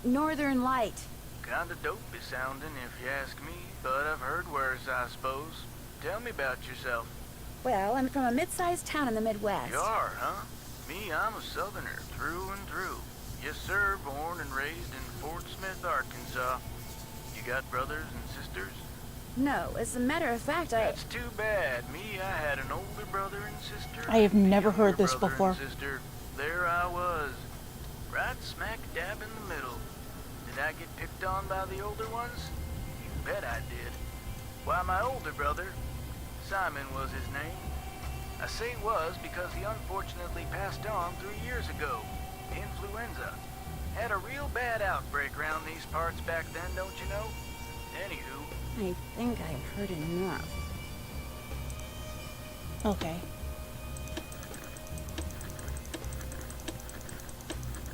Northern Light. Kinda dopey sounding, if you ask me, but I've heard worse, I suppose. Tell me about yourself. Well, I'm from a mid-sized town in the Midwest. You are, huh? Me, I'm a Southerner, through and through. Yes, sir, born and raised in Fort Smith, Arkansas. You got brothers and sisters? No, as a matter of fact, That's too bad. Me, I had an older brother and sister. I have never Younger heard this brother before. and sister. There I was, right smack dab in the middle. Did I get picked on by the older ones? You bet I did. Why, my older brother, Simon was his name. I say was because he unfortunately passed on 3 years ago. Influenza. Had a real bad outbreak around these parts back then, don't you know? Anywho. I think I've heard enough. Okay.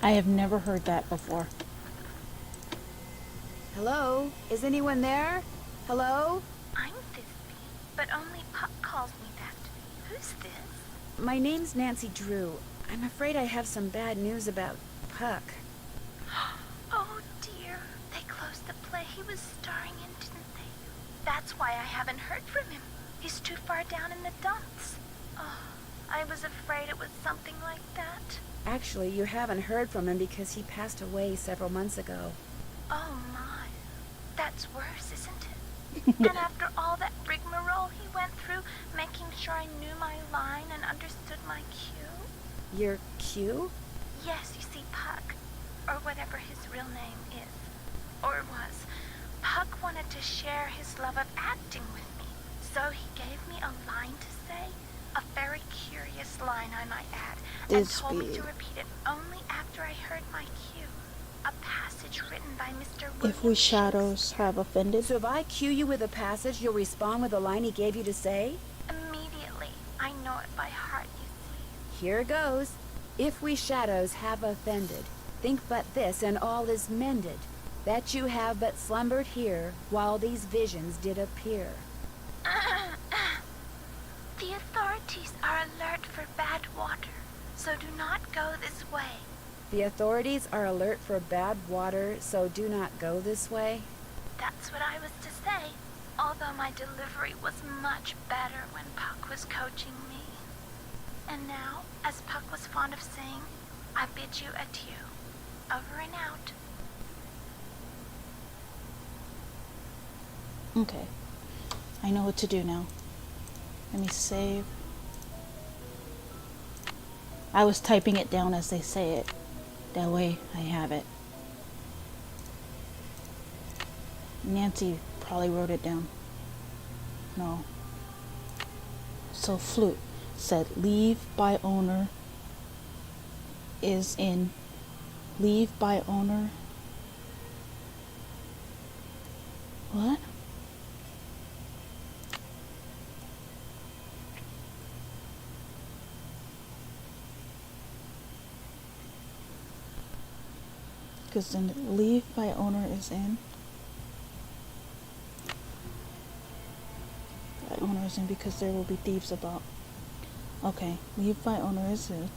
I have never heard that before. Hello? Is anyone there? Hello? I'm Thisbe, but only Puck calls me that. Who's this? My name's Nancy Drew. I'm afraid I have some bad news about Puck. Oh dear, they closed the play he was starring in, didn't they? That's why I haven't heard from him. He's too far down in the dumps. Oh, I was afraid it was something like that. Actually, you haven't heard from him because he passed away several months ago. Oh my, that's worse, isn't it? And after all that rigmarole he went through, making sure I knew my line and understood my cue? Your cue? Yes, you see, Puck, or whatever his real name is, or was, Puck wanted to share his love of acting with me, so he gave me a line to say, a very curious line I might add, and told me to repeat it only after I heard my cue. A passage written by Mr. William If we shadows have offended. So if I cue you with a passage, you'll respond with the line he gave you to say? Immediately. I know it by heart, you see. Here goes. If we shadows have offended, think but this, and all is mended, that you have but slumbered here, while these visions did appear. The authorities are alert for bad water, so do not go this way. The authorities are alert for bad water, so do not go this way? That's what I was to say. Although my delivery was much better when Puck was coaching me. And now, as Puck was fond of saying, I bid you adieu. Over and out. Okay. I know what to do now. Let me save. I was typing it down as they say it. That way I have it. Nancy probably wrote it down. No. So Flute said leave by owner is in. Leave by owner. What? Because then leave by owner is in. By owner is in because there will be thieves about. Okay, leave by owner is in.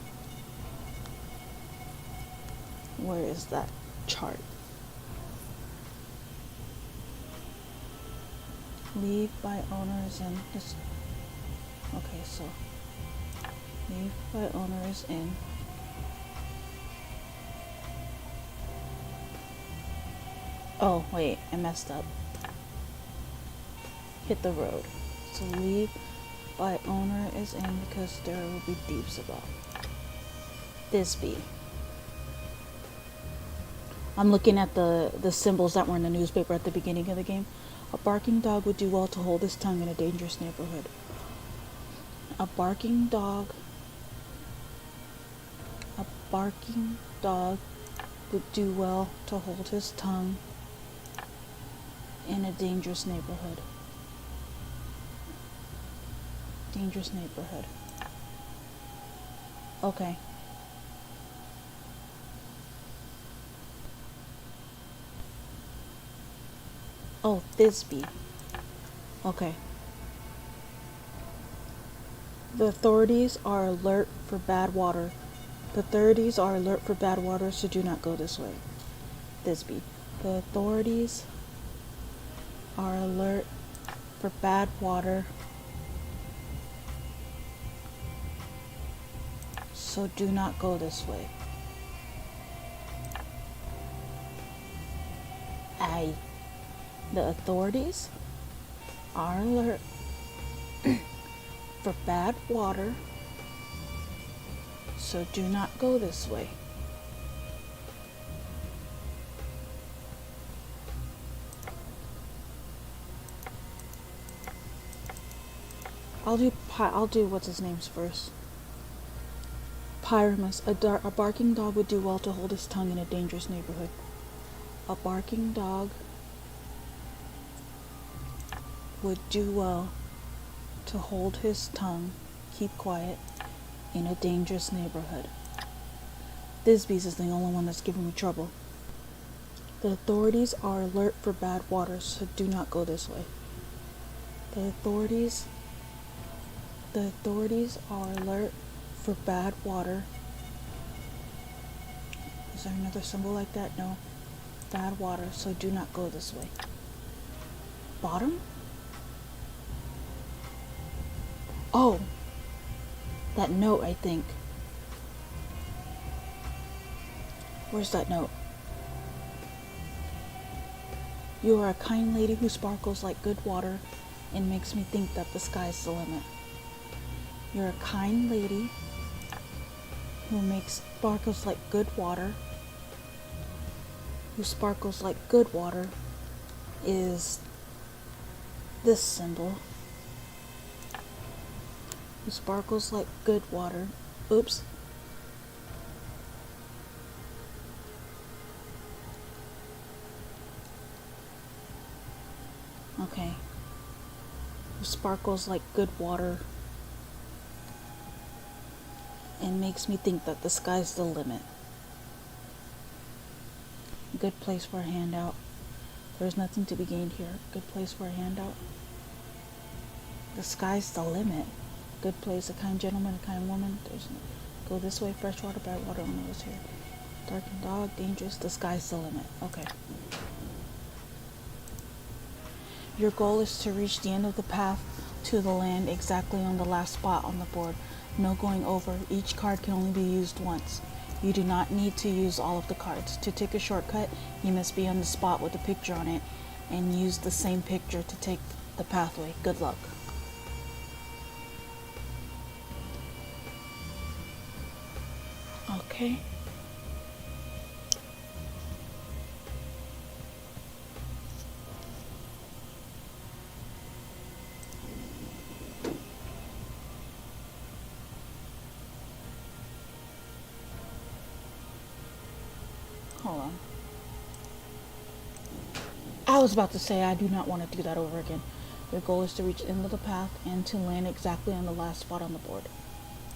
Where is that chart? Leave by owner is in this. Okay, so leave by owner is in. Oh, wait, I messed up. Hit the road. So leave by owner is in because there will be thieves about. Thisbe. I'm looking at the symbols that were in the newspaper at the beginning of the game. A barking dog would do well to hold his tongue in a dangerous neighborhood. A barking dog would do well to hold his tongue in a dangerous neighborhood. Dangerous neighborhood. Okay. Oh, Thisbe. Okay. The authorities are alert for bad water. The authorities are alert for bad water, so do not go this way. Thisbe. The authorities are alert for bad water, so do not go this way. The authorities are alert for bad water, so do not go this way. I'll do what's his name's first. Pyramus. A barking dog would do well to hold his tongue in a dangerous neighborhood. A barking dog would do well to hold his tongue, keep quiet, in a dangerous neighborhood. Thisbe's is the only one that's giving me trouble. The authorities are alert for bad water, so do not go this way. The authorities are alert for bad water. Is there another symbol like that? No. Bad water, so do not go this way. Bottom? Oh, that note, I think. Where's that note? You are a kind lady who sparkles like good water and makes me think that the sky's the limit. You're a kind lady who sparkles like good water. Who sparkles like good water is this symbol. Who sparkles like good water. Oops. Okay. Who sparkles like good water and makes me think that the sky's the limit. Good place for a handout. There's nothing to be gained here. Good place for a handout. The sky's the limit. Good place, a kind gentleman, a kind woman. There's no, go this way, fresh water, bad water, only was here. Dark and dog, dangerous, the sky's the limit. Okay. Your goal is to reach the end of the path to the land exactly on the last spot on the board. No going over. Each card can only be used once. You do not need to use all of the cards. To take a shortcut, you must be on the spot with a picture on it and use the same picture to take the pathway. Good luck. Okay. Hold on. I was about to say I do not want to do that over again. Your goal is to reach the end of the path and to land exactly on the last spot on the board.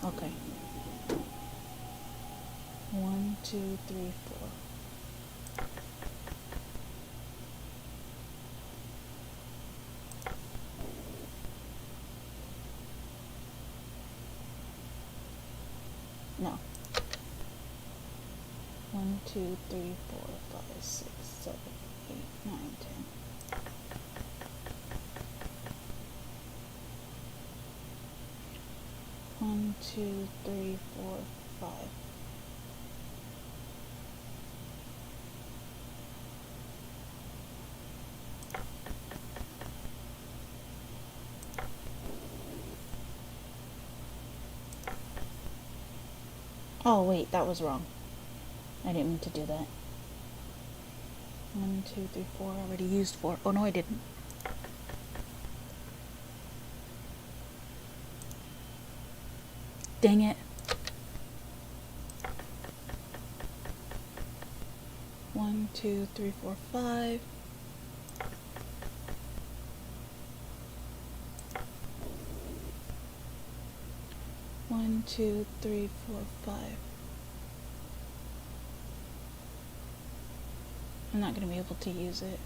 Okay. 1, 2, 3, 4. No. 1, 2, 3, 4, 5, 6, 7, 8, 9, 10. One, two, three, 4, 5. Oh wait, that was wrong. I didn't mean to do that. 1, 2, 3, 4. I already used 4. Oh no, I didn't. Dang it. 1, 2, 3, 4, 5. One, 2, 3, 4, 5. I'm not going to be able to use it.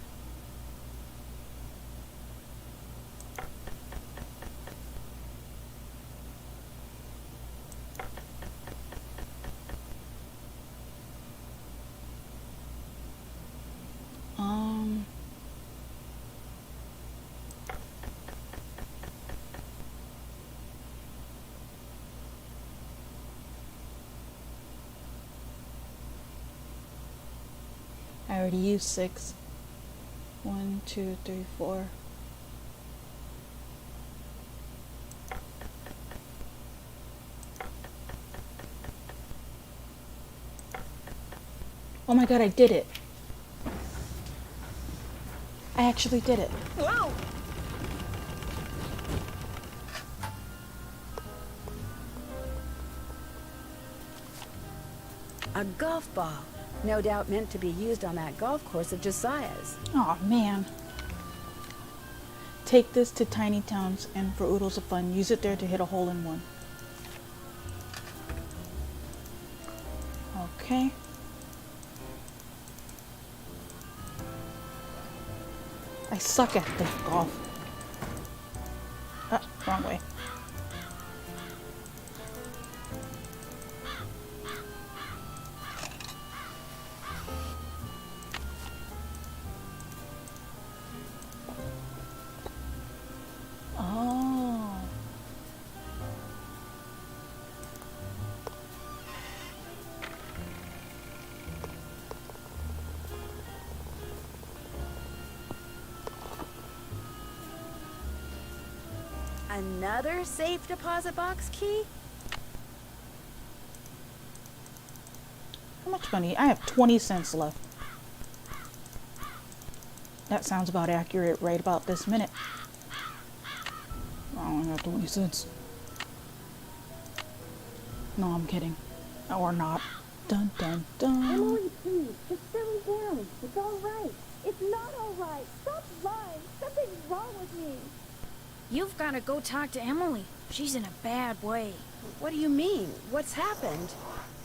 I already used 6. 1, 2, 3, 4. Oh my god, I did it. I actually did it. Whoa! A golf ball. No doubt meant to be used on that golf course of Josiah's. Oh man. Take this to tiny towns and for oodles of fun, use it there to hit a hole in one. Okay. I suck at this golf. Wrong way. Oh. Another safe deposit box key? How much money? I have 20 cents left. That sounds about accurate right about this minute. I only have 20 cents. No, I'm kidding. Or not. Dun dun dun. Emily, please, just settle down. It's all right. It's not all right. Stop lying. Something's wrong with me. You've got to go talk to Emily. She's in a bad way. What do you mean? What's happened?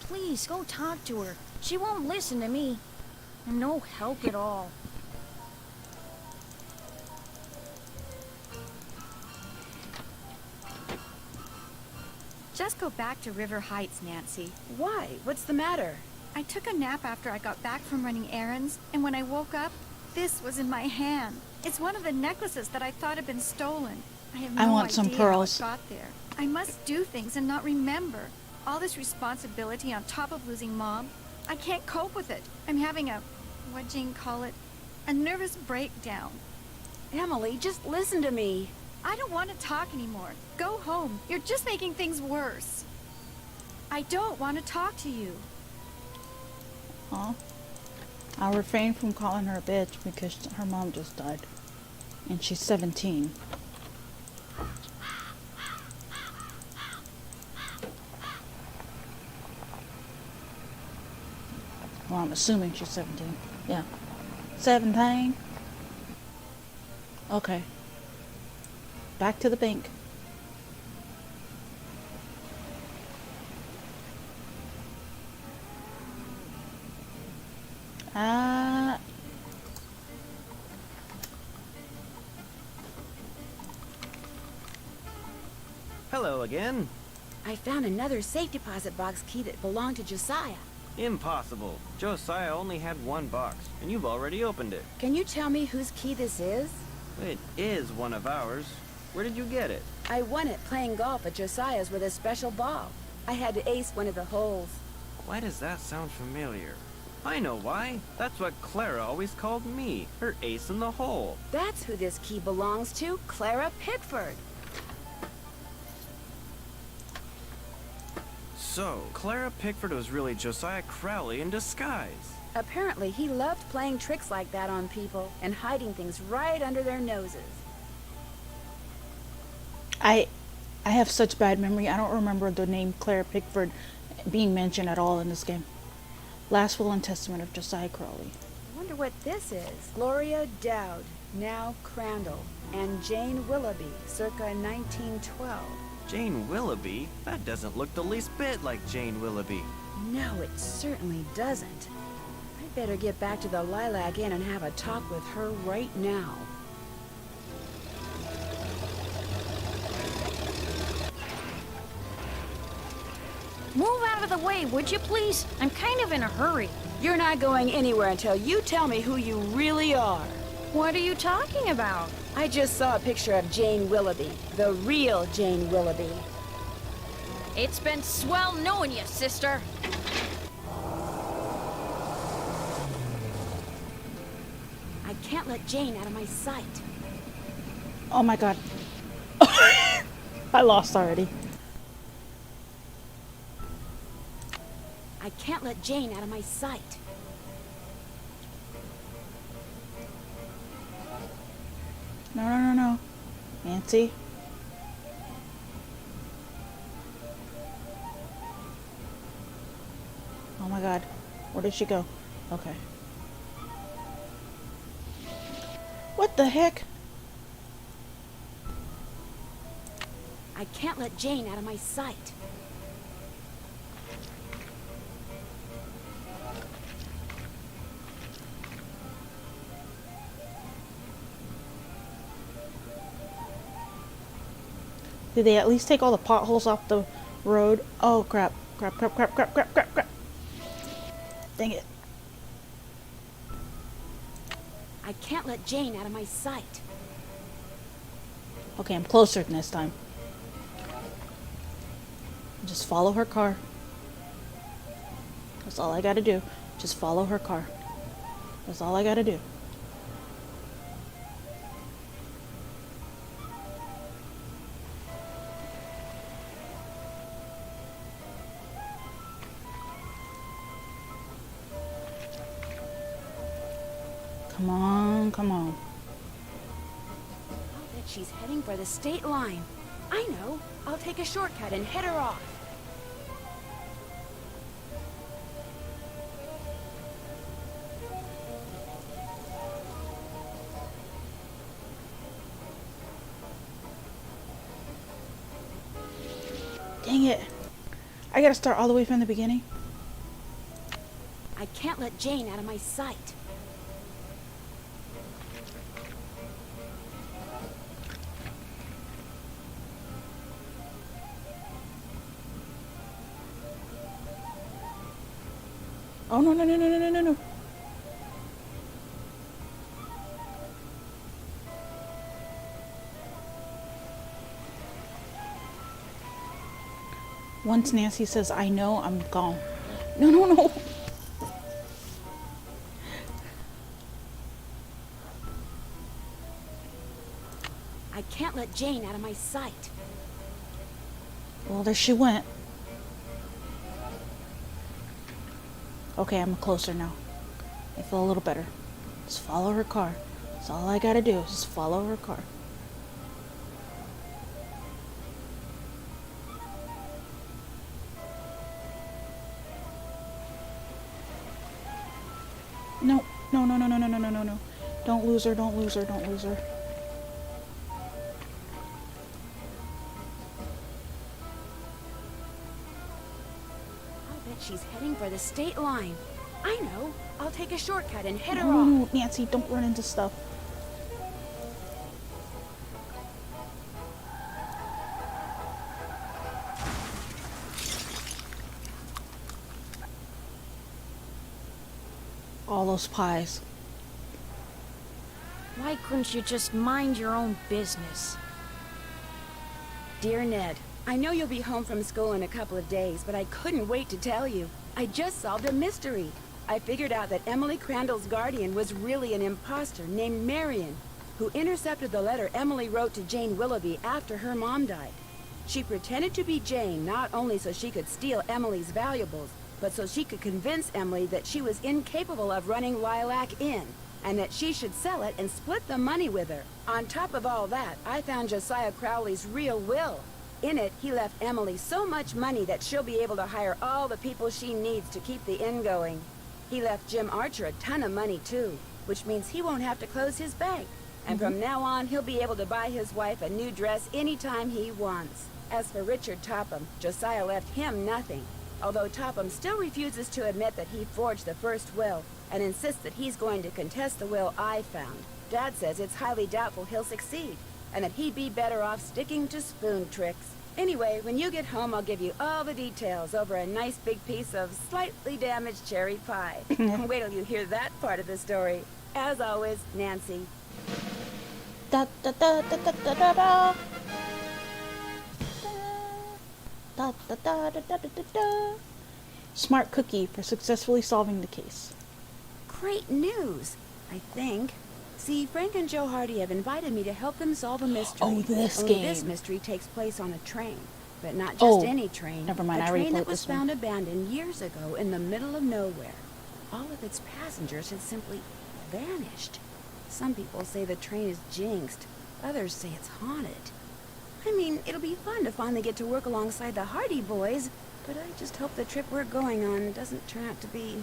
Please, go talk to her. She won't listen to me. And no help at all. Just go back to River Heights, Nancy. Why? What's the matter? I took a nap after I got back from running errands, and when I woke up, this was in my hand. It's one of the necklaces that I thought had been stolen. I have no I want idea some pearls. how it got there. I must do things and not remember. All this responsibility on top of losing Mom. I can't cope with it. I'm having a, what Jane call it, a nervous breakdown. Emily, just listen to me. I don't want to talk anymore. Go home. You're just making things worse. I don't want to talk to you. Aw. I'll refrain from calling her a bitch because her mom just died. And she's 17. Well, I'm assuming she's 17. Yeah. 17. Okay. Back to the bank. Hello again. I found another safe deposit box key that belonged to Josiah. Impossible. Josiah only had one box, and you've already opened it. Can you tell me whose key this is? It is one of ours. Where did you get it? I won it playing golf at Josiah's with a special ball. I had to ace one of the holes. Why does that sound familiar? I know why. That's what Clara always called me, her ace in the hole. That's who this key belongs to, Clara Pickford. So, Clara Pickford was really Josiah Crowley in disguise. Apparently, he loved playing tricks like that on people and hiding things right under their noses. I have such bad memory. I don't remember the name Clara Pickford being mentioned at all in this game. Last Will and Testament of Josiah Crowley. I wonder what this is. Gloria Dowd, now Crandall, and Jane Willoughby, circa 1912. Jane Willoughby? That doesn't look the least bit like Jane Willoughby. No, it certainly doesn't. I'd better get back to the Lilac Inn and have a talk with her right now. Move out of the way, would you please? I'm kind of in a hurry. You're not going anywhere until you tell me who you really are. What are you talking about? I just saw a picture of Jane Willoughby, the real Jane Willoughby. It's been swell knowing you, sister. I can't let Jane out of my sight. Oh my god. I lost already. I can't let Jane out of my sight. No. Nancy. Oh my god. Where did she go? Okay. What the heck? I can't let Jane out of my sight. Did they at least take all the potholes off the road? Oh crap. Crap. Dang it. I can't let Jane out of my sight. Okay, I'm closer this time. Just follow her car. That's all I gotta do. Just follow her car. That's all I gotta do. Come on. I'll bet she's heading for the state line. I know. I'll take a shortcut and head her off. Dang it. I gotta start all the way from the beginning. I can't let Jane out of my sight. Oh, no, no, no, no, no, no, no, no. Once Nancy says, I know, I'm gone. No, no, no. I can't let Jane out of my sight. Well, there she went. Okay, I'm closer now. I feel a little better. Just follow her car. That's all I gotta do. Just follow her car. No, no, no, no, no, no, no, no, no, no. Don't lose her, don't lose her, don't lose her. I'll bet she's heading for the state line. I know. I'll take a shortcut and head her No, off. no, Nancy, don't run into stuff. All those pies. Why couldn't you just mind your own business? Dear Ned, I know you'll be home from school in a couple of days, but I couldn't wait to tell you. I just solved a mystery. I figured out that Emily Crandall's guardian was really an imposter named Marion, who intercepted the letter Emily wrote to Jane Willoughby after her mom died. She pretended to be Jane not only so she could steal Emily's valuables, but so she could convince Emily that she was incapable of running Lilac Inn, and that she should sell it and split the money with her. On top of all that, I found Josiah Crowley's real will. In it, he left Emily so much money that she'll be able to hire all the people she needs to keep the inn going. He left Jim Archer a ton of money, too, which means he won't have to close his bank. And from now on, he'll be able to buy his wife a new dress anytime he wants. As for Richard Topham, Josiah left him nothing, although Topham still refuses to admit that he forged the first will and insists that he's going to contest the will I found. Dad says it's highly doubtful he'll succeed, and that he'd be better off sticking to spoon tricks. Anyway, when you get home, I'll give you all the details over a nice big piece of slightly damaged cherry pie. Wait till you hear that part of the story. As always, Nancy. Da da da da da da da da. Da da da da da da da. Smart cookie for successfully solving the case. Great news, I think. See, Frank and Joe Hardy have invited me to help them solve a mystery. Oh, this Only game. This mystery takes place on a train, but not just any train. Never mind, I a already train played that was this one. found abandoned years ago in the middle of nowhere. All of its passengers had simply vanished. Some people say the train is jinxed. Others say it's haunted. I mean, it'll be fun to finally get to work alongside the Hardy boys, but I just hope the trip we're going on doesn't turn out to be,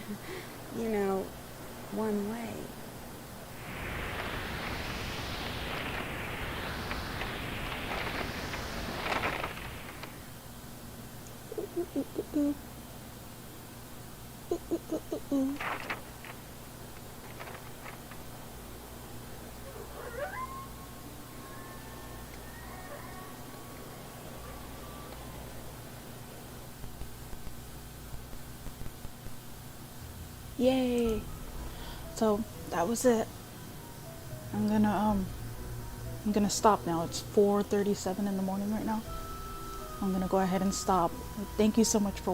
you know, one way. Yay! So that was it. I'm gonna stop now. It's 4:37 in the morning right now. I'm gonna go ahead and stop. Thank you so much for